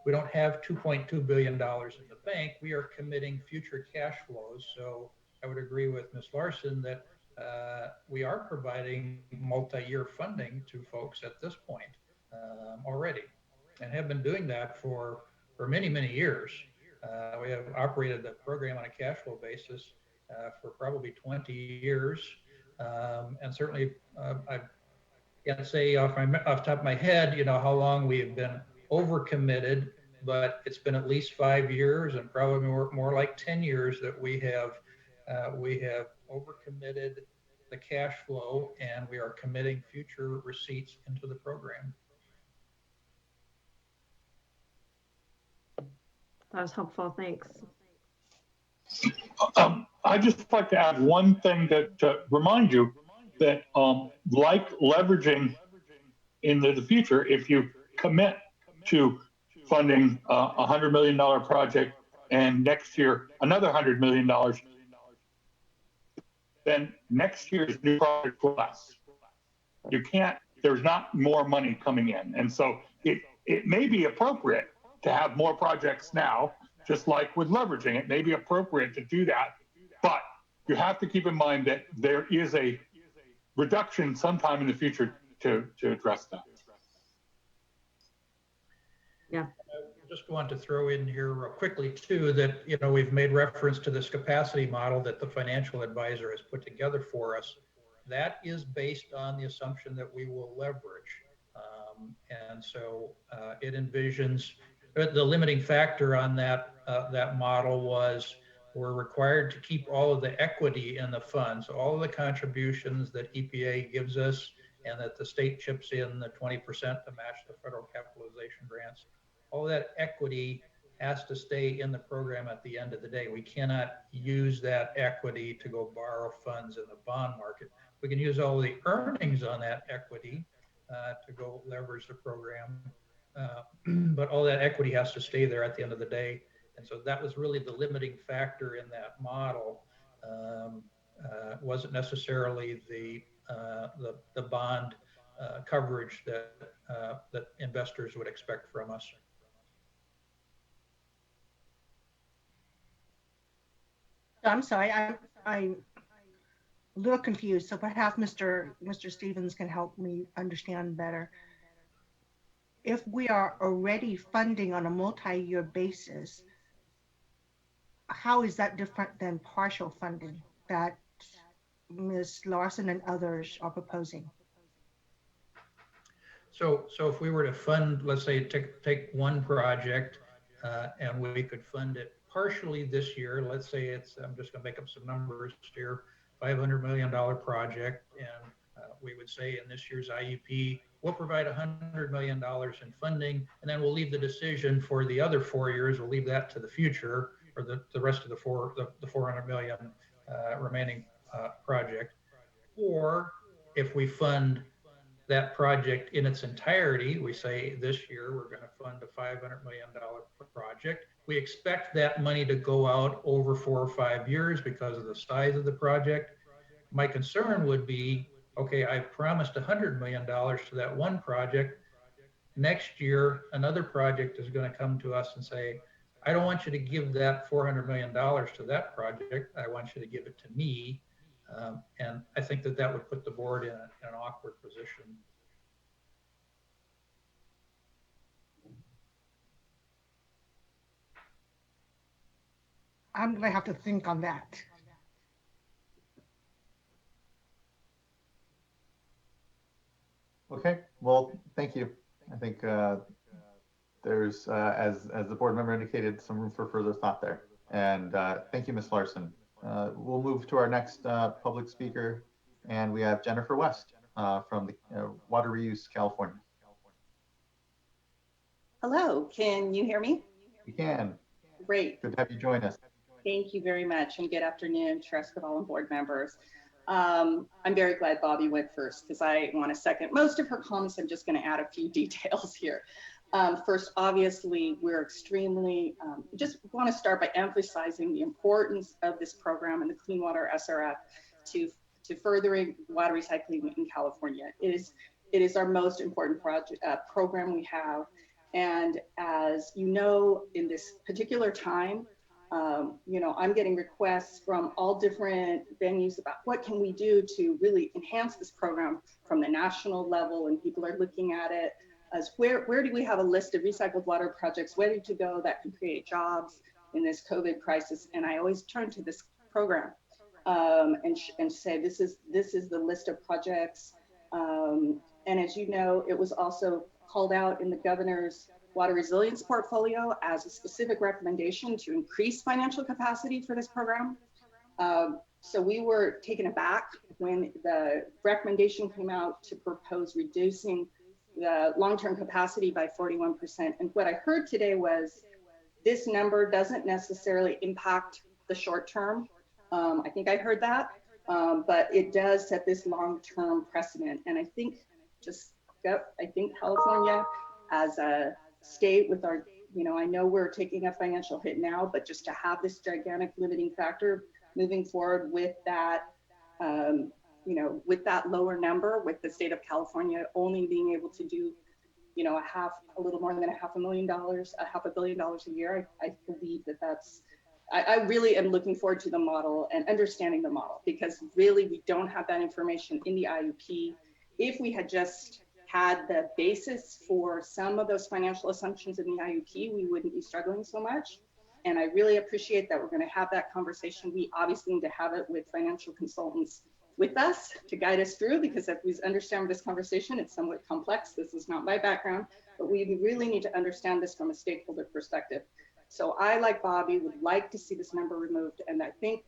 We don't have $2.2 billion in the bank. We are committing future cash flows. So I would agree with Ms. Larson that we are providing multi-year funding to folks at this point already, and have been doing that for many, many years. We have operated the program on a cash flow basis for probably 20 years. And certainly I can't say off the top of my head, you know, how long we have been overcommitted, but it's been at least 5 years and probably more like 10 years that we have overcommitted the cash flow, and we are committing future receipts into the program. That was helpful. Thanks. I'd just like to add one thing to remind you that like leveraging in the future, if you commit to funding a $100 million project and next year another $100 million, then next year's new project will less. You can't, there's not more money coming in. And so it may be appropriate to have more projects now, just like with leveraging. It may be appropriate to do that, but you have to keep in mind that there is a reduction sometime in the future to address that. Yeah. I just want to throw in here real quickly too that, you know, we've made reference to this capacity model that the financial advisor has put together for us. That is based on the assumption that we will leverage. And so it envisions the limiting factor on that model was we're required to keep all of the equity in the fund. So all of the contributions that EPA gives us and that the state chips in the 20% to match the federal capitalization grants, all of that equity has to stay in the program at the end of the day. We cannot use that equity to go borrow funds in the bond market. We can use all the earnings on that equity to go leverage the program. But all that equity has to stay there at the end of the day. And so that was really the limiting factor in that model. Wasn't necessarily the bond coverage that investors would expect from us. I'm sorry, I'm a little confused. So perhaps Mr. Stevens can help me understand better. If we are already funding on a multi-year basis, how is that different than partial funding that Ms. Larson and others are proposing? So if we were to fund, let's say, take one project and we could fund it partially this year, let's say it's, I'm just going to make up some numbers here, $500 million project, and we would say in this year's IUP, we'll provide $100 million in funding, and then we'll leave the decision for the other 4 years, we'll leave that to the future, or the rest of the 400 million remaining project. Or if we fund that project in its entirety. We say this year we're going to fund a $500 million project. We expect that money to go out over 4 or 5 years because of the size of the project. My concern would be, okay, I've promised $100 million to that one project. Next year, another project is going to come to us and say, I don't want you to give that $400 million to that project. I want you to give it to me. And I think that that would put the board in an awkward position. I'm gonna have to think on that. Okay, well, thank you. I think there's, as the board member indicated, some room for further thought there. And thank you, Ms. Larson. We'll move to our next public speaker, and we have Jennifer West from the Water Reuse California. Hello, can you hear me? We can. Great. Good to have you join us. Thank you very much, and good afternoon, SWRCB and board members. I'm very glad Bobby went first because I want to second most of her comments. I'm just going to add a few details here. First, obviously, we're extremely, just want to start by emphasizing the importance of this program and the Clean Water SRF to furthering water recycling in California. It is our most important program we have. And as you know, in this particular time, I'm getting requests from all different venues about what can we do to really enhance this program from the national level, and people are looking at it as where do we have a list of recycled water projects ready to go that can create jobs in this COVID crisis. And I always turn to this program and say this is the list of projects. And as you know, it was also called out in the governor's water resilience portfolio as a specific recommendation to increase financial capacity for this program. So we were taken aback when the recommendation came out to propose reducing the long-term capacity by 41%. And what I heard today was this number doesn't necessarily impact the short term. I think I heard that, but it does set this long-term precedent. And I think California as a state with our, I know we're taking a financial hit now, but just to have this gigantic limiting factor moving forward with that, with that lower number, with the state of California only being able to do, a little more than $500 million a year, I believe I really am looking forward to the model and understanding the model, because really we don't have that information in the IUP. If we had just had the basis for some of those financial assumptions in the IUP, we wouldn't be struggling so much. And I really appreciate that we're going to have that conversation. We obviously need to have it with financial consultants with us to guide us through, because if we understand this conversation, it's somewhat complex. This is not my background, but we really need to understand this from a stakeholder perspective. So I, like Bobby, would like to see this number removed. And I think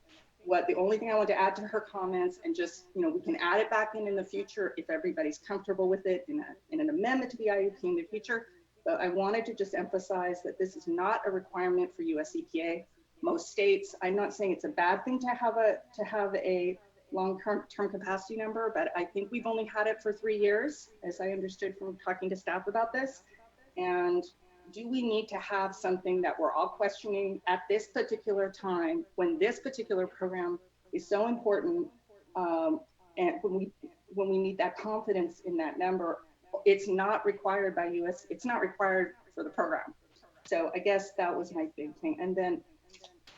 the only thing I want to add to her comments, and just, we can add it back in the future if everybody's comfortable with it in an amendment to the IUP in the future. But I wanted to just emphasize that this is not a requirement for US EPA. Most states, I'm not saying it's a bad thing to have a long-term capacity number, but I think we've only had it for 3 years, as I understood from talking to staff about this. And do we need to have something that we're all questioning at this particular time, when this particular program is so important, and when we need that confidence in that number? It's not required by US, it's not required for the program. So I guess that was my big thing. And then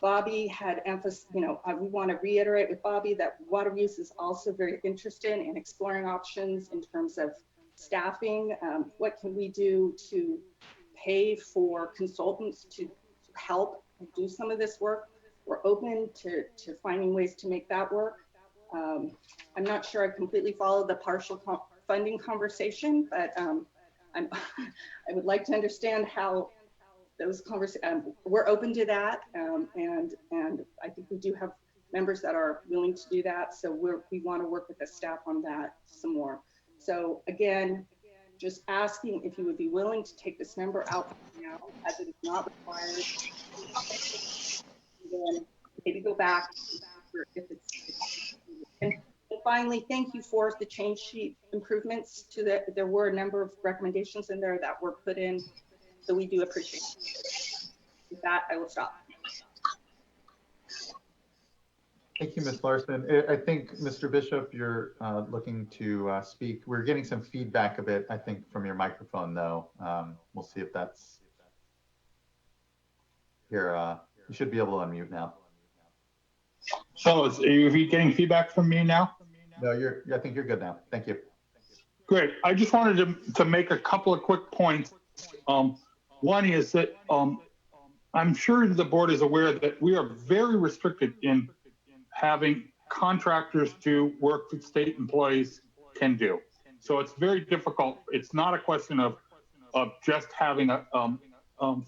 Bobby had emphasized, we want to reiterate with Bobby that water use is also very interested in exploring options in terms of staffing. What can we do to pay for consultants to help do some of this work? We're open to finding ways to make that work. I'm not sure I completely followed the partial funding conversation, but I would like to understand how those conversations, we're open to that. And I think we do have members that are willing to do that. So we want to work with the staff on that some more. So again, just asking if you would be willing to take this number out now, as it is not required. And then maybe go back if it's finally, thank you for the change sheet improvements to there were a number of recommendations in there that were put in. So we do appreciate it. With that, I will stop. Thank you, Ms. Larson. I think, Mr. Bishop, you're looking to speak. We're getting some feedback a bit, I think, from your microphone, though. We'll see if that's here. You should be able to unmute now. So are you getting feedback from me now? No, I think you're good now. Thank you. Great. I just wanted to make a couple of quick points. One is that I'm sure the board is aware that we are very restricted in having contractors do work that state employees can do. So it's very difficult. It's not a question of just having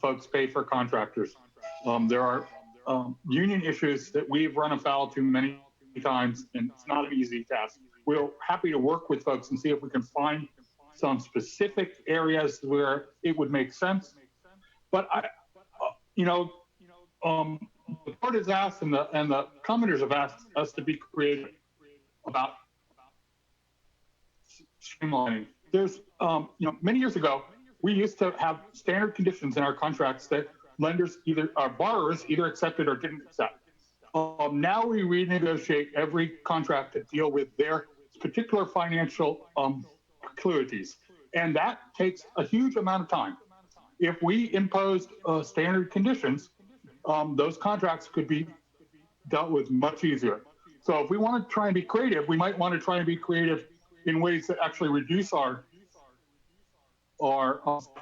folks pay for contractors. There are union issues that we've run afoul to many times, and it's not an easy task. We're happy to work with folks and see if we can find some specific areas where it would make sense. But the board has asked and the commenters have asked us to be creative about streamlining. There's, many years ago, we used to have standard conditions in our contracts that lenders our borrowers either accepted or didn't accept. Now we renegotiate every contract to deal with their particular financial proclivities. And that takes a huge amount of time. If we imposed standard conditions, those contracts could be dealt with much easier. So if we want to try and be creative, we might want to try and be creative in ways that actually reduce our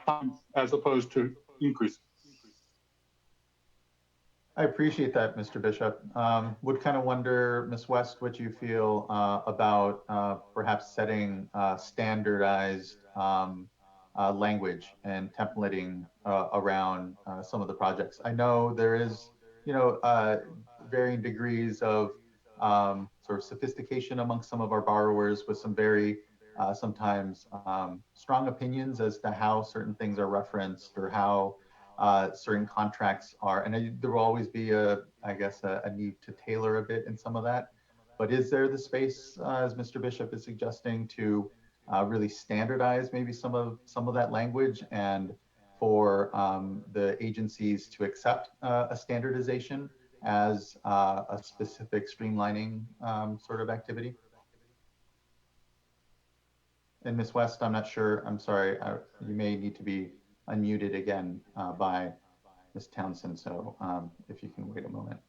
time as opposed to increase. I appreciate that, Mr. Bishop. Would kind of wonder, Ms. West, what you feel about perhaps setting standardized language and templating around some of the projects. I know there is, varying degrees of sort of sophistication amongst some of our borrowers with some very sometimes strong opinions as to how certain things are referenced or how certain contracts are, and there will always be I guess a need to tailor a bit in some of that. But is there the space, as Mr. Bishop is suggesting, to really standardize maybe some of that language, and for the agencies to accept a standardization as a specific streamlining sort of activity? And Ms. West, I'm not sure, I'm sorry, you may need to be unmuted again by Ms. Townsend, so if you can wait a moment.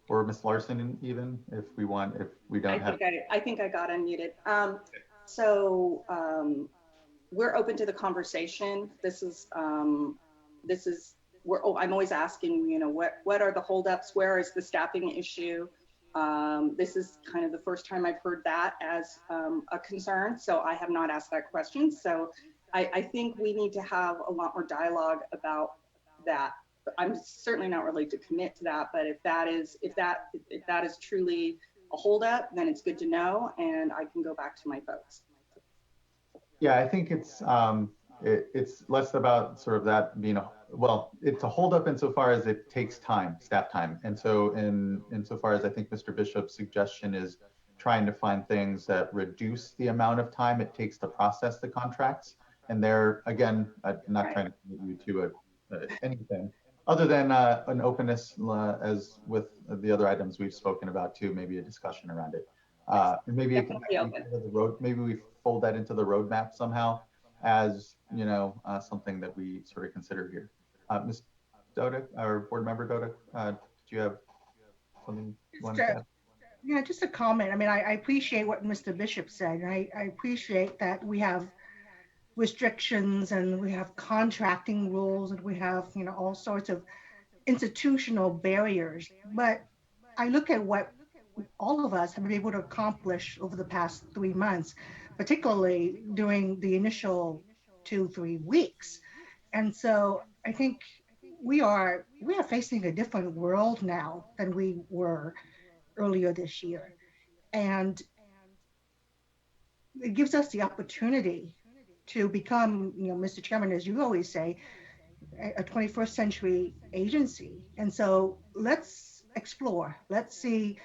Or Ms. Larson, even if we don't have. I think I got unmuted. We're open to the conversation. I'm always asking, what are the holdups? Where is the staffing issue? This is kind of the first time I've heard that as a concern, so I have not asked that question. So I think we need to have a lot more dialogue about that. I'm certainly not ready to commit to that, but if that is truly a holdup, then it's good to know, and I can go back to my folks. Yeah, I think it's less about sort of that being it's a holdup insofar as it takes time, staff time, and so insofar as I think Mr. Bishop's suggestion is trying to find things that reduce the amount of time it takes to process the contracts, and there again, I'm not trying to commit you to anything other than an openness, as with the other items we've spoken about too, maybe a discussion around it. And maybe it can maybe we fold that into the roadmap somehow as something that we sort of consider here. Ms. Dodick, or Board Member Dodick, do you have something you want to add? Yeah, just a comment. I mean, I appreciate what Mr. Bishop said. I appreciate that we have restrictions and we have contracting rules and we have, all sorts of institutional barriers. But I look at what all of us have been able to accomplish over the past 3 months, particularly during the initial 2-3 weeks. And so I think we are facing a different world now than we were earlier this year. And it gives us the opportunity to become, Mr. Chairman, as you always say, a 21st century agency. And so let's explore, let's see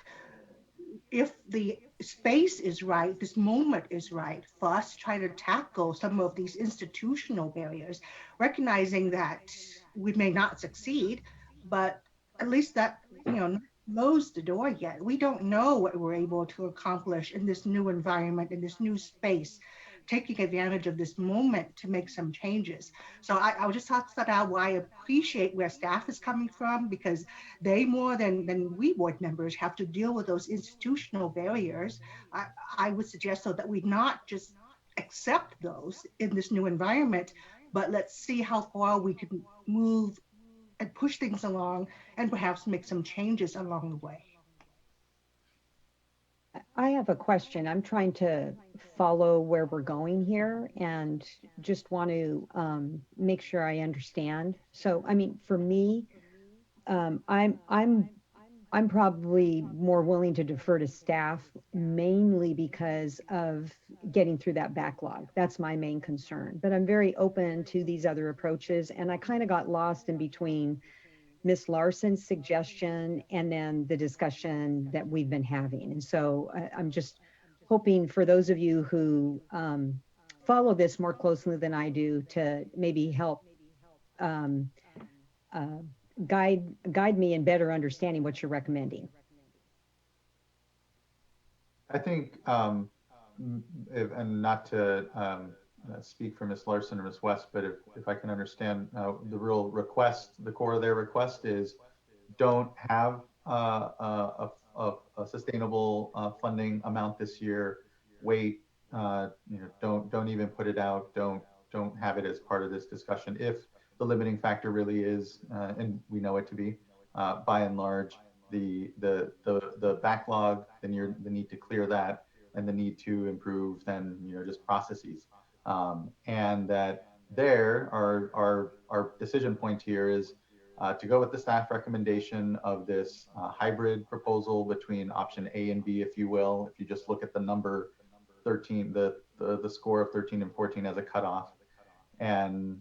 if the space is right, this moment is right for us to try to tackle some of these institutional barriers, recognizing that we may not succeed, but at least that, not closed the door yet. We don't know what we're able to accomplish in this new environment, in this new space, taking advantage of this moment to make some changes. So I just have to start out why I appreciate where staff is coming from, because they more than we board members have to deal with those institutional barriers. I would suggest so that we not just accept those in this new environment, but let's see how far we can move and push things along and perhaps make some changes along the way. I have a question. I'm trying to follow where we're going here and just want to make sure I understand. So, I mean, for me, I'm probably more willing to defer to staff, mainly because of getting through that backlog. That's my main concern. But I'm very open to these other approaches, and I kind of got lost in between Ms. Larson's suggestion and then the discussion that we've been having. And so I'm just hoping for those of you who follow this more closely than I do to maybe help guide me in better understanding what you're recommending. I think, and not to speak for Ms. Larson or Ms. West, but if I can understand the real request, the core of their request is don't have a sustainable funding amount this year. Wait, don't even put it out. Don't have it as part of this discussion. If the limiting factor really is, and we know it to be, by and large, the backlog, then the need to clear that, and the need to improve then just processes. And that our decision point here is to go with the staff recommendation of this hybrid proposal between option A and B, if you will. If you just look at the number 13, the score of 13 and 14 as a cutoff. And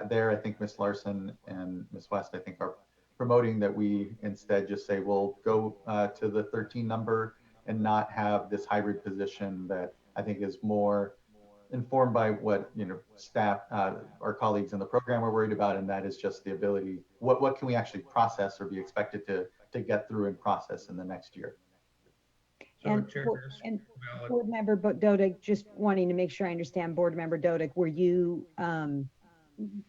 there, I think Ms. Larson and Ms. West, I think, are promoting that we instead just say we'll go to the 13 number and not have this hybrid position that I think is more informed by what staff, our colleagues in the program are worried about, and that is just the ability, what can we actually process or be expected to get through and process in the next year. And Board Member Dodick, just wanting to make sure I understand, Board Member Dodick, were you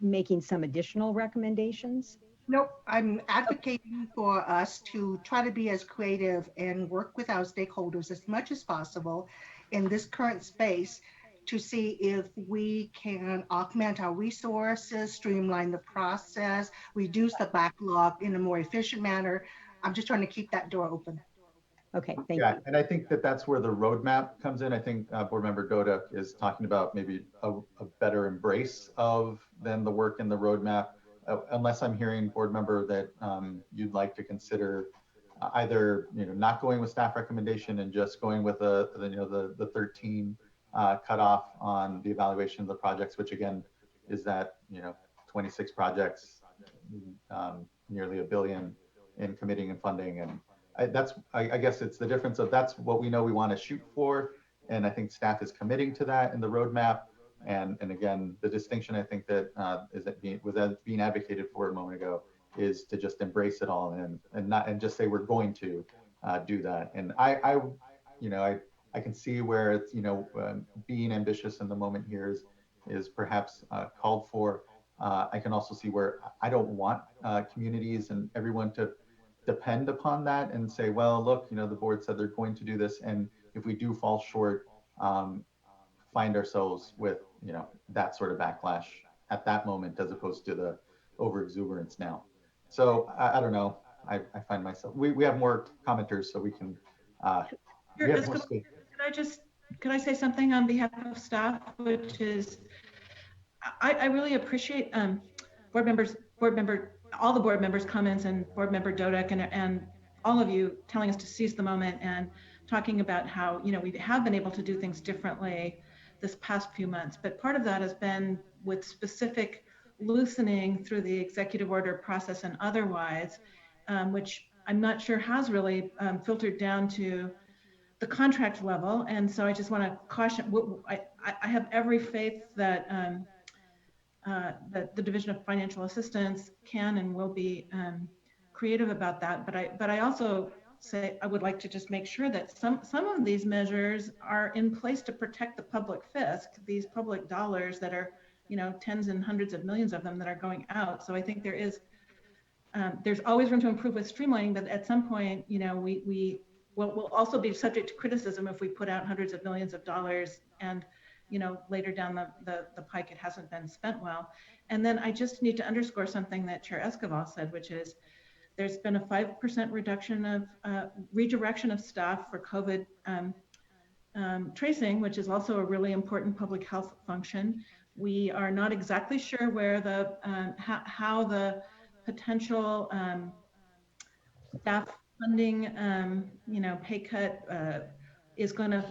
making some additional recommendations? Nope, I'm advocating for us to try to be as creative and work with our stakeholders as much as possible in this current space to see if we can augment our resources, streamline the process, reduce the backlog in a more efficient manner. I'm just trying to keep that door open. Okay, thank you. you. And I think that's where the roadmap comes in. I think Board Member Dodick is talking about maybe a better embrace of then the work in the roadmap. Unless I'm hearing, Board Member, that you'd like to consider either not going with staff recommendation and just going with the 13 cutoff on the evaluation of the projects, which again is that 26 projects, nearly $1 billion in committing and funding, and I guess it's the difference of that's what we know we want to shoot for, and I think staff is committing to that in the roadmap. And again, the distinction I think that was being advocated for a moment ago is to just embrace it all and just say we're going to do that. And I can see where it's being ambitious in the moment here is perhaps called for. I can also see where I don't want communities and everyone to depend upon that and say, well, look, the board said they're going to do this, and if we do fall short, find ourselves with that sort of backlash at that moment as opposed to the over exuberance now. So I don't know. I find myself we have more commenters, so we can we have more space. Could I say something on behalf of staff, which is I really appreciate all the board members' comments and Board Member Dodick and all of you telling us to seize the moment and talking about how we have been able to do things differently this past few months. But part of that has been with specific loosening through the executive order process and otherwise, which I'm not sure has really filtered down to the contract level. And so I just want to caution, I have every faith that that the Division of Financial Assistance can and will be creative about that. But I also say I would like to just make sure that some of these measures are in place to protect the public fisc, these public dollars that are, you know, tens and hundreds of millions of them that are going out. So I think there is there's always room to improve with streamlining, but at some point, you know, we'll also be subject to criticism if we put out hundreds of millions of dollars and, you know, later down the pike, it hasn't been spent well. And then I just need to underscore something that Chair Escobar said, which is there's been a 5% reduction of redirection of staff for COVID tracing, which is also a really important public health function. We are not exactly sure where the how the potential staff funding, you know, pay cut is going to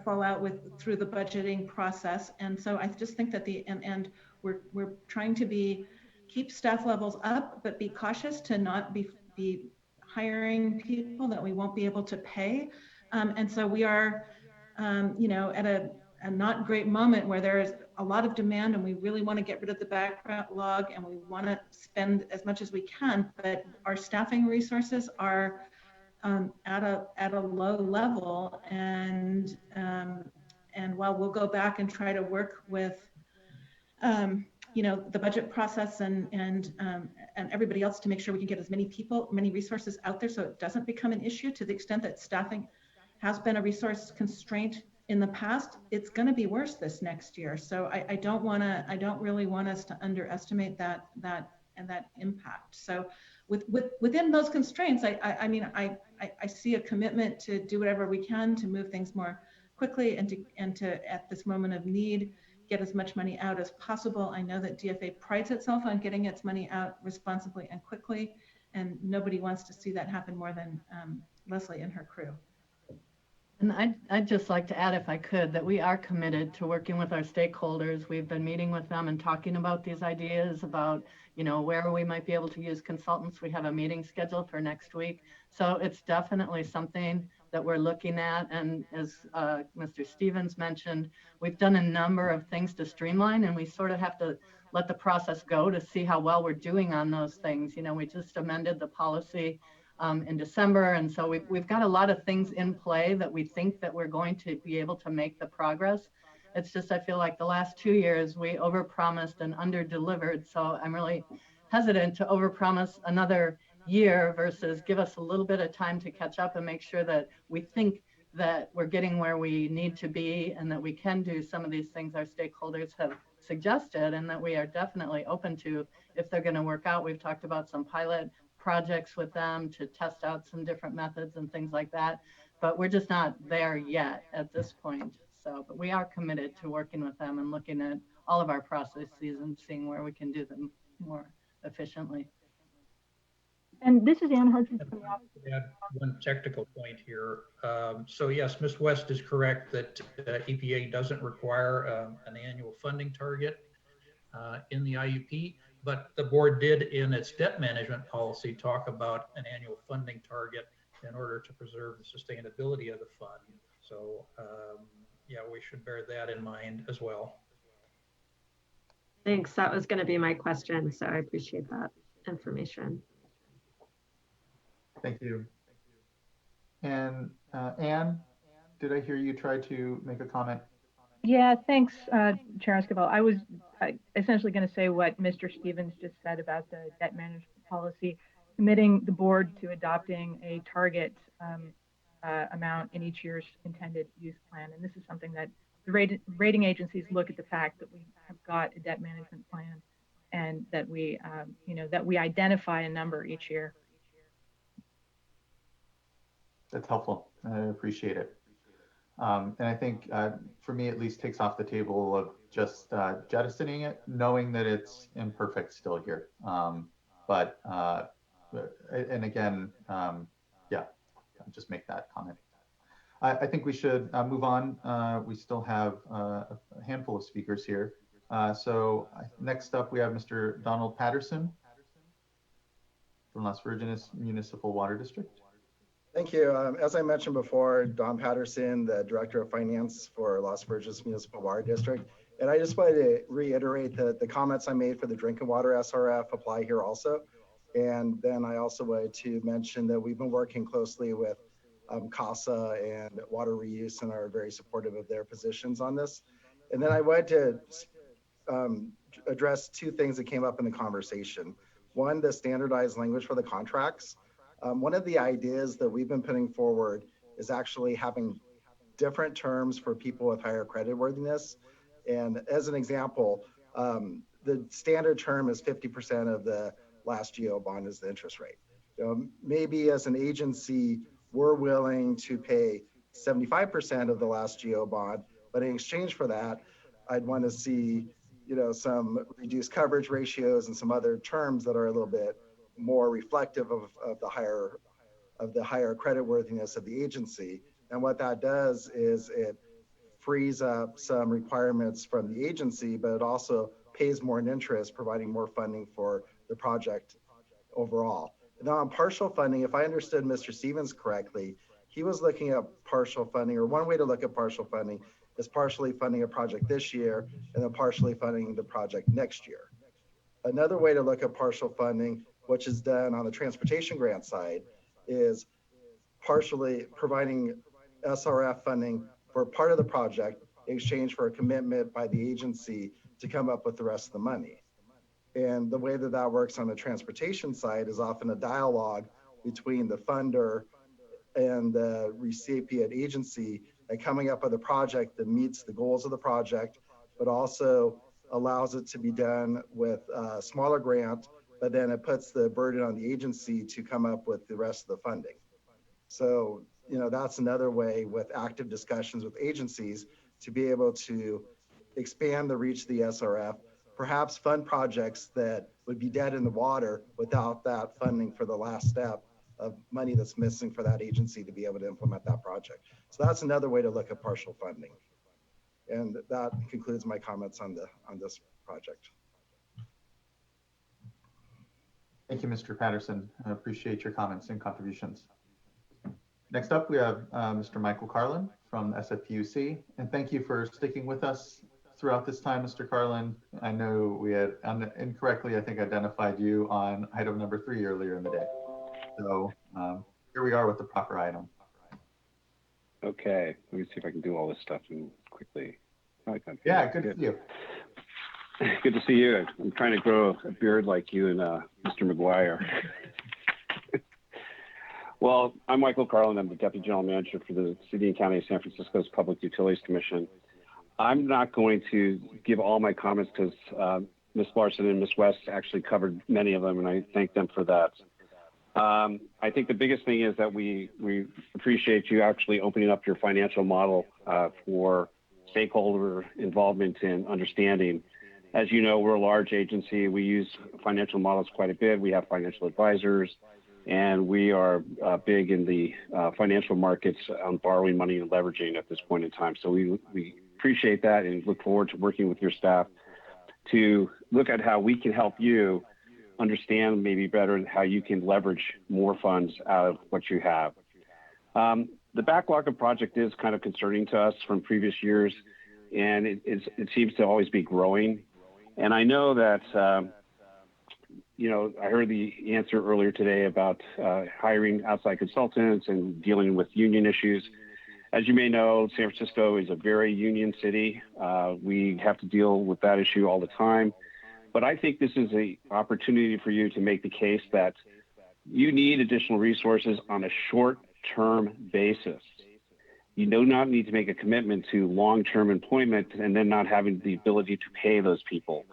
fall out through the budgeting process. And so I just think that and we're trying to keep staff levels up, but be cautious to not be hiring people that we won't be able to pay. And so we are, you know, at a not great moment where there is a lot of demand and we really want to get rid of the backlog and we want to spend as much as we can, but our staffing resources are at a low level. And while we'll go back and try to work with you know, the budget process and everybody else to make sure we can get as many resources out there so it doesn't become an issue, to the extent that staffing has been a resource constraint in the past, it's going to be worse this next year. So I don't really want us to underestimate that impact. So within those constraints, I mean, I see a commitment to do whatever we can to move things more quickly and to at this moment of need, get as much money out as possible. I know that DFA prides itself on getting its money out responsibly and quickly, and nobody wants to see that happen more than Leslie and her crew. And I'd just like to add, if I could, that we are committed to working with our stakeholders. We've been meeting with them and talking about these ideas about, you know, where we might be able to use consultants. We have a meeting scheduled for next week. So it's definitely something that we're looking at. And as Mr. Stevens mentioned, we've done a number of things to streamline, and we sort of have to let the process go to see how well we're doing on those things. You know, we just amended the policy in December. And so we've got a lot of things in play that we think that we're going to be able to make the progress. It's just, I feel like the last 2 years we overpromised and underdelivered. So I'm really hesitant to overpromise another year versus give us a little bit of time to catch up and make sure that we think that we're getting where we need to be and that we can do some of these things our stakeholders have suggested and that we are definitely open to if they're going to work out. We've talked about some pilot projects with them to test out some different methods and things like that, but we're just not there yet at this point. So, but we are committed to working with them and looking at all of our processes and seeing where we can do them more efficiently. And this is Ann Hudson from the office. Add one technical point here. So yes, Ms. West is correct that EPA doesn't require an annual funding target in the IUP. But the board did, in its debt management policy, talk about an annual funding target in order to preserve the sustainability of the fund. So yeah, we should bear that in mind as well. Thanks. That was going to be my question. So I appreciate that information. Thank you. And Anne, did I hear you try to make a comment? Yeah, thanks, Chair Escobar. I was essentially going to say what Mr. Stevens just said about the debt management policy, committing the board to adopting a target amount in each year's intended use plan. And this is something that the rating agencies look at the fact that we have got a debt management plan and that we, you know, that we identify a number each year. That's helpful. I appreciate it. And I think for me, at least takes off the table of just jettisoning it, knowing that it's imperfect still here. But and again, yeah, just make that comment. I think we should move on. We still have a handful of speakers here. Next up, we have Mr. Donald Patterson from Las Virgenes Municipal Water District. Thank you. As I mentioned before, Don Patterson, the Director of Finance for Las Virgenes Municipal Water District. And I just wanted to reiterate that the comments I made for the drinking water SRF apply here also. And then I also wanted to mention that we've been working closely with CASA and Water Reuse and are very supportive of their positions on this. And then I wanted to address two things that came up in the conversation. One, the standardized language for the contracts. One of the ideas that we've been putting forward is actually having different terms for people with higher creditworthiness. And as an example, the standard term is 50% of the last GO bond is the interest rate. Maybe as an agency, we're willing to pay 75% of the last GO bond, but in exchange for that, I'd want to see, some reduced coverage ratios and some other terms that are a little bit more reflective of the higher creditworthiness of the agency. And what that does is it frees up some requirements from the agency, but it also pays more in interest, providing more funding for the project overall. Now on partial funding, if I understood Mr. Stevens correctly, he was looking at partial funding, or one way to look at partial funding is partially funding a project this year and then partially funding the project next year. Another way to look at partial funding, which is done on the transportation grant side, is partially providing SRF funding for part of the project in exchange for a commitment by the agency to come up with the rest of the money. And the way that that works on the transportation side is often a dialogue between the funder and the recipient agency and coming up with a project that meets the goals of the project, but also allows it to be done with a smaller grant, but then it puts the burden on the agency to come up with the rest of the funding. So, that's another way with active discussions with agencies to be able to expand the reach of the SRF, perhaps fund projects that would be dead in the water without that funding for the last step of money that's missing for that agency to be able to implement that project. So that's another way to look at partial funding. And that concludes my comments on this project. Thank you, Mr. Patterson. I appreciate your comments and contributions. Next up, we have Mr. Michael Carlin from SFPUC. And thank you for sticking with us throughout this time, Mr. Carlin. I know we had incorrectly, I think, identified you on item number 3 earlier in the day. So here we are with the proper item. Okay, let me see if I can do all this stuff quickly. Yeah, good to see you. Good to see you. I'm trying to grow a beard like you and Mr. McGuire. Well, I'm Michael Carlin. I'm the Deputy General Manager for the City and County of San Francisco's Public Utilities Commission. I'm not going to give all my comments because Ms. Larson and Ms. West actually covered many of them, and I thank them for that. I think the biggest thing is that we appreciate you actually opening up your financial model for stakeholder involvement and understanding. As you know, we're a large agency. We use financial models quite a bit. We have financial advisors, and we are big in the financial markets on borrowing money and leveraging at this point in time. So we appreciate that and look forward to working with your staff to look at how we can help you understand maybe better how you can leverage more funds out of what you have. The backlog of project is kind of concerning to us from previous years, and it seems to always be growing. And I know that, I heard the answer earlier today about hiring outside consultants and dealing with union issues. As you may know, San Francisco is a very union city. We have to deal with that issue all the time. But I think this is an opportunity for you to make the case that you need additional resources on a short-term basis. You do not need to make a commitment to long-term employment and then not having the ability to pay those people.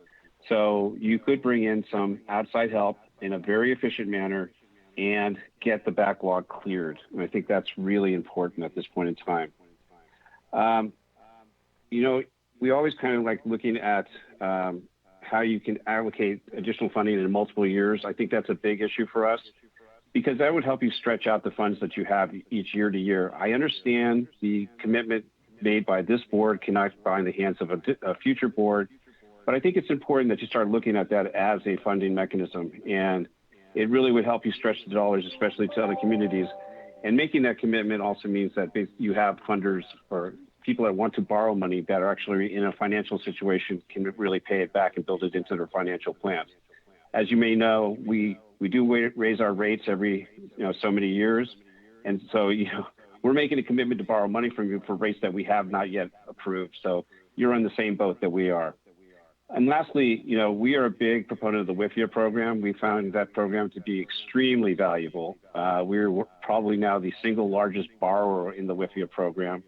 So you could bring in some outside help in a very efficient manner and get the backlog cleared. And I think that's really important at this point in time. We always kind of like looking at how you can allocate additional funding in multiple years. I think that's a big issue for us. because that would help you stretch out the funds that you have each year to year. I understand the commitment made by this board cannot bind the hands of a future board, but I think it's important that you start looking at that as a funding mechanism. And it really would help you stretch the dollars, especially to other communities. And making that commitment also means that you have funders or people that want to borrow money that are actually in a financial situation can really pay it back and build it into their financial plans. As you may know, we do raise our rates every so many years. And so, we're making a commitment to borrow money from you for rates that we have not yet approved. So you're in the same boat that we are. And lastly, we are a big proponent of the WIFIA program. We found that program to be extremely valuable. We're probably now the single largest borrower in the WIFIA program.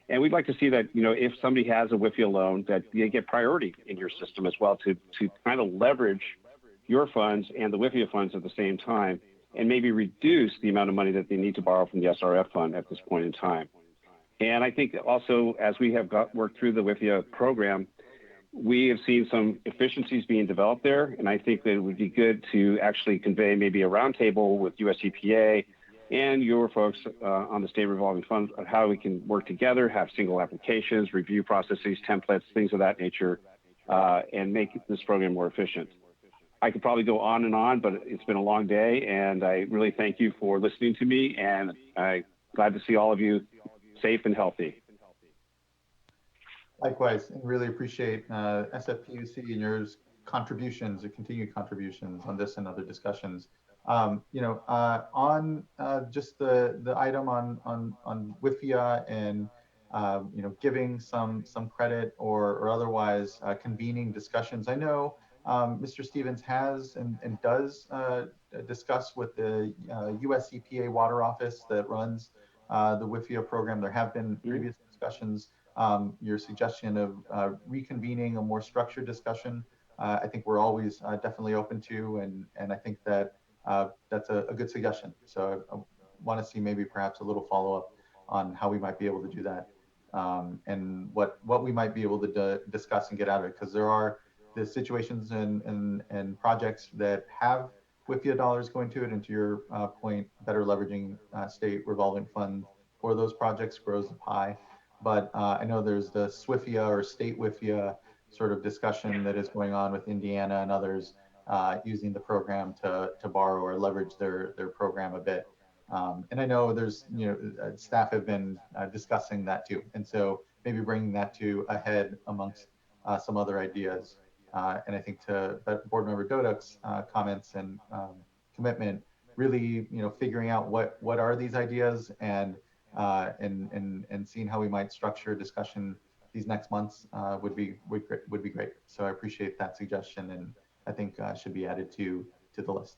And we'd like to see that, if somebody has a WIFIA loan, that they get priority in your system as well to kind of leverage your funds and the WIFIA funds at the same time, and maybe reduce the amount of money that they need to borrow from the SRF fund at this point in time. And I think also, as we have worked through the WIFIA program, we have seen some efficiencies being developed there. And I think that it would be good to actually convey maybe a roundtable with US EPA and your folks on the state revolving fund of how we can work together, have single applications, review processes, templates, things of that nature, and make this program more efficient. I could probably go on, but it's been a long day, and I really thank you for listening to me, and I'm glad to see all of you safe and healthy. Likewise, and really appreciate SFPUC and your contributions, or continued contributions on this and other discussions. On just the item on WIFIA and giving some credit or otherwise convening discussions. I know Mr. Stevens has and does discuss with the US EPA Water Office that runs the WIFIA program. There have been previous discussions. Your suggestion of reconvening a more structured discussion, I think we're always definitely open to, and I think that that's a good suggestion. So I want to see maybe perhaps a little follow-up on how we might be able to do that, and what we might be able to discuss and get out of it, because there are the situations and projects that have WIFIA dollars going to it, and to your point, better leveraging state revolving fund for those projects grows the pie. But I know there's the SWIFIA or state WIFIA sort of discussion that is going on with Indiana and others using the program to borrow or leverage their program a bit. And I know there's, staff have been discussing that too. And so maybe bringing that to a head amongst some other ideas. And I think to Board Member Doduk's comments and commitment, really, figuring out what are these ideas and seeing how we might structure discussion these next months would be great. So I appreciate that suggestion, and I think should be added to the list.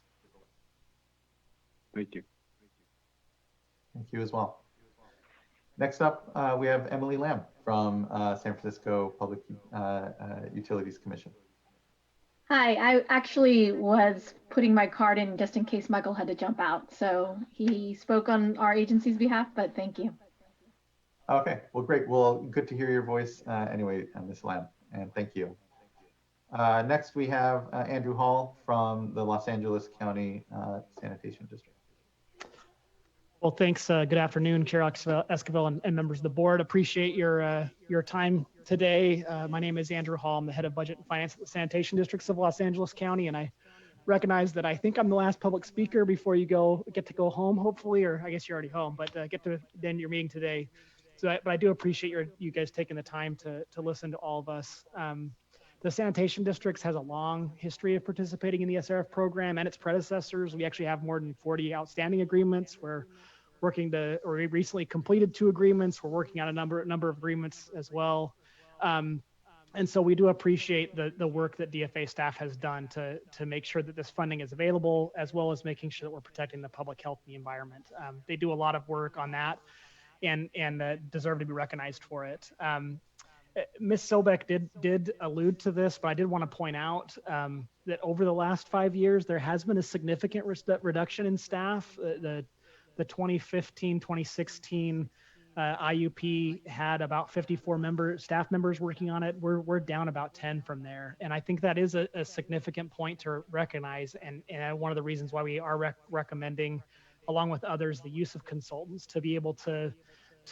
Thank you. Thank you as well. Next up, we have Emily Lamb from San Francisco Public Utilities Commission. Hi, I actually was putting my card in just in case Michael had to jump out. So he spoke on our agency's behalf, but thank you. Okay, well, great. Well, good to hear your voice anyway, Ms. Lamb, and thank you. Next, we have Andrew Hall from the Los Angeles County Sanitation District. Well, thanks. Good afternoon, Chair Esquivel and members of the board. Appreciate your time today. My name is Andrew Hall. I'm the head of budget and finance at the Sanitation Districts of Los Angeles County, and I recognize that I think I'm the last public speaker before you get to go home, hopefully, or I guess you're already home, but get to end your meeting today. But I do appreciate you guys taking the time to listen to all of us. The Sanitation Districts has a long history of participating in the SRF program and its predecessors. We actually have more than 40 outstanding agreements. We're we recently completed 2 agreements. We're working on a number of agreements as well. And so we do appreciate the work that DFA staff has done to make sure that this funding is available, as well as making sure that we're protecting the public health and the environment. They do a lot of work on that and deserve to be recognized for it. Ms. Sobek did allude to this, but I did want to point out that over the last 5 years, there has been a significant reduction in staff. The 2015-2016 IUP had about 54 staff members working on it. We're down about 10 from there. And I think that is a significant point to recognize. And one of the reasons why we are recommending, along with others, the use of consultants to be able to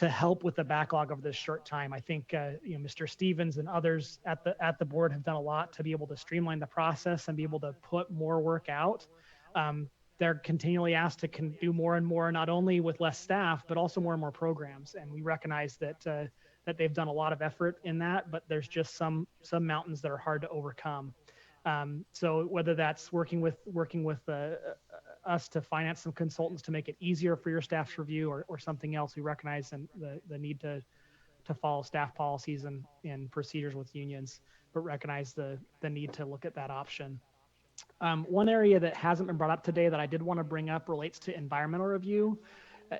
help with the backlog of this short time. I think Mr. Stevens and others at the board have done a lot to be able to streamline the process and be able to put more work out. They're continually asked to do more and more, not only with less staff, but also more and more programs. And we recognize that that they've done a lot of effort in that, but there's just some mountains that are hard to overcome. So whether that's working with us to finance some consultants to make it easier for your staff's review or something else, we recognize the need to follow staff policies and procedures with unions, but recognize the need to look at that option. One area that hasn't been brought up today that I did want to bring up relates to environmental review.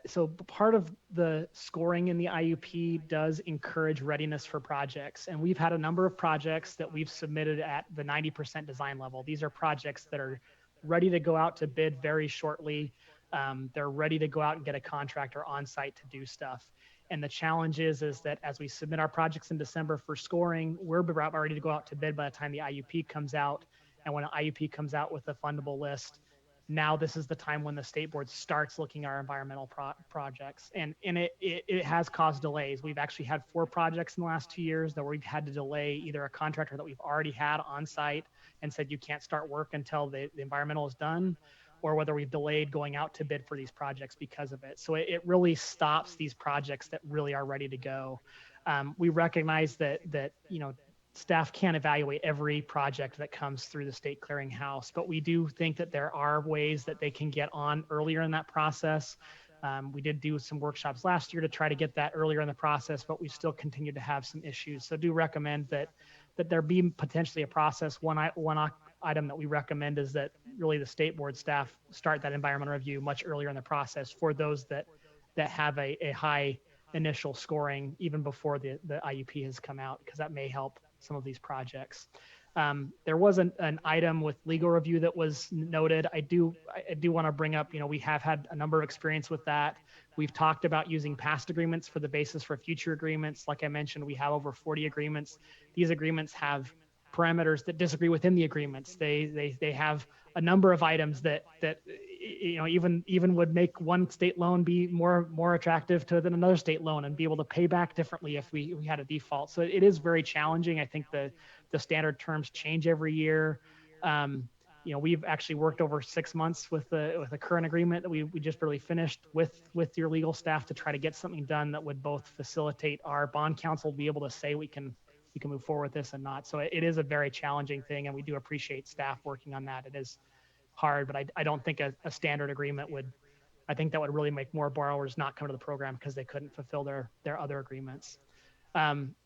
So part of the scoring in the IUP does encourage readiness for projects. And we've had a number of projects that we've submitted at the 90% design level. These are projects that are ready to go out to bid very shortly. They're ready to go out and get a contractor on site to do stuff. And the challenge is that as we submit our projects in December for scoring, we're about ready to go out to bid by the time the IUP comes out. And when an IUP comes out with a fundable list, now this is the time when the state board starts looking at our environmental projects. And it has caused delays. We've actually had 4 projects in the last 2 years that we've had to delay either a contractor that we've already had on site and said you can't start work until the environmental is done, or whether we've delayed going out to bid for these projects because of it. So it really stops these projects that really are ready to go. We recognize that staff can't evaluate every project that comes through the state clearinghouse, but we do think that there are ways that they can get on earlier in that process. We did do some workshops last year to try to get that earlier in the process, but we still continue to have some issues. So do recommend that there be potentially a process. One item that we recommend is that really the state board staff start that environmental review much earlier in the process for those that have a high initial scoring even before the IUP has come out, because that may help some of these projects. There was an item with legal review that was noted. I do want to bring up, we have had a number of experience with that. We've talked about using past agreements for the basis for future agreements. Like I mentioned, we have over 40 agreements. These agreements have parameters that disagree within the agreements. They have a number of items that even would make one state loan be more attractive than another state loan and be able to pay back differently if we had a default. So it is very challenging. I think the standard terms change every year. We've actually worked over 6 months with a current agreement that we just barely finished with your legal staff to try to get something done that would both facilitate our bond counsel to be able to say we can move forward with this and not. So it is a very challenging thing, and we do appreciate staff working on that. It is hard, but I don't think a standard agreement I think that would really make more borrowers not come to the program because they couldn't fulfill their other agreements.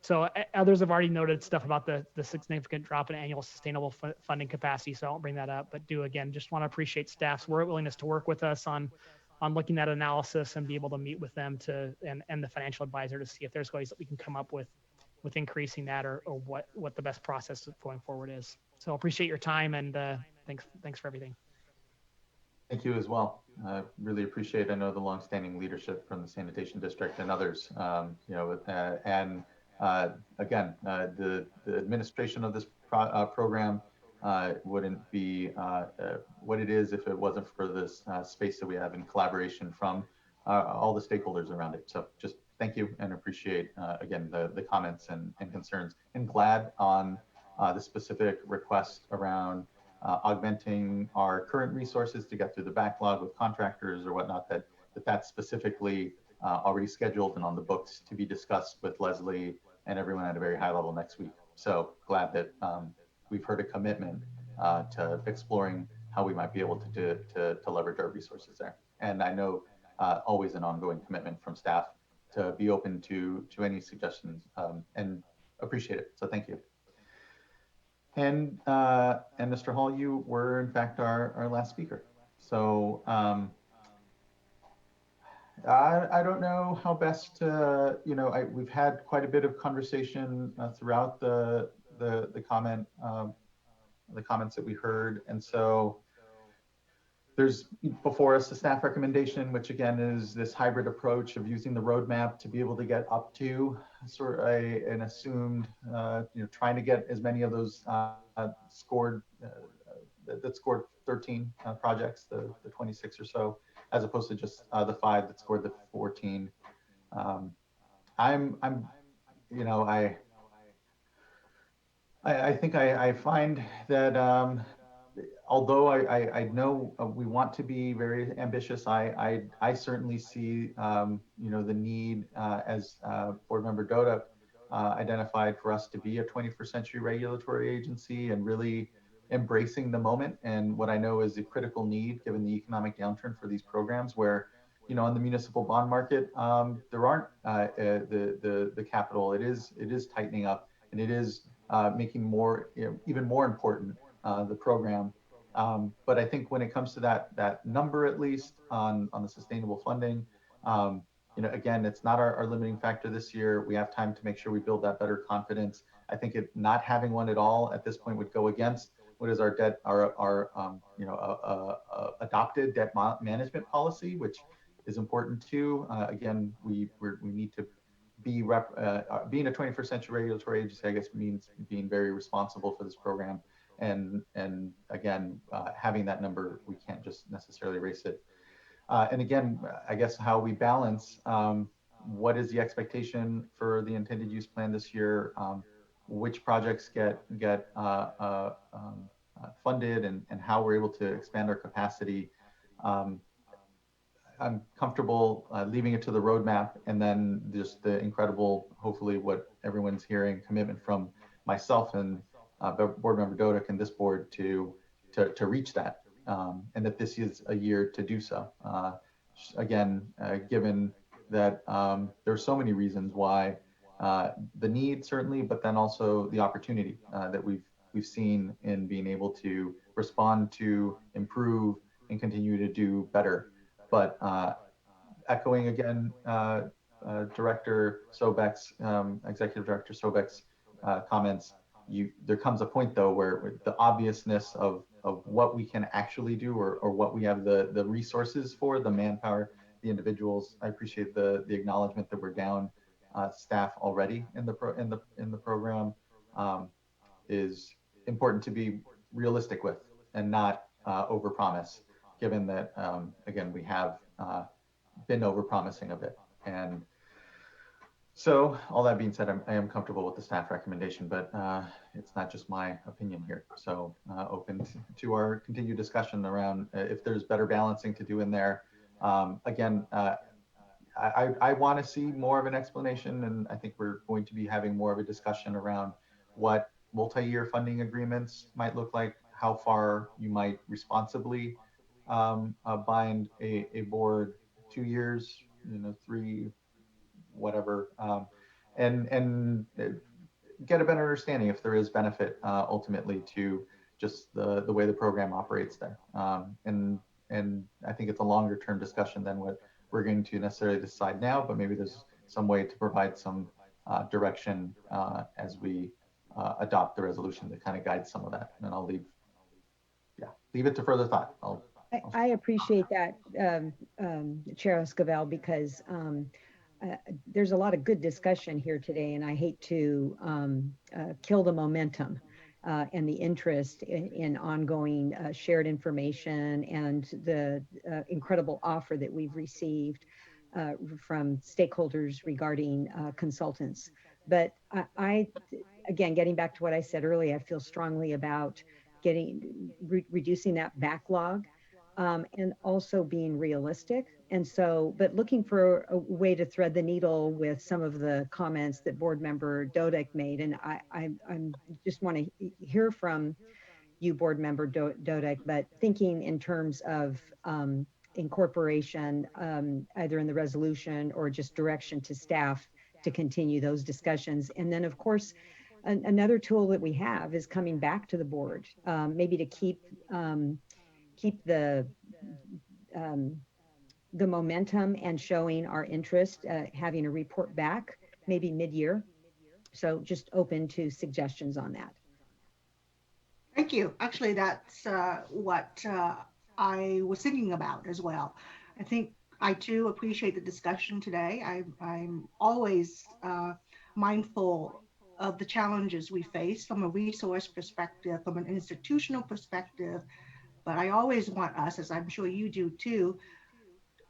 So others have already noted stuff about the significant drop in annual sustainable funding capacity, so I won't bring that up, but just want to appreciate staff's willingness to work with us on looking at analysis and be able to meet with them and the financial advisor to see if there's ways that we can come up with increasing that or what the best process going forward is. So I appreciate your time, and thanks for everything. Thank you as well. I really appreciate, the longstanding leadership from the sanitation district and others, again, the administration of this program wouldn't be what it is if it wasn't for this space that we have in collaboration from all the stakeholders around it. So just thank you and appreciate, again, the comments and concerns, and glad on the specific request around augmenting our current resources to get through the backlog with contractors or whatnot, that's specifically already scheduled and on the books to be discussed with Leslie and everyone at a very high level next week. So glad that we've heard a commitment to exploring how we might be able to leverage our resources there. And I know always an ongoing commitment from staff to be open to any suggestions and appreciate it. So thank you. And Mr. Hall, you were in fact our last speaker. So I don't know how best to, we've had quite a bit of conversation throughout the comments that we heard, and so There's before us the staff recommendation, which again is this hybrid approach of using the roadmap to be able to get up to sort of an assumed, trying to get as many of those scored that scored 13 projects, the 26 or so, as opposed to just the 5 that scored the 14. I think I find that although I know we want to be very ambitious, I certainly see the need as Board Member Doda identified for us to be a 21st century regulatory agency and really embracing the moment and what I know is a critical need given the economic downturn for these programs where, in the municipal bond market, there aren't the capital. It is tightening up and it is making more, even more important the program. But I think when it comes to that number, at least on the sustainable funding, again, it's not our limiting factor this year. We have time to make sure we build that better confidence. I think not having one at all at this point would go against what is our adopted debt management policy, which is important too. Again, we need to be being a 21st century regulatory agency, I guess, means being very responsible for this program. And again, having that number, we can't just necessarily erase it. And again, I guess how we balance what is the expectation for the intended use plan this year, which projects get funded, and how we're able to expand our capacity. I'm comfortable leaving it to the roadmap, and then just the incredible, hopefully what everyone's hearing, commitment from myself and Board Member Dodick and this board to reach that, and that this is a year to do so. Again, given that there are so many reasons why the need certainly, but then also the opportunity that we've seen in being able to respond to, improve, and continue to do better. But echoing again, Director Sobek's, Executive Director Sobek's comments, there comes a point though where the obviousness of what we can actually do or what we have the resources for, the manpower, the individuals. I appreciate the acknowledgement that we're down staff already in the program, is important to be realistic with and not overpromise, given that again we have been overpromising a bit. And so all that being said, I am comfortable with the staff recommendation, but it's not just my opinion here. So open to our continued discussion around if there's better balancing to do in there. Again, I want to see more of an explanation, and I think we're going to be having more of a discussion around what multi-year funding agreements might look like, how far you might responsibly bind a board, 2 years, 3, whatever, and get a better understanding if there is benefit ultimately to just the way the program operates there. And I think it's a longer term discussion than what we're going to necessarily decide now, but maybe there's some way to provide some direction as we adopt the resolution that kind of guides some of that. And I'll leave it to further thought. I appreciate that, Chair Esquivel, because there's a lot of good discussion here today, and I hate to kill the momentum and the interest in ongoing shared information and the incredible offer that we've received from stakeholders regarding consultants. But again, getting back to what I said earlier, I feel strongly about reducing that backlog. And also being realistic. And so, but looking for a way to thread the needle with some of the comments that Board Member Dodick made. And I just want to hear from you, Board Member Dodick, but thinking in terms of incorporation, either in the resolution or just direction to staff to continue those discussions. And then of course, another tool that we have is coming back to the board, maybe to keep the momentum and showing our interest, having a report back maybe mid-year. So just open to suggestions on that. Thank you. Actually, that's what I was thinking about as well. I think I too appreciate the discussion today. I'm always mindful of the challenges we face from a resource perspective, from an institutional perspective, but I always want us, as I'm sure you do too,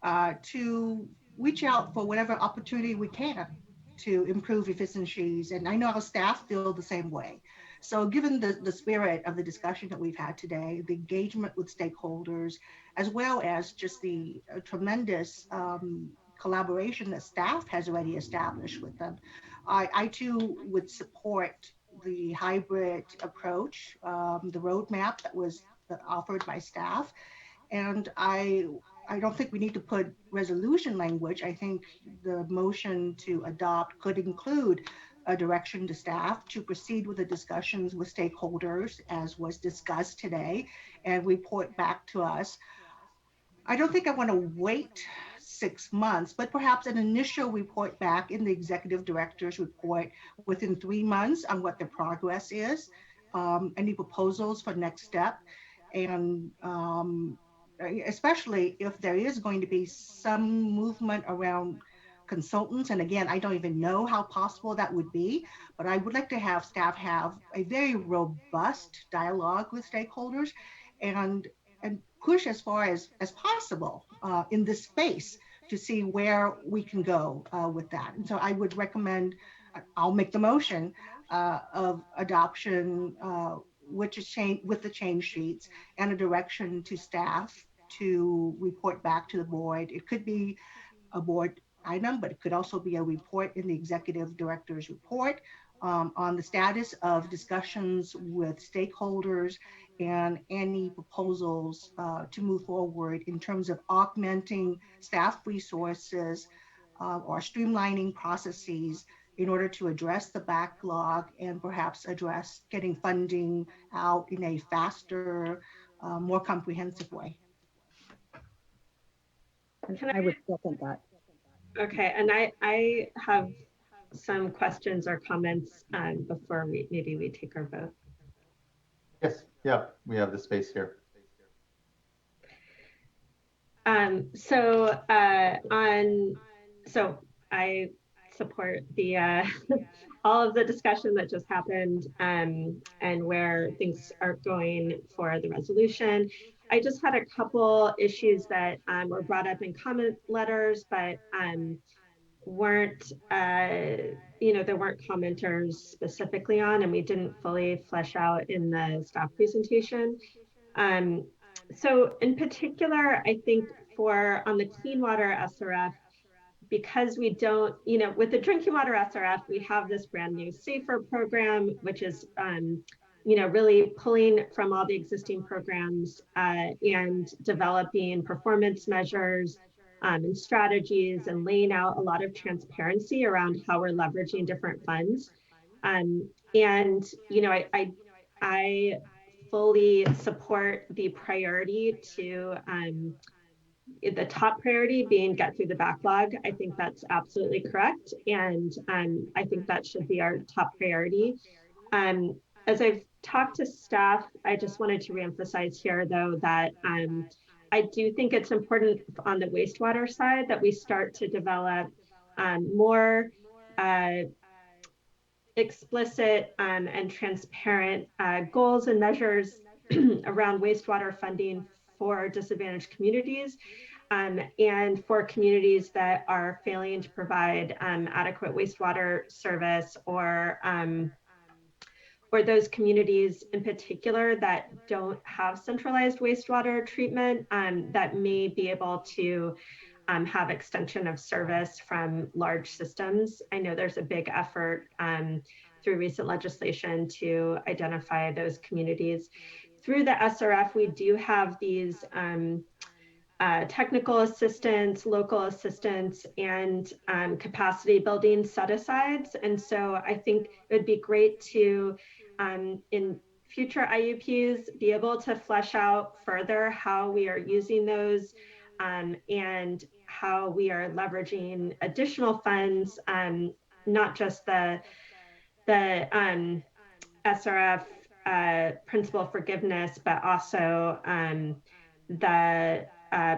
to reach out for whatever opportunity we can to improve efficiencies. And I know our staff feel the same way. So given the spirit of the discussion that we've had today, the engagement with stakeholders, as well as just the tremendous collaboration that staff has already established with them, I too would support the hybrid approach, the roadmap that was offered by staff. And I don't think we need to put resolution language. I think the motion to adopt could include a direction to staff to proceed with the discussions with stakeholders as was discussed today and report back to us. I don't think I want to wait 6 months, but perhaps an initial report back in the executive director's report within 3 months on what the progress is, any proposals for next step, and especially if there is going to be some movement around consultants. And again, I don't even know how possible that would be, but I would like to have staff have a very robust dialogue with stakeholders and push as far as possible in this space to see where we can go with that. And so I would recommend, I'll make the motion of adoption which is with the change sheets and a direction to staff to report back to the board. It could be a board item, but it could also be a report in the executive director's report on the status of discussions with stakeholders and any proposals to move forward in terms of augmenting staff resources or streamlining processes in order to address the backlog and perhaps address getting funding out in a faster, more comprehensive way. I would second that. Okay, and I have some questions or comments before maybe we take our vote. Yes, yeah, we have the space here. So I support the all of the discussion that just happened and where things are going for the resolution. I just had a couple issues that were brought up in comment letters, but weren't, there weren't commenters specifically on, and we didn't fully flesh out in the staff presentation. So in particular, I think on the clean water SRF, because we don't, with the drinking water SRF, we have this brand new SAFER program, which is, really pulling from all the existing programs and developing performance measures and strategies and laying out a lot of transparency around how we're leveraging different funds. I fully support the priority to the top priority being get through the backlog. I think that's absolutely correct. And I think that should be our top priority. As I've talked to staff, I just wanted to reemphasize here though, that I do think it's important on the wastewater side that we start to develop more explicit and transparent goals and measures around wastewater funding for disadvantaged communities and for communities that are failing to provide adequate wastewater service, or those communities in particular that don't have centralized wastewater treatment that may be able to have extension of service from large systems. I know there's a big effort through recent legislation to identify those communities. Through the SRF, we do have these technical assistance, local assistance, and capacity building set-asides. And so I think it would be great to, in future IUPs, be able to flesh out further how we are using those and how we are leveraging additional funds, not just the SRF principal forgiveness, but also the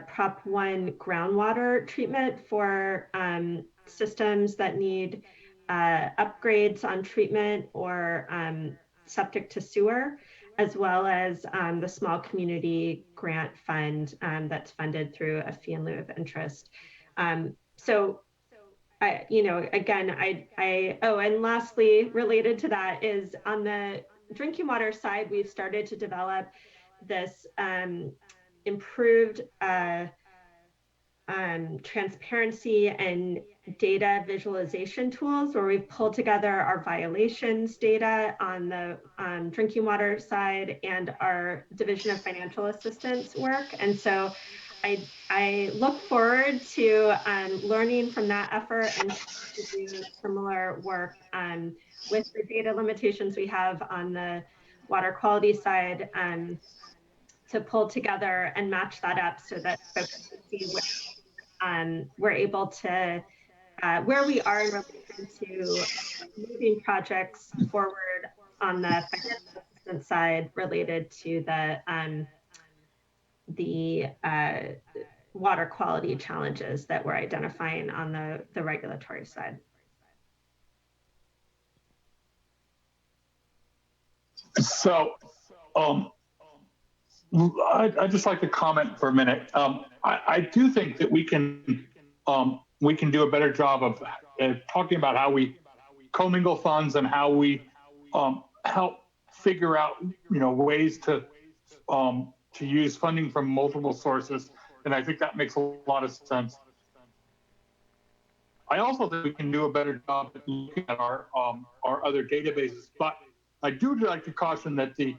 Prop 1 groundwater treatment for systems that need upgrades on treatment or septic to sewer, as well as the small community grant fund that's funded through a fee in lieu of interest. So, and lastly, related to that is on the drinking water side, we've started to develop this improved transparency and data visualization tools where we've pulled together our violations data on the drinking water side and our Division of Financial Assistance work. And so I look forward to learning from that effort and to do similar work with the data limitations we have on the water quality side to pull together and match that up so that folks can see where we're able to, where we are in relation to moving projects forward on the financial assistance side related to the water quality challenges that we're identifying on the regulatory side. So, I'd just like to comment for a minute. I do think that we can do a better job of talking about how we commingle funds and how we help figure out ways to use funding from multiple sources, and I think that makes a lot of sense. I also think we can do a better job at looking at our other databases, but I do like to caution that the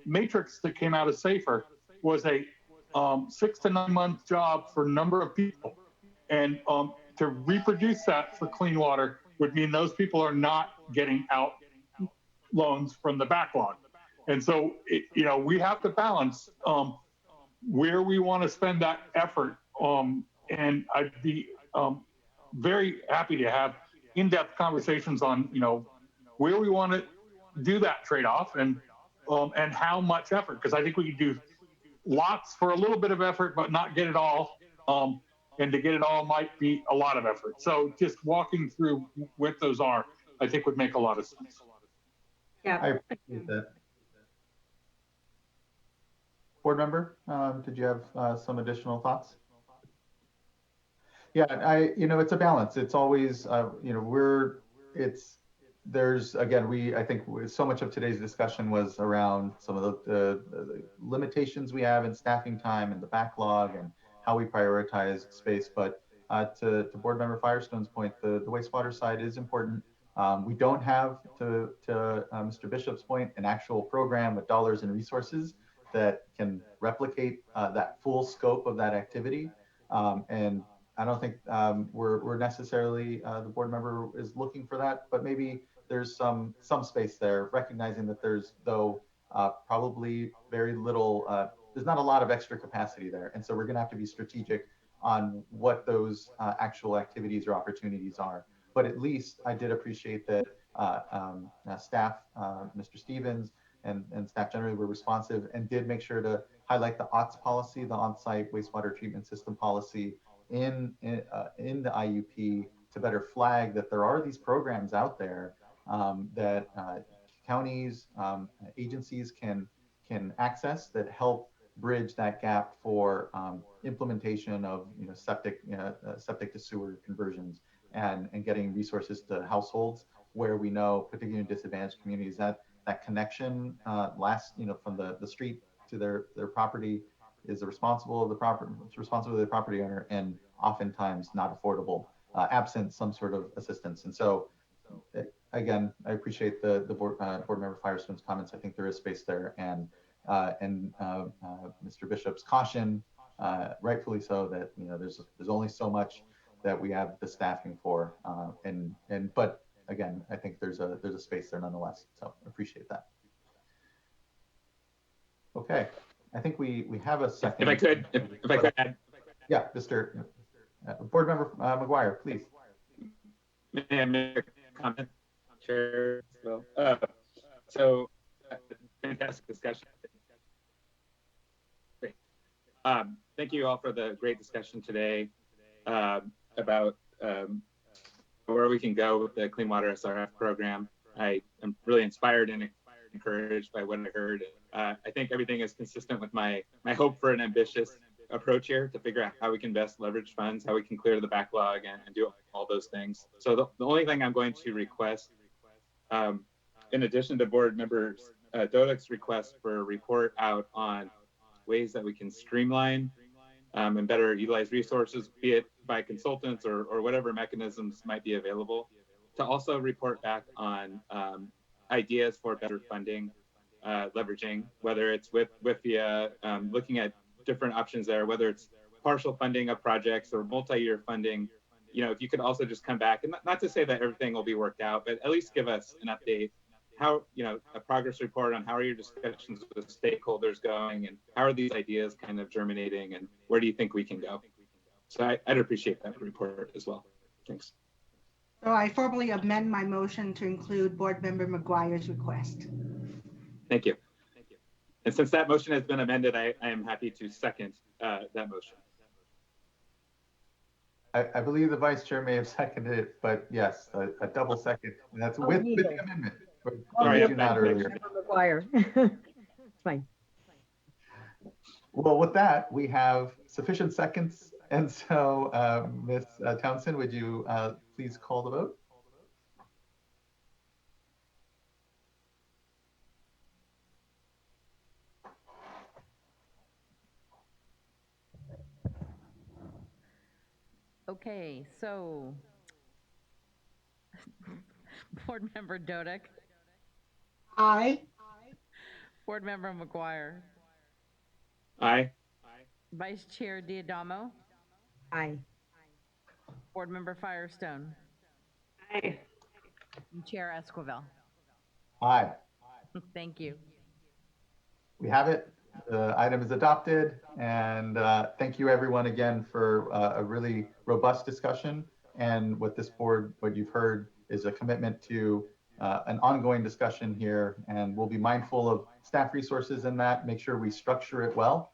matrix that came out of SAFER was a 6 to 9 month job for a number of people, and to reproduce that for clean water would mean those people are not getting out loans from the backlog. And so, we have to balance where we want to spend that effort. And I'd be very happy to have in-depth conversations on, where we want to do that trade-off and how much effort, because I think we can do lots for a little bit of effort, but not get it all. And to get it all might be a lot of effort. So just walking through what those are, I think would make a lot of sense. Yeah. I appreciate that. Board member, did you have some additional thoughts? Yeah, it's a balance. It's always, there's, again, I think so much of today's discussion was around some of the limitations we have in staffing time and the backlog and how we prioritize space. But to Board Member Firestone's point, the wastewater side is important. We don't have, to Mr. Bishop's point, an actual program with dollars and resources that can replicate that full scope of that activity. And I don't think we're necessarily, the board member is looking for that, but maybe there's some space there, recognizing that there's, though, probably very little, there's not a lot of extra capacity there. And so we're gonna have to be strategic on what those actual activities or opportunities are. But at least I did appreciate that staff, Mr. Stevens, and staff generally were responsive and did make sure to highlight the OTS policy, the on-site wastewater treatment system policy in the IUP to better flag that there are these programs out there that counties, agencies can access that help bridge that gap for implementation of septic to sewer conversions and getting resources to households where we know, particularly in disadvantaged communities, that connection from the street to their property is the responsibility of the property owner, and oftentimes not affordable, absent some sort of assistance. And so, again, I appreciate the board member Firestone's comments. I think there is space there, and Mr. Bishop's caution, rightfully so, that there's only so much that we have the staffing for, but again, I think there's a space there nonetheless. So I appreciate that. Okay, I think we have a second. If I could add. Yeah, Mr. Board Member McGuire, please. May I make a comment, Chair? So fantastic discussion. Thank you all for the great discussion today about where we can go with the Clean Water SRF program. I am really inspired and encouraged by what I heard. I think everything is consistent with my hope for an ambitious approach here to figure out how we can best leverage funds, how we can clear the backlog and do all those things. So the only thing I'm going to request, in addition to board members Dodek's request for a report out on ways that we can streamline and better utilize resources, be it by consultants or whatever mechanisms might be available, to also report back on ideas for better funding, leveraging, whether it's with WIFIA, looking at different options there, whether it's partial funding of projects or multi-year funding. If you could also just come back, and not to say that everything will be worked out, but at least give us an update, how, a progress report on how are your discussions with stakeholders going, and how are these ideas kind of germinating, and where do you think we can go? So I'd appreciate that report as well. Thanks. So I formally amend my motion to include Board Member McGuire's request. Thank you. And since that motion has been amended, I am happy to second that motion. I believe the vice chair may have seconded it, but yes, a double second. And that's with the amendment. Sorry, not earlier. McGuire. It's fine. Well, with that, we have sufficient seconds. And so, Ms. Townsend, would you please call the vote? Okay, so Board Member Dodek. Aye. Board Member McGuire. Aye. Vice Chair Diadamo. Aye. Board Member Firestone. Aye. And Chair Esquivel. Aye. Thank you. We have it. The item is adopted, and thank you everyone again for a really robust discussion. And what this board, what you've heard, is a commitment to an ongoing discussion here, and we'll be mindful of staff resources in that, make sure we structure it well.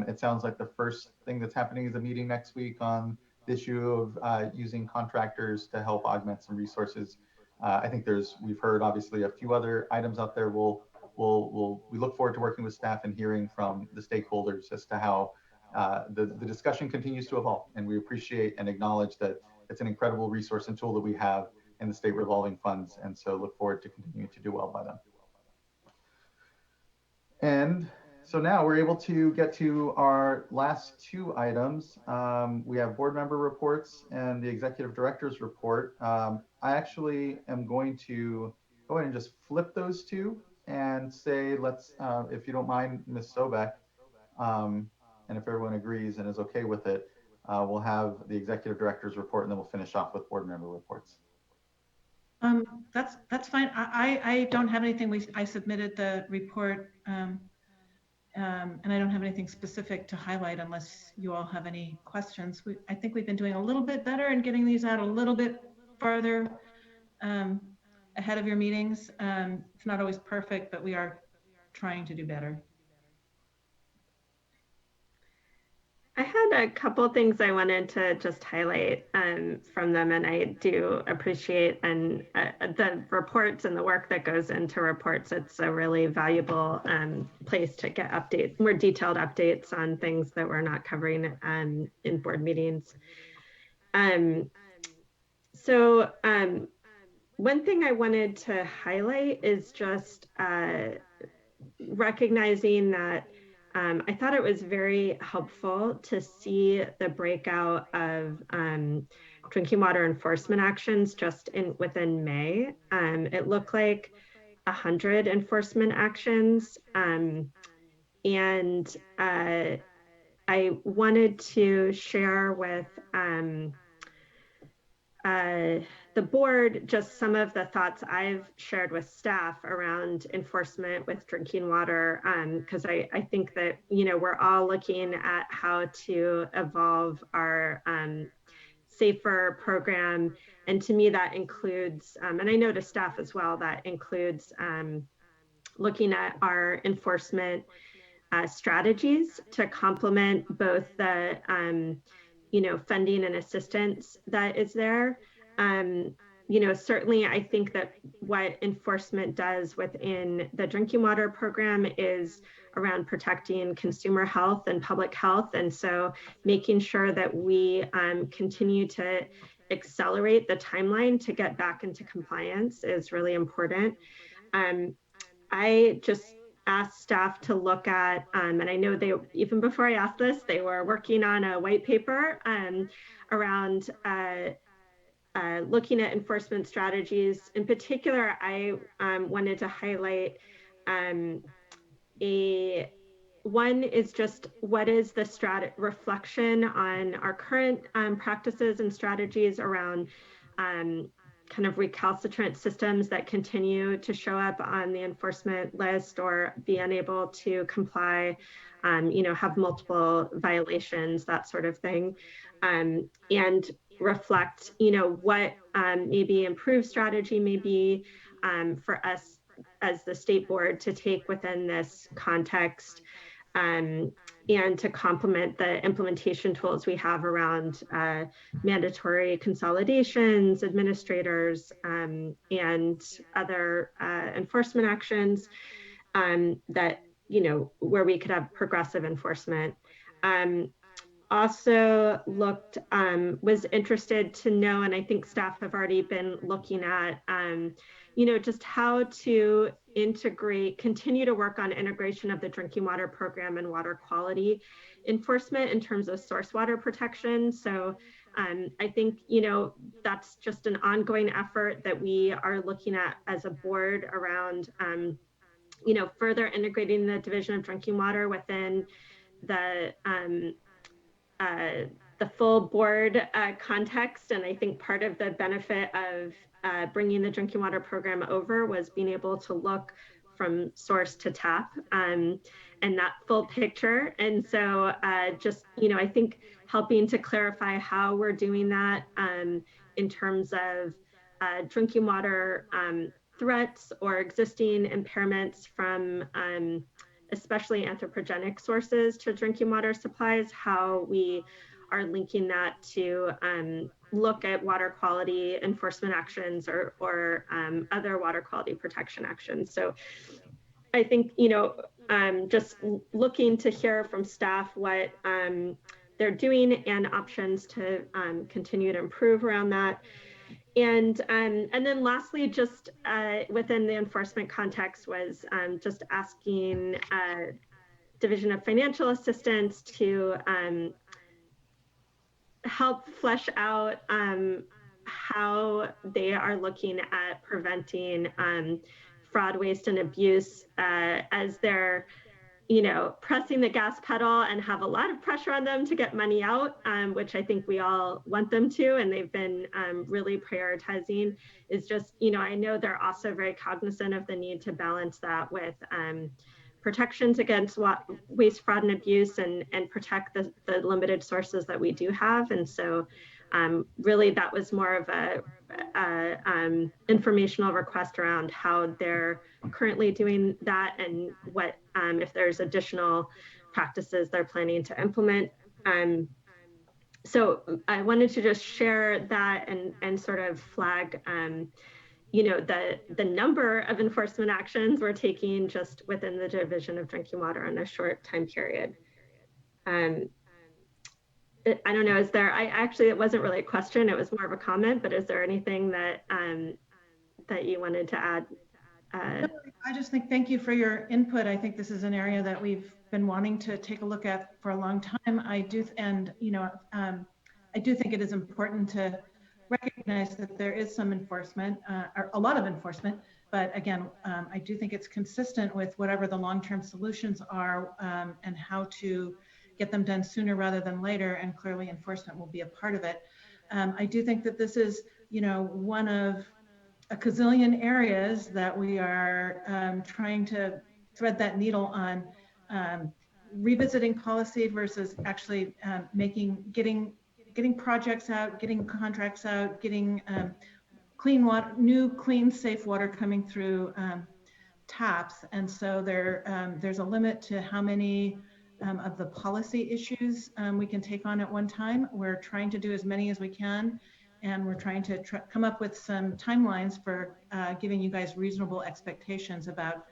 It sounds like the first thing that's happening is a meeting next week on the issue of using contractors to help augment some resources. I think we've heard obviously a few other items out there. We look forward to working with staff and hearing from the stakeholders as to how the discussion continues to evolve. And we appreciate and acknowledge that it's an incredible resource and tool that we have in the state revolving funds. And so look forward to continuing to do well by them. And so now we're able to get to our last two items. We have board member reports and the executive director's report. I actually am going to go ahead and just flip those two and say, let's, if you don't mind, Ms. Sobek, and if everyone agrees and is okay with it, we'll have the executive director's report, and then we'll finish off with board member reports. That's fine. I don't have anything. I submitted the report, and I don't have anything specific to highlight unless you all have any questions. I think we've been doing a little bit better in getting these out a little bit farther ahead of your meetings. It's not always perfect, but we are trying to do better. I had a couple things I wanted to just highlight from them, and I do appreciate the reports and the work that goes into reports. It's a really valuable place to get updates, more detailed updates on things that we're not covering in board meetings. So one thing I wanted to highlight is just recognizing that I thought it was very helpful to see the breakout of drinking water enforcement actions just within May. It looked like 100 enforcement actions. And I wanted to share with the board just some of the thoughts I've shared with staff around enforcement with drinking water, because I think that, we're all looking at how to evolve our safer program. And to me, that includes, and I know to staff as well, that includes looking at our enforcement strategies to complement both the funding and assistance that is there. Certainly I think that what enforcement does within the drinking water program is around protecting consumer health and public health. And so making sure that we continue to accelerate the timeline to get back into compliance is really important. I just asked staff to look at, and I know they, even before I asked this, they were working on a white paper around looking at enforcement strategies. In particular, I wanted to highlight one is just what is the reflection on our current practices and strategies around kind of recalcitrant systems that continue to show up on the enforcement list or be unable to comply, have multiple violations, that sort of thing, and reflect, what maybe improved strategy may be for us as the state board to take within this context, and to complement the implementation tools we have around mandatory consolidations, administrators, and other enforcement actions that, where we could have progressive enforcement. Also looked, was interested to know, and I think staff have already been looking at, just how to continue to work on integration of the drinking water program and water quality enforcement in terms of source water protection. So I think, that's just an ongoing effort that we are looking at as a board around, further integrating the Division of Drinking Water within the full board context. And I think part of the benefit of bringing the drinking water program over was being able to look from source to tap and that full picture. And so just, I think helping to clarify how we're doing that in terms of drinking water threats or existing impairments from especially anthropogenic sources to drinking water supplies, how we are linking that to look at water quality enforcement actions or other water quality protection actions. So I think, just looking to hear from staff what they're doing and options to continue to improve around that. And then lastly, just within the enforcement context was just asking Division of Financial Assistance to help flesh out how they are looking at preventing fraud, waste, and abuse as they're, pressing the gas pedal and have a lot of pressure on them to get money out, which I think we all want them to, and they've been really prioritizing, is just, I know they're also very cognizant of the need to balance that with protections against waste, fraud, and abuse, and protect the limited sources that we do have. And so really that was more of a informational request around how they're currently doing that and what if there's additional practices they're planning to implement. So I wanted to just share that and sort of flag the number of enforcement actions we're taking just within the Division of Drinking Water in a short time period. I don't know, is there, it wasn't really a question, it was more of a comment, but is there anything that that you wanted to add? I just think, thank you for your input. I think this is an area that we've been wanting to take a look at for a long time. I do think it is important to recognize that there is some enforcement, or a lot of enforcement, but again, I do think it's consistent with whatever the long-term solutions are and how to get them done sooner rather than later, and clearly enforcement will be a part of it. I do think that this is, one of a gazillion areas that we are trying to thread that needle on, revisiting policy versus actually getting projects out, getting contracts out, getting clean water, new, clean, safe water coming through TAPs, and so there's a limit to how many of the policy issues we can take on at one time. We're trying to do as many as we can, and we're trying to come up with some timelines for giving you guys reasonable expectations about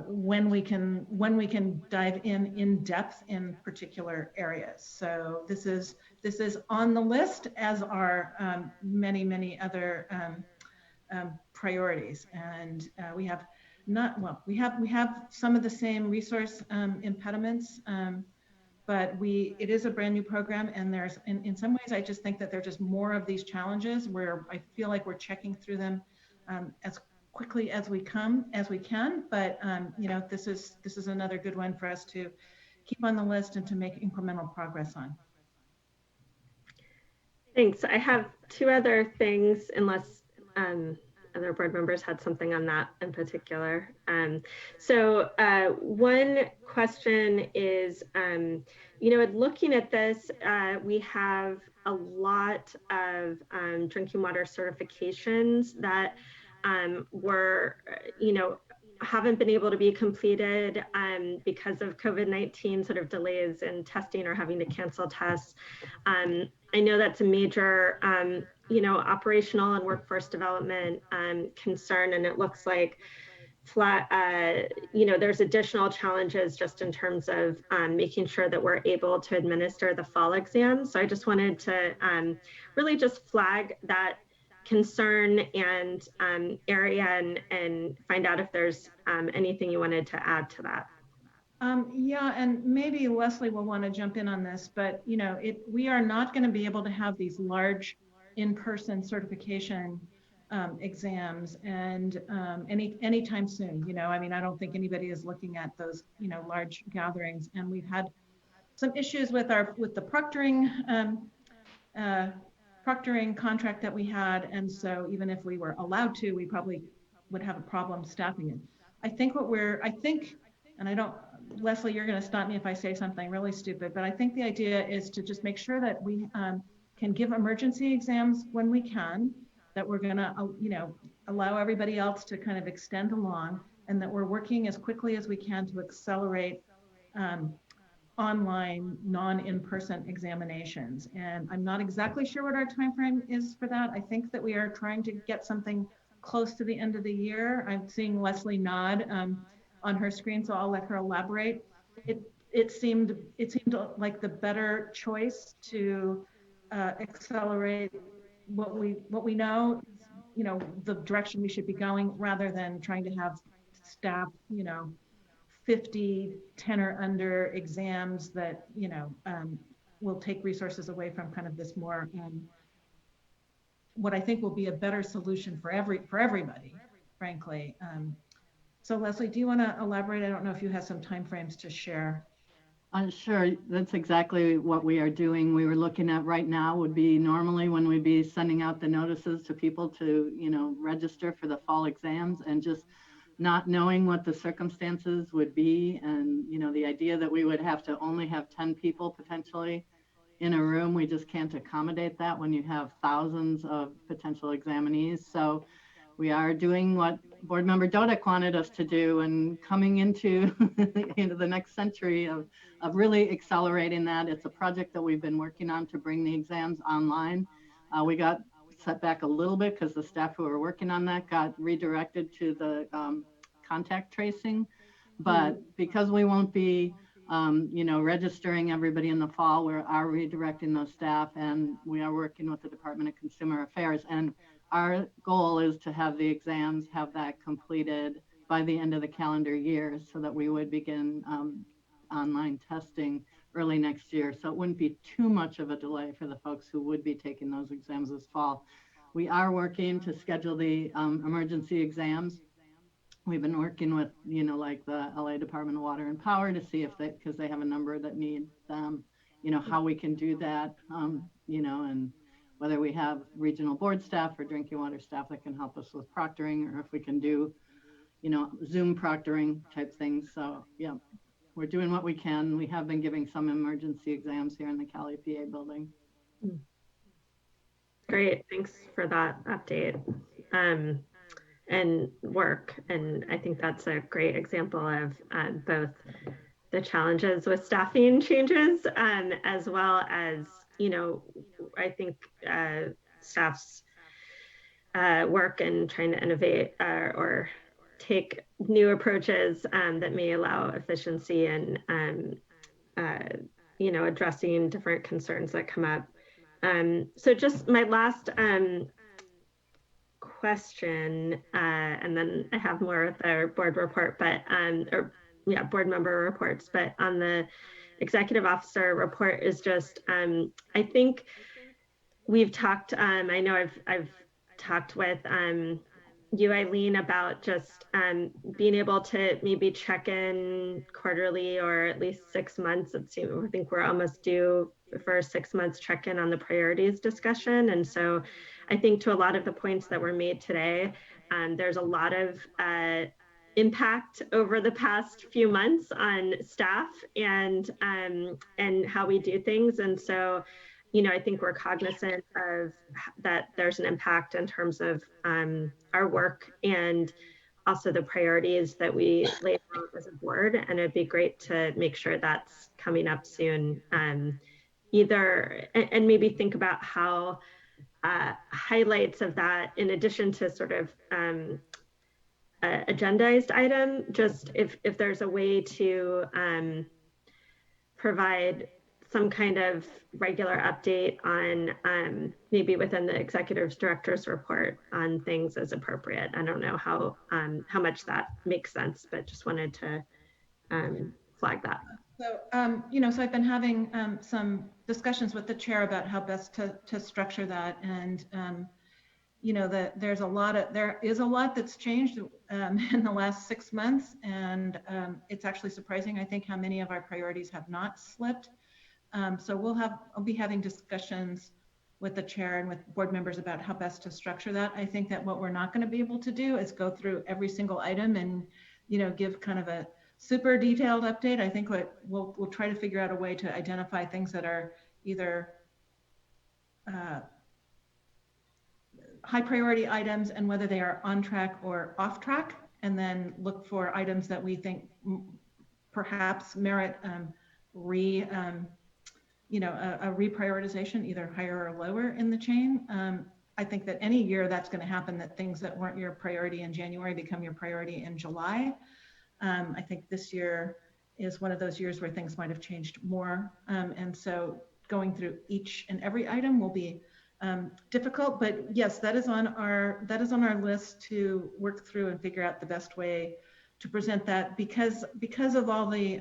when we can dive in depth in particular areas. So this is on the list, as are many other priorities, and we have some of the same resource impediments, but it is a brand new program, and there's in some ways I just think that there's just more of these challenges where I feel like we're checking through them as quickly as we can, but you know, this is another good one for us to keep on the list and to make incremental progress on. Thanks. I have two other things, unless other board members had something on that in particular. So one question is, you know, looking at this, we have a lot of drinking water certifications that were, you know, haven't been able to be completed because of COVID-19 sort of delays in testing or having to cancel tests. I know that's a major, you know, operational and workforce development concern, and it looks like you know, there's additional challenges just in terms of making sure that we're able to administer the fall exams. So I just wanted to really just flag that concern and area and find out if there's anything you wanted to add to that. Yeah, and maybe Leslie will want to jump in on this, but you know, we are not going to be able to have these large in-person certification exams and anytime soon. You know, I mean, I don't think anybody is looking at those, you know, large gatherings, and we've had some issues with the proctoring contract that we had, and so even if we were allowed to, we probably would have a problem staffing it. I think and I don't, Leslie, you're going to stop me if I say something really stupid, but I think the idea is to just make sure that we can give emergency exams when we can, that we're going to, you know, allow everybody else to kind of extend along, and that we're working as quickly as we can to accelerate online non-in-person examinations. And I'm not exactly sure what our time frame is for that. I think that we are trying to get something close to the end of the year. I'm seeing Leslie nod on her screen, so I'll let her elaborate. It seemed like the better choice to accelerate what we know, you know, the direction we should be going, rather than trying to have staff, you know, 50 10 or under exams that, you know, will take resources away from kind of this more what I think will be a better solution for everybody, frankly. So Leslie, do you want to elaborate? I don't know if you have some timeframes to share. Sure, that's exactly what we are doing. We were looking at right now would be normally when we'd be sending out the notices to people to, you know, register for the fall exams, and just not knowing what the circumstances would be. And, you know, the idea that we would have to only have 10 people potentially in a room, we just can't accommodate that when you have thousands of potential examinees. So we are doing what Board Member Dodek wanted us to do, and coming into the next century of really accelerating that. It's a project that we've been working on to bring the exams online. We got set back a little bit because the staff who were working on that got redirected to the contact tracing. But because we won't be you know, registering everybody in the fall, we are redirecting those staff, and we are working with the Department of Consumer Affairs. And our goal is to have the exams, have that completed by the end of the calendar year, so that we would begin online testing early next year. So it wouldn't be too much of a delay for the folks who would be taking those exams this fall. We are working to schedule the emergency exams. We've been working with, you know, like the LA Department of Water and Power to see if because they have a number that need them, you know, how we can do that, you know, and whether we have regional board staff or drinking water staff that can help us with proctoring, or if we can do, you know, Zoom proctoring type things. So yeah, we're doing what we can. We have been giving some emergency exams here in the Cali PA building. Great, thanks for that update. and work. And I think that's a great example of both the challenges with staffing changes, as well as, I think staff's work and trying to innovate or take new approaches that may allow efficiency and, addressing different concerns that come up. So just my last question, and then I have more with our board report, but board member reports, but on the executive officer report is just, I think we've talked, I know I've talked with you, Eileen, about just being able to maybe check in quarterly or at least 6 months. I think we're almost due for a 6 months check-in on the priorities discussion. And so I think to a lot of the points that were made today, there's a lot of impact over the past few months on staff and how we do things. And so, I think we're cognizant of that there's an impact in terms of our work and also the priorities that we laid out as a board. And it'd be great to make sure that's coming up soon. And maybe think about how highlights of that, in addition to sort of agendized item, just if there's a way to provide some kind of regular update on maybe within the executive director's report on things as appropriate. I don't know how much that makes sense, but just wanted to flag that. So, so I've been having some discussions with the chair about how best to structure that. And, there is a lot that's changed in the last 6 months. And it's actually surprising, I think, how many of our priorities have not slipped. So I'll be having discussions with the chair and with board members about how best to structure that. I think that what we're not going to be able to do is go through every single item and, give kind of a super detailed update. I think we'll try to figure out a way to identify things that are either high priority items and whether they are on track or off track, and then look for items that we think perhaps merit a reprioritization, either higher or lower in the chain. I think that any year that's going to happen, that things that weren't your priority in January become your priority in July. I think this year is one of those years where things might have changed more. And so going through each and every item will be difficult, but yes, that is on our list to work through and figure out the best way to present that, because of all the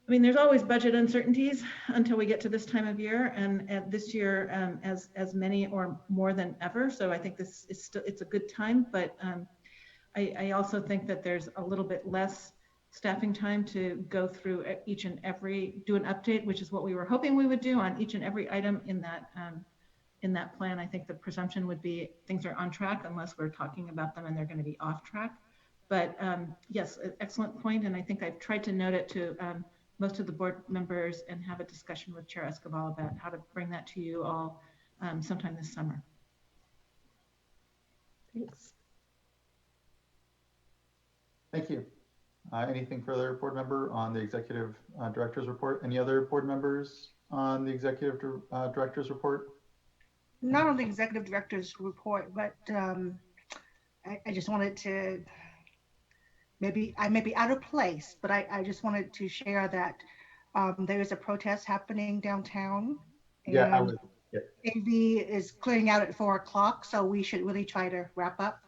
there's always budget uncertainties until we get to this time of year, and this year as many or more than ever. So I think this is it's a good time, but I also think that there's a little bit less staffing time to go through each and every, do an update, which is what we were hoping we would do on each and every item in that plan. I think the presumption would be things are on track unless we're talking about them and they're going to be off track. But yes, excellent point, and I think I've tried to note it to most of the board members and have a discussion with Chair Escobar about how to bring that to you all sometime this summer. Thanks. Thank you. Anything further, board member, on the executive director's report? Any other board members on the executive director's report? Not on the executive director's report, but I just wanted to, I may be out of place, but I just wanted to share that there is a protest happening downtown. Yeah, AV is clearing out at 4 o'clock, so we should really try to wrap up.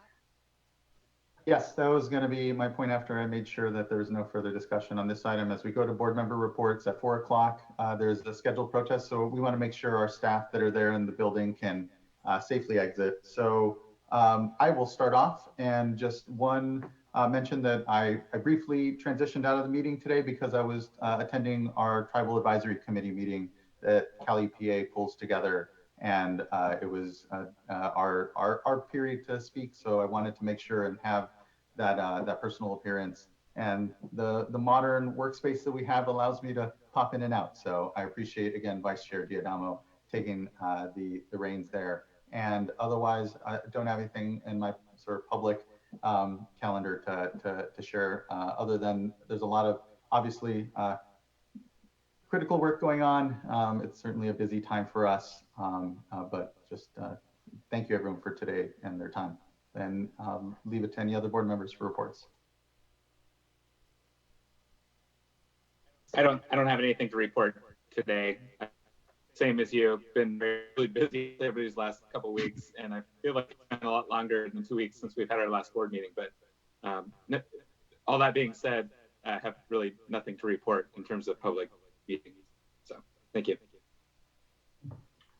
Yes, that was going to be my point after I made sure that there was no further discussion on this item. As we go to board member reports at 4 o'clock, there's a scheduled protest. So we want to make sure our staff that are there in the building can safely exit. So I will start off, and just one mention that I briefly transitioned out of the meeting today because I was attending our Tribal Advisory Committee meeting that Cali PA pulls together. And it was our period to speak, so I wanted to make sure and have that personal appearance. And the modern workspace that we have allows me to pop in and out. So I appreciate, again, Vice Chair Diadamo taking the reins there. And otherwise, I don't have anything in my sort of public calendar to share, other than there's a lot of obviously critical work going on. It's certainly a busy time for us, but just thank you everyone for today and their time. And leave it to any other board members for reports. I don't have anything to report today. Same as you, been really busy over these last couple of weeks, and I feel like it's been a lot longer than 2 weeks since we've had our last board meeting. But all that being said, I have really nothing to report in terms of public meetings. So thank you.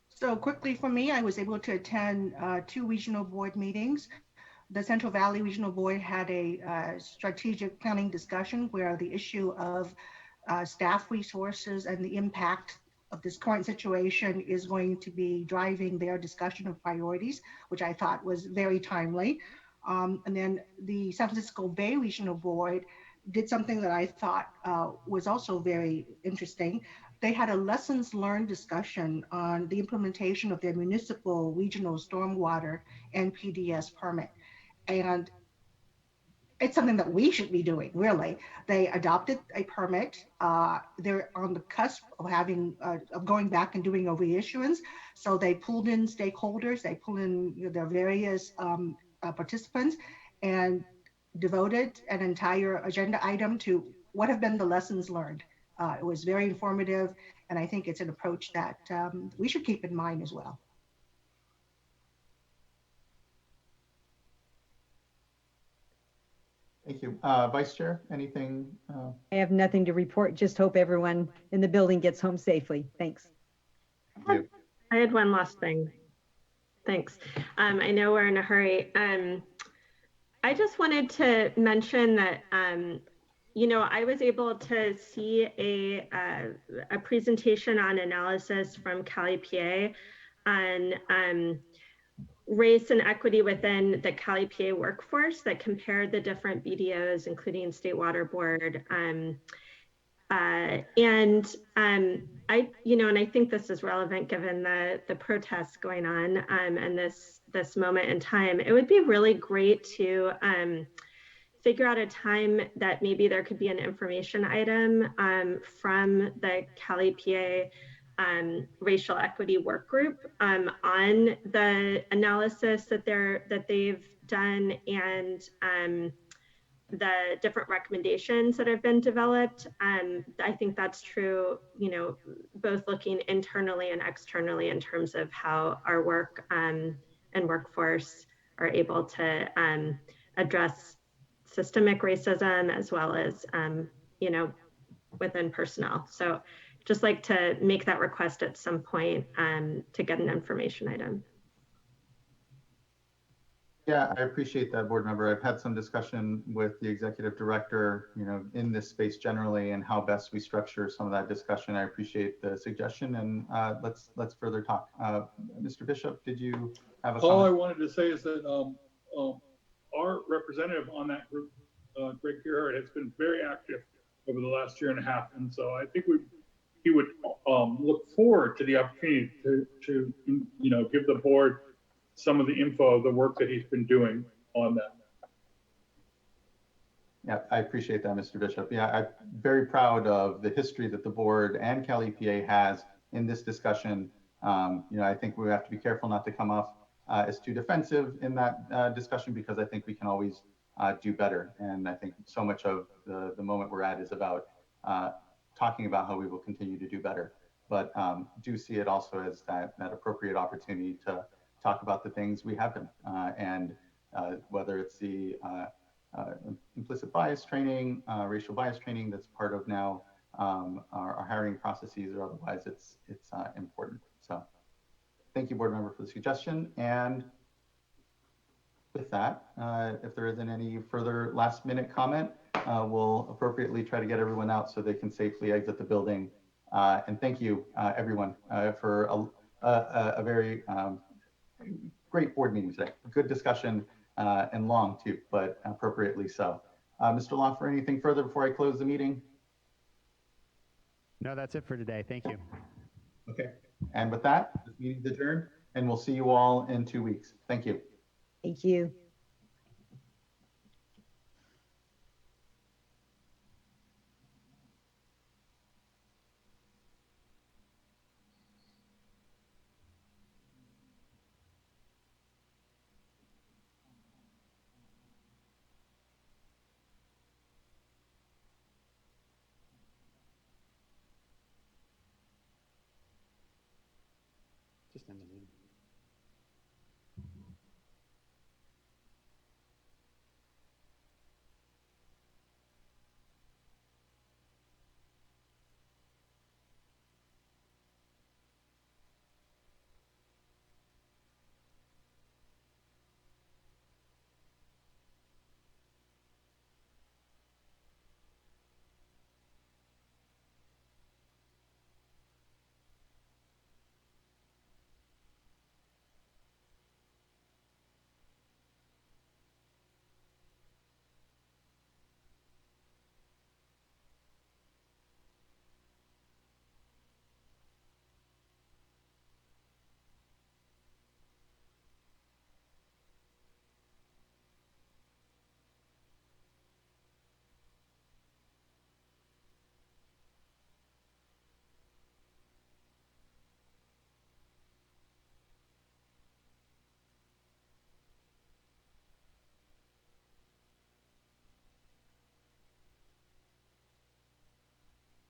So quickly for me, I was able to attend 2 regional board meetings. The Central Valley Regional Board had a strategic planning discussion where the issue of staff resources and the impact of this current situation is going to be driving their discussion of priorities, which I thought was very timely. And then the San Francisco Bay Regional Board did something that I thought was also very interesting. They had a lessons learned discussion on the implementation of their municipal regional stormwater NPDES permit. And it's something that we should be doing, really. They adopted a permit. They're on the cusp of having of going back and doing a reissuance. So they pulled in stakeholders, they pulled in their various participants, and devoted an entire agenda item to what have been the lessons learned. It was very informative, and I think it's an approach that we should keep in mind as well. Thank you. Vice Chair, anything? I have nothing to report. Just hope everyone in the building gets home safely. Thanks. Thank you. I had one last thing. Thanks. I know we're in a hurry. I just wanted to mention that, you know, I was able to see a presentation on analysis from Cali, PA on race and equity within the Cali, PA workforce that compared the different BDOs, including State Water Board. I think this is relevant given the protests going on and this moment in time. It would be really great to figure out a time that maybe there could be an information item from the Cali, PA racial equity work group on the analysis that they've done and the different recommendations that have been developed. I think that's true, you know, both looking internally and externally in terms of how our work and workforce are able to address systemic racism as well as, you know, within personnel. So just like to make that request at some point to get an information item. Yeah, I appreciate that, board member. I've had some discussion with the executive director, you know, in this space generally and how best we structure some of that discussion. I appreciate the suggestion, and let's further talk. Mr. Bishop, did you have a comment? All I wanted to say is that our representative on that group, Greg Gerhardt, has been very active over the last year and a half, and so I think he would look forward to the opportunity to you know, give the board some of the info of the work that he's been doing on that. Yeah, I appreciate that, Mr. Bishop. Yeah, I'm very proud of the history that the board and Cali, PA has in this discussion. You know, I think we have to be careful not to come off as too defensive in that discussion, because I think we can always do better. And I think so much of the moment we're at is about talking about how we will continue to do better. But do see it also as that appropriate opportunity to talk about the things we have done, and whether it's the implicit bias training, racial bias training that's part of now our hiring processes, or otherwise it's important. So thank you, board member, for the suggestion. And with that, if there isn't any further last minute comment, we'll appropriately try to get everyone out so they can safely exit the building. And thank you, everyone, for a very great board meeting today. Good discussion and long too, but appropriately so. Mr. Loffer, anything further before I close the meeting? No, that's it for today. Thank you. Okay. And with that, this meeting's adjourned. and we'll see you all in 2 weeks. Thank you. Thank you.